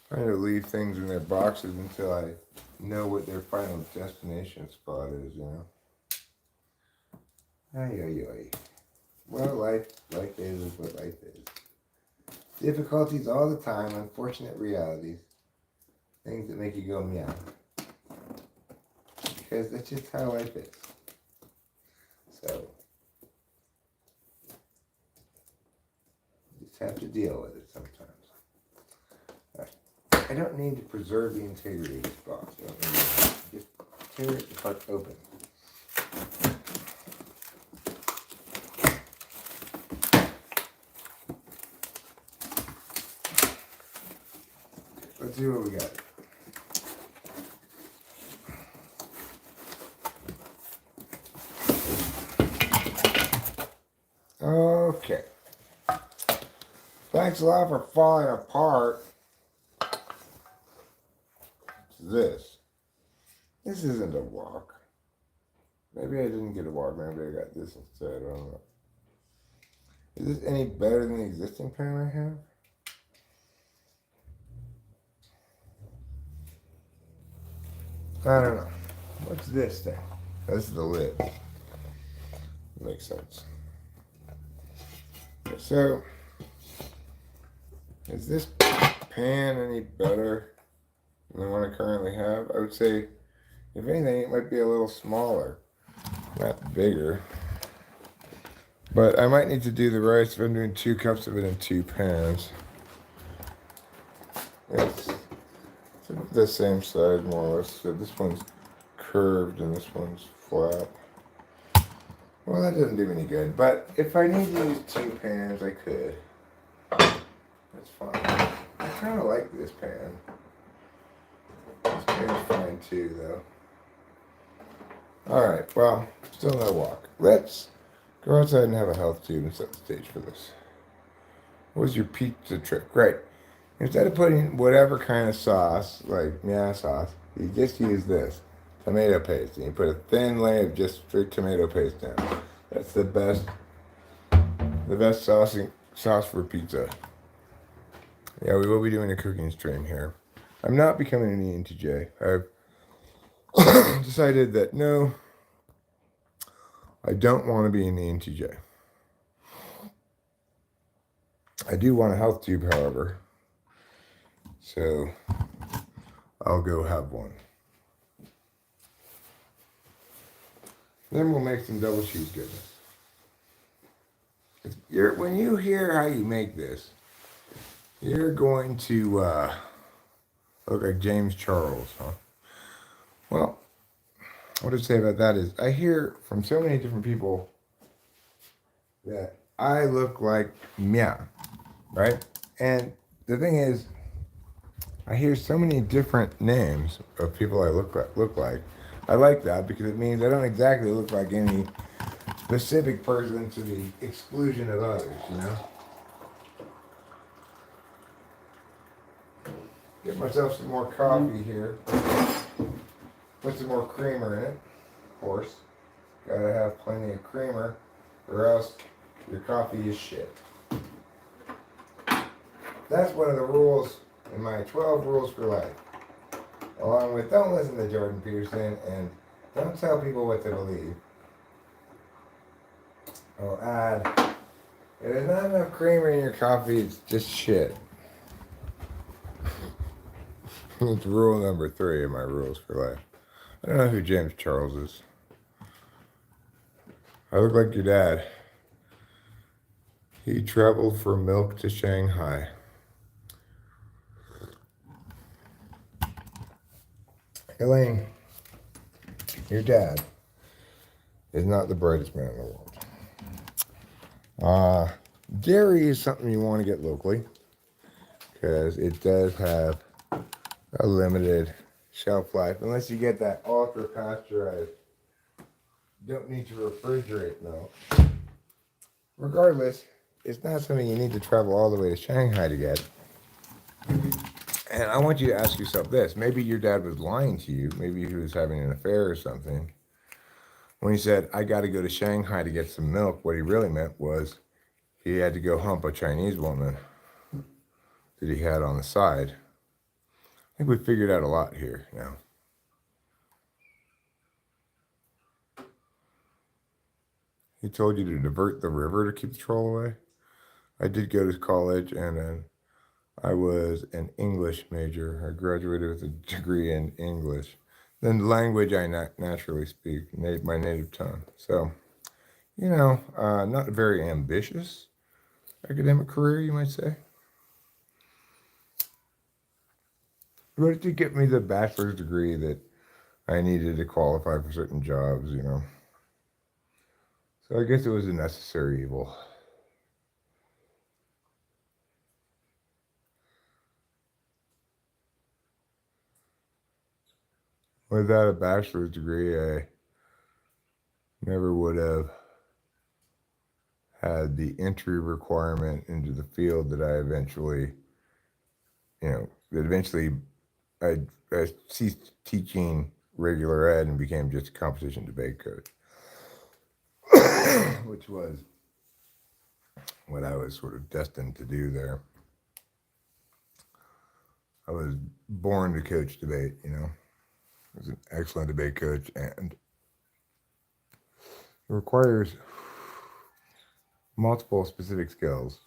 Trying to leave things in their boxes until I know what their final destination spot is, you know? Ay, ay, ay. Well, life is what life is. Difficulties all the time, unfortunate realities. Things that make you go meow. Because that's just how life is. So, you just have to deal with it sometimes. I don't need to preserve the integrity of this box. I don't need to just tear it the fuck open. Let's see what we got. Okay. Thanks a lot for falling apart. This isn't a walk. Maybe I didn't get a walk. Maybe I got this instead. I don't know. Is this any better than the existing pen I have? I don't know. What's this thing? This is the lid. Makes sense. Okay, so, is this pan any better than the one I currently have? I would say, if anything, it might be a little smaller. Not bigger. But I might need to do the rice if I'm doing 2 cups of it in 2 pans. It's the same size more or less. So this one's curved and this one's flat. Well, that doesn't do me any good. But if I need to use 2 pans, I could. That's fine. I kind of like this pan. This pan's fine too, though. Alright, well, still no walk. Let's go outside and have a health tube and set the stage for this. What was your pizza trick? Right. Instead of putting whatever kind of sauce, like meow sauce, you just use this. Tomato paste. And you put a thin layer of just straight tomato paste down. That's the best sauce for pizza. Yeah, we will be doing a cooking stream here. I'm not becoming an ENTJ. I've decided that no, I don't want to be an ENTJ. I do want a health tube, however. So I'll go have one. Then we'll make some double cheese goodness. When you hear how you make this, you're going to look like James Charles, huh? Well, what I'd say about that is I hear from so many different people that I look like Mia, right? And the thing is, I hear so many different names of people I look like. I like that because it means I don't exactly look like any specific person to the exclusion of others, you know? Get myself some more coffee here. Put some more creamer in it, of course. Gotta have plenty of creamer or else your coffee is shit. That's one of the rules in my 12 rules for life. Along with don't listen to Jordan Peterson and don't tell people what to believe. I'll add, if there's not enough creamer in your coffee, it's just shit. It's rule number 3 of my rules for life. I don't know who James Charles is. I look like your dad. He traveled for milk to Shanghai. Elaine, your dad is not the brightest man in the world. Dairy is something you want to get locally because it does have a limited shelf life unless you get that ultra pasteurized. Don't need to refrigerate milk. Regardless, it's not something you need to travel all the way to Shanghai to get. And I want you to ask yourself this. Maybe your dad was lying to you. Maybe he was having an affair or something. When he said, I got to go to Shanghai to get some milk, what he really meant was he had to go hump a Chinese woman that he had on the side. I think we figured out a lot here now. He told you to divert the river to keep the troll away. I did go to college and I was an English major. I graduated with a degree in English. Then the language I naturally speak, my native tongue. So, you know, not a very ambitious academic career, you might say. But it did get me the bachelor's degree that I needed to qualify for certain jobs, you know. So I guess it was a necessary evil. Without a bachelor's degree, I never would have had the entry requirement into the field that I eventually, I ceased teaching regular ed and became just a competition debate coach, which was what I was sort of destined to do there. I was born to coach debate, you know. I was an excellent debate coach, and it requires multiple specific skills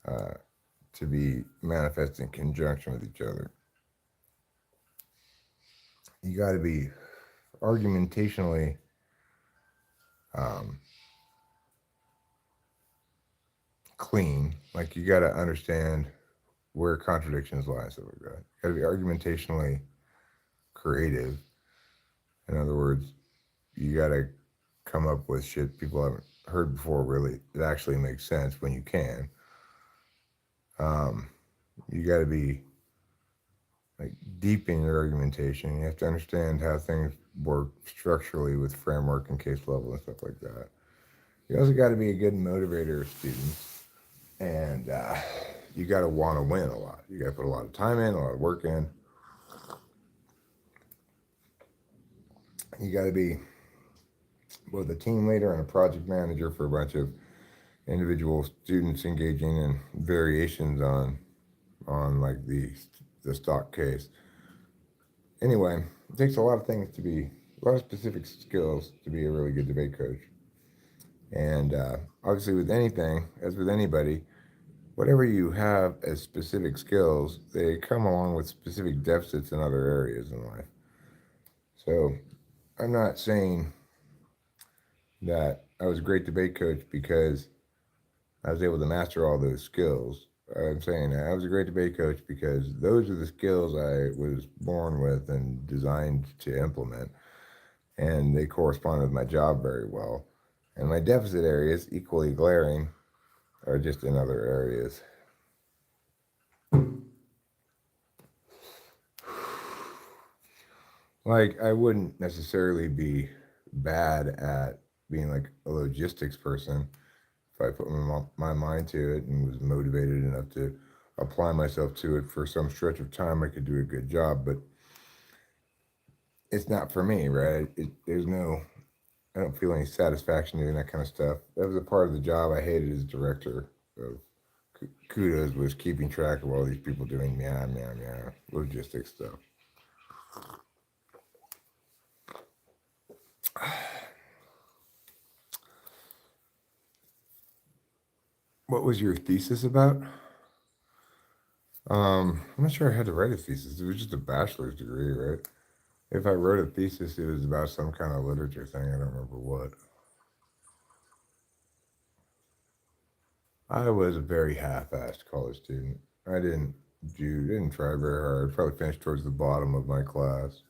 to be manifest in conjunction with each other. You got to be argumentationally um, clean. Like you got to understand where contradictions lie, stuff like that. You got to be argumentationally creative. In other words, you got to come up with shit people haven't heard before. Really, it actually makes sense when you can. Um, you got to be like deep in your argumentation. You have to understand how things work structurally with framework and case level and stuff like that. You also got to be a good motivator of students, and you got to want to win a lot. You got to put a lot of time in, a lot of work in. You got to be both a team leader and a project manager for a bunch of individual students engaging in variations on like the stock case. Anyway, it takes a lot of things to be a lot of specific skills to be a really good debate coach. And obviously, with anything, as with anybody, whatever you have as specific skills, they come along with specific deficits in other areas in life. So I'm not saying that I was a great debate coach because I was able to master all those skills. I'm saying I was a great debate coach because those are the skills I was born with and designed to implement, and they correspond with my job very well. And my deficit areas, equally glaring, are just in other areas. Like, I wouldn't necessarily be bad at being like a logistics person if I put my mind to it and was motivated enough to apply myself to it for some stretch of time. I could do a good job, but it's not for me, right? There's no, I don't feel any satisfaction doing that kind of stuff. That was a part of the job I hated as director of kudos was keeping track of all these people doing meow, meow, meow, logistics stuff. What was your thesis about? I'm not sure I had to write a thesis. It was just a bachelor's degree, right? If I wrote a thesis, it was about some kind of literature thing. I don't remember what. I was a very half-assed college student. I didn't try very hard. Probably finished towards the bottom of my class.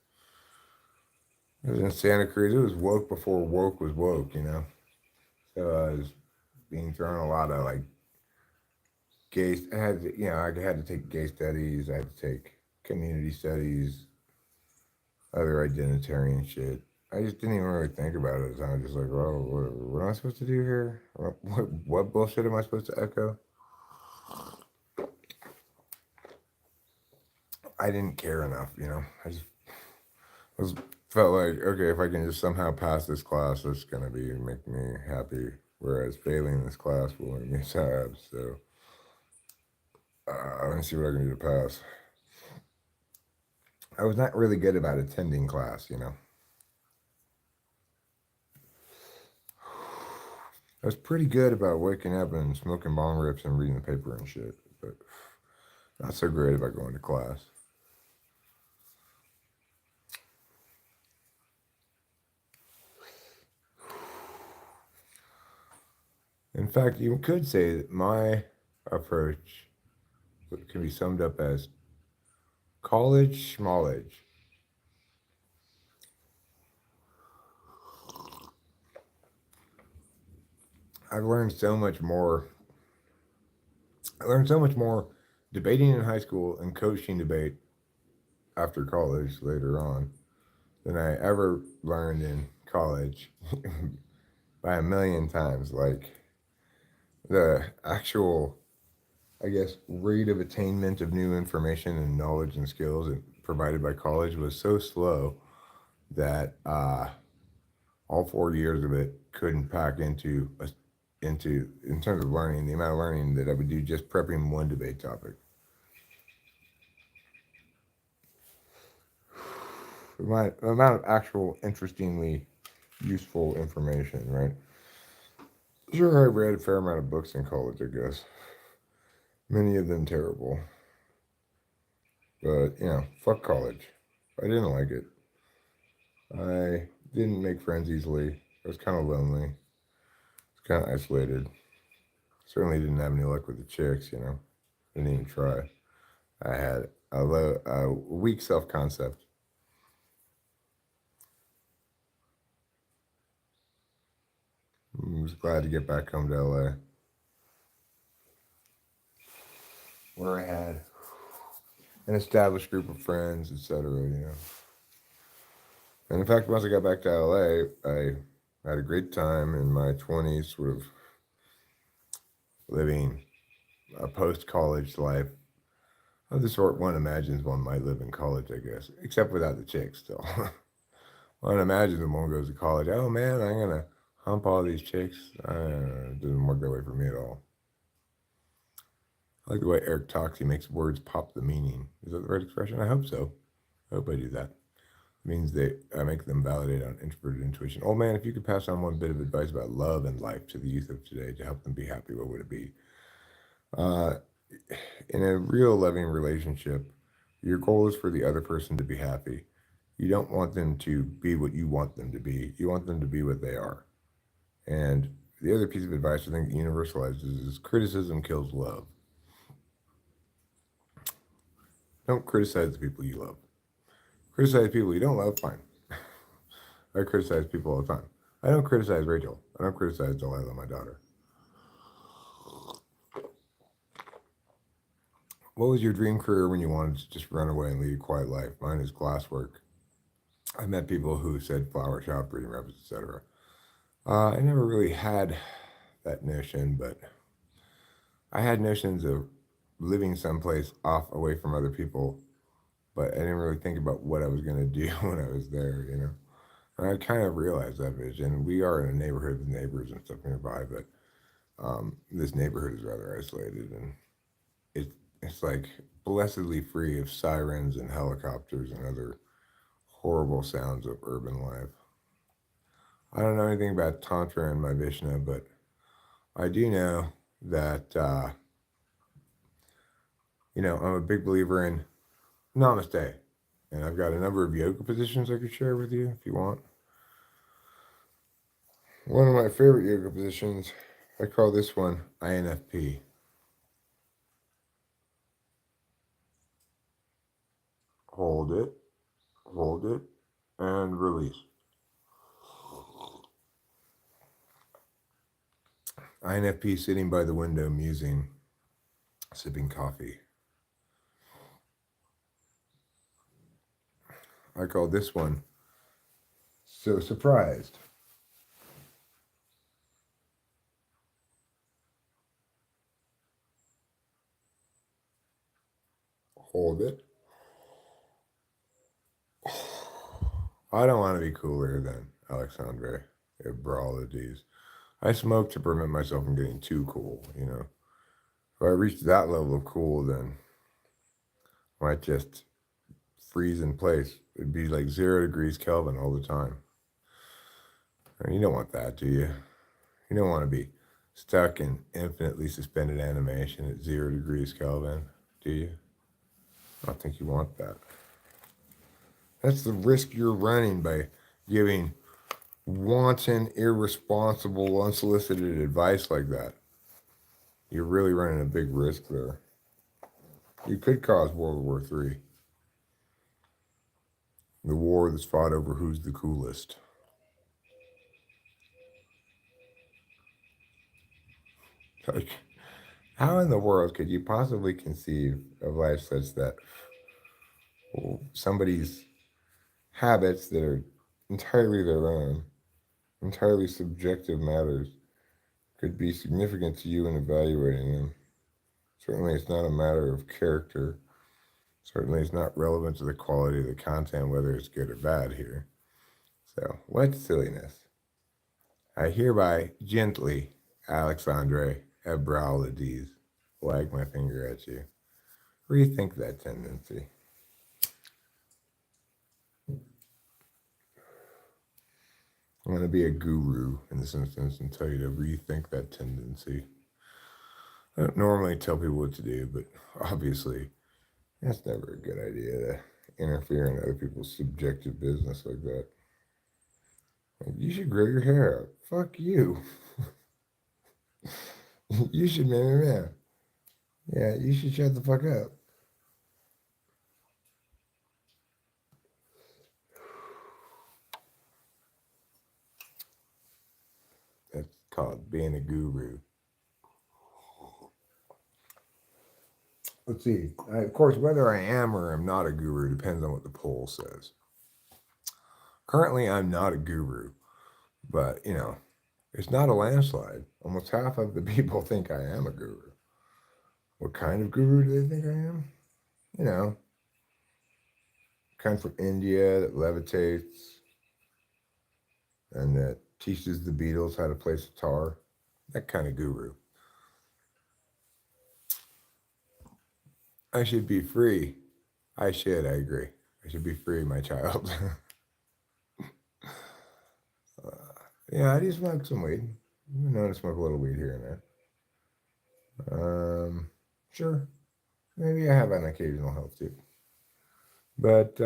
It was in Santa Cruz. It was woke before woke was woke, you know. So I was being thrown a lot of like gay. I had to, I had to take gay studies. I had to take community studies, other identitarian shit. I just didn't even really think about it. I was just like, well, what am I supposed to do here? What bullshit am I supposed to echo? I didn't care enough, you know. I just was felt like, okay, if I can just somehow pass this class, it's gonna be make me happy. Whereas failing this class will make me sad. So let me see what I can do to pass. I was not really good about attending class, you know. I was pretty good about waking up and smoking bong rips and reading the paper and shit, but not so great about going to class. In fact, you could say that my approach can be summed up as college schmallage. I've learned so much more. I learned so much more debating in high school and coaching debate after college later on than I ever learned in college by a million times. Like the actual, I guess, rate of attainment of new information and knowledge and skills provided by college was so slow that all 4 years of it couldn't pack into in terms of learning the amount of learning that I would do just prepping one debate topic. The amount of actual interestingly useful information, right? Sure, I read a fair amount of books in college, I guess. Many of them terrible. But, fuck college. I didn't like it. I didn't make friends easily. I was kind of lonely. I was kind of isolated. Certainly didn't have any luck with the chicks, you know. Didn't even try. I had a weak self concept. I was glad to get back home to LA, where I had an established group of friends, etc. You know, and in fact, once I got back to LA, I had a great time in my 20s, sort of living a post college life of the sort one imagines one might live in college, I guess, except without the chicks still. One imagines when one goes to college, oh man, I'm going to hump all these chicks. It doesn't work that way for me at all. I like the way Eric talks. He makes words pop the meaning. Is that the right expression? I hope so. I hope I do that. It means I make them validate on introverted intuition. Oh man, if you could pass on one bit of advice about love and life to the youth of today to help them be happy, what would it be? Uh, in a real loving relationship, your goal is for the other person to be happy. You don't want them to be what you want them to be. You want them to be what they are. And the other piece of advice I think universalizes is criticism kills love. Don't criticize the people you love. Criticize people you don't love, fine. I criticize people all the time. I don't criticize Rachel. I don't criticize Delilah, my daughter. What was your dream career when you wanted to just run away and lead a quiet life? Mine is glasswork. I met people who said flower shop, breeding rabbits, etc. I never really had that notion, but I had notions of living someplace off away from other people, but I didn't really think about what I was going to do when I was there, you know. And I kind of realized that vision. We are in a neighborhood with neighbors and stuff nearby, but this neighborhood is rather isolated, and it's like blessedly free of sirens and helicopters and other horrible sounds of urban life. I don't know anything about Tantra and my Vishnu, but I do know that, I'm a big believer in Namaste. And I've got a number of yoga positions I could share with you if you want. One of my favorite yoga positions, I call this one INFP. Hold it, and release. INFP sitting by the window musing, sipping coffee. I call this one so surprised. Hold it. I don't want to be cooler than Alexandre Ibralides. I smoke to prevent myself from getting too cool, you know. If I reach that level of cool, then I might just freeze in place. It'd be like 0 degrees Kelvin all the time. I mean, you don't want that, do you? You don't want to be stuck in infinitely suspended animation at 0 degrees Kelvin, do you? I don't think you want that. That's the risk you're running by giving wanton, irresponsible, unsolicited advice like that. You're really running a big risk there. You could cause World War III. The war that's fought over who's the coolest. Like, how in the world could you possibly conceive of life such that somebody's habits that are entirely their own, entirely subjective matters, could be significant to you in evaluating them? Certainly, it's not a matter of character. Certainly, it's not relevant to the quality of the content, whether it's good or bad here. So, what silliness. I hereby gently, Alexandre Ebraulides, wag my finger at you. Rethink that tendency. I'm going to be a guru in this instance and tell you to rethink that tendency. I don't normally tell people what to do, but obviously, that's never a good idea to interfere in other people's subjective business like that. Like, you should grow your hair out. Fuck you. You should marry me. Yeah, you should shut the fuck up. That's called being a guru. Let's see. Of course, whether I am or am not a guru depends on what the poll says. Currently, I'm not a guru, but it's not a landslide. Almost half of the people think I am a guru. What kind of guru do they think I am? You know, kind from India that levitates and that teaches the Beatles how to play sitar. That kind of guru. I should be free. I should, I agree. I should be free, my child. Yeah, I do smoke some weed. I'm known to smoke a little weed here and there. Sure. Maybe I have an occasional health tip. But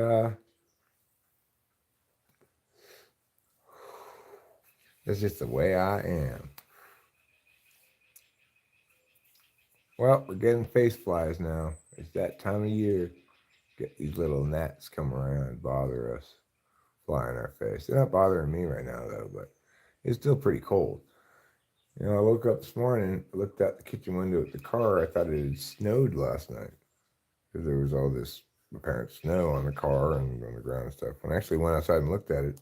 that's just the way I am. Well, we're getting face flies now. It's that time of year. Get these little gnats come around and bother us, fly in our face. They're not bothering me right now though, but it's still pretty cold. I woke up this morning, looked out the kitchen window at the car. I thought it had snowed last night because there was all this apparent snow on the car and on the ground and stuff. When I actually went outside and looked at it,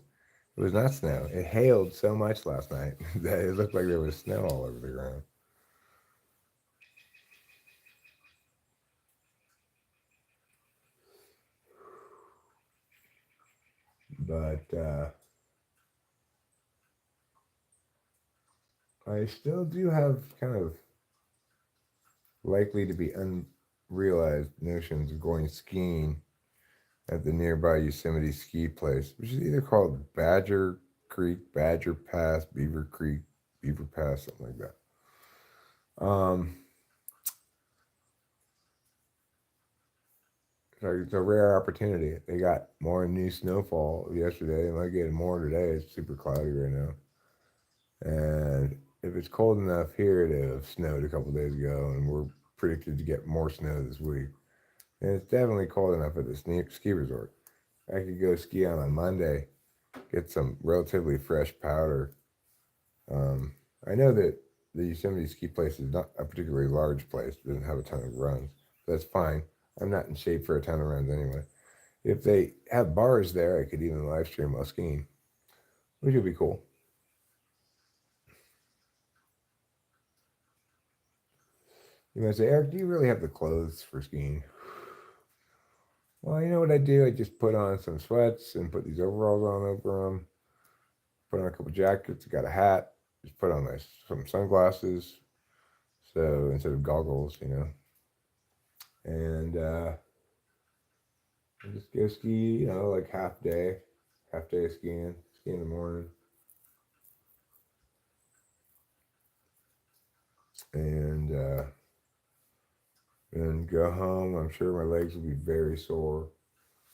it was not snow. It hailed so much last night that it looked like there was snow all over the ground. But I still do have kind of likely to be unrealized notions of going skiing at the nearby Yosemite ski place, which is either called Badger Creek, Badger Pass, Beaver Creek, Beaver Pass, something like that. So it's a rare opportunity. They got more new snowfall yesterday. They might get more today. It's super cloudy right now. And if it's cold enough here, it have snowed a couple days ago, and we're predicted to get more snow this week. And it's definitely cold enough at the ski resort. I could go ski on Monday, get some relatively fresh powder. I know that the Yosemite ski place is not a particularly large place, it doesn't have a ton of runs. So that's fine. I'm not in shape for a ton of runs anyway. If they have bars there, I could even live stream while skiing, which would be cool. You might say, Eric, do you really have the clothes for skiing? Well, you know what I do? I just put on some sweats and put these overalls on over them. Put on a couple jackets. Got a hat. Just put on some sunglasses. So instead of goggles, and just go ski. Like half day of skiing. Ski in the morning, and then go home. I'm sure my legs will be very sore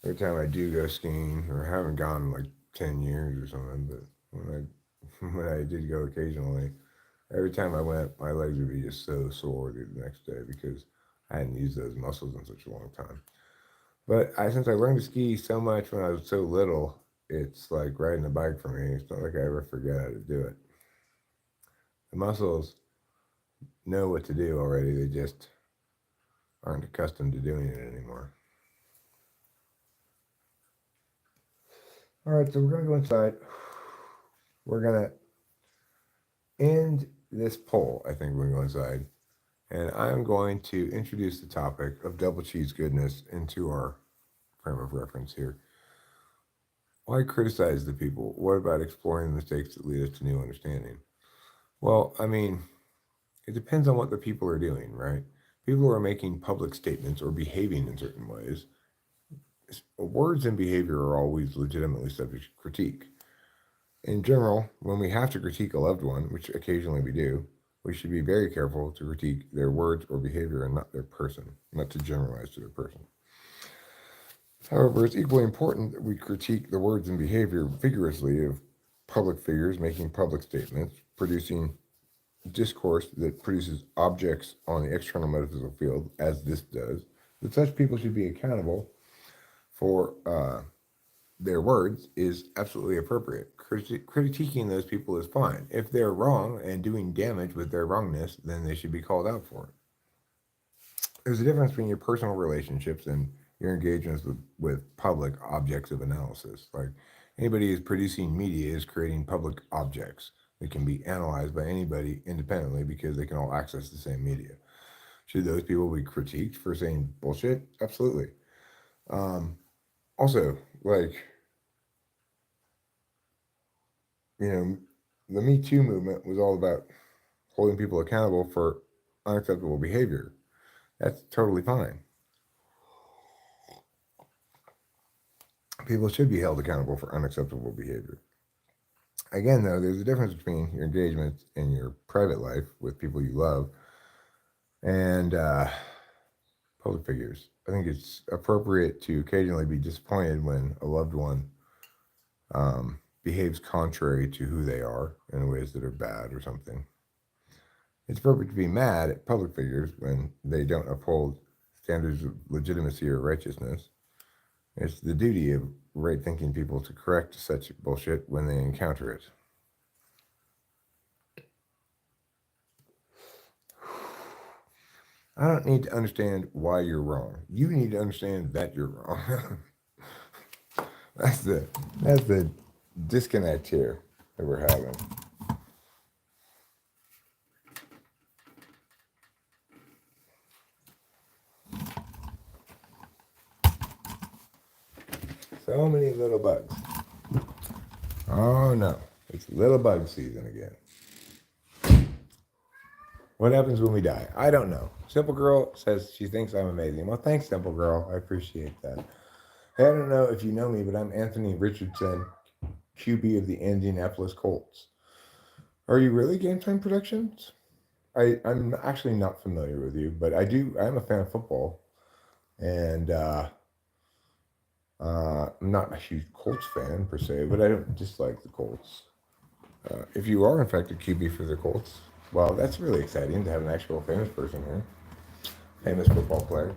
every time I do go skiing, or haven't gone in like 10 years or something. But when I did go occasionally, every time I went, my legs would be just so sore the next day because I hadn't used those muscles in such a long time. But since I learned to ski so much when I was so little, it's like riding a bike for me. It's not like I ever forget how to do it. The muscles know what to do already. They just aren't accustomed to doing it anymore. All right, so we're going to go inside. We're going to end this poll. I think we're going to go inside. And I'm going to introduce the topic of double cheese goodness into our frame of reference here. Why criticize the people? What about exploring the mistakes that lead us to new understanding? Well, I mean, it depends on what the people are doing, right? People are making public statements or behaving in certain ways. Words and behavior are always legitimately subject to critique. In general, when we have to critique a loved one, which occasionally we do, we should be very careful to critique their words or behavior and not their person, not to generalize to their person. However, it's equally important that we critique the words and behavior vigorously of public figures making public statements, producing discourse that produces objects on the external metaphysical field, as this does, that such people should be accountable for their words is absolutely appropriate. Critiquing those people is fine. If they're wrong and doing damage with their wrongness, then they should be called out for it. There's a difference between your personal relationships and your engagements with public objects of analysis. Like anybody who's producing media is creating public objects that can be analyzed by anybody independently because they can all access the same media. Should those people be critiqued for saying bullshit? Absolutely. Also, like, you know, the Me Too movement was all about holding people accountable for unacceptable behavior. That's totally fine. People should be held accountable for unacceptable behavior. Again, though, there's a difference between your engagements in your private life with people you love and public figures. I think it's appropriate to occasionally be disappointed when a loved one behaves contrary to who they are in ways that are bad or something. It's appropriate to be mad at public figures when they don't uphold standards of legitimacy or righteousness. It's the duty of right-thinking people to correct such bullshit when they encounter it. I don't need to understand why you're wrong. You need to understand that you're wrong. That's the disconnect here that we're having. So many little bugs. Oh no, it's little bug season again. What happens when we die? I don't know. Simple Girl says she thinks I'm amazing. Well, thanks, Simple Girl. I appreciate that. Hey, I don't know if you know me, but I'm Anthony Richardson, QB of the Indianapolis Colts. Are you really Game Time Productions? I'm actually not familiar with you, but I'm a fan of football. And I'm not a huge Colts fan per se, but I don't dislike the Colts. If you are in fact a QB for the Colts, well, that's really exciting to have an actual famous person here, famous football player.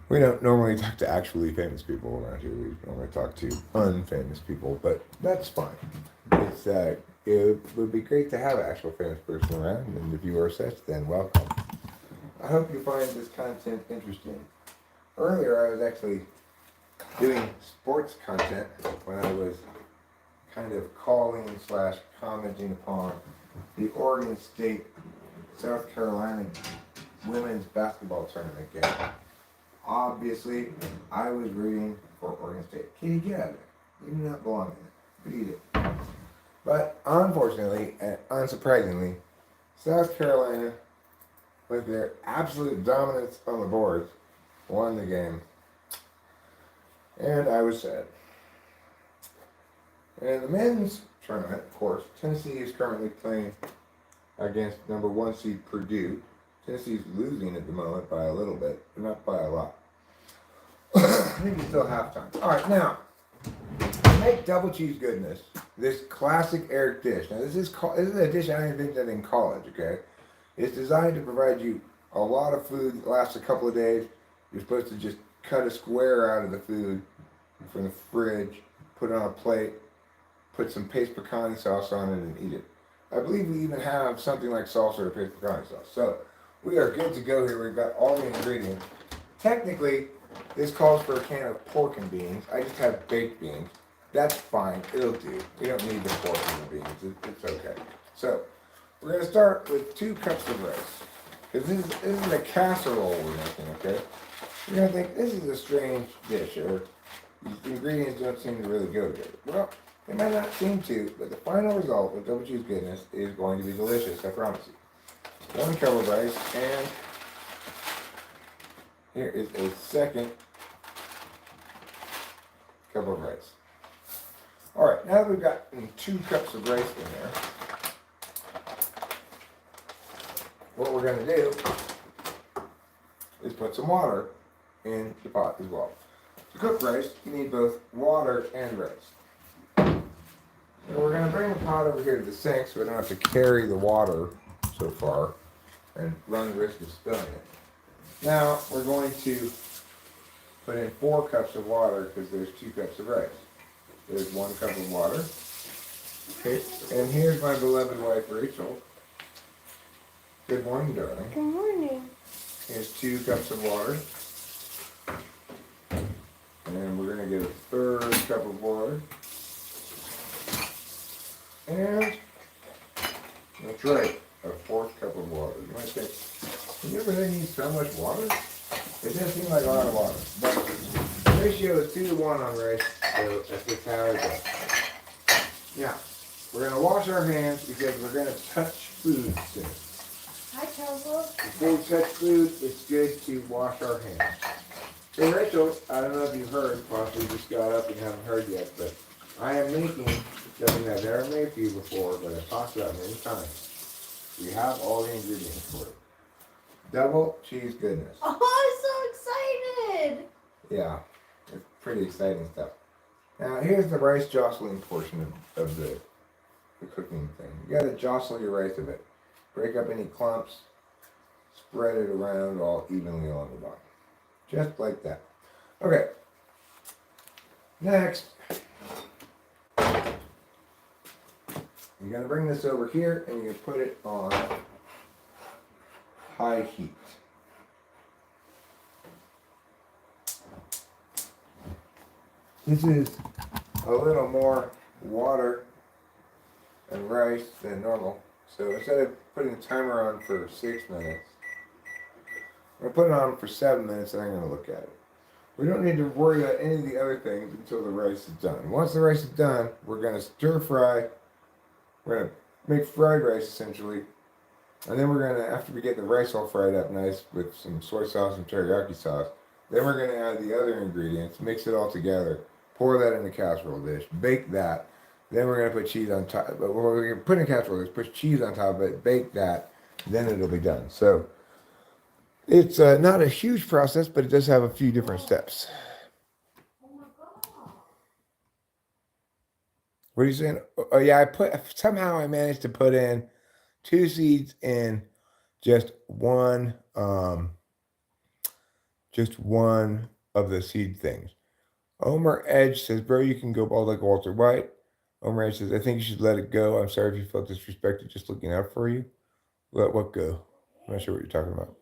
We don't normally talk to actually famous people around here. We normally talk to unfamous people, but that's fine. It would be great to have an actual famous person around, and if you are such, then welcome. I hope you find this content interesting. Earlier, I was actually doing sports content when I was kind of calling / commenting upon the Oregon State South Carolina women's basketball tournament game. Obviously, I was rooting for Oregon State. Kitty, get out of there. You do not belong in it. Beat it. But unfortunately, and unsurprisingly, South Carolina, with their absolute dominance on the boards, won the game. And I was sad. In the men's tournament, of course, Tennessee is currently playing against number 1 seed Purdue. Tennessee's losing at the moment by a little bit, but not by a lot. I think it's still halftime. All right, now, to make double cheese goodness, this classic Eric dish. Now, this is a dish I invented in college, okay? It's designed to provide you a lot of food that lasts a couple of days. You're supposed to just cut a square out of the food from the fridge, put it on a plate, put some paste pecani sauce on it, and eat it. I believe we even have something like salsa or paste pecani sauce. So, we are good to go here. We've got all the ingredients. Technically, this calls for a can of pork and beans. I just have baked beans. That's fine. It'll do. We don't need the pork and the beans. It's okay. So, we're going to start with 2 cups of rice. Because this is a casserole we're making, okay? You're going to think, this is a strange dish, or the ingredients don't seem to really go together. Well, they might not seem to, but the final result with double cheese goodness is going to be delicious, I promise you. 1 cup of rice, and here is a 2nd cup of rice. Alright, now that we've got 2 cups of rice in there, what we're going to do is put some water in the pot as well. To cook rice, you need both water and rice. And we're going to bring the pot over here to the sink so we don't have to carry the water so far and run the risk of spilling it. Now we're going to put in 4 cups of water because there's 2 cups of rice. There's 1 cup of water. Okay, and here's my beloved wife Rachel. Good morning, darling. Good morning. Here's 2 cups of water. And we're going to get a 3rd cup of water. And that's right, a 4th cup of water. You might think, you ever need so much water? It doesn't seem like a lot of water. But the ratio is 2 to 1 on rice, so that's just how it goes. Now, we're going to wash our hands because we're going to touch food soon. Hi, Chelsea. Before we touch food, it's good to wash our hands. So Rachel, I don't know if you've heard, possibly just got up and haven't heard yet, but I am making something I've never made for you before, but I've talked about many times. We have all the ingredients for it. Double cheese goodness. Oh, I'm so excited. Yeah, it's pretty exciting stuff. Now here's the rice jostling portion of the cooking thing. You gotta jostle your rice a bit. Break up any clumps, spread it around all evenly along the bottom. Just like that. Okay. Next, you're going to bring this over here and you're going to put it on high heat. This is a little more water and rice than normal. So instead of putting the timer on for 6 minutes, I'm going to put it on for 7 minutes and I'm going to look at it. We don't need to worry about any of the other things until the rice is done. Once the rice is done, we're going to stir fry. We're going to make fried rice essentially. And then we're going to, after we get the rice all fried up nice with some soy sauce and teriyaki sauce, then we're going to add the other ingredients, mix it all together, pour that in a casserole dish, bake that. Then we're going to put cheese on top. But we're going to put in a casserole dish, put cheese on top of it, bake that, then it'll be done. So it's not a huge process, but it does have a few different steps. What are you saying? Oh yeah, somehow I managed to put in 2 seeds in just one of the seed things. Omer Edge says, bro, you can go bald like Walter White. Omer Edge says, I think you should let it go. I'm sorry if you felt disrespected just looking out for you. Let what go? I'm not sure what you're talking about.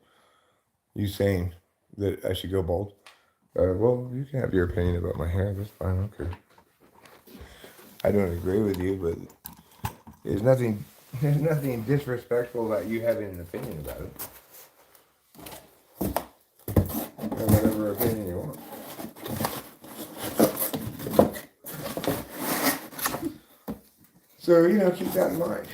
You saying that I should go bald? Well, you can have your opinion about my hair. That's fine. I don't care. I don't agree with you, but there's nothing disrespectful about you having an opinion about it. Have whatever opinion you want. So, keep that in mind.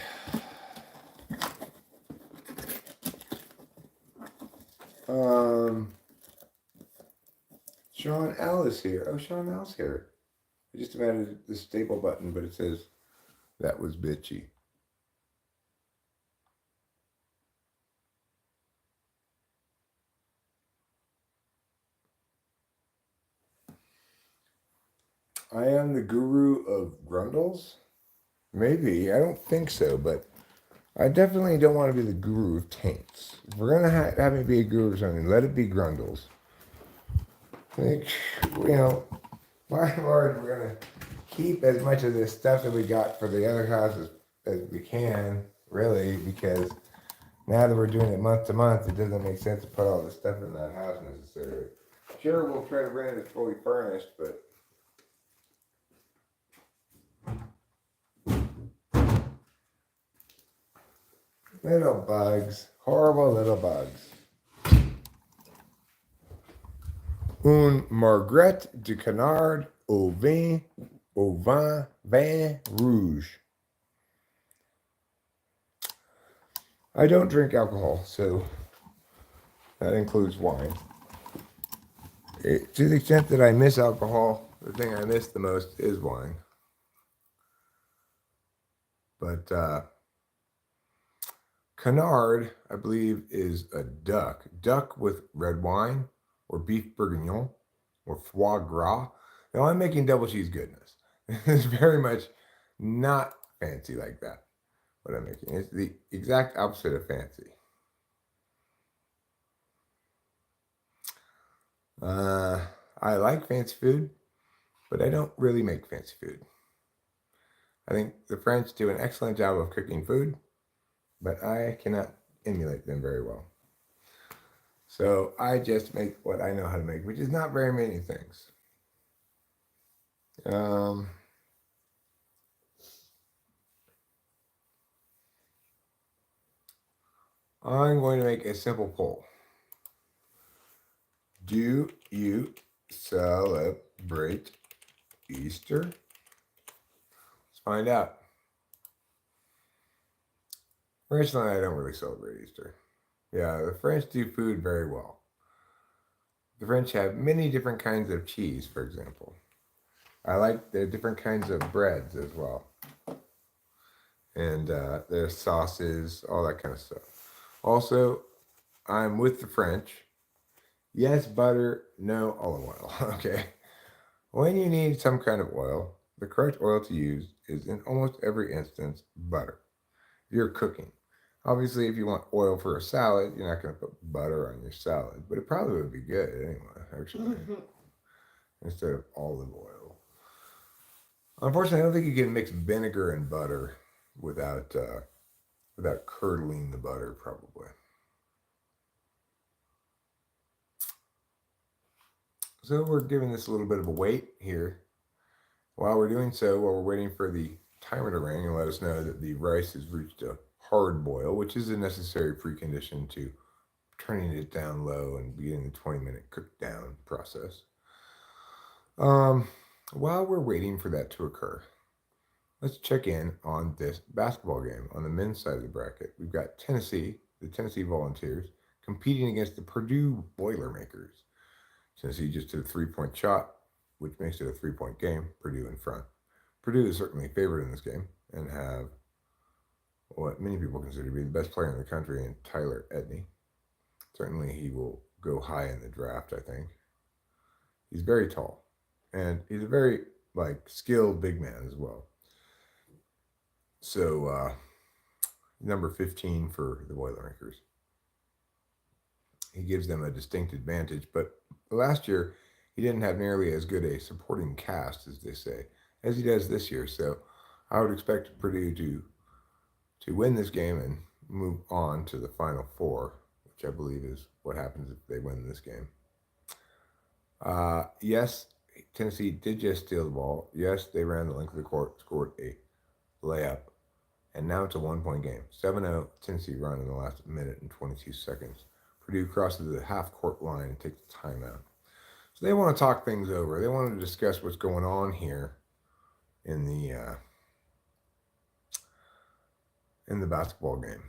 Sean L is here. Oh, Sean L's here. I just added the staple button, but it says that was bitchy. I am the guru of grundles? Maybe. I don't think so, but I definitely don't want to be the guru of taints. If we're going to have me be a guru of something, let it be grundles. I think, by and large, we're going to keep as much of this stuff that we got for the other houses as we can, really, because now that we're doing it month to month, it doesn't make sense to put all the stuff in that house necessarily. Sure, we'll try to rent it fully furnished, but little bugs, horrible little bugs. Un Margret du Canard au vin rouge. I don't drink alcohol, so that includes wine. To the extent that I miss alcohol, the thing I miss the most is wine. But Canard, I believe, is a duck. Duck with red wine, or beef bourguignon, or foie gras. Now I'm making double cheese goodness. It's very much Not fancy like that. What I'm making is the exact opposite of fancy. I like fancy food, but I don't really make fancy food. I think the French do an excellent job of cooking food, but I cannot emulate them very well. So I just make what I know how to make, which is not very many things. I'm going to make a simple poll. Do you celebrate Easter? Let's find out. Personally, I don't really celebrate Easter. Yeah, the French do food very well. The French have many different kinds of cheese, for example. I like their different kinds of breads as well. And their sauces, all that kind of stuff. Also, I'm with the French. Yes, butter, no olive oil. Okay. When you need some kind of oil, the correct oil to use is in almost every instance butter. If you're cooking. Obviously, if you want oil for a salad, you're not going to put butter on your salad, but it probably would be good anyway, actually, instead of olive oil. Unfortunately, I don't think you can mix vinegar and butter without curdling the butter, probably. So we're giving this a little bit of a wait here. While we're doing so, while we're waiting for the timer to ring and let us know that the rice has reached a hard boil, which is a necessary precondition to turning it down low and beginning the 20-minute cook down process. While we're waiting for that to occur, let's check in on this basketball game on the men's side of the bracket. We've got Tennessee, the Tennessee Volunteers, competing against the Purdue Boilermakers. Tennessee just did a 3-point shot, which makes it a 3-point game. Purdue in front. Purdue is certainly favored in this game and have what many people consider to be the best player in the country in Tyler Edney. Certainly he will go high in the draft, I think. He's very tall. And he's a very skilled big man as well. So number 15 for the Boilermakers. He gives them a distinct advantage, but last year he didn't have nearly as good a supporting cast, as they say, as he does this year. So I would expect Purdue to win this game and move on to the Final Four, which I believe is what happens if they win this game. Yes, Tennessee did just steal the ball. Yes, they ran the length of the court, scored a layup, and now it's a 1-point game. 7-0 Tennessee run in the last minute and 22 seconds. Purdue crosses the half-court line and takes the timeout. So they want to talk things over. They want to discuss what's going on here in the basketball game.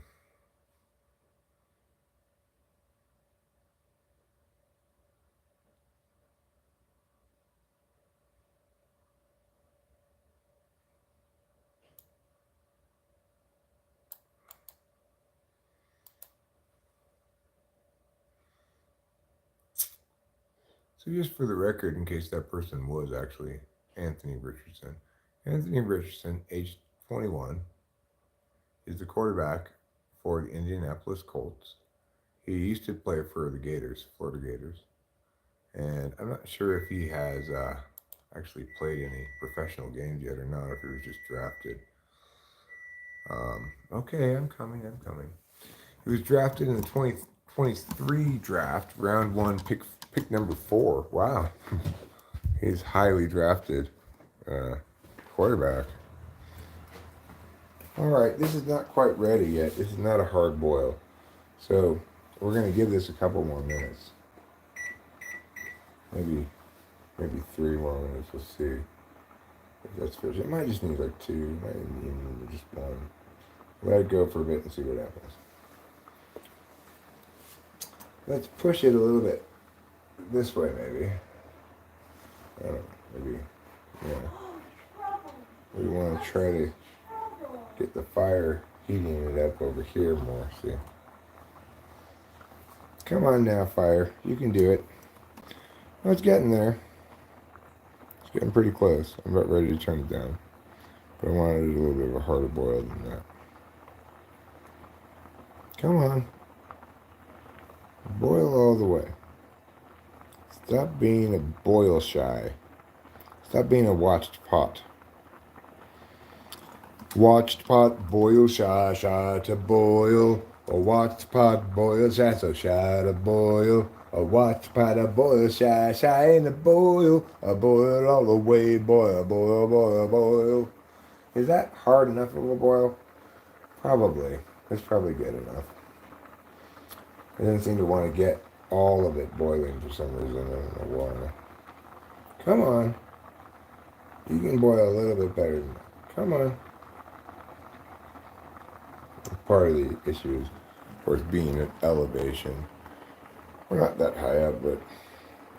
So just for the record, in case that person was actually Anthony Richardson. Anthony Richardson, age 21, is the quarterback for the Indianapolis Colts. He used to play for the Gators, Florida Gators. And I'm not sure if he has actually played any professional games yet or not, if he was just drafted. Okay, I'm coming. He was drafted in the 2023 draft, round 1, pick number 4. Wow. He's highly drafted quarterback. All right, this is not quite ready yet. This is not a hard boil. So we're going to give this a couple more minutes. Maybe 3 more minutes. We'll see if that's finished. It might just need 2. It might even need just 1. Let it go for a bit and see what happens. Let's push it a little bit this way, maybe. I don't know, maybe, yeah. We want to try to get the fire heating it up over here more, see. Come on now, fire. You can do it. Oh, it's getting there. It's getting pretty close. I'm about ready to turn it down. But I wanted it a little bit of a harder boil than that. Come on. Boil all the way. Stop being a boil shy. Stop being a watched pot. Watched pot boil shy, shy to boil. A watched pot boil shy, so shy to boil. A watched pot a boil shy, shy in the boil. A boil all the way, boil, boil, boil, boil. Is that hard enough of a boil? Probably. It's probably good enough. I didn't seem to want to get all of it boiling for some reason. I don't know why. Come on. You can boil a little bit better than that. Come on. Part of the issue is, of course, being at elevation. We're not that high up, but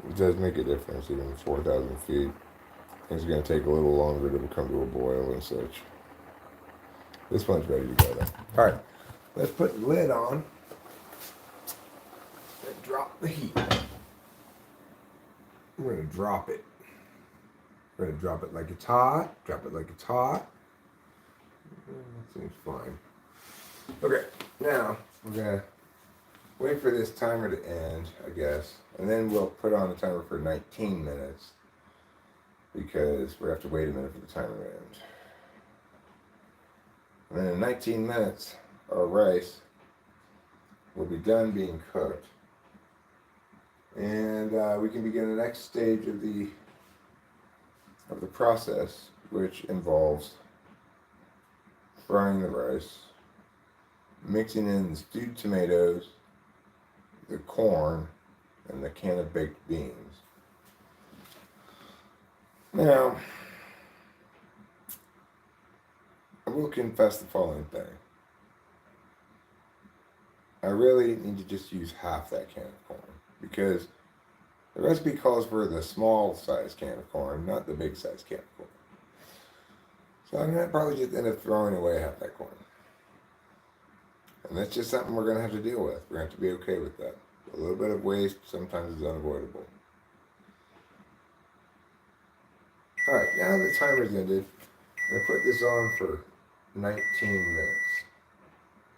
it does make a difference. Even 4,000 feet, it's going to take a little longer to come to a boil and such. This one's ready to go, though. All right, let's put the lid on and drop the heat. We're going to drop it. We're going to drop it like it's hot. Drop it like it's hot. That seems fine. Okay, now we're going to wait for this timer to end, I guess. And then we'll put on the timer for 19 minutes. Because we have to wait a minute for the timer to end. And then in 19 minutes, our rice will be done being cooked. And we can begin the next stage of the process, which involves frying the rice, mixing in the stewed tomatoes, the corn, and the can of baked beans. Now, I will confess the following thing. I really need to just use half that can of corn, because the recipe calls for the small size can of corn, not the big size can of corn. So I'm going to probably just end up throwing away half that corn. And that's just something we're going to have to deal with. We're going to have to be okay with that. A little bit of waste sometimes is unavoidable. Alright, now the timer's ended. I'm going to put this on for 19 minutes.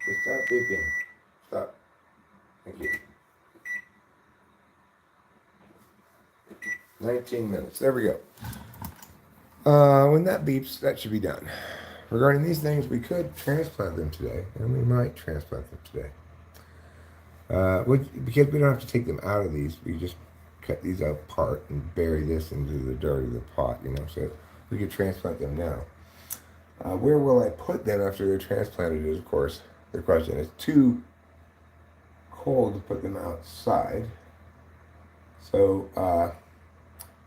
Just stop beeping. Stop. Thank you. 19 minutes. There we go. When that beeps, that should be done. Regarding these things, we could transplant them today, and we might transplant them today. Because we don't have to take them out of these, we just cut these apart and bury this into the dirt of the pot, so we could transplant them now. Where will I put them after they're transplanted is, of course, the question. It's too cold to put them outside. So,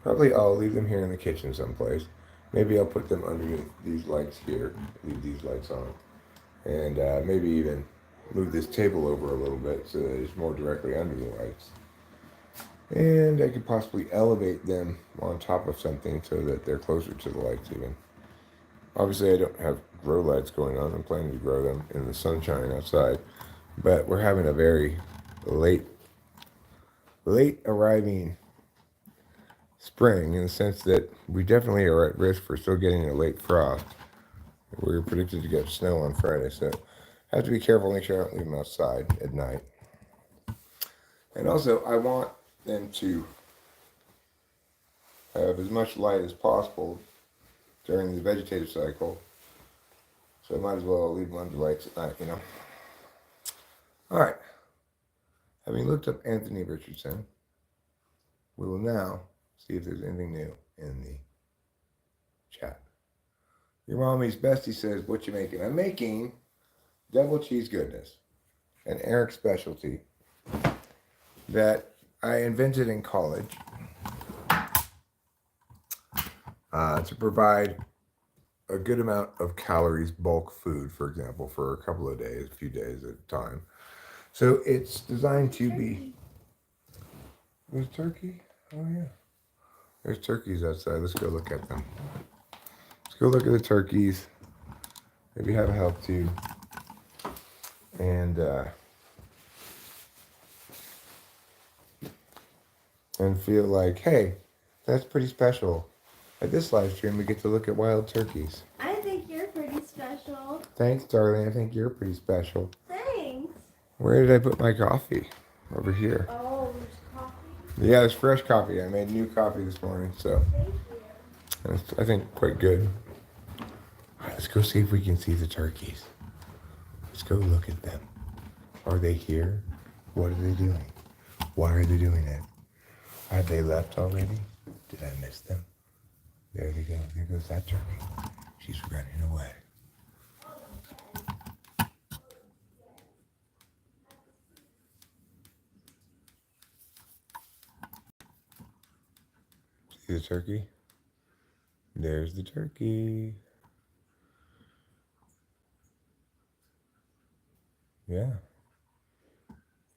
probably I'll leave them here in the kitchen someplace. Maybe I'll put them underneath these lights here, leave these lights on, and maybe even move this table over a little bit so that it's more directly under the lights. And I could possibly elevate them on top of something so that they're closer to the lights even. Obviously, I don't have grow lights going on. I'm planning to grow them in the sunshine outside, but we're having a very late arriving spring, in the sense that we definitely are at risk for still getting a late frost. We're predicted to get snow on Friday, so I have to be careful, make sure I don't leave them outside at night. And also, I want them to have as much light as possible during the vegetative cycle, so I might as well leave them under lights at night, All right. Having looked up Anthony Richardson, we will now see if there's anything new in the chat. Your mommy's bestie says, what you making? I'm making double cheese goodness, an Eric specialty that I invented in college to provide a good amount of calories, bulk food, for example, for a couple of days, a few days at a time. So it's designed to be... There's turkey? Oh, yeah. There's turkeys outside. Let's go look at them. Let's go look at the turkeys. Maybe have a help too. And feel like, hey, that's pretty special. At this live stream, we get to look at wild turkeys. I think pretty special. Thanks, darling. I think you're pretty special. Thanks. Where did I put my coffee? Over here. Oh, there's coffee? Yeah, it's fresh coffee. I made new coffee this morning, so Thank you. it's, I think, quite good. All right, let's go see if we can see the turkeys. Let's go look at them. Are they here? What are they doing? Why are they doing it? Have they left already? Did I miss them? There they go. There goes that turkey. She's running away. See the turkey? There's the turkey. Yeah.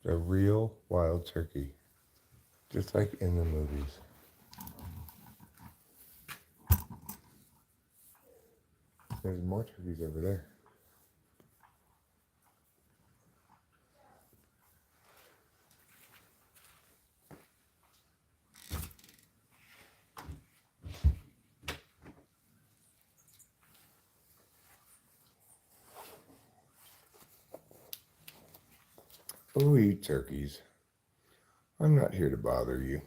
A real wild turkey. Just like in the movies. There's more turkeys over there. Oh, you turkeys. I'm not here to bother you.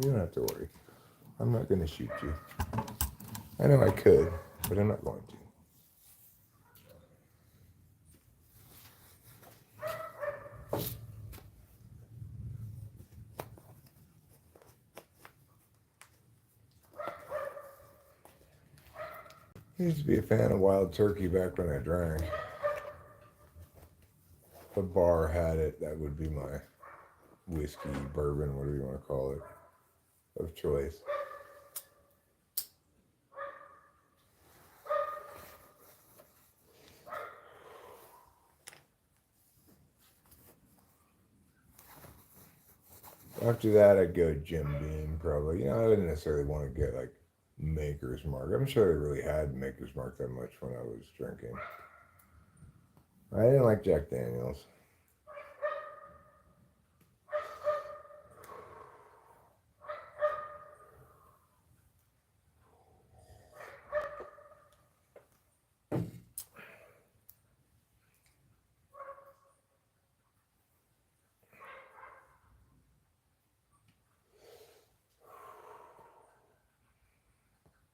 You don't have to worry. I'm not going to shoot you. I know I could, but I'm not going to. I used to be a fan of wild turkey back when I drank. If a bar had it, that would be my whiskey, bourbon, whatever you want to call it, of choice. After that, I'd go Jim Beam, probably. You know, I didn't necessarily want to get like Maker's Mark. I'm sure they really had Maker's Mark that much when I was drinking. I didn't like Jack Daniels.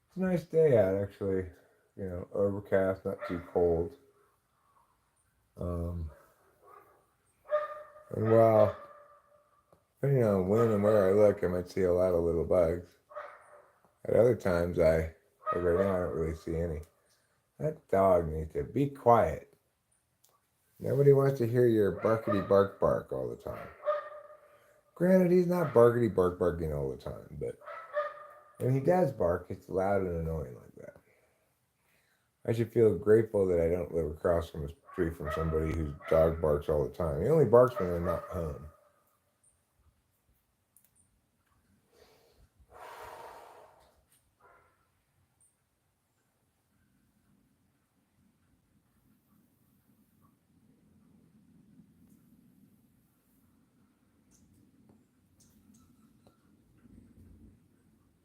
It's a nice day out, actually. You know, overcast, not too cold. And while, depending on when and where I look, I might see a lot of little bugs. At other times, like right now, I don't really see any. That dog needs to be quiet. Nobody wants to hear your barkity bark bark all the time. Granted, he's not barkity bark barking all the time, but when he does bark, it's loud and annoying like that. I should feel grateful that I don't live across from a tree from somebody whose dog barks all the time. He only barks when they're not home.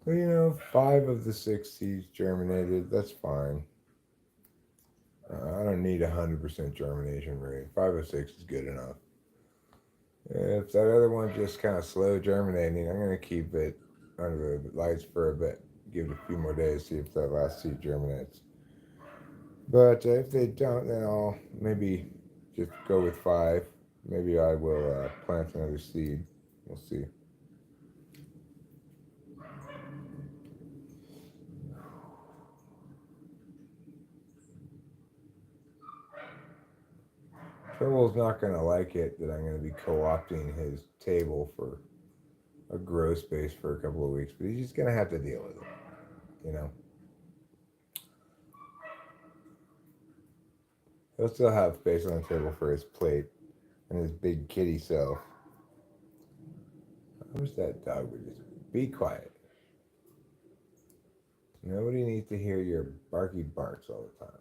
Well, you know, 5 of the 6 seeds germinated. That's fine. I don't need 100% germination rate. 5 of 6 is good enough. If that other one just kind of slow germinating, I'm going to keep it under the lights for a bit. Give it a few more days, see if that last seed germinates. But if they don't, then I'll maybe just go with 5. Maybe I will plant another seed. We'll see. Trouble's not going to like it that I'm going to be co-opting his table for a grow space for a couple of weeks, but he's just going to have to deal with it, you know. He'll still have space on the table for his plate and his big kitty self. I wish that dog would just be quiet. Nobody needs to hear your barky barks all the time.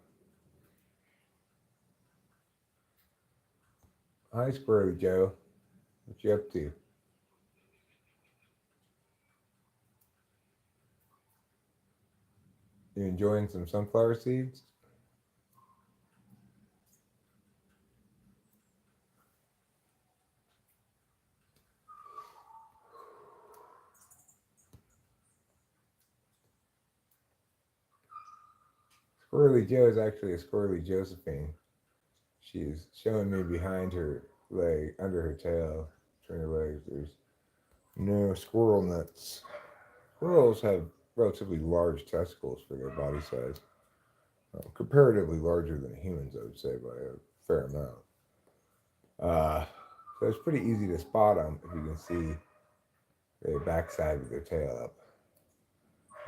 Hi, Squirrel Joe. What you up to? You enjoying some sunflower seeds? Squirrely Joe is actually a Squirrely Josephine. She's showing me behind her leg, under her tail, between her legs. There's no squirrel nuts. Squirrels have relatively large testicles for their body size, comparatively larger than humans, I would say, by a fair amount. So it's pretty easy to spot them if you can see the backside of their tail up.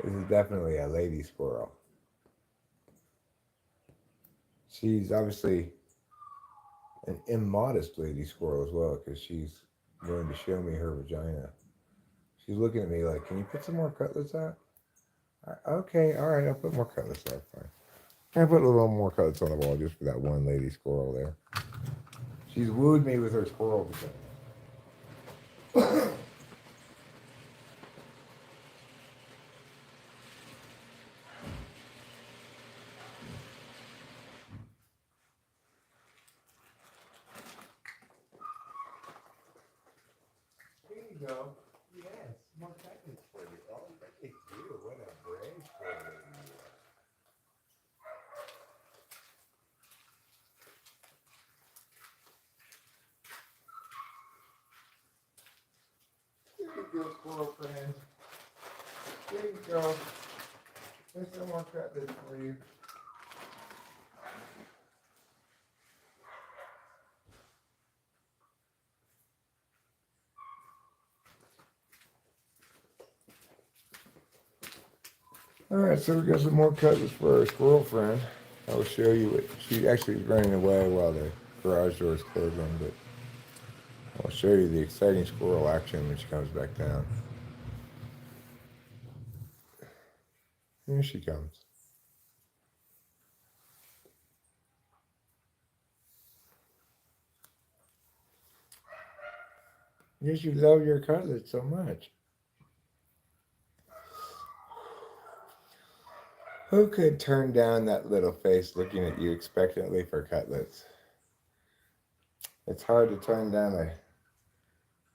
This is definitely a lady squirrel. She's obviously an immodest lady squirrel as well because she's going to show me her vagina. She's looking at me like, "Can you put some more cutlets out?" Okay, all right, I'll put more cutlets out. Fine. I put a little more cutlets on the wall just for that one lady squirrel there. She's wooed me with her squirrel vagina. Here you go. Yes, more cutlets for you. Oh, look at you. What a brave squirrel you are. Here you go, squirrel friend. Here you go. There's some more cutlets for you. All right, so we got some more cutlets for our squirrel friend. I will show you what she actually was running away while the garage door is closing, but I'll show you the exciting squirrel action when she comes back down. Here she comes. Yes, you love your cutlets so much. Who could turn down that little face looking at you expectantly for cutlets? It's hard to turn down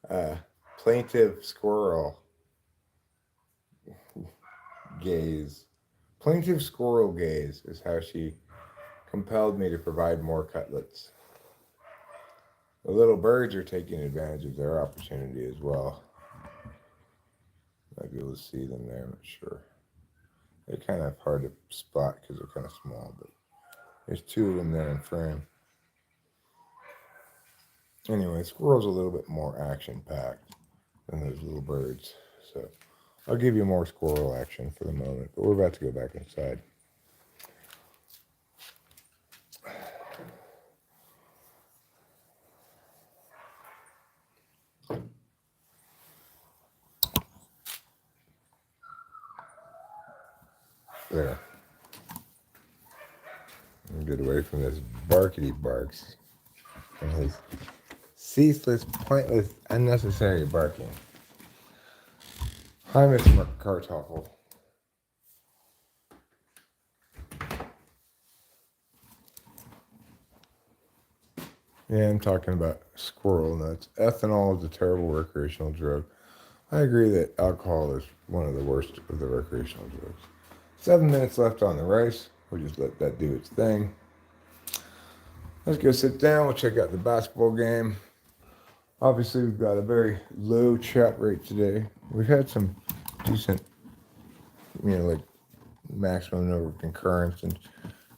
a plaintive squirrel gaze. Plaintive squirrel gaze is how she compelled me to provide more cutlets. The little birds are taking advantage of their opportunity as well. Might be able to see them there, I'm not sure. They're kind of hard to spot because they're kind of small, but there's two of them there in frame. Anyway, squirrel's a little bit more action-packed than those little birds. So I'll give you more squirrel action for the moment, but we're about to go back inside. There. Get away from this barkity barks and his ceaseless, pointless, unnecessary barking. Hi, Mr. McCartoffel. Yeah, I'm talking about squirrel nuts. Ethanol is a terrible recreational drug. I agree that alcohol is one of the worst of the recreational drugs. 7 minutes left on the race. We'll just let that do its thing. Let's go sit down. We'll check out the basketball game. Obviously, we've got a very low chat rate today. We've had some decent, like maximum number of concurrence and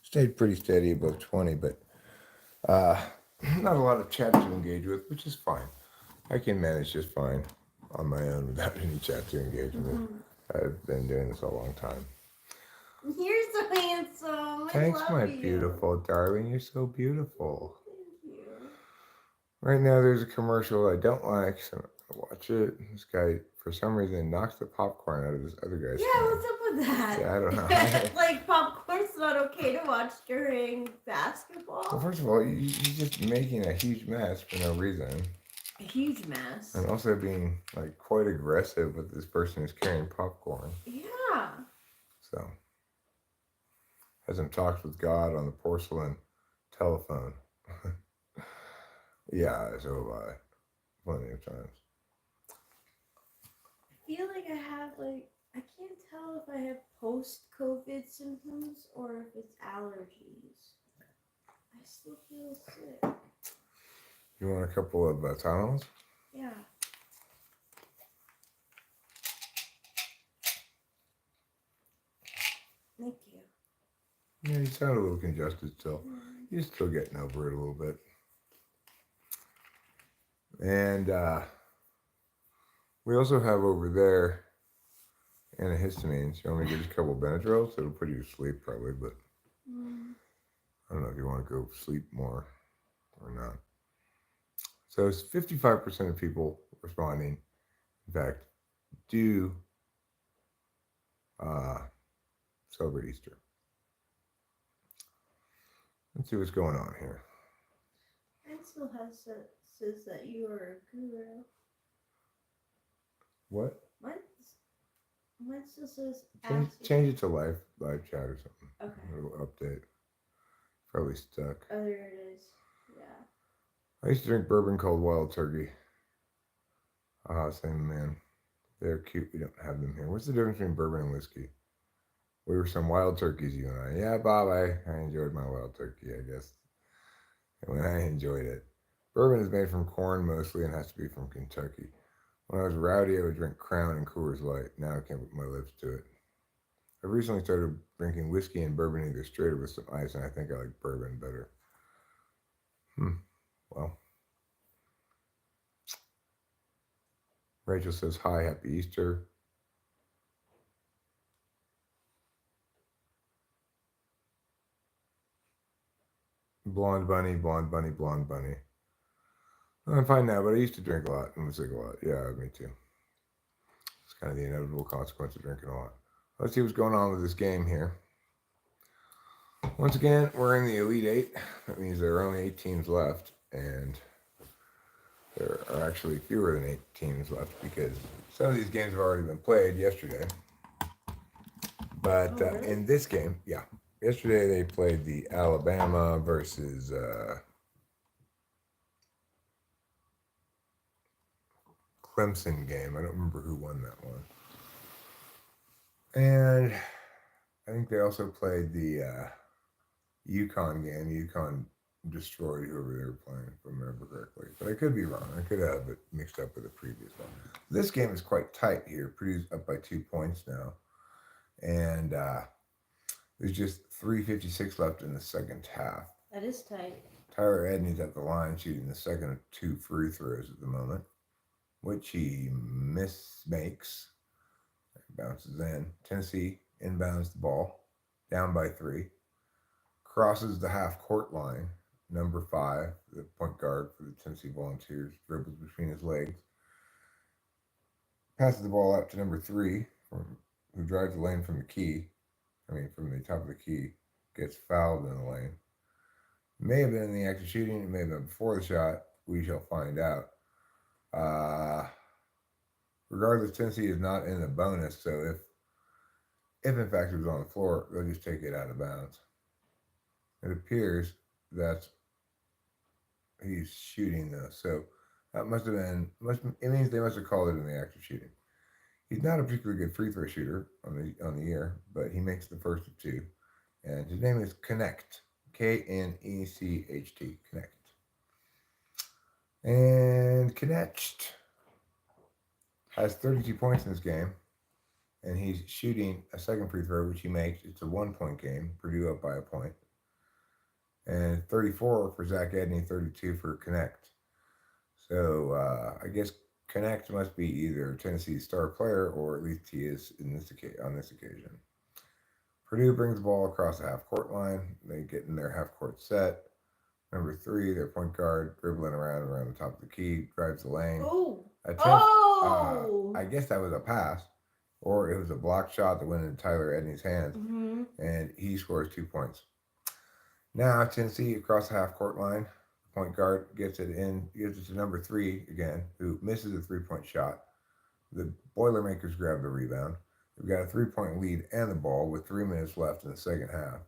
stayed pretty steady above 20, but not a lot of chat to engage with, which is fine. I can manage just fine on my own without any chat to engage with. I've been doing this a long time. You're so handsome. Thanks, my beautiful darling. You're so beautiful. Thank you. Right now, there's a commercial I don't like, so I watch it. This guy, for some reason, knocks the popcorn out of this other guy's Yeah, hand. what's up with that? Yeah, I don't know. Like, popcorn's not okay to watch during basketball? Well, first of all, he's just making a huge mess for no reason. A huge mess. And also being, quite aggressive with this person who's carrying popcorn. Yeah. So, hasn't talked with God on the porcelain telephone. Yeah, so have I. Plenty of times. I feel like I have, I can't tell if I have post-COVID symptoms or if it's allergies. I still feel sick. You want a couple of Tylenols? Yeah. Thank you. Yeah, you sound a little congested still. You're still getting over it a little bit. And we also have over there antihistamines. You want me to get you a couple of Benadryls? It'll put you to sleep probably, but I don't know if you want to go sleep more or not. So it's 55% of people responding, in fact, do uh, celebrate Easter. Let's see what's going on here. Mine still says that you are a guru. What? Mine still says Change it to live chat or something. Okay. A little update. Probably stuck. Oh, there it is. Yeah. I used to drink bourbon called Wild Turkey. Same man. They're cute. We don't have them here. What's the difference between bourbon and whiskey? We were some wild turkeys, you and I. Yeah, Bob, I enjoyed my wild turkey, I guess. And when I enjoyed it. Bourbon is made from corn mostly and has to be from Kentucky. When I was rowdy, I would drink Crown and Coors Light. Now I can't put my lips to it. I recently started drinking whiskey and bourbon either straight or with some ice, and I think I like bourbon better. Well, Rachel says, hi, happy Easter. Blonde bunny, blonde bunny, blonde bunny. I'm fine now, but I used to drink a lot and was sick a lot. Yeah, me too. It's kind of the inevitable consequence of drinking a lot. Let's see what's going on with this game here. Once again, we're in the Elite Eight. That means there are only 8 teams left, and there are actually fewer than 8 teams left because some of these games have already been played yesterday. But really? in this game, yeah, yesterday they played the Alabama versus Clemson game. I don't remember who won that one. And I think they also played the UConn game. UConn destroyed whoever they were playing, if I remember correctly. But I could be wrong. I could have it mixed up with the previous one. This game is quite tight here. Purdue's up by 2 points now. And there's just 3:56 left in the second half. That is tight. Tyler Edney's at the line shooting the second of 2 free throws at the moment, which he mismakes. Bounces in. Tennessee inbounds the ball, down by 3. Crosses the half court line. Number 5, the point guard for the Tennessee Volunteers, dribbles between his legs. Passes the ball out to number 3, who drives the lane from the key. From the top of the key. Gets fouled in the lane. May have been in the act of shooting. It may have been before the shot. We shall find out. Regardless, Tennessee is not in the bonus, so if in fact it was on the floor, they'll just take it out of bounds. It appears that he's shooting though, so that it means they must have called it in the act of shooting. He's not a particularly good free throw shooter on the year, but he makes the first of 2, and his name is Connect, Knecht, Connect, and Connect has 32 points in this game, and he's shooting a second free throw, which he makes. It's a 1-point game. Purdue up by a point. And 34 for Zach Edney, 32 for Connect. So I guess Connect must be either Tennessee's star player, or at least he is on this occasion. Purdue brings the ball across the half-court line. They get in their half-court set. Number 3, their point guard, dribbling around the top of the key, drives the lane. I guess that was a pass, or it was a block shot that went into Tyler Edney's hands, and he scores 2 points. Now Tennessee across the half-court line. The point guard gives it to number 3 again, who misses a 3-point shot. The Boilermakers grab the rebound. They've got a 3-point lead and the ball with 3 minutes left in the second half.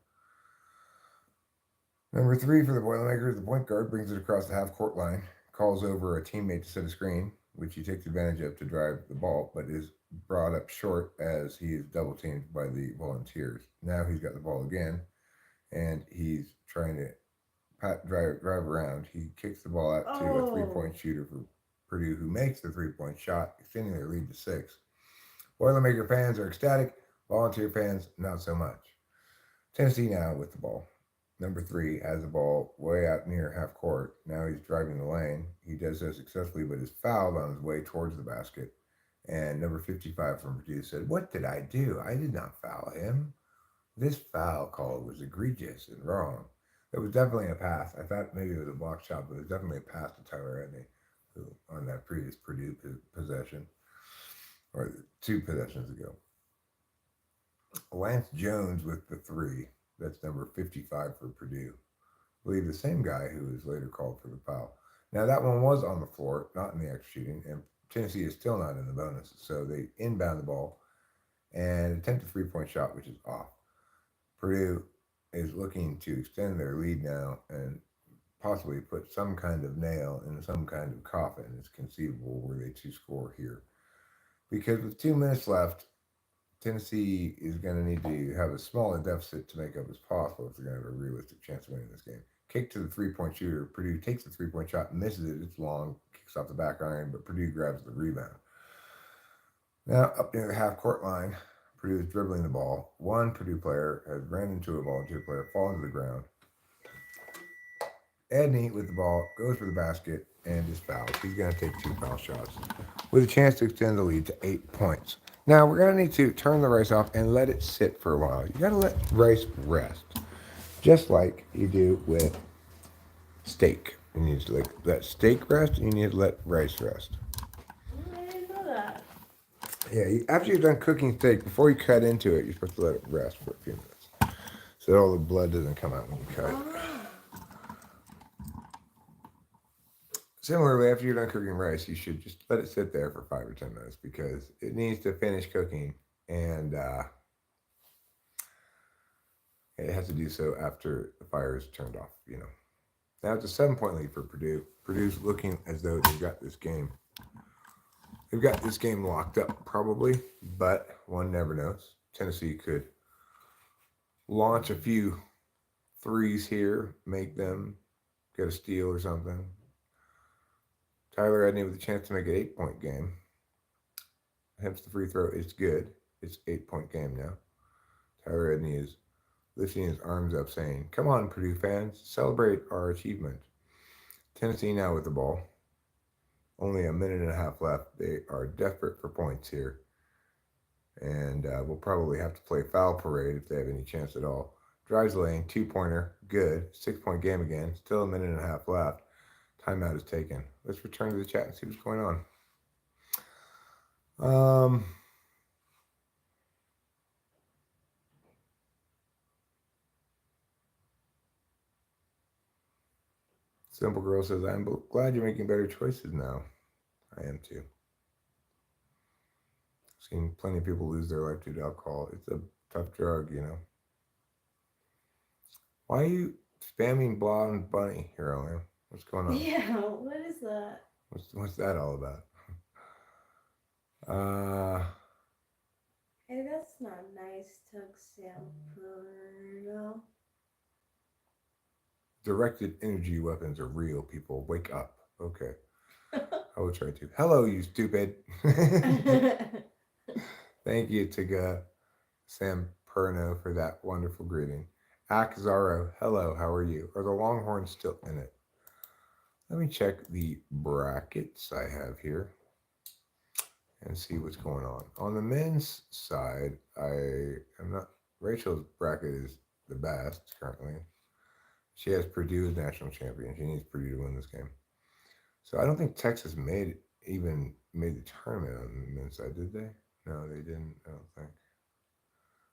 Number 3 for the Boilermakers, the point guard brings it across the half-court line, calls over a teammate to set a screen, which he takes advantage of to drive the ball, but is brought up short as he is double teamed by the Volunteers. Now he's got the ball again, and he's trying to drive around. He kicks the ball out to a 3-point shooter for Purdue, who makes the 3-point shot, extending their lead to 6. Boilermaker fans are ecstatic. Volunteer fans, not so much. Tennessee now with the ball. Number 3 has the ball way out near half court. Now he's driving the lane. He does so successfully, but is fouled on his way towards the basket. And number 55 from Purdue said, "What did I do? I did not foul him. This foul call was egregious and wrong." It was definitely a pass. I thought maybe it was a block shot, but it was definitely a pass to Tyler Edney, who on that previous Purdue possession, or 2 possessions ago. Lance Jones with the 3. That's number 55 for Purdue. I believe the same guy who was later called for the foul. Now that one was on the floor, not in the extra shooting, and Tennessee is still not in the bonus. So they inbound the ball and attempt a 3-point shot, which is off. Purdue is looking to extend their lead now and possibly put some kind of nail in some kind of coffin. It's conceivable where they 2 score here. Because with 2 minutes left, Tennessee is going to need to have as small a deficit to make up as possible if they're going to have a realistic chance of winning this game. Kick to the 3-point shooter. Purdue takes the 3-point shot, misses it. It's long, kicks off the back iron, but Purdue grabs the rebound. Now, up near the half-court line, Purdue is dribbling the ball. One Purdue player has ran into a volunteer player, fallen to the ground. Edney with the ball goes for the basket and is fouled. He's going to take 2 foul shots with a chance to extend the lead to 8 points. Now, we're going to need to turn the rice off and let it sit for a while. You got to let rice rest, just like you do with steak. You need to let steak rest, and you need to let rice rest. I didn't know that. Yeah, after you're done cooking steak, before you cut into it, you're supposed to let it rest for a few minutes so that all the blood doesn't come out when you cut it. Similarly, after you're done cooking rice, you should just let it sit there for 5 or 10 minutes because it needs to finish cooking, and it has to do so after the fire is turned off. Now it's a 7-point lead for Purdue. Purdue's looking as though they've got this game. They've got this game locked up, probably, but one never knows. Tennessee could launch a few threes here, make them get a steal or something. Tyler Edney with a chance to make an 8-point game. Attempts the free throw. It's good. It's 8-point game now. Tyler Edney is lifting his arms up saying, "Come on, Purdue fans, celebrate our achievement." Tennessee now with the ball. Only a minute and a half left. They are desperate for points here. And we'll probably have to play foul parade if they have any chance at all. Drives lane, 2-pointer, good. 6-point game again. Still a minute and a half left. Timeout is taken. Let's return to the chat and see what's going on. Simple Girl says, "I'm glad you're making better choices now." I am too. I've seen plenty of people lose their life due to alcohol. It's a tough drug, Why are you spamming Blonde Bunny here, Elena? What's going on? Yeah, what is that? What's that all about? Hey, that's not nice, Tug Samperno. Directed energy weapons are real, people. Wake up. Okay. I will try to. Hello, you stupid. Thank you, Tiga Samperno, for that wonderful greeting. Akzaro, hello, how are you? Are the Longhorns still in it? Let me check the brackets I have here and see what's going on. On the men's side, Rachel's bracket is the best currently. She has Purdue as national champion. She needs Purdue to win this game. So I don't think Texas made the tournament on the men's side, did they? No, they didn't, I don't think.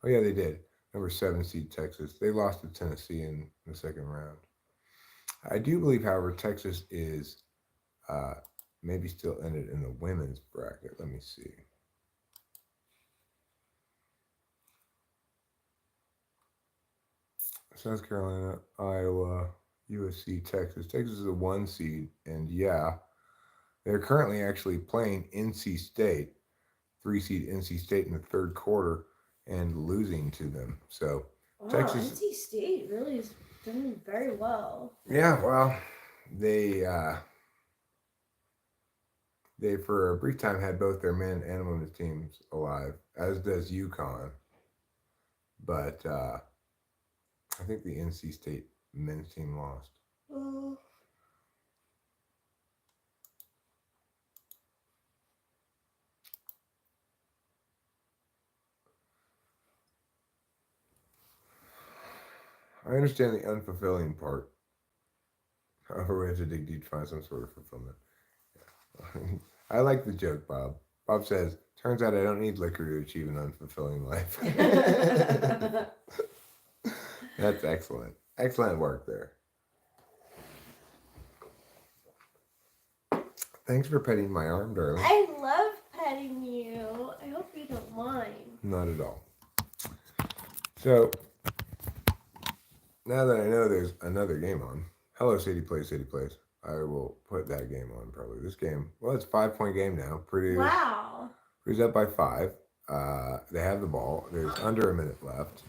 Oh, yeah, they did. Number 7 seed Texas. They lost to Tennessee in the second round. I do believe, however, Texas is maybe still in it in the women's bracket. Let me see. South Carolina, Iowa, USC, Texas. Texas is a 1 seed, and yeah, they're currently actually playing NC State 3 seed NC State in the third quarter and losing to them. So Wow, Texas, NC State really is doing very well. yeah, well, they for a brief time had both their men and women's teams alive, as does UConn. But I think the NC State men's team lost. Oh. I understand the unfulfilling part. However, we have to dig deep to find some sort of fulfillment. I like the joke, Bob. Bob says, turns out I don't need liquor to achieve an unfulfilling life. That's excellent. Excellent work there. Thanks for petting my arm, darling. I love petting you. I hope you don't mind. Not at all. So, now that I know there's another game on, Hello City Plays, I will put that game on probably. This game, well, it's a 5-point game now. Wow. Purdue's up by 5. They have the ball. There's under a minute left.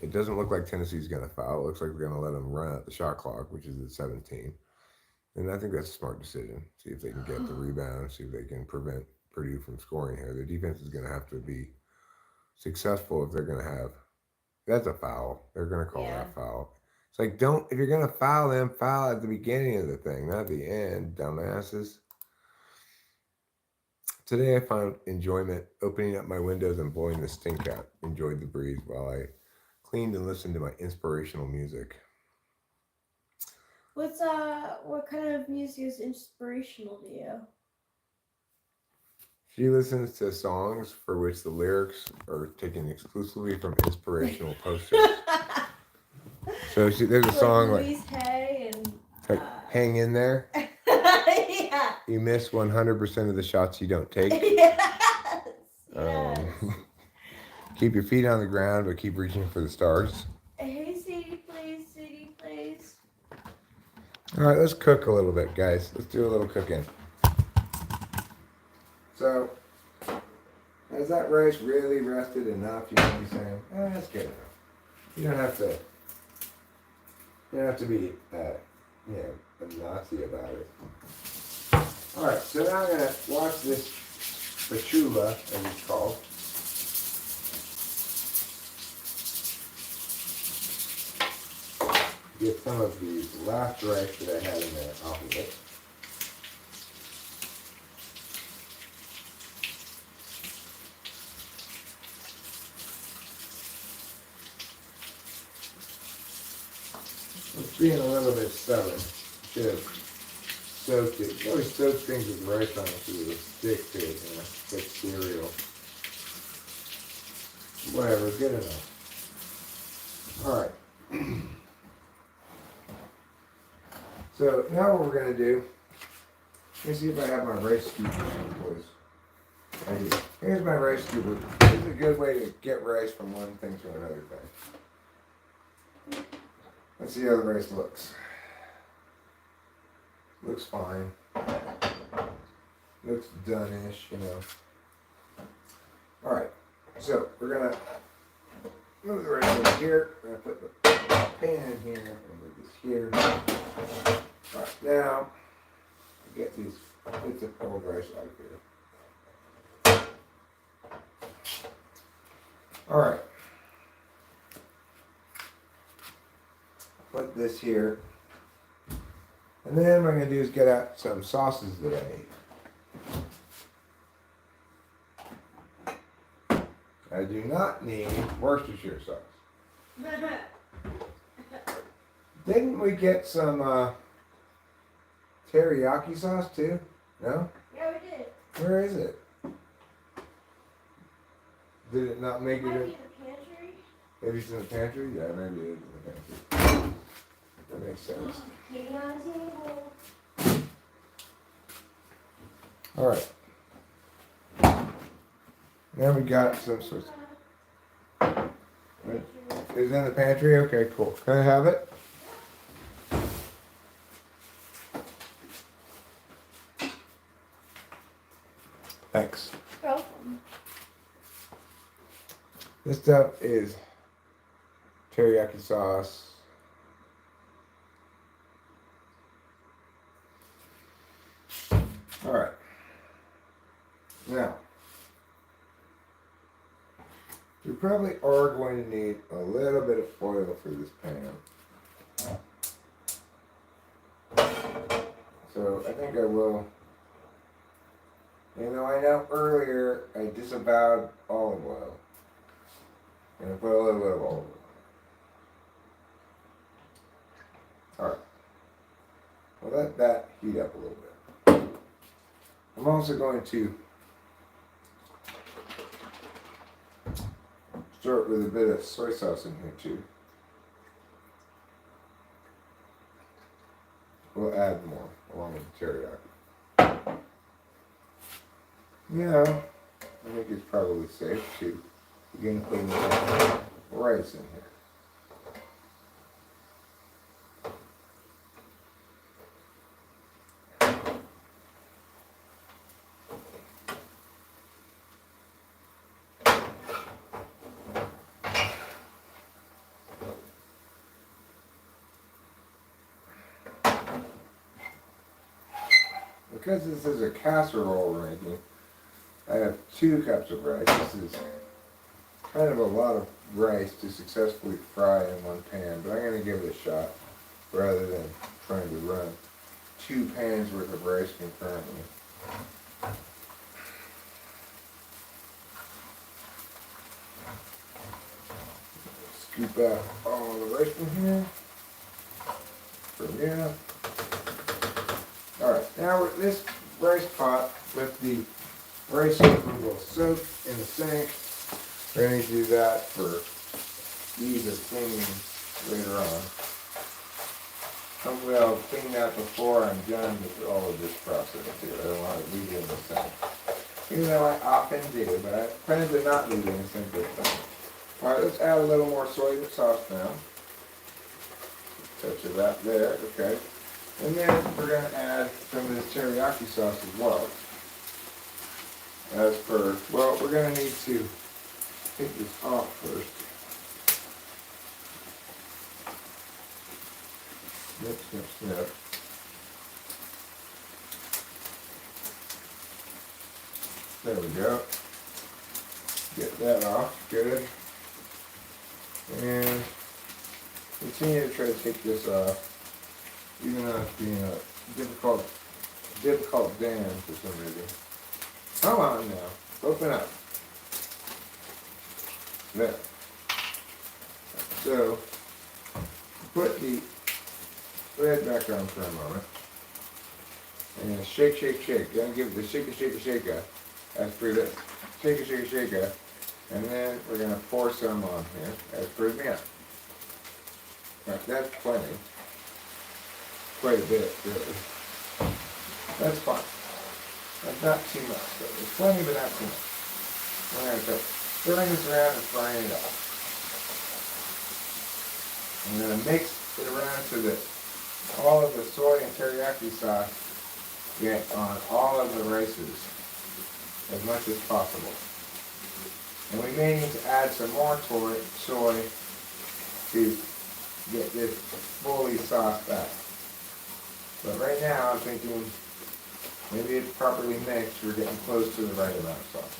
It doesn't look like Tennessee's going to foul. It looks like they're going to let them run out the shot clock, which is at 17. And I think that's a smart decision. See if they can get the rebound, see if they can prevent Purdue from scoring here. Their defense is going to have to be successful if they're going to have. That's a foul. They're going to call that foul. It's like, if you're going to foul them, foul at the beginning of the thing, not the end, dumbasses. Today I found enjoyment opening up my windows and blowing the stink out. Enjoyed the breeze while I cleaned and listened to my inspirational music. What kind of music is inspirational to you? She listens to songs for which the lyrics are taken exclusively from inspirational posters. So there's a song Louise Hay and Hang in There. yeah. You miss 100% of the shots you don't take. Yes. Keep your feet on the ground, but keep reaching for the stars. Hey, Sadie, please. All right, let's cook a little bit, guys. Let's do a little cooking. So, has that rice really rested enough? You might be saying, that's good enough. You don't have to be, a Nazi about it. All right, so now I'm gonna watch this spatula, as it's called. Get some of the last rice that I had in there off of it. It's being a little bit stubborn. Should have soaked it. You always soak things with rice on it so it'll stick to it, like cereal. Whatever, good enough. Alright. So now what we're going to do, let me see if I have my rice scoop, boys. I do. Here's my rice scooper. This is a good way to get rice from one thing to another thing. Let's see how the rice looks. Looks fine. Looks done-ish, Alright, so we're going to move the rice over here. We're going to put the pan in here. And move this here. Alright, now, get these bits of cold rice out of here. Alright. Put this here. And then what I'm going to do is get out some sauces that I need. I do not need Worcestershire sauce. Didn't we get some teriyaki sauce too? No? Yeah, we did. Where is it? Did it not make it Might in? be in the pantry. Maybe it's in the pantry? Yeah, maybe it is in the pantry. That makes sense. Kitty on the table. Alright. Now we got some sorts. Is it in the pantry? Okay, cool. Can I have it? Thanks. Welcome. This stuff is teriyaki sauce. All right. Now, we probably are going to need a little bit of oil for this pan. So I think I will. You know, I know earlier I disavowed olive oil. And I put a little bit of olive oil. Alright. Well, let that heat up a little bit. I'm also going to start with a bit of soy sauce in here too. We'll add more along with the teriyaki. You know, I think it's probably safe to begin putting rice in here. Because this is a casserole we're making, I have 2 cups of rice. This is kind of a lot of rice to successfully fry in one pan, but I'm going to give it a shot rather than trying to run 2 pans worth of rice concurrently. Scoop out all the rice from here. Alright, now with this rice pot with the rice will soak in the sink. We're going to do that for ease of cleaning later on. Hopefully I'll clean that before I'm done with all of this process too. I don't want to leave it in the sink. Even though I often do, but I plan to not leave it in the sink this time. Alright, let's add a little more soy sauce now. Touch of that there, okay. And then we're going to add some of this teriyaki sauce as well. As per, well, we're going to need to take this off first. Snip, snip, snip. There we go. Get that off, good. And continue to try to take this off. Even though it's being a difficult dam for some reason. Come on now, open up. There. So, put the lid back on for a moment. And shake, shake, shake. Then give it the shake, shake, shake. As per this. Shake, shake, shake. And then we're going to pour some on here, as per me. That's plenty. Quite a bit, really. That's fine. That's not too much, but there's plenty, but not too much. We're going to start stirring this around and frying it up. I'm going to mix it around so that all of the soy and teriyaki sauce get on all of the rices as much as possible. And we may need to add some more soy to get this fully sauced up. But right now I'm thinking maybe it's properly mixed, we're getting close to the right amount of sauce.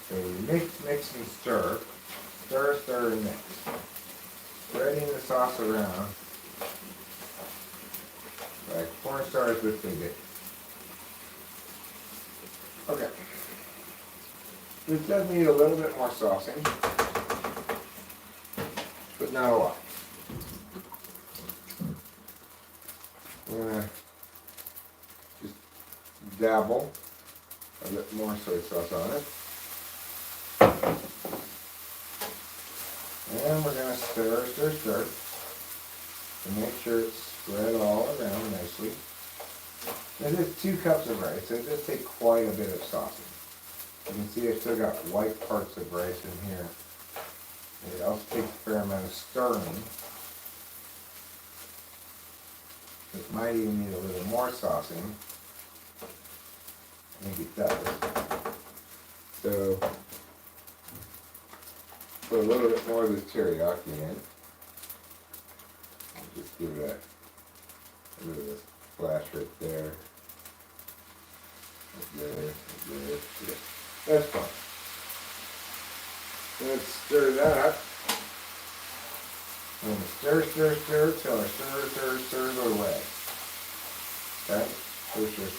So we mix, mix, and stir. Stir, stir, and mix. Spreading the sauce around like cornstarch with bigot. Okay. This does need a little bit more saucing, but not a lot. I'm going to just dabble a bit more soy sauce on it. And we're going to stir, stir, stir to make sure it's spread all around nicely. This is 2 cups of rice, so it does take quite a bit of saucing. You can see I've still got white parts of rice in here. And it also takes a fair amount of stirring. It might even need a little more saucing. I think it does. So, put a little bit more of this teriyaki in. Just give it a little bit of splash right there. There. That's fine. Let's stir that up. I'm going to stir till our stirs away. Okay?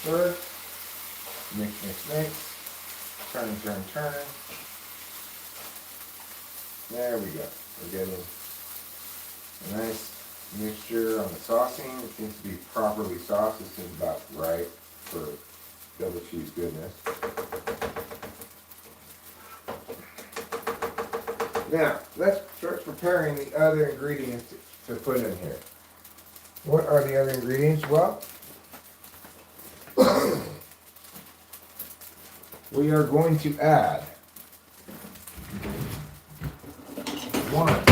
Stir. Mix. Turn. There we go. We're getting a nice mixture on the saucing. It seems to be properly sauced. It seems about right for double cheese goodness. Now, let's start preparing the other ingredients to put in here. What are the other ingredients? Well, we are going to add 1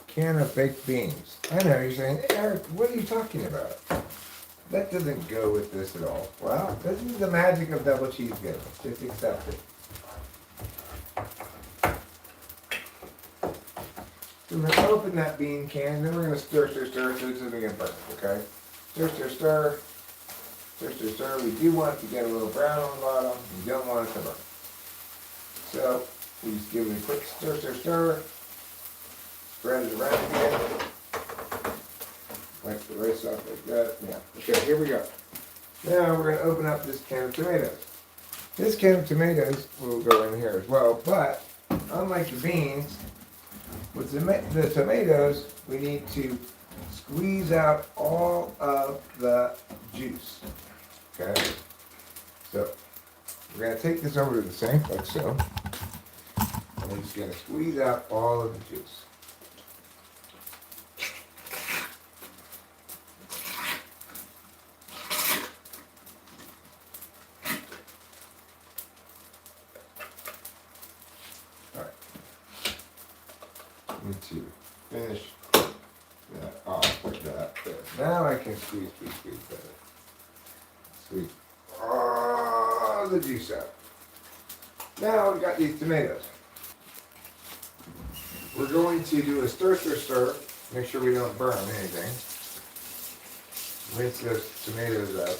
can of baked beans. I know you're saying, Eric, what are you talking about? That doesn't go with this at all. Well, this is the magic of double cheese goodness. Just accept it. So we're going to open that bean can, then we're going to stir so it doesn't get burnt, okay? Stir. We do want it to get a little brown on the bottom. We don't want it to burn. So, we just give it a quick stir. Spread it around again. Wipe the rice off like that. Yeah. Okay, here we go. Now we're going to open up this can of tomatoes. This can of tomatoes will go in here as well, but unlike the beans, with the tomatoes, we need to squeeze out all of the juice. Okay? So, we're going to take this over to the sink, like so. And we're just going to squeeze out all of the juice. Need to finish that off like that. There. Now I can squeeze better. Squeeze all the juice out. Now we've got these tomatoes. We're going to do a stir. Make sure we don't burn anything. Rinse those tomatoes out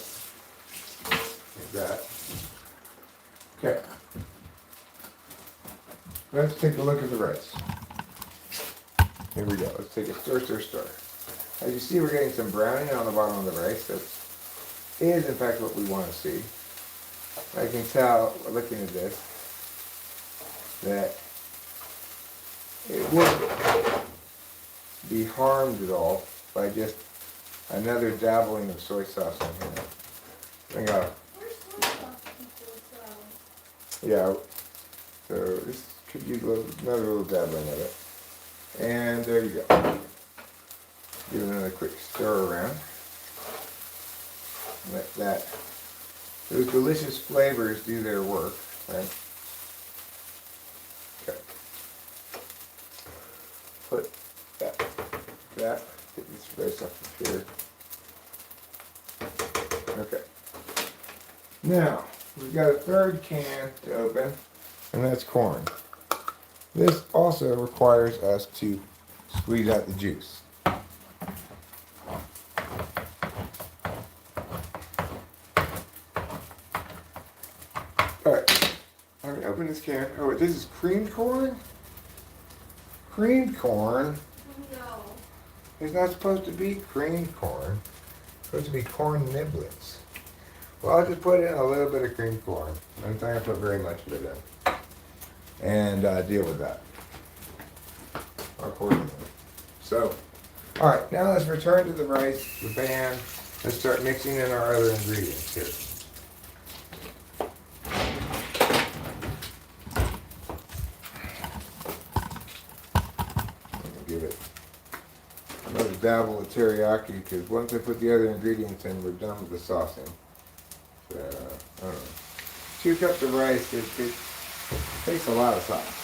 like that. Okay. Let's take a look at the rice. Here we go. Let's take a stir. As you see, we're getting some browning on the bottom of the rice. That is, in fact, what we want to see. I can tell, looking at this, that it wouldn't be harmed at all by just another dabbling of soy sauce in here. Bring out. Yeah. So this could use another little dabbling of it. And there you go. Give it another quick stir around. Let those delicious flavors do their work, right? Okay. Put that, get this rice up here. Okay. Now, we've got a third can to open, and that's corn. This also requires us to squeeze out the juice. Alright, I'm going to open this can. Oh, wait, this is creamed corn? Creamed corn? No. It's not supposed to be creamed corn. It's supposed to be corn niblets. Well, I'll just put in a little bit of creamed corn. I'm not going to put very much of it in. And deal with that accordingly. So, all right, now let's return to the rice, the pan. Let's start mixing in our other ingredients here. Give it another dabble of teriyaki because once I put the other ingredients in, we're done with the saucing. So, I don't know. 2 cups of rice. It takes a lot of sauce.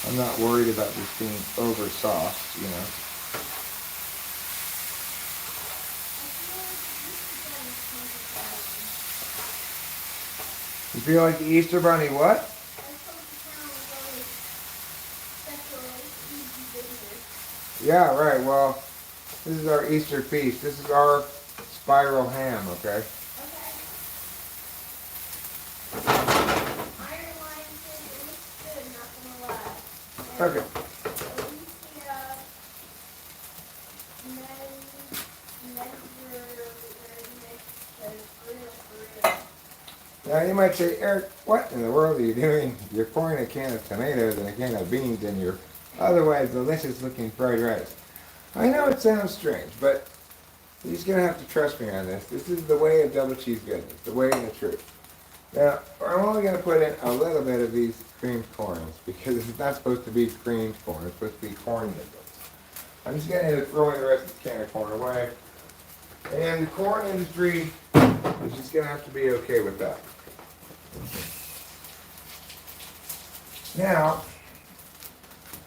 I'm not worried about this being over sauced, you know. feel like the Easter Bunny what? I told the town was always special, easy business. Yeah, right. Well, this is our Easter feast. This is our spiral ham, okay? Okay. Iron lines it looks good, not gonna lie. Okay. Alicia Now you might say, Eric, what in the world are you doing? You're pouring a can of tomatoes and a can of beans in your otherwise delicious looking fried rice. I know it sounds strange, but you're just going to have to trust me on this. This is the way of double cheese goodness, the way and the truth. Now, I'm only going to put in a little bit of these creamed corns because it's not supposed to be creamed corn, it's supposed to be corn nickels. I'm just going to end up throwing the rest of the can of corn away. And the corn industry is just going to have to be okay with that. Now,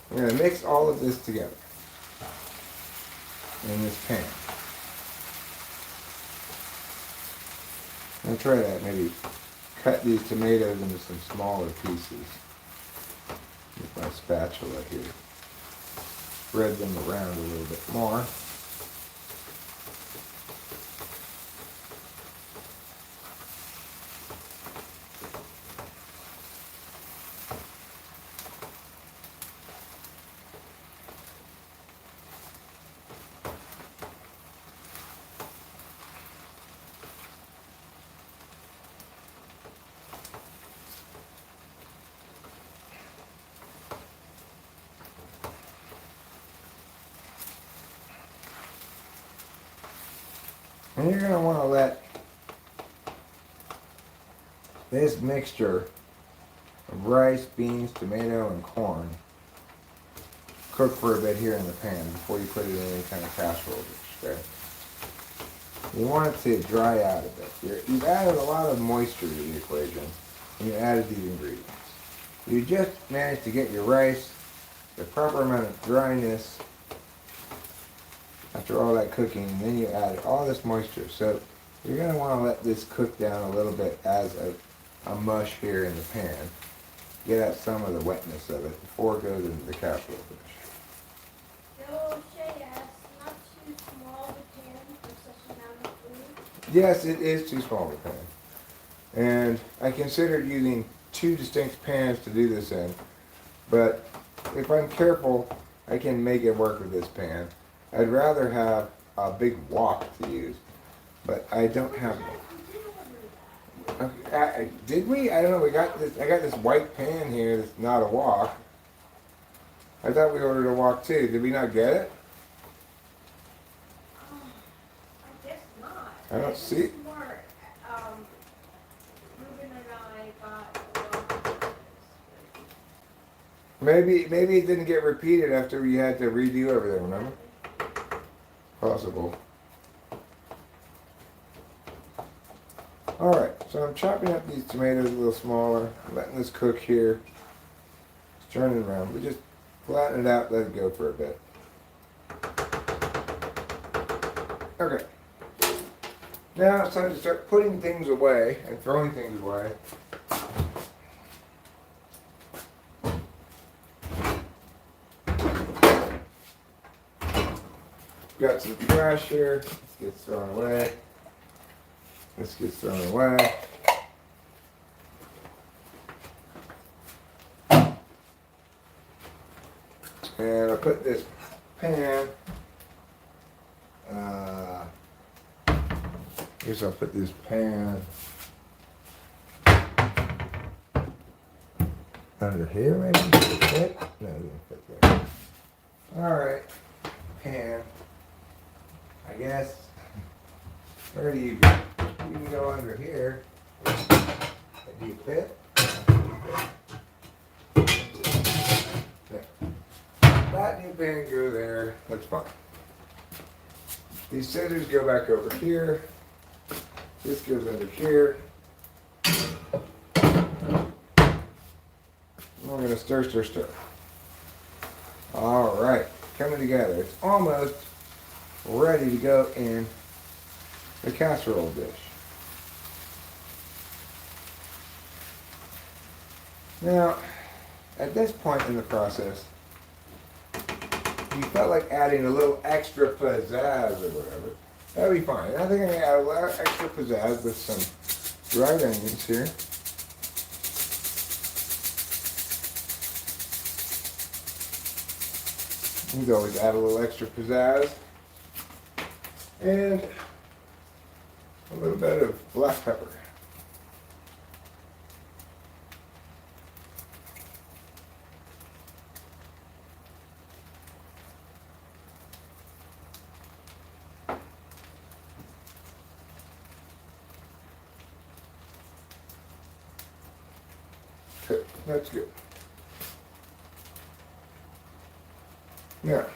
I'm going to mix all of this together in this pan. I'm going to try to maybe cut these tomatoes into some smaller pieces with my spatula here. Spread them around a little bit more. And you're going to want to let this mixture of rice, beans, tomato, and corn cook for a bit here in the pan before you put it in any kind of casserole dish, okay? You want it to dry out a bit. You've added a lot of moisture to the equation when you added these ingredients. You just managed to get your rice the proper amount of dryness after all that cooking, and then you add all this moisture. So you're going to want to let this cook down a little bit as a mush here in the pan. Get out some of the wetness of it before it goes into the casserole dish. So, Shay asked, not too small of a pan for such an amount of food? Yes, it is too small of a pan. And I considered using 2 distinct pans to do this in, but if I'm careful, I can make it work with this pan. I'd rather have a big wok to use, but I don't have one. Did we? I don't know. I got this white pan here that's not a wok. I thought we ordered a wok too. Did we not get it? I guess not. I don't see. Smart. Ruben and I got Maybe it didn't get repeated after we had to redo everything. Remember? Possible. Alright, so I'm chopping up these tomatoes a little smaller, letting this cook here. Just turning it around. We just flatten it out, let it go for a bit. Okay. Now it's time to start putting things away and throwing things away. Got some trash here. This gets thrown away. This gets thrown away. And I put this pan. Here's I'll put this pan under here, maybe. Fit? No, it doesn't fit there. All right, pan. I guess. Where do you go? You can go under here. Do you fit? There. That new pan go there. That's fine. These scissors go back over here. This goes under here. And we're going to stir. All right. Coming together. It's almost ready to go in the casserole dish. Now, at this point in the process, you felt like adding a little extra pizzazz or whatever, that'd be fine. I think I'm gonna add a little extra pizzazz with some dried onions here. You can always add a little extra pizzazz. And a little bit of black pepper. Okay, that's good. Now,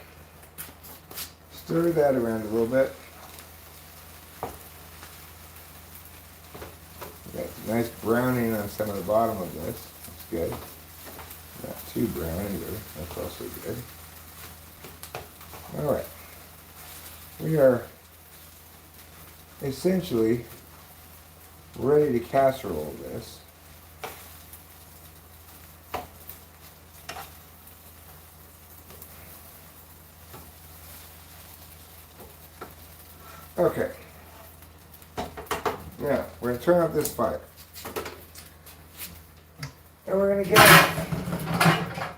stir that around a little bit. Got some nice browning on some of the bottom of this. That's good. Not too brown either. That's also good. All right. We are essentially ready to casserole this. Okay. Now, we're going to turn up this fire. And we're going to get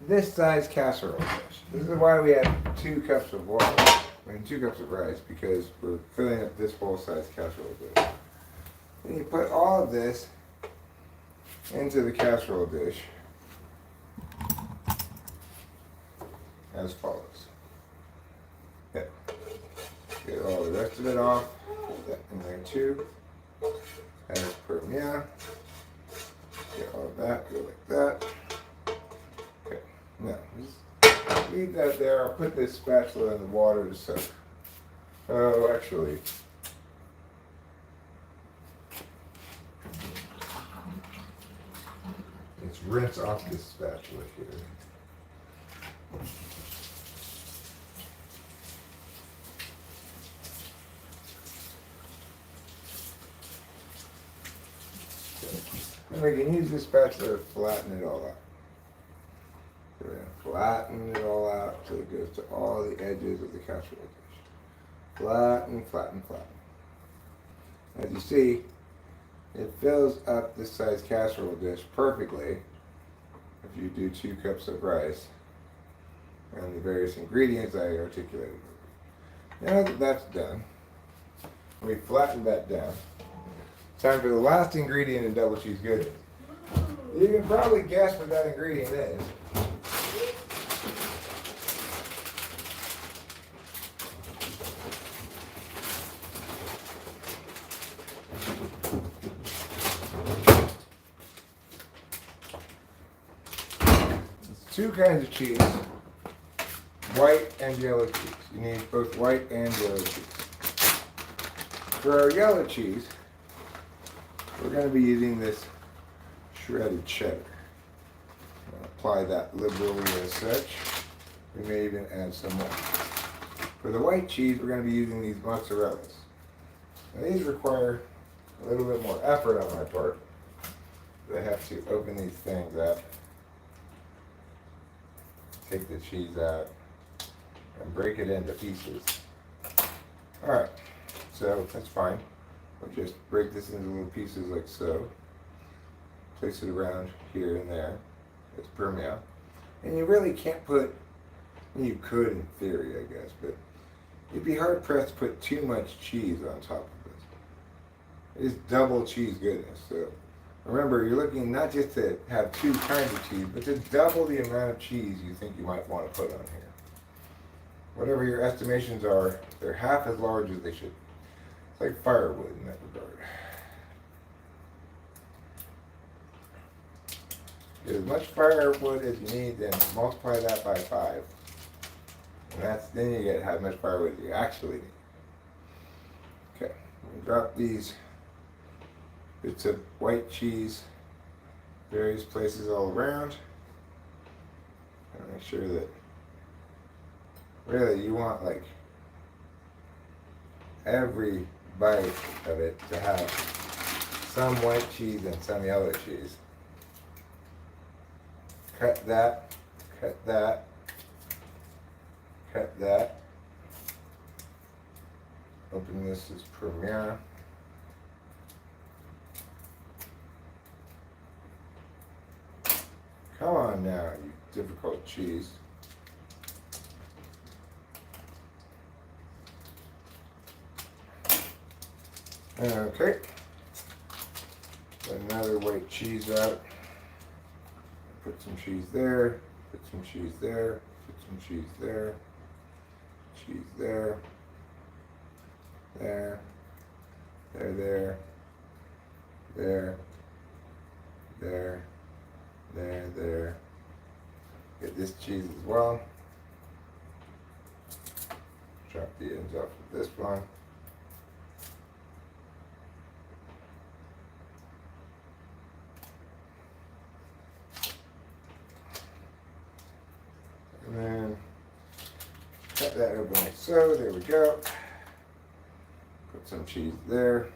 this size casserole dish. This is why we have 2 cups of water. 2 cups of rice, because we're filling up this full size casserole dish. And you put all of this into the casserole dish as follows. Yeah. Get all the rest of it off. Put that in there too. As per yeah. Get all of that. Go like that. Okay. Now, just leave that there. I'll put this spatula in the water to soak. Oh, actually. Let's rinse off this spatula here. And we can use this spatula to flatten it all out. So we're going to flatten it all out until it goes to all the edges of the casserole dish. Flatten, flatten, flatten. As you see, it fills up this size casserole dish perfectly if you do 2 cups of rice and the various ingredients I articulated. Now that that's done, we flatten that down. Time for the last ingredient in double cheese goodness. You can probably guess what that ingredient is. It's 2 kinds of cheese, white and yellow cheese. You need both white and yellow cheese. For our yellow cheese, we're going to be using this shredded cheddar. I'll apply that liberally as such. We may even add some more. For the white cheese, we're going to be using these mozzarellas. Now these require a little bit more effort on my part. I have to open these things up, take the cheese out, and break it into pieces. Alright, so that's fine. We'll just break this into little pieces like so. Place it around here and there. It's permeable. And you really can't put, you could in theory I guess, but you'd be hard pressed to put too much cheese on top of this. It's double cheese goodness. So remember, you're looking not just to have 2 kinds of cheese, but to double the amount of cheese you think you might want to put on here. Whatever your estimations are, they're half as large as they should be. It's like firewood in that regard. Get as much firewood as you need, then multiply that by 5. And then you get how much firewood you actually need. Okay, drop these bits of white cheese various places all around. And make sure that really you want like every bite of it to have some white cheese and some yellow cheese. cut that, cut that, cut that. Open this as Premiere. Come on now, you difficult cheese. Okay. Another white cheese out. Put some cheese there. Put some cheese there. Put some cheese there. Cheese there. There. There, there. There. There. There, there. Get this cheese as well. Chop the ends off of this one. And then cut that open like so. There we go. Put some cheese there.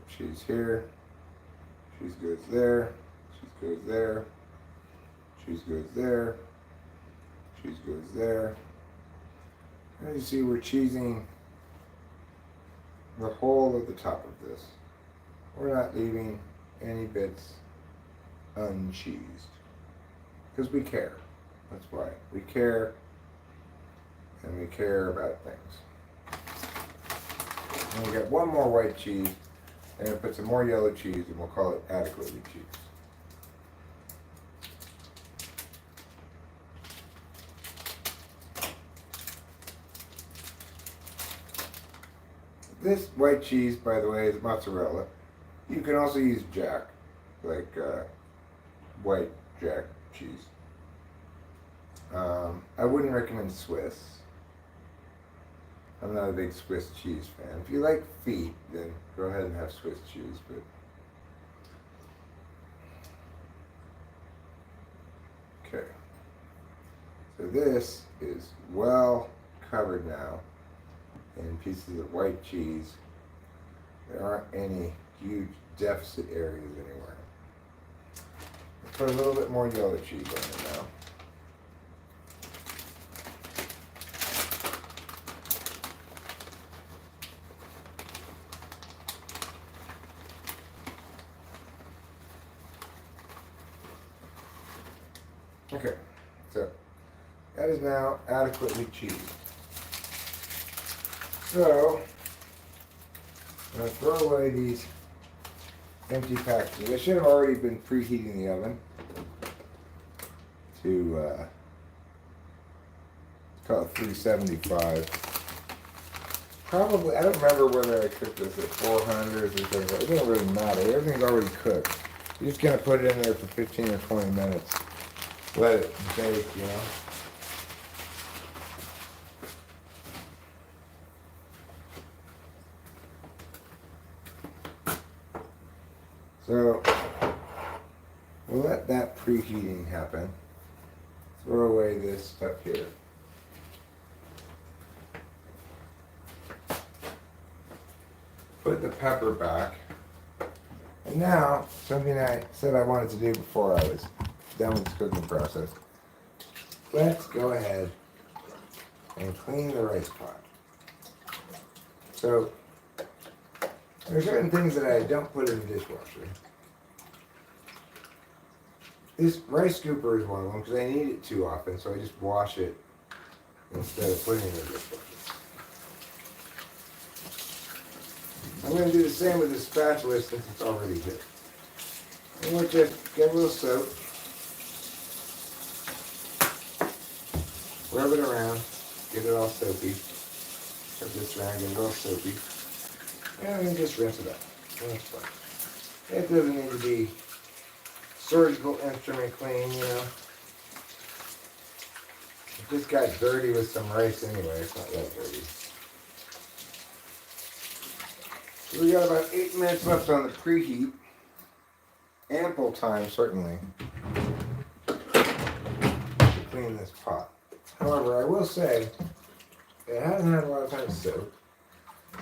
Cheese here. Cheese goes there. Cheese goes there. Cheese goes there. Cheese goes there. As you see, we're cheesing the whole of the top of this. We're not leaving any bits uncheesed. Because we care. That's why. We care. And we care about things. And we got one more white cheese. And we'll put some more yellow cheese and we'll call it adequately cheese. This white cheese, by the way, is mozzarella. You can also use Jack, like white Jack cheese. I wouldn't recommend Swiss. I'm not a big Swiss cheese fan. If you like feet, then go ahead and have Swiss cheese. But okay, so this is well covered now in pieces of white cheese. There aren't any huge deficit areas anywhere. Let's put a little bit more yellow cheese on it now. Okay, so that is now adequately cheesed. So, I'm going to throw away these empty packages. I should have already been preheating the oven to call it 375. Probably, I don't remember whether I cooked this at 400 or something. It doesn't really matter. Everything's already cooked. You're just going to put it in there for 15 or 20 minutes. Let it bake, you know. So, we'll let that preheating happen. Throw away this stuff here. Put the pepper back. And now, something I said I wanted to do before I was done with this cooking process. Let's go ahead and clean the rice pot. So, there are certain things that I don't put in the dishwasher. This rice scooper is one of them because I need it too often, so I just wash it instead of putting it in the dishwasher. I'm going to do the same with this spatula since it's already here. And we'll just get a little soap. Rub it around, get it all soapy. Rub this around, get it all soapy. And then just rinse it up. That's fine. It doesn't need to be surgical instrument clean, you know. It just got dirty with some rice anyway. It's not that dirty. So we got about 8 minutes left on the preheat. Ample time, certainly, to clean this pot. However, I will say, it hasn't had a lot of time to soak.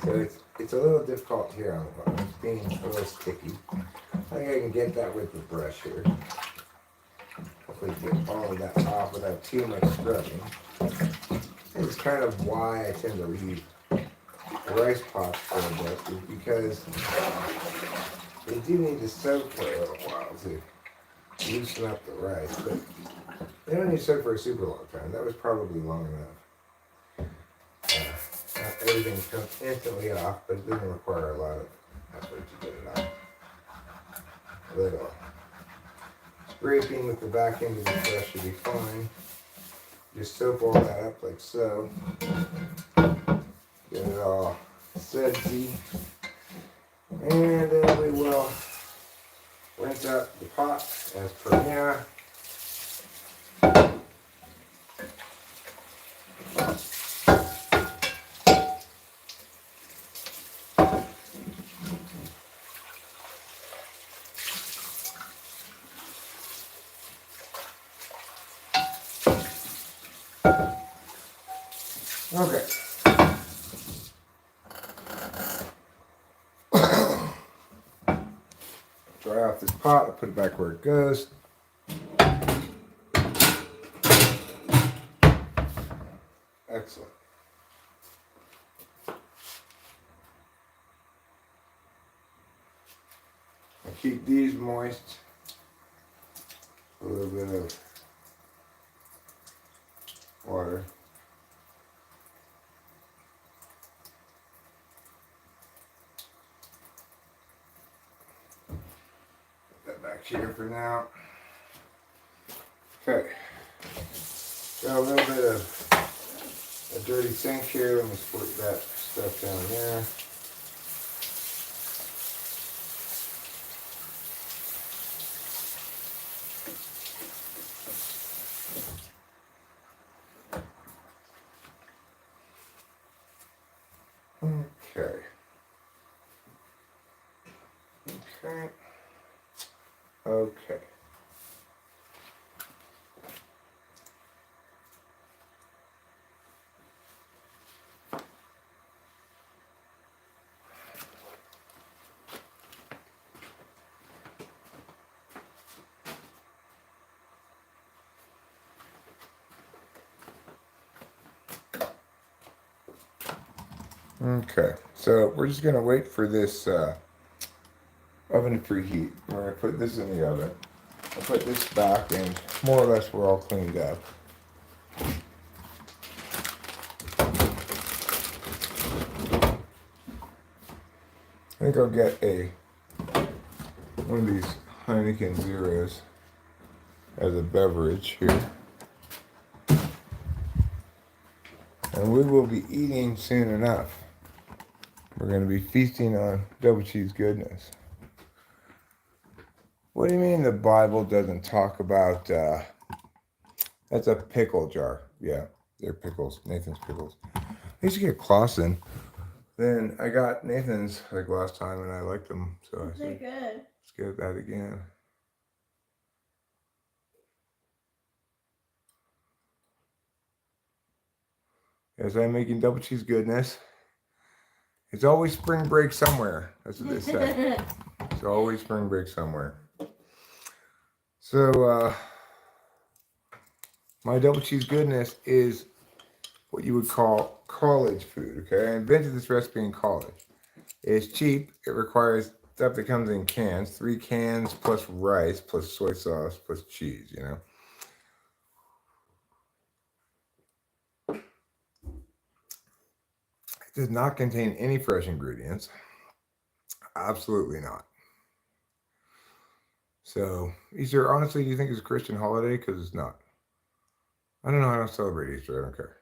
So it's a little difficult here on the bottom. It's being a little sticky. I think I can get that with the brush here. hopefully get all of that off without too much scrubbing. It's kind of why I tend to leave rice pots for a bit, is because they do need to soak for a little while to loosen up the rice, but they don't need to soak for a super long time. That was probably long enough. Not everything comes instantly off, but it doesn't require a lot of effort to get it off. A little scraping with the back end of the brush should be fine. Just soap all that up like so. Get it all sudsy. And then we will rinse out the pot as per now. Okay. Dry off this pot, I'll put it back where it goes. Excellent. I'll keep these moist. A little bit of water. Put that back here for now. Okay. Got a little bit of a dirty sink here. Let me squirt that stuff down there. Okay. Okay. Okay. Okay, so we're just gonna wait for this oven to preheat. We're gonna put this in the oven. I'll put this back, and more or less we're all cleaned up. I think I'll get one of these Heineken Zeros as a beverage here. And we will be eating soon enough. We're going to be feasting on double cheese goodness. What do you mean the Bible doesn't talk about, that's a pickle jar. Yeah, they're pickles, Nathan's pickles. I used to get Clausen. Then I got Nathan's like last time and I liked them. So I said, They're good. let's get that again. As I'm making double cheese goodness. It's always spring break somewhere. That's what they say. It's always spring break somewhere. So, my double cheese goodness is what you would call college food, okay? I invented this recipe in college. It's cheap. It requires stuff that comes in cans. 3 cans plus rice plus soy sauce plus cheese, you know? It does not contain any fresh ingredients. Absolutely not. So, Easter, honestly, do you think it's a Christian holiday? Because it's not. I don't know. I don't celebrate Easter. I don't care.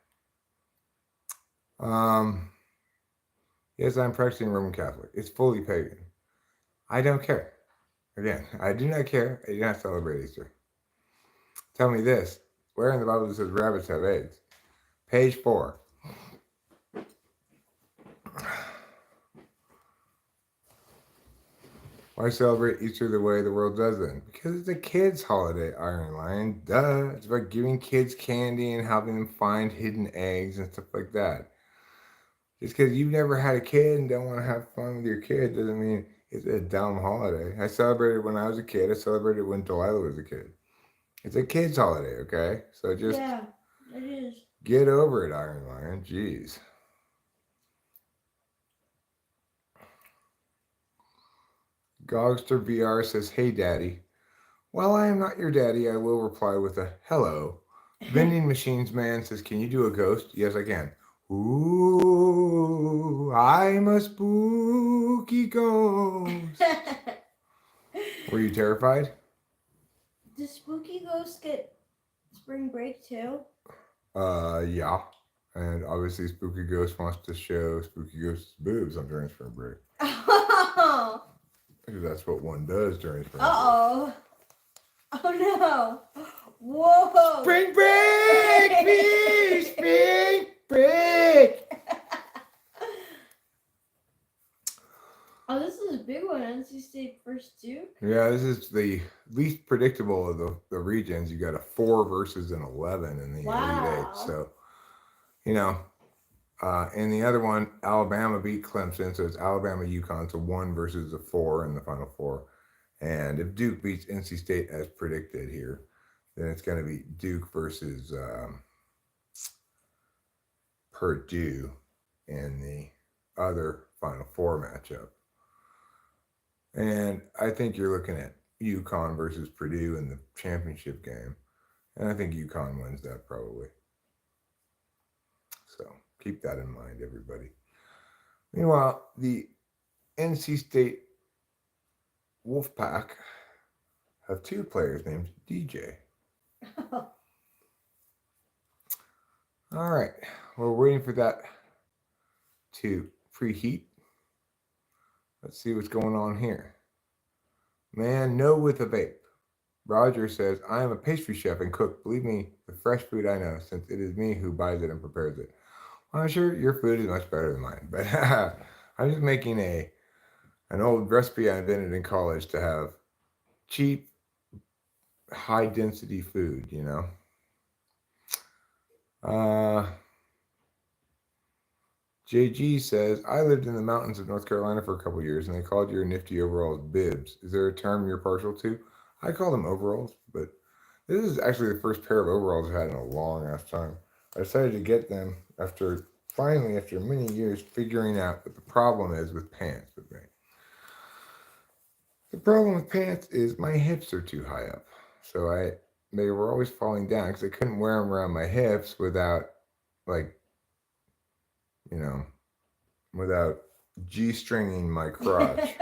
Yes, I'm practicing Roman Catholic. It's fully pagan. I don't care. Again, I do not care. I do not celebrate Easter. Tell me this. Where in the Bible does it says rabbits have eggs? Page 4. Why celebrate Easter the way the world does then? Because it's a kids' holiday, Iron Lion. Duh. It's about giving kids candy and helping them find hidden eggs and stuff like that. Just because you've never had a kid and don't want to have fun with your kid doesn't mean it's a dumb holiday. I celebrated when I was a kid. I celebrated when Delilah was a kid. It's a kid's holiday, okay? So just Yeah, it is. get over it, Iron Lion. Jeez. Gogster VR says, "Hey, Daddy. While I am not your daddy, I will reply with a hello." Vending Machines Man says, "Can you do a ghost?" Yes, I can. Ooh, I'm a spooky ghost. Were you terrified? Does Spooky Ghost get spring break too? Yeah. And obviously, Spooky Ghost wants to show Spooky Ghost's boobs on during spring break. Oh. Because that's what one does during spring break. Uh-oh. Oh no. Whoa. Spring break! Me! Spring break! Oh, this is a big one. NC State first Duke. Yeah, this is the least predictable of the regions. You got a 4 versus an 11 in the Elite Wow. Eight. So, you know, in the other one, Alabama beat Clemson. So it's Alabama UConn. So 1 versus a 4 in the Final Four. And if Duke beats NC State as predicted here, then it's going to be Duke versus Purdue in the other Final Four matchup. And I think you're looking at UConn versus Purdue in the championship game. And I think UConn wins that probably. So keep that in mind, everybody. Meanwhile, the NC State Wolfpack have 2 players named DJ. All right. We're waiting for that to preheat. Let's see what's going on here. Man, no with a vape. Roger says, "I am a pastry chef and cook. Believe me, the fresh food I know, since it is me who buys it and prepares it." Well, I'm sure your food is much better than mine, but I'm just making an old recipe I invented in college to have cheap, high density food, you know. JG says, "I lived in the mountains of North Carolina for a couple years, and they called your nifty overalls bibs. Is there a term you're partial to?" I call them overalls, but this is actually the first pair of overalls I've had in a long ass time. I decided to get them after many years figuring out what the problem is with pants with me. The problem with pants is my hips are too high up. So they were always falling down because I couldn't wear them around my hips without, like, you know, without G-stringing my crotch.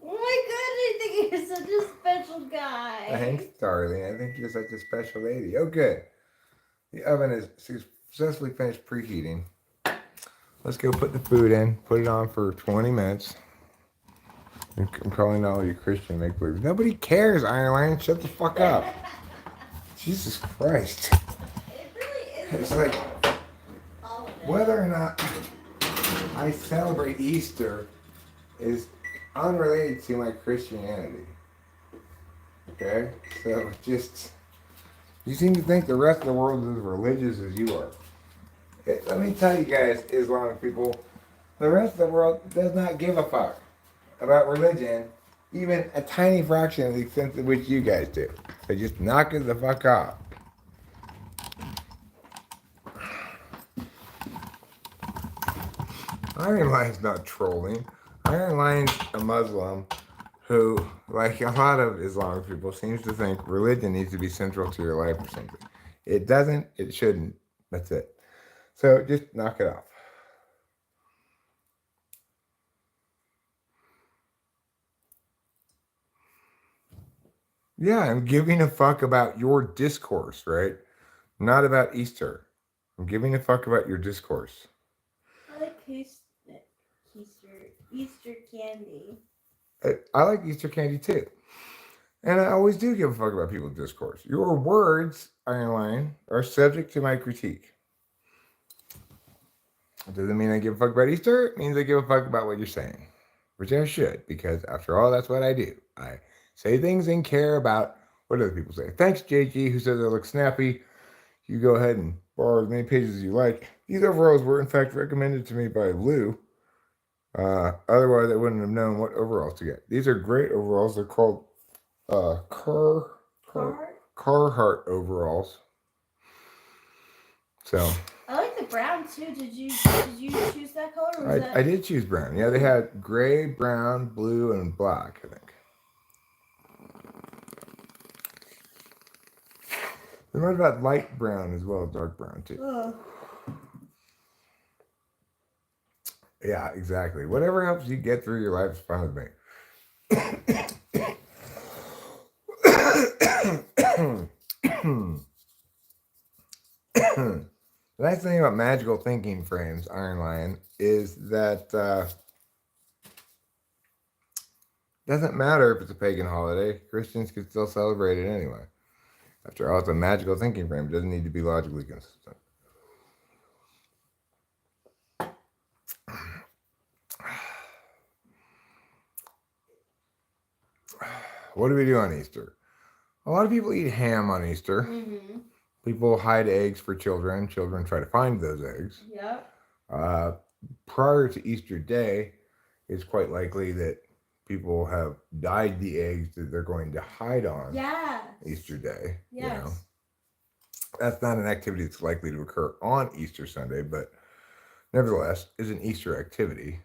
Oh my god, I think you're such a special guy. Thanks, darling. I think you're such a special lady. Oh, good. The oven is successfully finished preheating. Let's go put the food in. Put it on for 20 minutes. I'm calling all you Christian make believe. Nobody cares, Iron Lion. Shut the fuck up. Jesus Christ. It really is. It's like whether or not I celebrate Easter is unrelated to my Christianity. Okay? So just, you seem to think the rest of the world is as religious as you are. Let me tell you guys, Islamic people, the rest of the world does not give a fuck about religion, even a tiny fraction of the extent to which you guys do. So just knock it the fuck off. Iron Lion's not trolling. Iron Lion's a Muslim who, like a lot of Islamic people, seems to think religion needs to be central to your life or something. It doesn't. It shouldn't. That's it. So just knock it off. Yeah, I'm giving a fuck about your discourse, right? Not about Easter. I'm giving a fuck about your discourse. I like Easter candy. I like Easter candy too. And I always do give a fuck about people's discourse. Your words, Iron Lion, are subject to my critique. It doesn't mean I give a fuck about Easter. It means I give a fuck about what you're saying. Which I should, because after all, that's what I do. I say things and care about what other people say. Thanks, JG, who says I look snappy. You go ahead and borrow as many pages as you like. These overalls were, in fact, recommended to me by Lou. Otherwise, I wouldn't have known what overalls to get. These are great overalls. They're called Carhartt? Carhartt overalls. So I like the brown too. Did you choose that color? Or was that... I did choose brown. Yeah, they had gray, brown, blue, and black, I think. They might have had light brown as well as dark brown too. Oh. Yeah, exactly. Whatever helps you get through your life is fine with me. The nice thing about magical thinking frames, Iron Lion, is that doesn't matter if it's a pagan holiday. Christians can still celebrate it anyway. After all, it's a magical thinking frame. It doesn't need to be logically consistent. What do we do on Easter? A lot of people eat ham on Easter. Mm-hmm. People hide eggs for children. Children try to find those eggs. Yep. Prior to Easter Day, it's quite likely that people have dyed the eggs that they're going to hide on Easter Day. Yes. You know? That's not an activity that's likely to occur on Easter Sunday, but nevertheless is an Easter activity.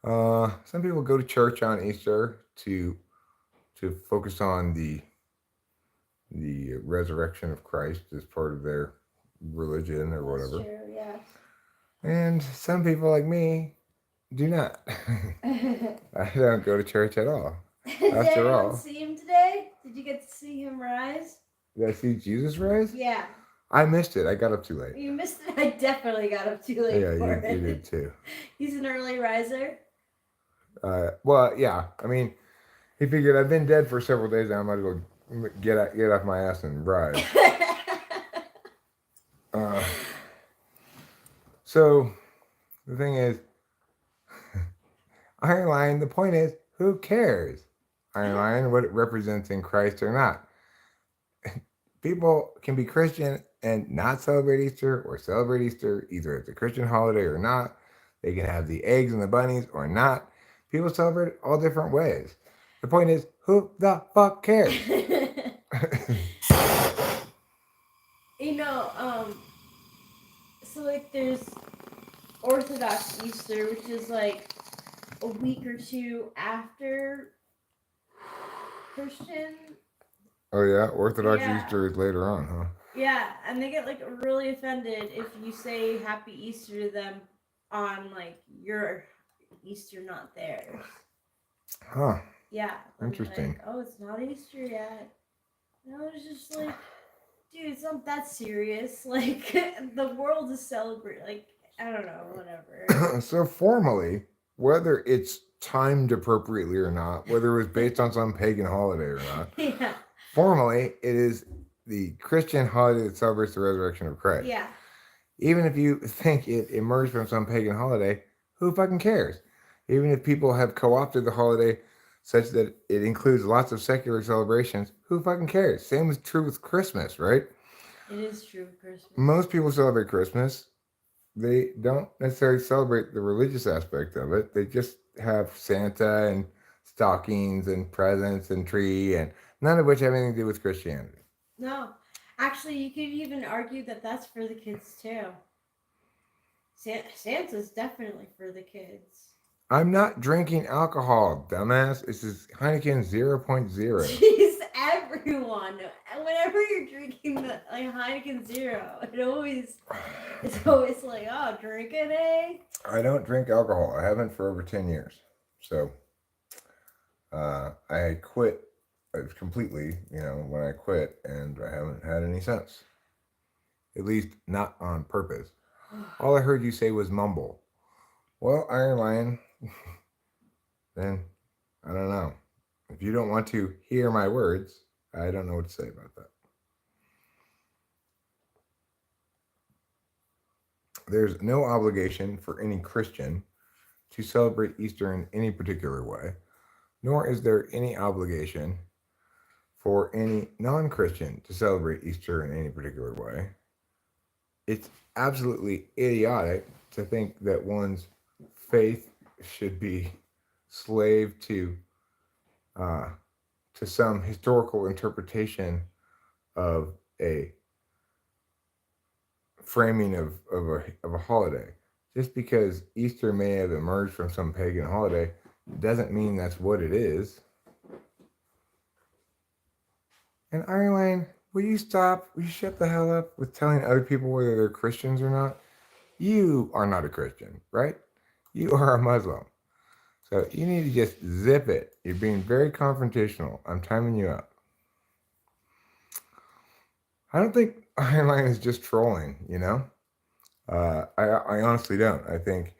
Some people go to church on Easter to focus on the resurrection of Christ as part of their religion or whatever. That's true, yeah. And some people like me do not. I don't go to church at all. Did anyone see him today? Did you get to see him rise? Did I see Jesus rise? Yeah. I missed it. I got up too late. You missed it? I definitely got up too late for it. You did too. He's an early riser. Well, yeah. I mean, he figured I've been dead for several days now. I might as well get off my ass and rise. So the thing is, Iron Lion, the point is, who cares? Iron Lion, what it represents in Christ or not. People can be Christian and not celebrate Easter or celebrate Easter, either it's a Christian holiday or not. They can have the eggs and the bunnies or not. People celebrate it all different ways. The point is, who the fuck cares? You know, so like there's Orthodox Easter, which is like a week or two after Christian. Oh yeah, Orthodox Easter is later on, huh? Yeah, and they get like really offended if you say Happy Easter to them on like your Easter, not theirs. Huh. Yeah. Interesting. Like, oh, it's not Easter yet. No, it's just like, dude, it's not that serious. Like, the world is celebrating. Like, I don't know, whatever. So formally, whether it's timed appropriately or not, whether it was based on some pagan holiday or not, yeah. Formally, it is the Christian holiday that celebrates the resurrection of Christ. Yeah. Even if you think it emerged from some pagan holiday, who fucking cares? Even if people have co-opted the holiday such that it includes lots of secular celebrations, who fucking cares? Same is true with Christmas, right? It is true with Christmas. Most people celebrate Christmas. They don't necessarily celebrate the religious aspect of it. They just have Santa and stockings and presents and tree, and none of which have anything to do with Christianity. No. Actually, you could even argue that that's for the kids too. Santa's definitely for the kids. I'm not drinking alcohol, dumbass. This is Heineken 0.0. Jeez, everyone. Whenever you're drinking the Heineken 0, it's always like, oh, drink it, eh? I don't drink alcohol. I haven't for over 10 years. So I quit completely, when I quit, and I haven't had any since. At least not on purpose. All I heard you say was mumble. Well, Iron Lion, then I don't know. If you don't want to hear my words, I don't know what to say about that. There's no obligation for any Christian to celebrate Easter in any particular way, nor is there any obligation for any non-Christian to celebrate Easter in any particular way. It's absolutely idiotic to think that one's faith should be slave to some historical interpretation of a framing of a holiday. Just because Easter may have emerged from some pagan holiday doesn't mean that's what it is. And Ireland, will you stop? Will you shut the hell up with telling other people whether they're Christians or not? You are not a Christian, right? You are a Muslim. So you need to just zip it. You're being very confrontational. I'm timing you up. I don't think Ironline is just trolling, you know? I honestly don't. I think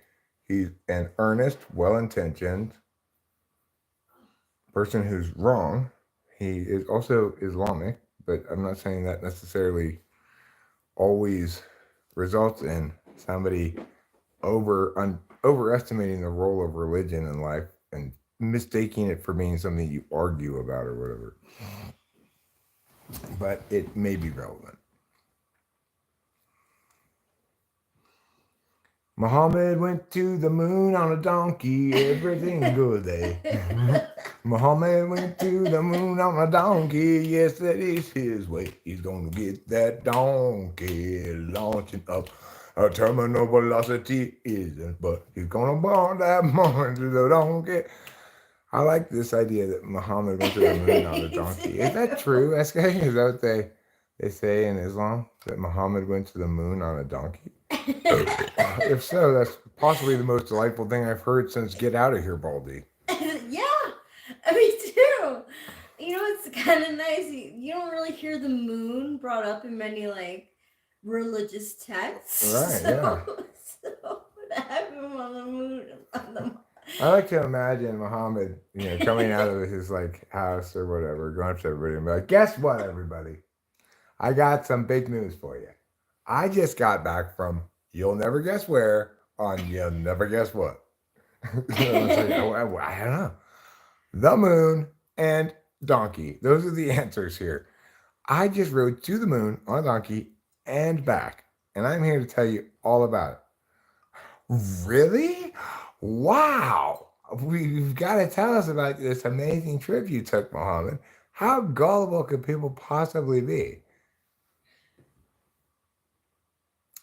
he's an earnest, well-intentioned person who's wrong. He is also Islamic, but I'm not saying that necessarily always results in somebody overestimating the role of religion in life and mistaking it for being something you argue about or whatever. But it may be relevant. Muhammad went to the moon on a donkey, everything good there. Muhammad went to the moon on a donkey, yes, that is his way. He's gonna get that donkey launching up. A terminal velocity isn't, but he's gonna burn that moon to the donkey. I like this idea that Muhammad went to the moon on a donkey. Is that true, SK? Is that what they say in Islam? That Muhammad went to the moon on a donkey? If so, that's possibly the most delightful thing I've heard since Get Out of Here, Baldy. Yeah, me too. You know, it's kind of nice. You don't really hear the moon brought up in many like religious texts. Right, yeah. So what happened on the moon? I like to imagine Muhammad, coming out of his like house or whatever, going up to everybody and be like, "Guess what, everybody? I got some big news for you. I just got back from you'll never guess where on you'll never guess what." It's like, I don't know. The moon and donkey. Those are the answers here. I just rode to the moon on a donkey and back, and I'm here to tell you all about it. Really? Wow. You've got to tell us about this amazing trip you took, Muhammad. How gullible could people possibly be?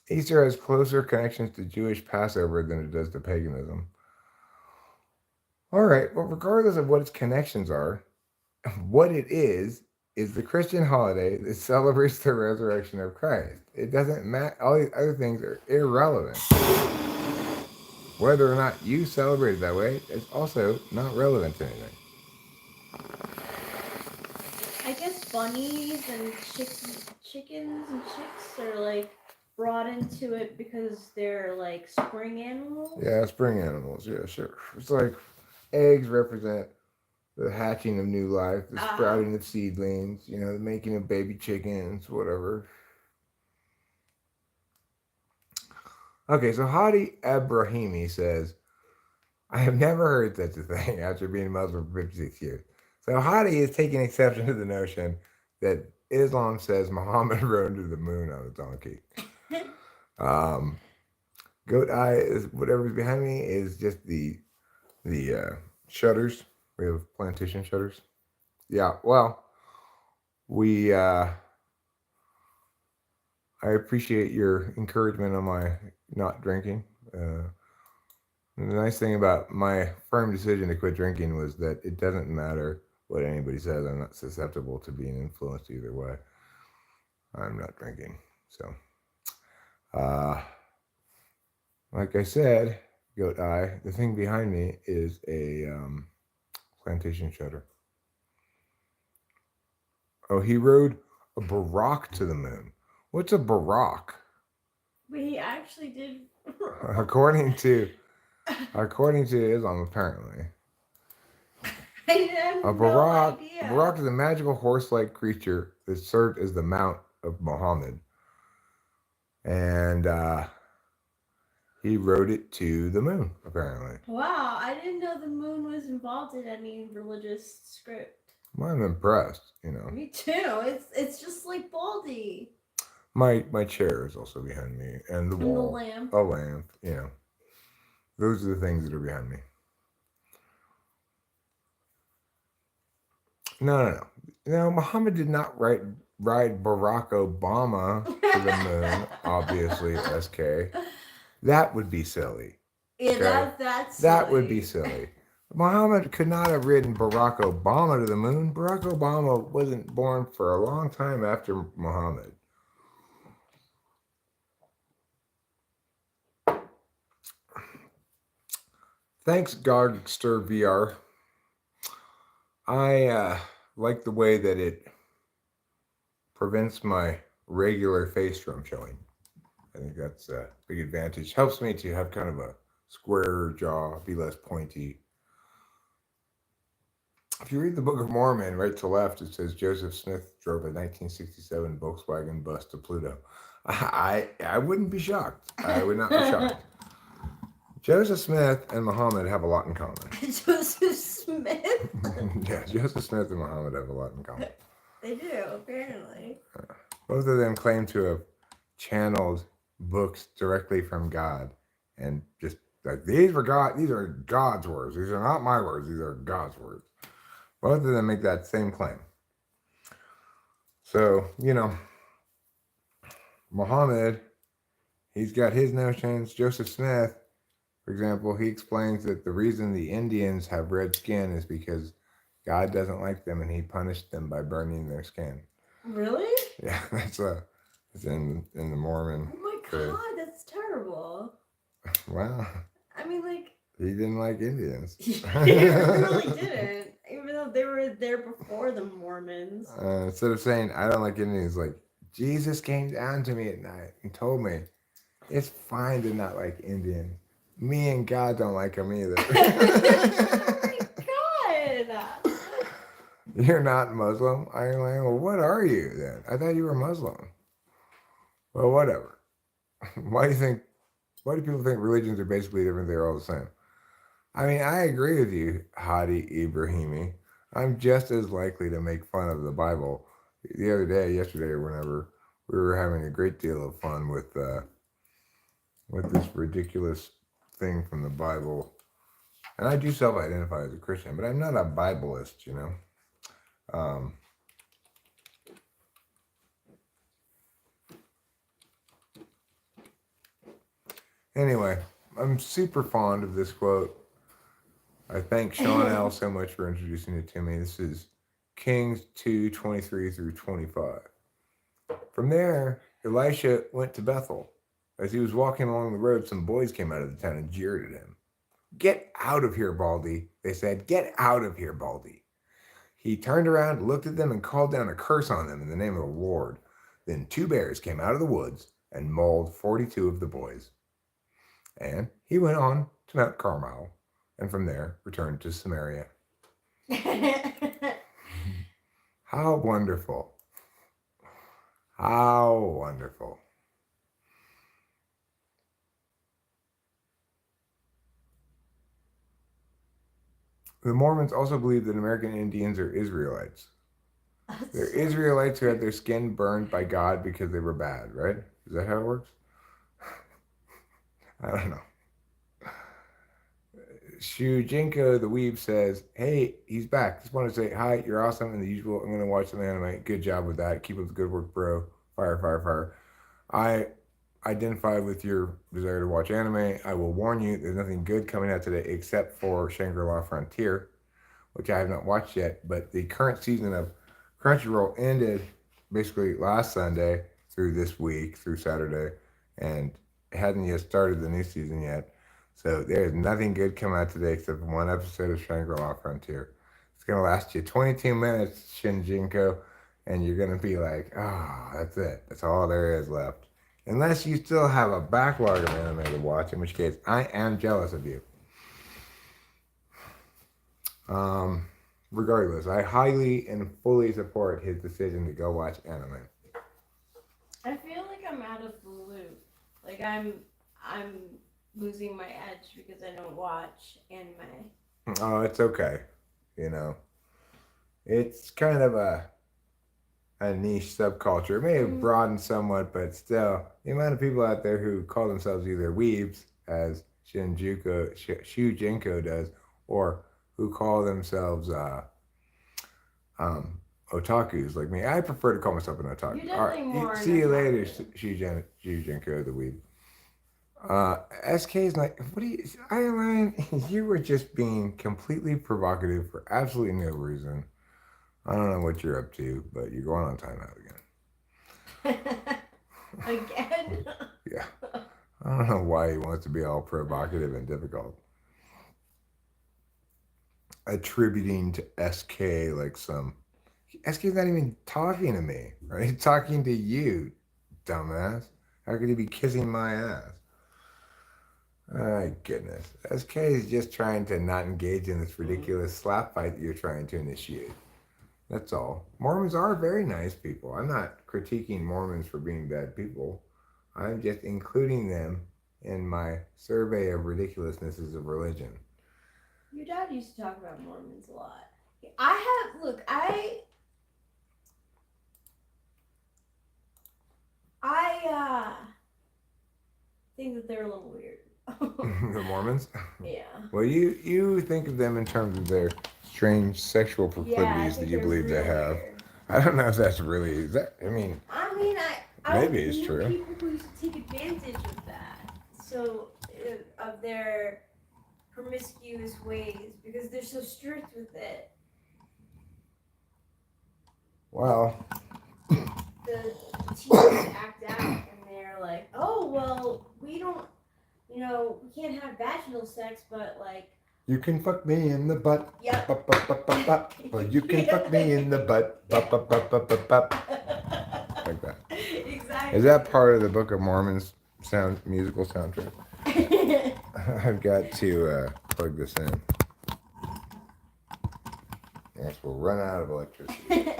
Easter has closer connections to Jewish Passover than it does to paganism. All right, well, regardless of what its connections are, what it is the Christian holiday that celebrates the resurrection of Christ. It doesn't matter. All these other things are irrelevant. Whether or not you celebrate it that way is also not relevant to anything. I guess bunnies and chickens and chicks are like brought into it because they're like spring animals. Yeah, spring animals. Yeah, sure. It's like eggs represent the hatching of new life, the sprouting of seedlings, the making of baby chickens, whatever. Okay, so Hadi Abrahimi says, I have never heard such a thing after being Muslim for 56 years. So Hadi is taking exception to the notion that Islam says Muhammad rode to the moon on a donkey. Goat Eye is whatever's behind me is just the shutters. We have plantation shutters. Yeah, well, I appreciate your encouragement on my not drinking. The nice thing about my firm decision to quit drinking was that it doesn't matter what anybody says. I'm not susceptible to being influenced either way. I'm not drinking. So, like I said, Goat Eye, the thing behind me is a plantation shutter. Oh, he rode a Barak to the moon. What's a Barak? But he actually did. According to Islam, apparently. A Barak is a magical horse-like creature that served as the mount of Muhammad. And he rode it to the moon, apparently. Wow, I didn't know the moon was involved in any religious script. Well, I'm impressed, Me too. It's just like Baldy. My chair is also behind me, and the wall. And the lamp. A lamp, Those are the things that are behind me. No. No, Muhammad did not ride Barack Obama to the moon, obviously, SK. That would be silly. Yeah, Okay? that's That would be silly. silly. Muhammad could not have ridden Barack Obama to the moon. Barack Obama wasn't born for a long time after Muhammad. Thanks, Gogster VR. I like the way that it prevents my regular face from showing. I think that's a big advantage. Helps me to have kind of a square jaw, be less pointy. If you read the Book of Mormon right to left, it says Joseph Smith drove a 1967 Volkswagen bus to Pluto. I wouldn't be shocked. I would not be shocked. Joseph Smith and Muhammad have a lot in common. Joseph Smith? Yeah, Joseph Smith and Muhammad have a lot in common. They do, apparently. Both of them claim to have channeled books directly from God and just like these are God's words. These are not my words, these are God's words. Both of them make that same claim. So, Muhammad, he's got his notions. Joseph Smith, for example, he explains that the reason the Indians have red skin is because God doesn't like them and he punished them by burning their skin. Really? Yeah, it's in the Mormon. Oh my faith. God, that's terrible. Wow. I mean, like, He didn't like Indians. he really didn't. Even though they were there before the Mormons. Instead of saying, I don't like Indians, like, Jesus came down to me at night and told me, it's fine to not like Indians. Me and God don't like them either. Oh my God. You're not Muslim? I'm like, well, what are you then? I thought you were Muslim. Well, whatever. Why do people think religions are basically different? They're all the same. I mean, I agree with you, Hadi Ibrahimi. I'm just as likely to make fun of the Bible. The other day, yesterday, or whenever, we were having a great deal of fun with this ridiculous thing from the Bible. And I do self-identify as a Christian, but I'm not a Bibleist, Anyway, I'm super fond of this quote. I thank Sean L. so much for introducing it to me. This is Kings 2:23 through 25. From there, Elisha went to Bethel. As he was walking along the road, some boys came out of the town and jeered at him. Get out of here, Baldy, they said. Get out of here, Baldy. He turned around, looked at them, and called down a curse on them in the name of the Lord. Then 2 bears came out of the woods and mauled 42 of the boys. And he went on to Mount Carmel, and from there returned to Samaria. How wonderful. How wonderful. The Mormons also believe that American Indians are Israelites. They're Israelites who had their skin burned by God because they were bad, right? Is that how it works? I don't know. Shujinko the Weeb says, hey, he's back. Just want to say, hi, you're awesome and the usual. I'm going to watch some anime. Good job with that. Keep up the good work, bro. Fire, fire, fire. I identify with your desire to watch anime. I will warn you, there's nothing good coming out today except for Shangri-La Frontier, which I have not watched yet, but the current season of Crunchyroll ended basically last Sunday through this week, through Saturday, and it hadn't yet started the new season yet. So there's nothing good coming out today except one episode of Shangri-La Frontier. It's going to last you 22 minutes, Shinjinko, and you're going to be like, oh, that's it. That's all there is left. Unless you still have a backlog of anime to watch, in which case I am jealous of you. Regardless, I highly and fully support his decision to go watch anime. I feel like I'm out of the loop. Like I'm losing my edge because I don't watch anime. Oh, it's okay. It's kind of a niche subculture. It may have broadened somewhat, but still, the amount of people out there who call themselves either weebs, as Shujinko does, or who call themselves otakus like me. I prefer to call myself an otaku. You're All definitely more an see you later, otaku. Shijenko the weeb. SK is like, what do you, Ryan, you were just being completely provocative for absolutely no reason. I don't know what you're up to, but you're going on timeout again. Again? Yeah. I don't know why he wants to be all provocative and difficult. Attributing to SK like some. SK's not even talking to me, right? He's talking to you, dumbass. How could he be kissing my ass? My goodness. SK is just trying to not engage in this ridiculous slap fight that you're trying to initiate. That's all. Mormons are very nice people. I'm not critiquing Mormons for being bad people. I'm just including them in my survey of ridiculousnesses of religion. Your dad used to talk about Mormons a lot. I think that they're a little weird. The Mormons? Yeah. Well, you think of them in terms of their strange sexual proclivities that you believe they have. Weird. I don't know if that's really, is that, I mean maybe it's knew true. People who used to take advantage of that. So, of their promiscuous ways because they're so strict with it. Well, The teens act out and they're like, oh, well, we don't, we can't have vaginal sex, but like. you can fuck me in the butt. Yep. Bup, bup, bup, bup, bup. Well, you can fuck me in the butt. Bup, bup, bup, bup, bup, bup. Like that. Exactly. Is that part of the Book of Mormon's musical soundtrack? I've got to plug this in. Yes, we'll run out of electricity.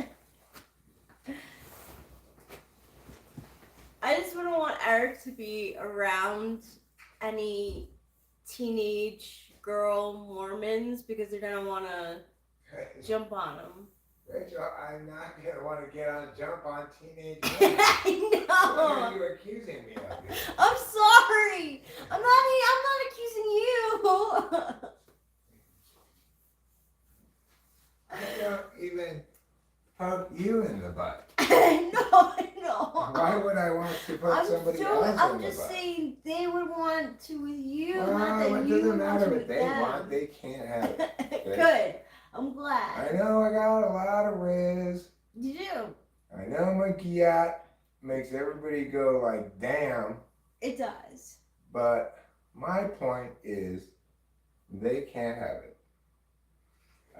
I just wouldn't want Eric to be around any teenage girl Mormons because they're gonna want to jump on him. Rachel, I'm not going to want to get on a jump on teenage women. I know. What are you accusing me of? Here? I'm sorry. I'm not accusing you. I don't even poke you in the butt. No. Why would I want to poke somebody else in the butt? I'm just saying they would want to with you. Well, not that it you doesn't would matter to what with they them. want. They can't have it. Okay? Good. I'm glad. I know I got a lot of riz. You do. I know my yacht makes everybody go like, damn. It does. But my point is, they can't have it.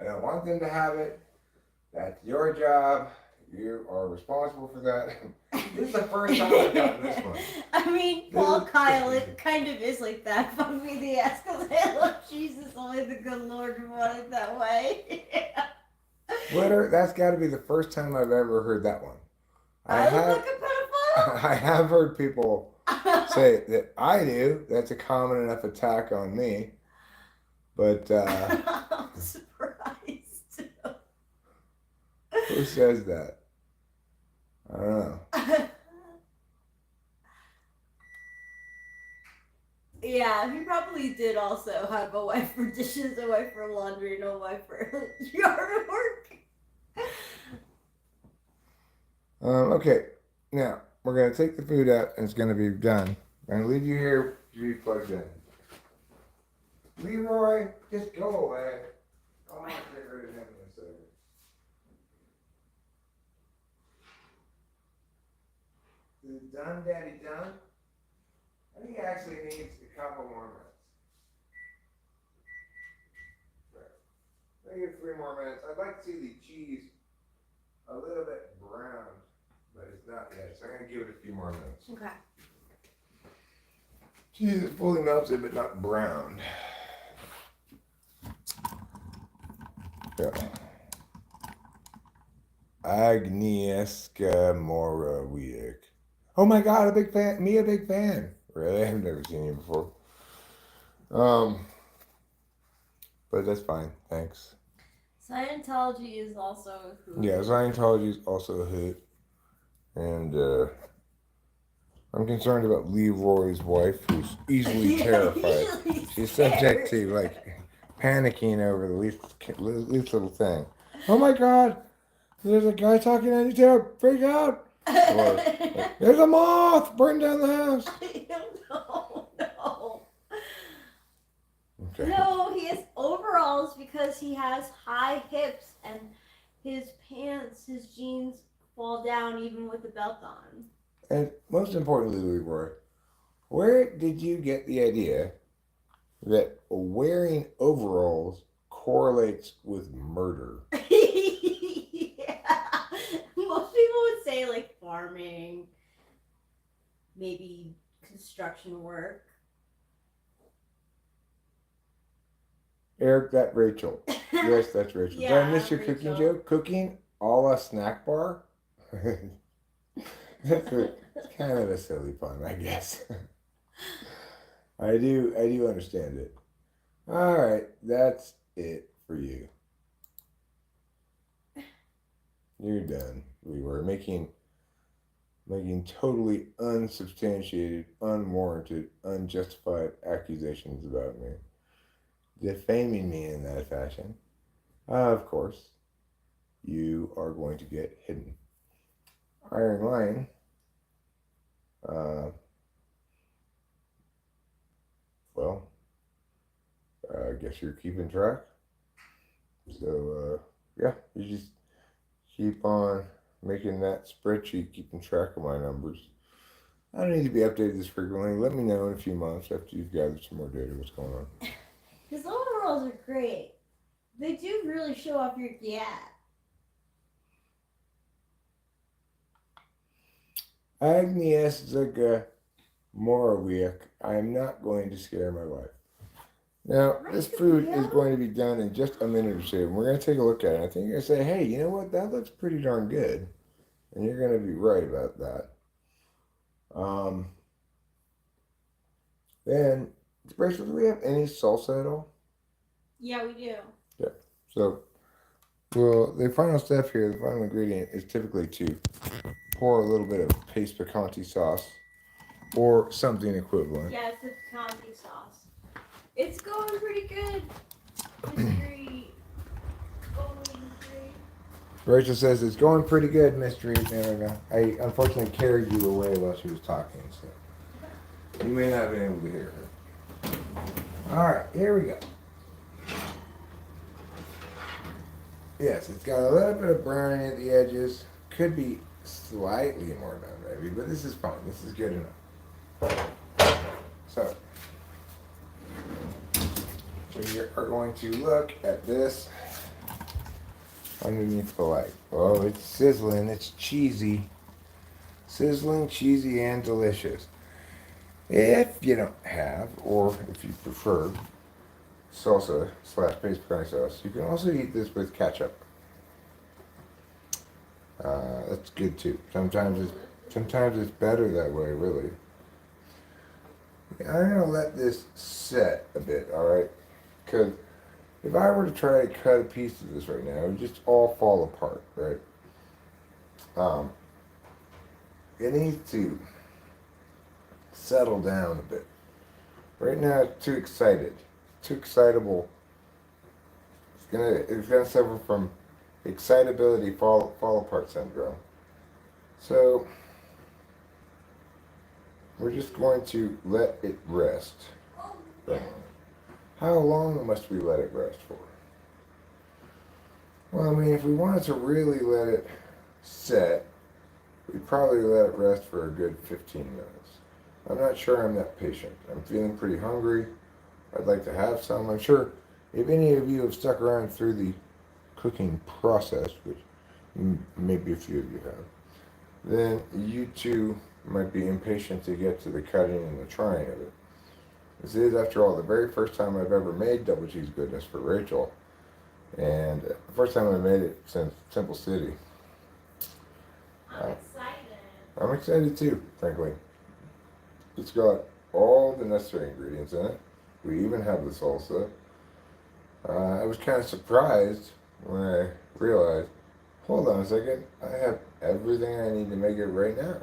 I don't want them to have it. That's your job. You are responsible for that. This is the first time I've gotten this one. I mean, Paul Kyle, it kind of is like that. Fuck me in the ass because I love Jesus. Only the good Lord would want it that way. Twitter, that's got to be the first time I've ever heard that one. I look like a pedophile? I have heard people say that I do. That's a common enough attack on me. But I'm surprised. Who says that? I don't know. Yeah, he probably did also have a wife for dishes, a wife for laundry, and a wife for yard work. Okay, now we're going to take the food out and it's going to be done. I'm going to leave you here to be plugged in. Leroy, just go away. I'll not get rid of him in a second. Is it done, Daddy, done? I think it actually needs a couple more minutes. Right. Maybe 3 more minutes. I'd like to see the cheese a little bit browned, but it's not yet. So I'm going to give it a few more minutes. Okay. Cheese is fully melted, but not browned. Yeah. Agnieszka Morawiecki. Oh my God, a big fan. Me, a big fan. Really? I've never seen you before. But that's fine. Thanks. Scientology is also a hoot. Yeah, Scientology is also a hoot. And I'm concerned about Leroy's wife, who's easily terrified. She's subject to like panicking over the least little thing. Oh my God, There's a guy talking at you too. Freak out. Or, there's a moth. Burn down the house. No. Okay. No, he has overalls because he has high hips and his pants, his jeans fall down even with the belt on. And most importantly, Leroy, where did you get the idea that wearing overalls correlates with murder? Yeah. Most people would say like farming, maybe construction work. Eric, that's Rachel. Yes, that's Rachel. Did I miss your Rachel. cooking joke? Cooking a la snack bar? It's kind of a silly pun, I guess. I do understand it. All right, that's it for you. You're done. We were making totally unsubstantiated, unwarranted, unjustified accusations about me, defaming me in that fashion. Of course, you are going to get hidden. Iron Lion. Well, I guess you're keeping track. So, yeah, you just keep on making that spreadsheet, keeping track of my numbers. I don't need to be updated this frequently. Let me know in a few months after you've gathered some more data what's going on. His overalls are great. They do really show off your gat. Agnieszka Morawiecki, I am not going to scare my wife. Now, this food is going to be done in just a minute or two. And we're going to take a look at it. I think you're going to say, hey, you know what? That looks pretty darn good. And you're going to be right about that. Then, Rachel, do we have any salsa at all? Yeah, we do. Yeah. So, well, the final step here, the final ingredient is typically to pour a little bit of paste picante sauce or something equivalent. Yeah, it's the picante sauce. It's going pretty good. Mystery. Going great. Rachel says it's going pretty good, Mystery. No. I unfortunately carried you away while she was talking, so you may not have been able to hear her. All right, here we go. Yes, it's got a little bit of browning at the edges. Could be slightly more done, maybe, but this is fine. This is good enough. So we are going to look at this underneath the light. Oh, it's sizzling. It's cheesy. Sizzling, cheesy, and delicious. If you don't have, or if you prefer, salsa / paste picante sauce, you can also eat this with ketchup. That's good too. Sometimes it's better that way, really. I'm gonna let this set a bit, all right? Because if I were to try to cut a piece of this right now, it would just all fall apart, right? It needs to settle down a bit. Right now, it's too excited, too excitable. It's gonna suffer from excitability fall apart syndrome. So we're just going to let it rest. Right. How long must we let it rest for? Well, I mean, if we wanted to really let it set, we'd probably let it rest for a good 15 minutes. I'm not sure I'm that patient. I'm feeling pretty hungry. I'd like to have some. I'm sure if any of you have stuck around through the cooking process, which maybe a few of you have, then you too might be impatient to get to the cutting and the trying of it. This is, after all, the very first time I've ever made double cheese goodness for Rachel, and the first time I made it since Temple City. I'm excited. I'm excited too, frankly. It's got all the necessary ingredients in it. We even have the salsa. I was kind of surprised when I realized, hold on a second, I have everything I need to make it right now.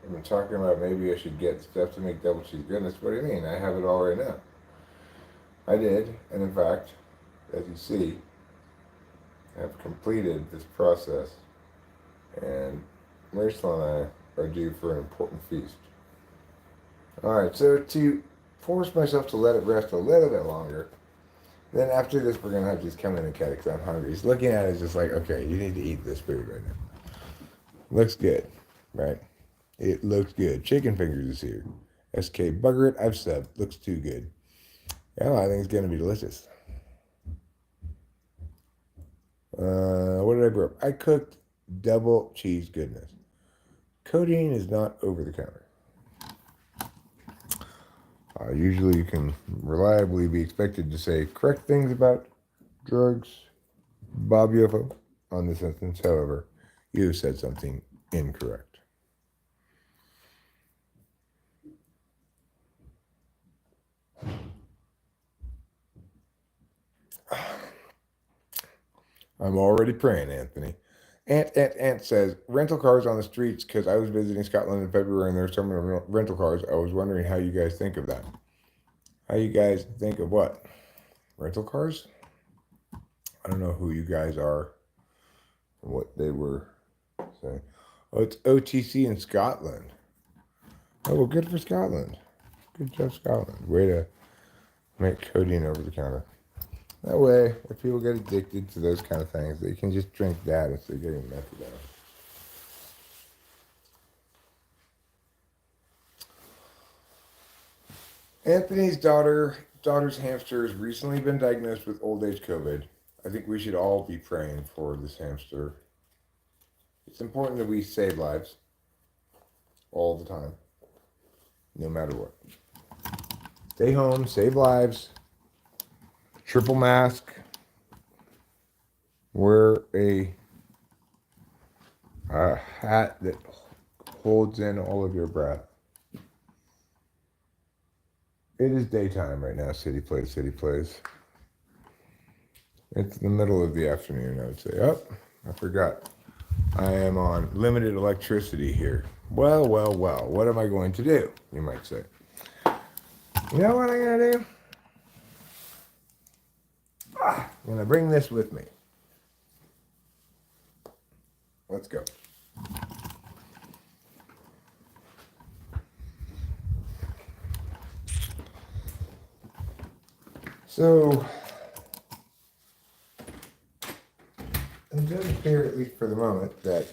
I've been talking about maybe I should get stuff to make double cheese goodness. What do you mean? I have it all right now. I did, and in fact, as you see, I have completed this process and Rachel and I are due for an important feast. Alright, so to force myself to let it rest a little bit longer, then after this, we're going to have to just come in and cut it because I'm hungry. He's looking at it just like, okay, you need to eat this food right now. Looks good, right? It looks good. Chicken fingers is here. SK, bugger it, I've subbed. Looks too good. Yeah, I think it's going to be delicious. What did I brew up? I cooked double cheese goodness. Codeine is not over the counter. Usually you can reliably be expected to say correct things about drugs, Bob UFO. On this instance, however, you have said something incorrect. I'm already praying, Anthony. Ant says, rental cars on the streets, because I was visiting Scotland in February and there's so many rental cars. I was wondering how you guys think of that. How you guys think of what? Rental cars? I don't know who you guys are and what they were saying. Oh, it's OTC in Scotland. Oh, well, good for Scotland. Good job, Scotland. Way to make codeine over the counter. That way, if people get addicted to those kind of things, they can just drink that instead of getting methadone. Anthony's daughter's hamster has recently been diagnosed with old age COVID. I think we should all be praying for this hamster. It's important that we save lives all the time, no matter what. Stay home, save lives, triple mask, wear a hat that holds in all of your breath. It is daytime right now, City Plays. It's the middle of the afternoon, I would say. Oh, I forgot. I am on limited electricity here. Well, what am I going to do, you might say. You know what I'm going to do? I'm going to bring this with me. Let's go. So, it does appear, at least for the moment, that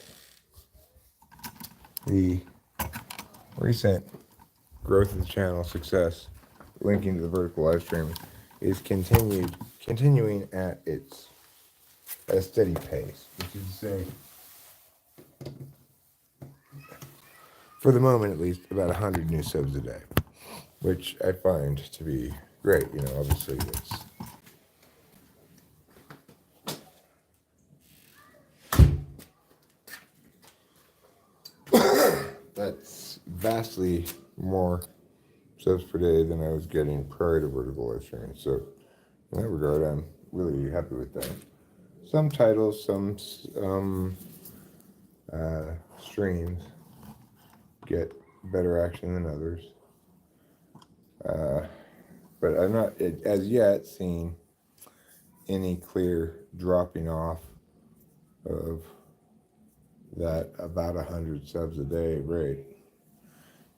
the recent growth of the channel success, linking to the vertical live streaming, is continuing at a steady pace, which is to say, for the moment at least, about 100 new subs a day, which I find to be great. You know, obviously that's vastly more subs per day than I was getting prior to vertical live streaming. So in that regard, I'm really happy with that. Some titles, some streams get better action than others. But I'm not as yet seeing any clear dropping off of that about 100 subs a day rate.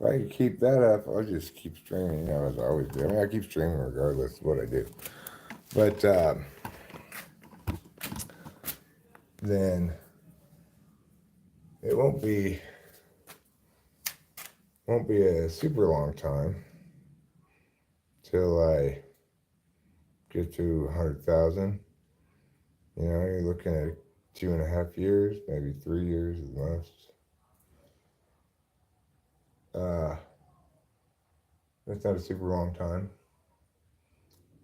If I could keep that up, I'll just keep streaming, you know, as I always do. I mean, I keep streaming regardless of what I do. But then it won't be a super long time till I get to 100,000. You know, you're looking at 2.5 years, maybe 3 years at the most. That's not a super long time.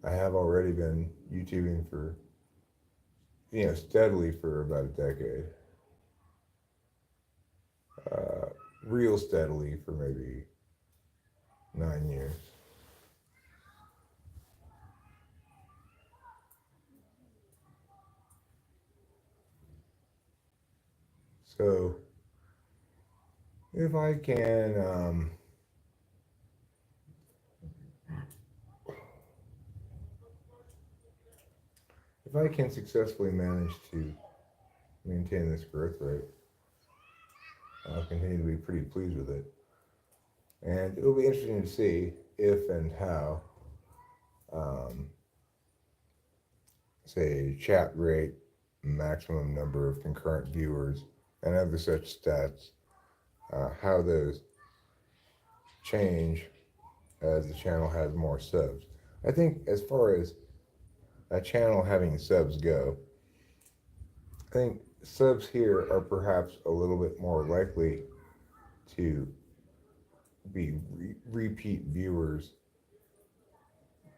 I have already been YouTubing for, you know, steadily for about a decade. Real steadily for maybe 9 years. So, if I can successfully manage to maintain this growth rate, I'll continue to be pretty pleased with it. And it'll be interesting to see if and how, um, say, chat rate, maximum number of concurrent viewers, and other such stats, how those change as the channel has more subs. I think as far as a channel having subs go, I think subs here are perhaps a little bit more likely to be repeat viewers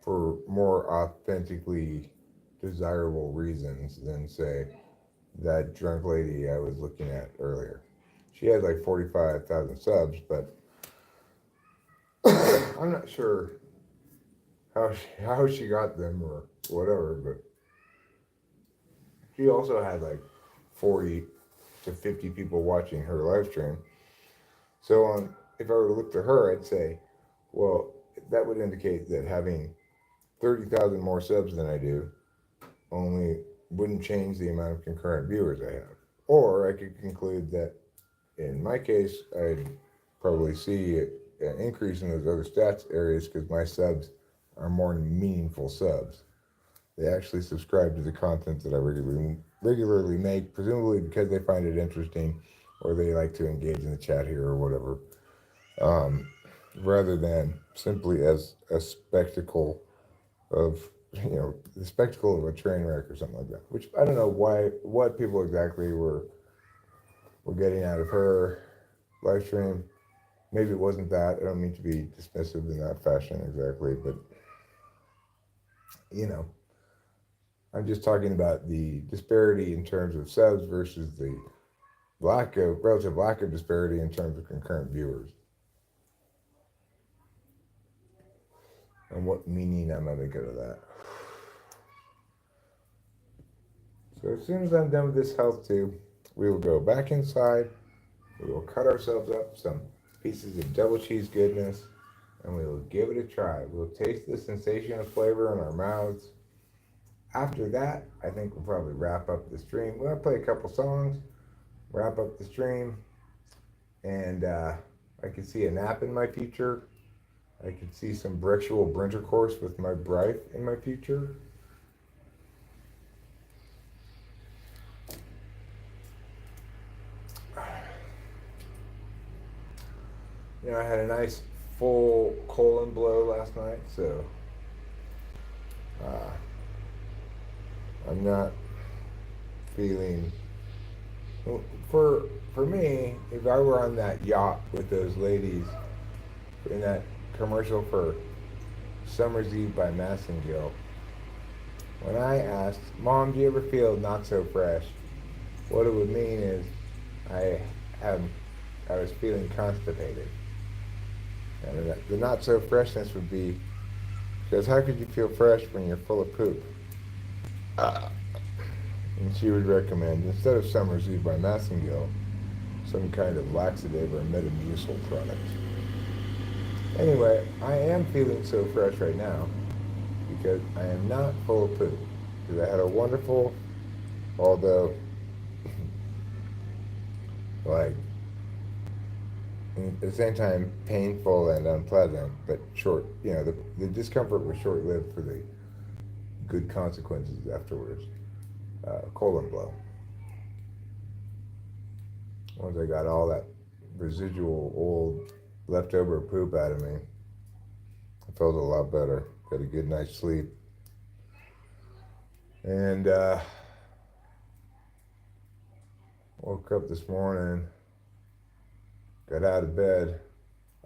for more authentically desirable reasons than, say, that drunk lady I was looking at earlier. She had like 45,000 subs, but I'm not sure how she got them or whatever, but she also had like 40 to 50 people watching her live stream. So if I were to look to her, I'd say, well, that would indicate that having 30,000 more subs than I do only wouldn't change the amount of concurrent viewers I have. Or I could conclude that in my case, I'd probably see an increase in those other stats areas because my subs are more meaningful subs. They actually subscribe to the content that I regularly make, presumably because they find it interesting or they like to engage in the chat here or whatever, um, rather than simply as a spectacle of, the spectacle of a train wreck or something like that. Which I don't know what people exactly were getting out of her live stream. Maybe it wasn't that. I don't mean to be dismissive in that fashion exactly, but I'm just talking about the disparity in terms of subs versus the relative lack of disparity in terms of concurrent viewers. And what meaning I'm going to go to that. So as soon as I'm done with this health tube, we will go back inside. We will cut ourselves up some pieces of double cheese goodness, and we will give it a try. We'll taste the sensation of flavor in our mouths. After that, I think we'll probably wrap up the stream. We'll play a couple songs, wrap up the stream, and I can see a nap in my future. I could see some virtual intercourse with my bride in my future. I had a nice full colon blow last night, so I'm not feeling. For me, if I were on that yacht with those ladies in that commercial for Summer's Eve by Massengill, when I asked, "Mom, do you ever feel not so fresh?" what it would mean is I was feeling constipated. And the not so freshness would be, because how could you feel fresh when you're full of poop? And she would recommend, instead of Summer's Eve by Massengill, some kind of laxative or Metamucil product. Anyway, I am feeling so fresh right now because I am not full of poop. Because I had a wonderful, although, like, at the same time, painful and unpleasant, but short. The discomfort was short-lived for the good consequences afterwards. Colon blow. Once I got all that residual old leftover poop out of me, I felt a lot better. Got a good night's sleep. And woke up this morning, got out of bed.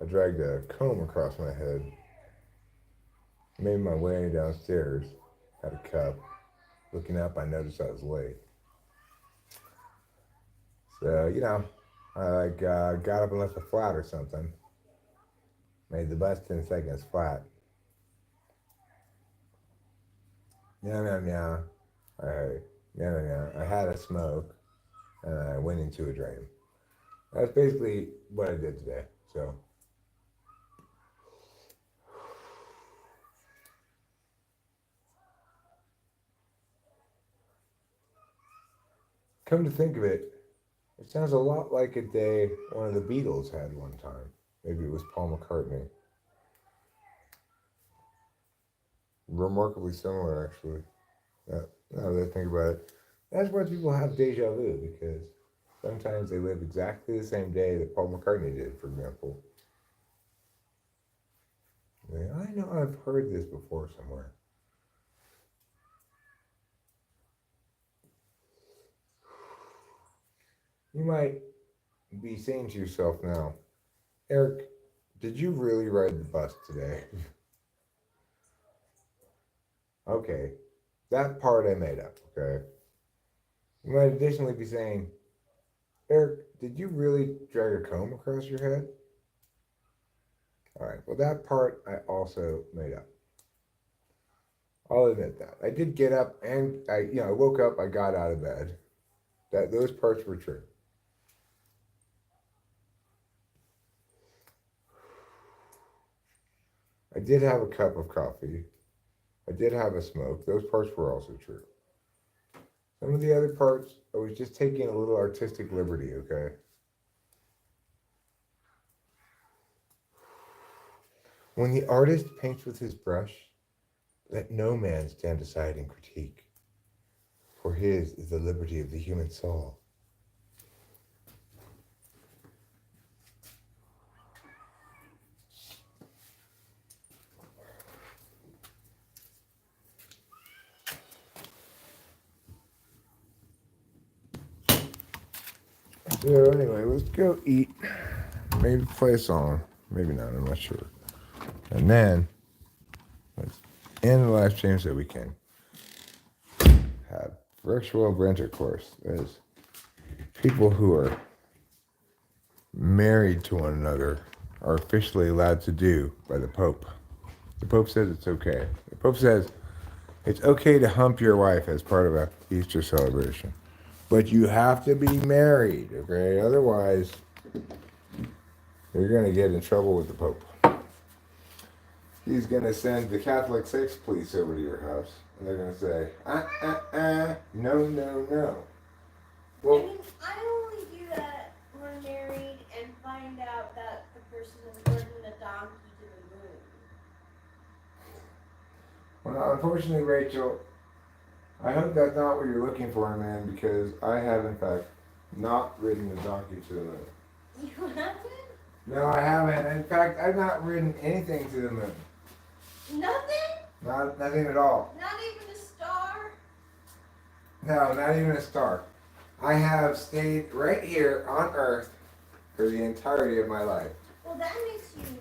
I dragged a comb across my head, made my way downstairs, had a cup. Looking up, I noticed I was late. So, I got up and left a flat or something. Made the bus 10 seconds flat. Meow, meow, meow. I heard, meow, meow, meow. I had a smoke, and I went into a dream. That's basically what I did today. So, come to think of it, It sounds a lot like a day one of the Beatles had one time. Maybe it was Paul McCartney. Remarkably similar, actually. Now that I think about it, that's why people have deja vu, because sometimes they live exactly the same day that Paul McCartney did, for example. I know I've heard this before somewhere. You might be saying to yourself now, Eric, did you really ride the bus today? Okay, that part I made up, okay? You might additionally be saying, Eric, did you really drag a comb across your head? All right, well, that part I also made up. I'll admit that. I did get up and I woke up, I got out of bed. Those parts were true. I did have a cup of coffee. I did have a smoke. Those parts were also true. Some of the other parts, I was just taking a little artistic liberty, okay? When the artist paints with his brush, let no man stand aside and critique, for his is the liberty of the human soul. So anyway, let's go eat. Maybe play a song. Maybe not, I'm not sure. And then, let's end the live stream so we can have virtual banter course. There's people who are married to one another are officially allowed to do by the Pope. The Pope says it's okay. The Pope says it's okay to hump your wife as part of a Easter celebration. But you have to be married, okay? Otherwise, you're going to get in trouble with the Pope. He's going to send the Catholic sex police over to your house, and they're going to say, no, no, no. Well, I mean, I only do that when we're married and find out that the person is bringing a donkey to the moon. well, unfortunately, Rachel, I hope that's not what you're looking for, man, because I have, in fact, not ridden the donkey to the moon. You haven't? No, I haven't. In fact, I've not ridden anything to the moon. Nothing? Nothing at all. Not even a star? No, not even a star. I have stayed right here on Earth for the entirety of my life. Well, that makes you unique.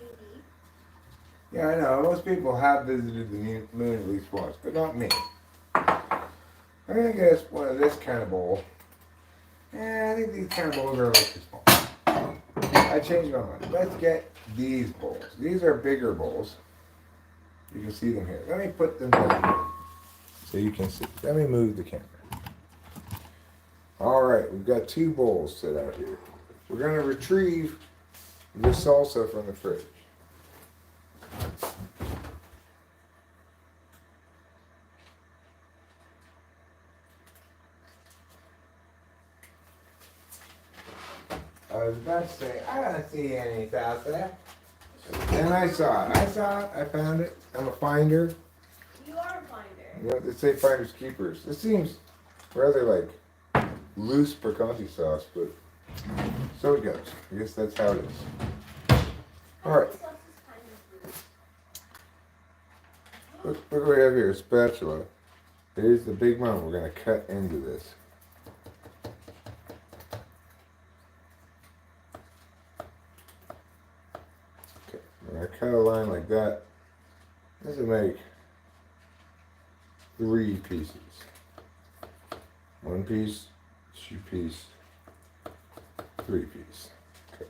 Yeah, I know. Most people have visited the moon at least once, but not me. I'm going to get one of this kind of bowl. I think these kind of bowls are a little too small. I changed my mind. Let's get these bowls. These are bigger bowls. You can see them here. Let me put them down here so you can see. Let me move the camera. All right, we've got two bowls set out here. We're going to retrieve the salsa from the fridge. I was about to say, I don't see any salsa. Then I saw it. I found it. I'm a finder. You are a finder. You know, they say finders keepers. This seems rather like loose picante sauce, but so it goes. I guess that's how it is. All right. Look what we have here, a spatula. Here's the big one. We're going to cut into this. Okay, we're going to cut a line like that. This will make 3 pieces. 1 piece, 2 piece, 3 piece. Okay.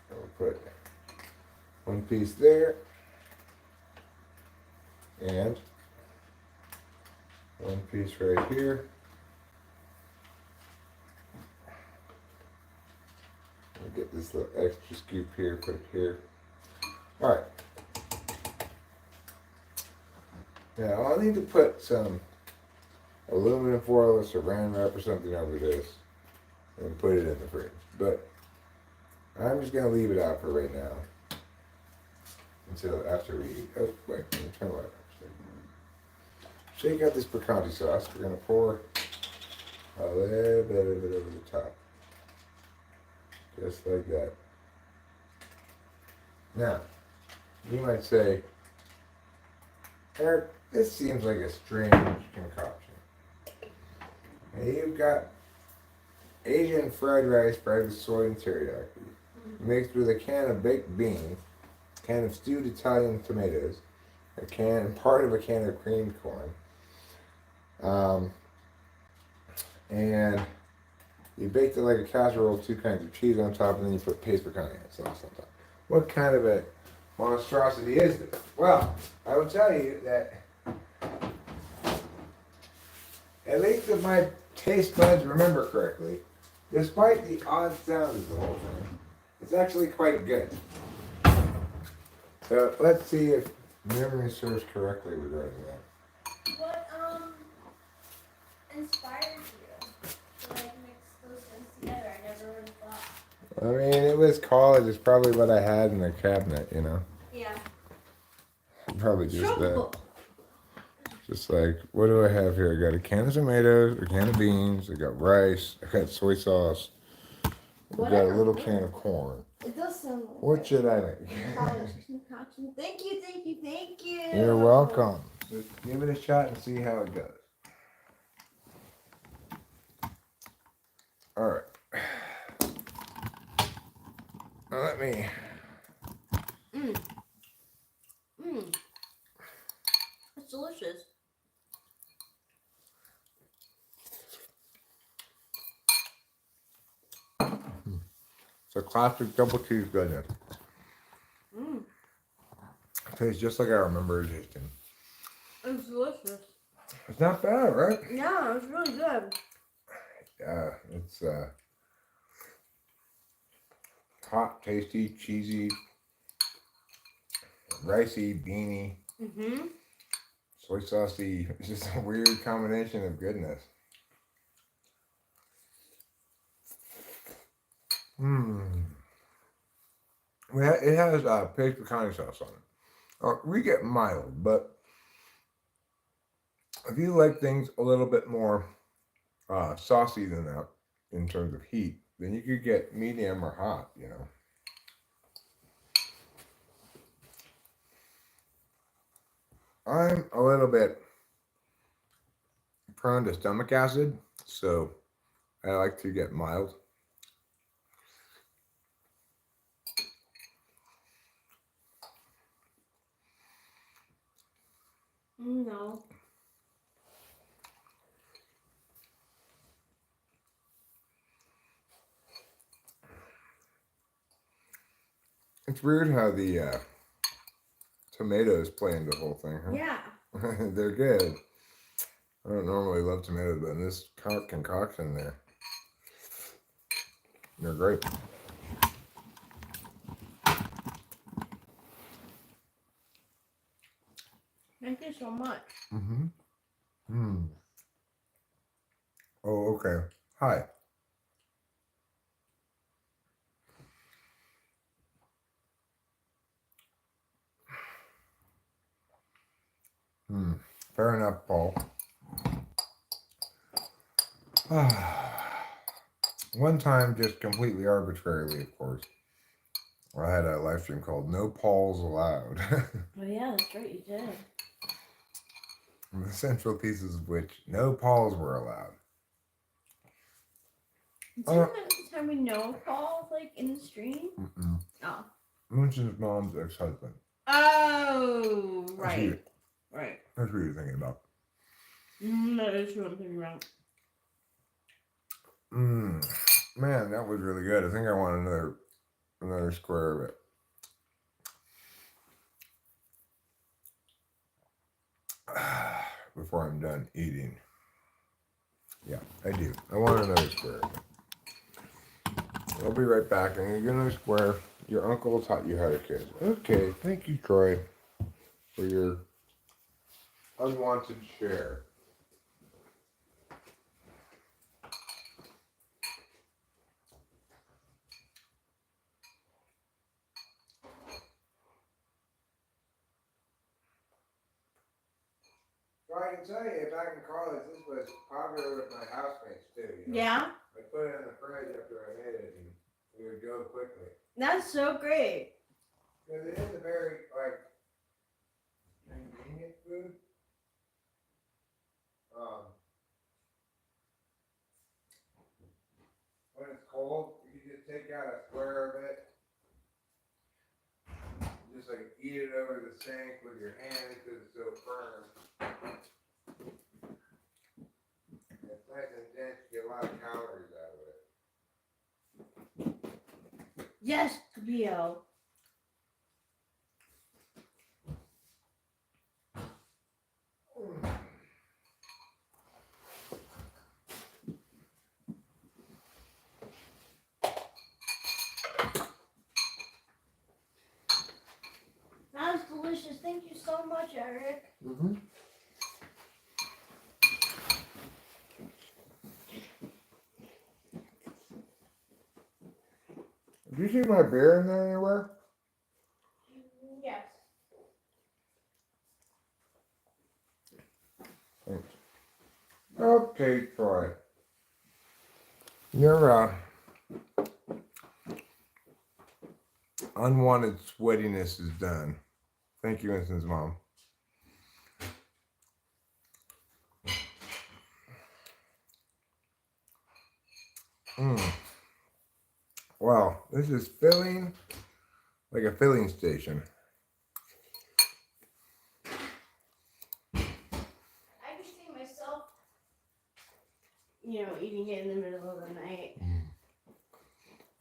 We'll put 1 piece there, and 1 piece right here. We'll get this little extra scoop here, put it here. All right. Now I'll need to put some aluminum foil or saran wrap or something over this and put it in the fridge. But I'm just gonna leave it out for right now until after we eat. Oh wait, let me turn the light on. Shake out this picante sauce. We're gonna pour a little bit of it over the top, just like that. Now, you might say, Eric, this seems like a strange concoction. Now you've got Asian fried rice fried with soy and teriyaki, mixed with a can of baked beans, a can of stewed Italian tomatoes, part of a can of creamed corn, and you baked it like a casserole with 2 kinds of cheese on top, and then you put paste picante sauce on top. What kind of a monstrosity is this? Well, I will tell you that at least if my taste buds remember correctly, despite the odd sound of the whole thing, it's actually quite good. So let's see if memory serves correctly regarding that. What inspired you to like mix those things together? I never would have thought. I mean, it was college. It's probably what I had in the cabinet, you know? Yeah. Probably just that. Trouble. Just like, what do I have here? I got a can of tomatoes, a can of beans, I got rice, I got soy sauce, I got a little can of corn. It does sound like What should I make? Thank you, thank you, thank you. You're welcome. Just give it a shot and see how it goes. All right. Now let me. It's delicious. It's a classic double cheese goodness. It tastes just like I remember it tasting. It's delicious. It's not bad, right? Yeah, it's really good. Yeah, it's hot, tasty, cheesy, ricey, beany, soy saucy. It's just a weird combination of goodness. It has paste picante sauce on it. We get mild, but if you like things a little bit more saucy than that in terms of heat, then you could get medium or hot, you know. I'm a little bit prone to stomach acid, so I like to get mild. No. It's weird how the tomatoes play into the whole thing, huh? Yeah. They're good. I don't normally love tomatoes, but in this concoction they're great. Thank you so much. Oh, okay. Hi. Fair enough, Paul. One time, just completely arbitrarily, of course, I had a live stream called No Pauls Allowed. Oh yeah, that's right, you did. The central pieces of which no Pauls were allowed. Did you remember the time we know Paul, like, in the stream? Oh. Munchen's mom's ex-husband. Oh, right. Right. That's what you're thinking about. That is what I'm thinking about. Man, that was really good. I think I want another square of it. Before I'm done eating. Yeah, I do. I want another square of it. I'll be right back. I'm gonna get another square. Your uncle taught you how to kiss. Okay, thank you, Troy, for your unwanted share. So I can tell you, back in college, this was popular with my housemates too. You know? Yeah, I put it in the fridge after I made it, and it would go quickly. that's so great. Because it is a very convenient food. When it's cold, you can just take out a square of it, just eat it over the sink with your hands because it's so firm. It's nice and dense. You get a lot of calories out of it. Yes, Leo. That was delicious. Thank you so much, Eric. Mm-hmm. Did you see my beer in there anywhere? Yes. Thanks. Okay, Troy. Your unwanted sweatiness is done. Thank you, Winston's mom. Wow, this is filling like a filling station. I can see myself, eating it in the middle of the night.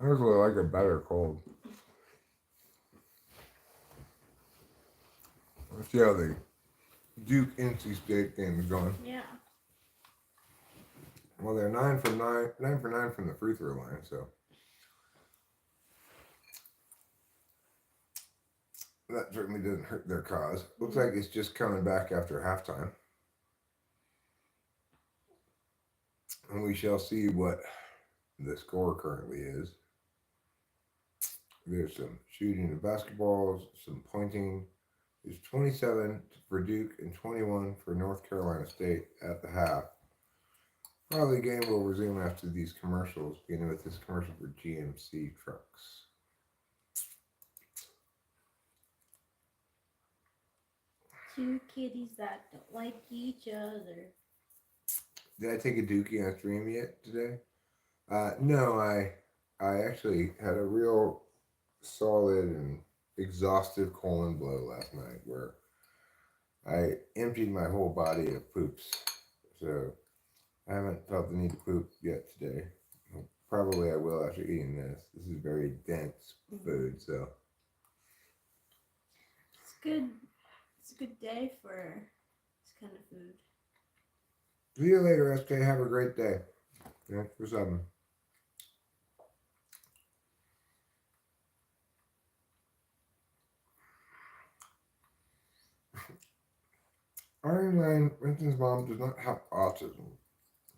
I just really like it better cold. Let's see how the Duke NC State game is going. Yeah. Well, they're 9 for 9 from the free throw line, so that certainly doesn't hurt their cause. Looks like it's just coming back after halftime. And we shall see what the score currently is. There's some shooting of basketballs, some pointing. There's 27 for Duke and 21 for North Carolina State at the half. Probably the game will resume after these commercials, beginning with this commercial for GMC trucks. Two kitties that don't like each other. Did I take a dookie on stream yet today? No, I actually had a real solid and exhaustive colon blow last night where I emptied my whole body of poops. So I haven't felt the need to poop yet today. Probably I will after eating this. This is very dense food, so. It's good. It's a good day for this kind of food. See you later, SK. Have a great day. Thanks for subbing. Iron Man, Winston's mom does not have autism.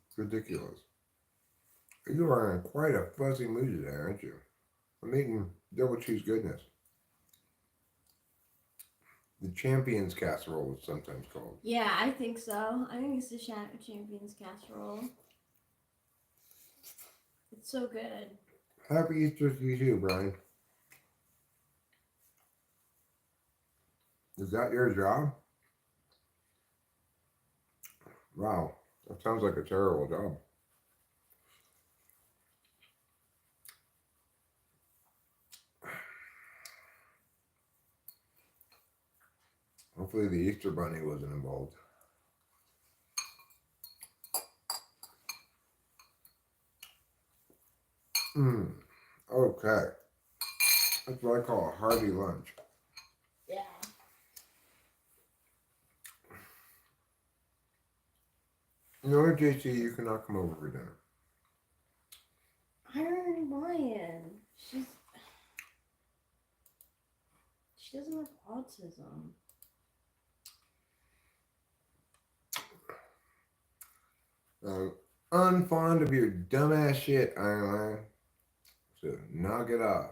It's ridiculous. You are in quite a fuzzy mood today, aren't you? I'm eating double cheese goodness. The Champions Casserole is sometimes called. Yeah, I think so. I think it's the Champions Casserole. It's so good. Happy Easter to you too, Brian. Is that your job? Wow, that sounds like a terrible job. Hopefully the Easter Bunny wasn't involved. Okay. That's what I call a hearty lunch. Yeah. You know what, JC, you cannot come over for dinner. Iron Lion. She doesn't have autism. I'm unfond of your dumbass shit, Iron Man. So knock it off.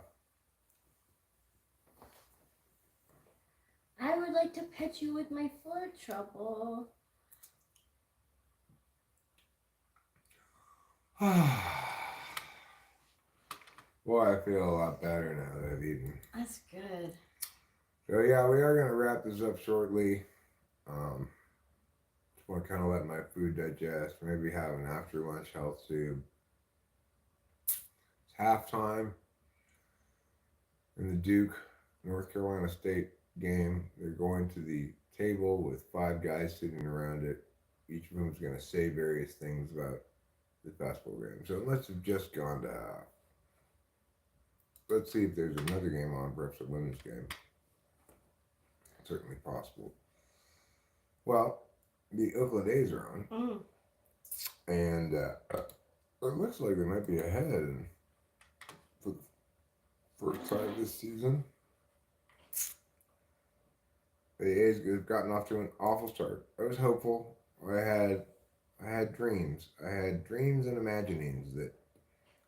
I would like to pet you with my foot trouble. Boy, I feel a lot better now that I've eaten. That's good. So yeah, we are gonna wrap this up shortly. Just want to kind of let my food digest. Maybe have an after lunch health soup. It's halftime in the Duke, North Carolina State game. They're going to the table with 5 guys sitting around it. Each of them is going to say various things about the basketball game. So it must have just gone to half. Let's see if there's another game on, perhaps a women's game. Certainly possible. Well, the Oakland A's are on. And it looks like they might be ahead for the first time this season. The A's have gotten off to an awful start. I was hopeful. I had dreams. I had dreams and imaginings that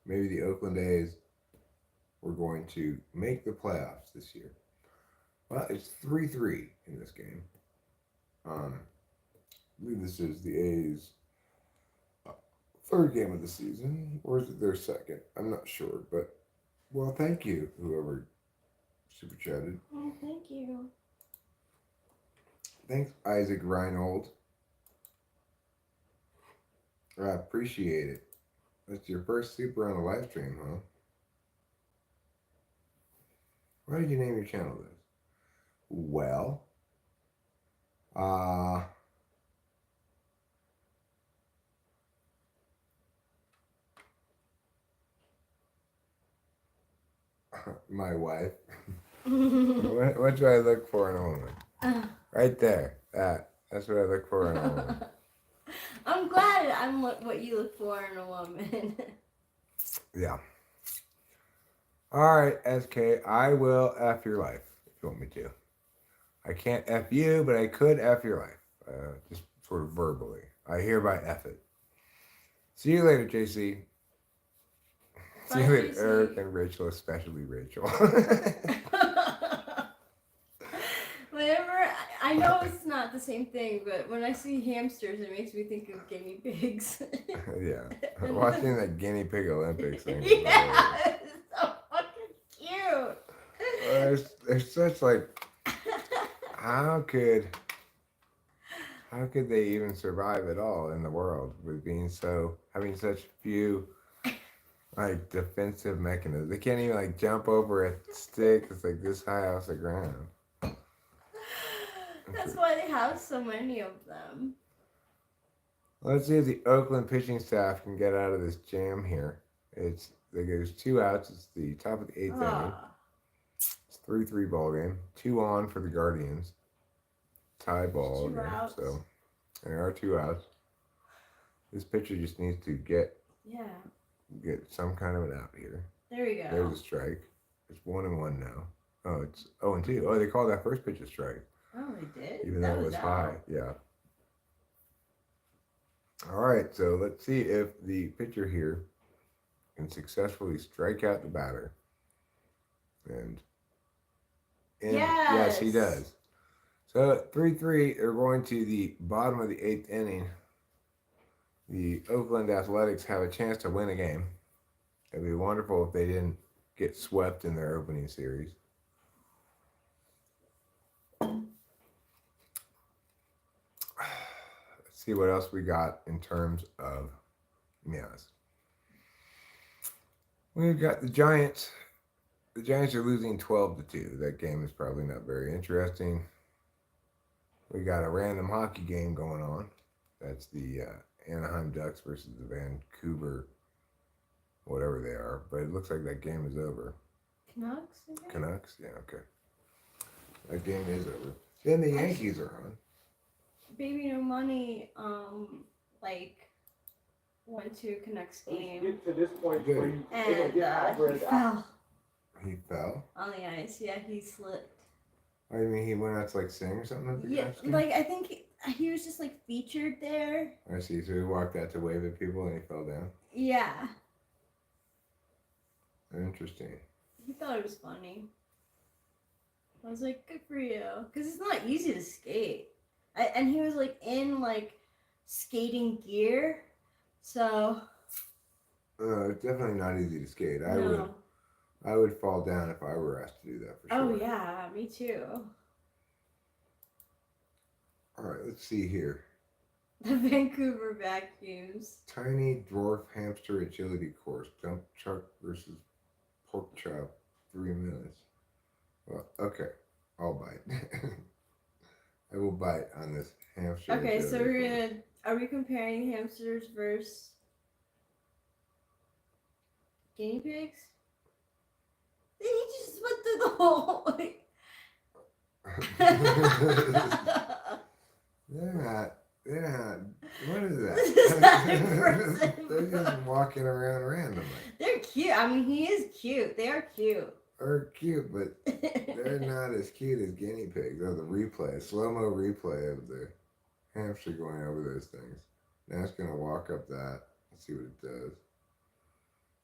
maybe the Oakland A's were going to make the playoffs this year. Well, it's 3-3 in this game. I believe this is the A's third game of the season, or is it their second? I'm not sure, but well, thank you, whoever super chatted. Oh, thank you. Thanks, Isaac Reinhold. I appreciate it. That's your first super on a live stream, huh? Why did you name your channel this? Well, my wife. What do I look for in a woman? Right there. That's what I look for in a woman. I'm glad I'm what you look for in a woman. Yeah. All right, SK. I will F your life if you want me to. I can't F you, but I could F your life. Just sort of verbally. I hereby F it. See you later, JC. See you later, Eric and Rachel, especially Rachel. Whenever I know it's not the same thing, but when I see hamsters, it makes me think of guinea pigs. Yeah, watching that guinea pig Olympics thing. Yeah, it's so fucking cute. There's such like, how could they even survive at all in the world with having such few like defensive mechanisms? They can't even like jump over a stick that's like this high off the ground. That's why they have so many of them. Let's see if the Oakland pitching staff can get out of this jam here. There's 2 outs. It's the top of the 8th inning. It's 3-3 ball game. 2 on for the Guardians. Tie ball game. Outs. So there are 2 outs. This pitcher just needs to get some kind of an out here. There you go. There's a strike. It's 1-1 now. Oh, it's 0-2. Oh, they called that first pitch a strike. Oh, they did? Even though it was high. Yeah. All right, so let's see if the pitcher here can successfully strike out the batter. And yes, he does. So at 3-3, they're going to the bottom of the 8th inning. The Oakland Athletics have a chance to win a game. It'd be wonderful if they didn't get swept in their opening series. See what else we got in terms of yes. We've got the Giants. The Giants are losing 12-2. That game is probably not very interesting. We got a random hockey game going on. That's the Anaheim Ducks versus the Vancouver, whatever they are. But it looks like that game is over. Canucks? Canucks? Yeah, okay. That game is over. Then the Yankees are on. Baby No Money, went to a Canucks game. Get to this point where you And get he average. fell He fell? on the ice. Yeah, he slipped. I mean, he went out to like sing or something at the Yeah, Canucks game? like I think he was just like featured there. I see. So he walked out to wave at people and he fell down. Yeah, Interesting. he thought it was funny. I was like, good for you, because it's not easy to skate. And he was like in like skating gear, so It's definitely not easy to skate. no. I would fall down if I were asked to do that for sure. Oh yeah, me too. All right, let's see here. The Vancouver vacuums. Tiny dwarf hamster agility course. Dump truck versus pork chop. 3 minutes. Well, okay. I'll bite. I will bite on this hamster. Okay, so agility course. are we comparing hamsters versus guinea pigs? Then he just went through the whole. They're not. What is This is not that? impressive. They're just walking around randomly. They're cute. I mean, he is cute. They are cute. They're cute, but they're not as cute as guinea pigs. Oh, the replay, slow-mo replay of the hamster going over those things. Now it's going to walk up that. Let's see what it does.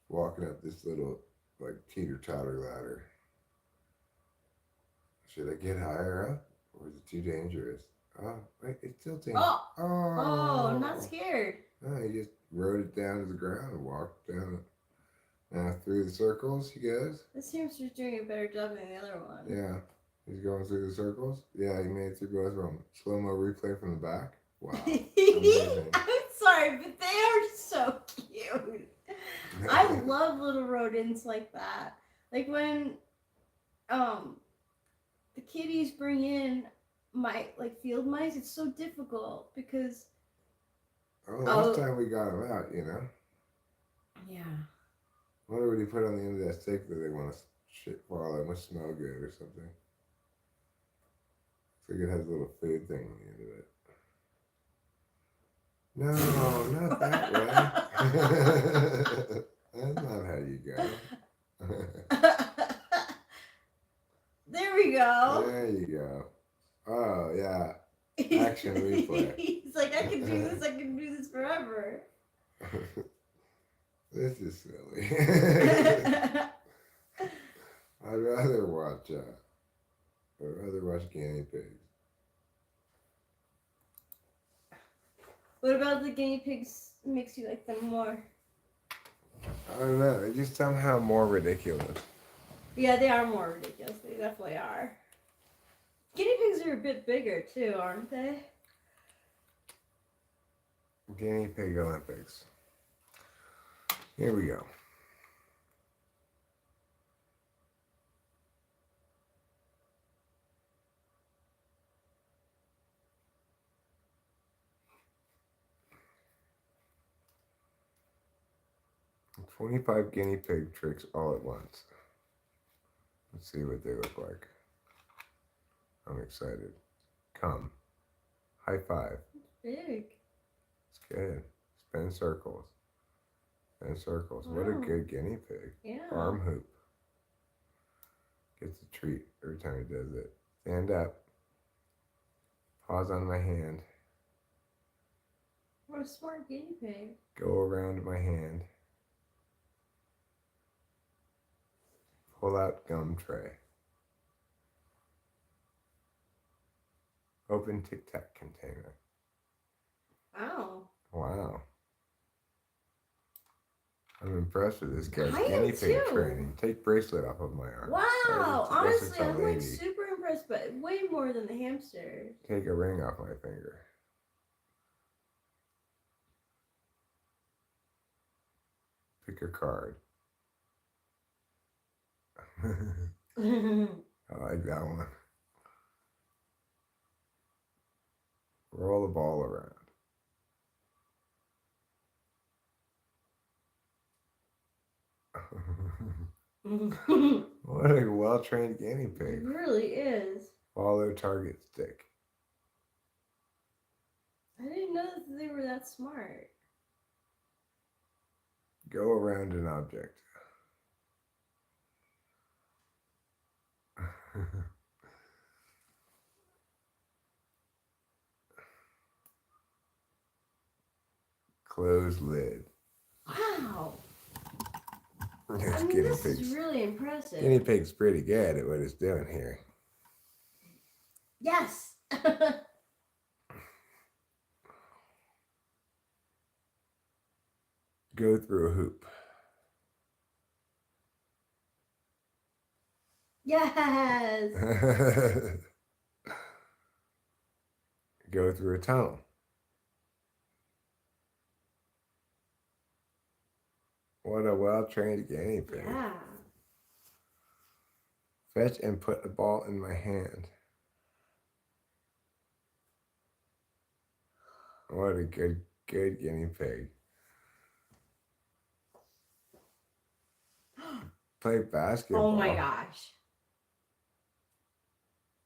Walking up this little, like, teeter-totter ladder. Should I get higher up? Or is it too dangerous? Oh, wait, it's tilting. Oh, Oh, not scared. No, he just rode it down to the ground and walked down it. Now through the circles he goes. This hamster's doing a better job than the other one. Yeah, he's going through the circles. Yeah, he made it through both of them. Slow-mo replay from the back. Wow, amazing. I'm sorry, but they are so cute. I love little rodents like that. Like when the kitties bring in field mice, it's so difficult because last time we got him out, you know. Yeah. What would he put on the end of that stick that they want to swallow? It must smell good or something. Looks like it has a little food thing on the end of it. No, not that way. That's not how you go. There we go. There you go. Oh, yeah. Action replay. He's like, I can do this forever. This is silly. I'd rather watch guinea pigs. What about the guinea pigs makes you like them more? I don't know. They're just somehow more ridiculous. Yeah, they are more ridiculous. They definitely are. Guinea pigs are a bit bigger too, aren't they? Guinea pig Olympics. Here we go. "25 guinea pig tricks all at once." Let's see what they look like. I'm excited. Come. High five. Big. It's good. Spin circles. Spin circles. What a Wow. good guinea pig. Yeah. Arm hoop. Gets a treat every time he does it. Stand up. Pause on my hand. What a smart guinea pig. Go around my hand. Pull out gum tray. Open Tic Tac container. Wow. Wow. I'm impressed with this guy's I am guinea pig too. training. Take bracelet off of my arm. Wow. Bracelet's Honestly, a I'm like lady. super impressed, but way more than the hamsters. Take a ring off my finger. Pick a card. I like that one. Roll the ball around. What a well-trained guinea It pig. really is. Follow target stick. I didn't know that they were that smart. Go around an object. closed lid. Wow. Yes, I mean, guinea this is pigs. really impressive. Guinea pig's pretty good at what it's doing here. Yes. Go through a hoop. Yes. Go through a tunnel. What a well-trained guinea pig. Yeah. Fetch and put a ball in my hand. What a good guinea pig. Play basketball. Oh my gosh.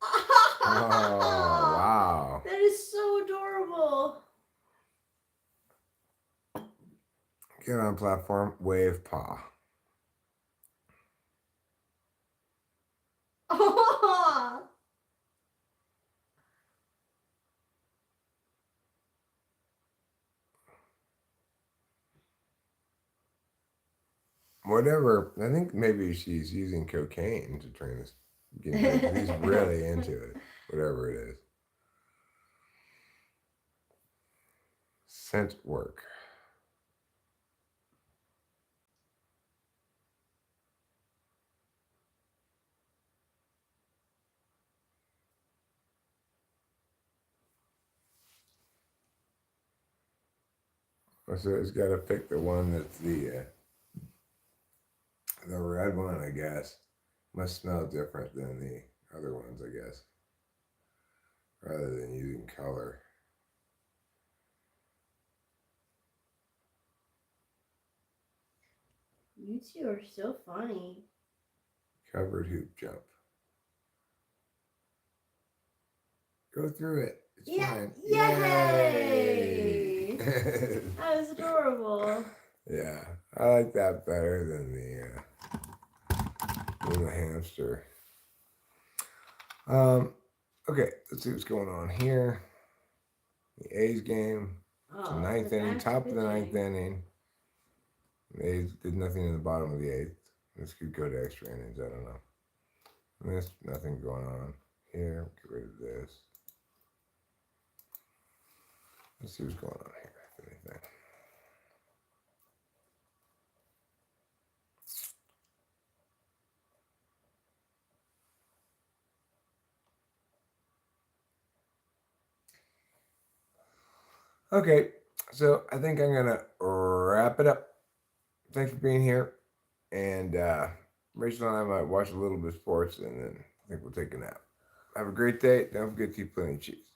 Oh, wow. That is so adorable. Get on platform, wave paw. Whatever. I think maybe she's using cocaine to train this guinea pig. He's really into it, whatever it is. Scent work. So it's got to pick the one that's the red one, I guess. Must smell different than the other ones, I guess. Rather than using color. You two are so funny. Covered hoop jump. Go through it. It's fine. Yay! Yay! That was adorable. Yeah, I like that better than the hamster. Okay, let's see what's going on here. The A's game. It's the ninth inning, top of the ninth inning. The A's did nothing in the bottom of the eighth. This could go to extra innings, I don't know. There's nothing going on here. Get rid of this. Let's see what's going on here, if anything. Okay, so I think I'm gonna wrap it up. Thanks for being here, and Rachel and I might watch a little bit of sports, and then I think we'll take a nap. Have a great day. Don't forget to eat plenty of cheese.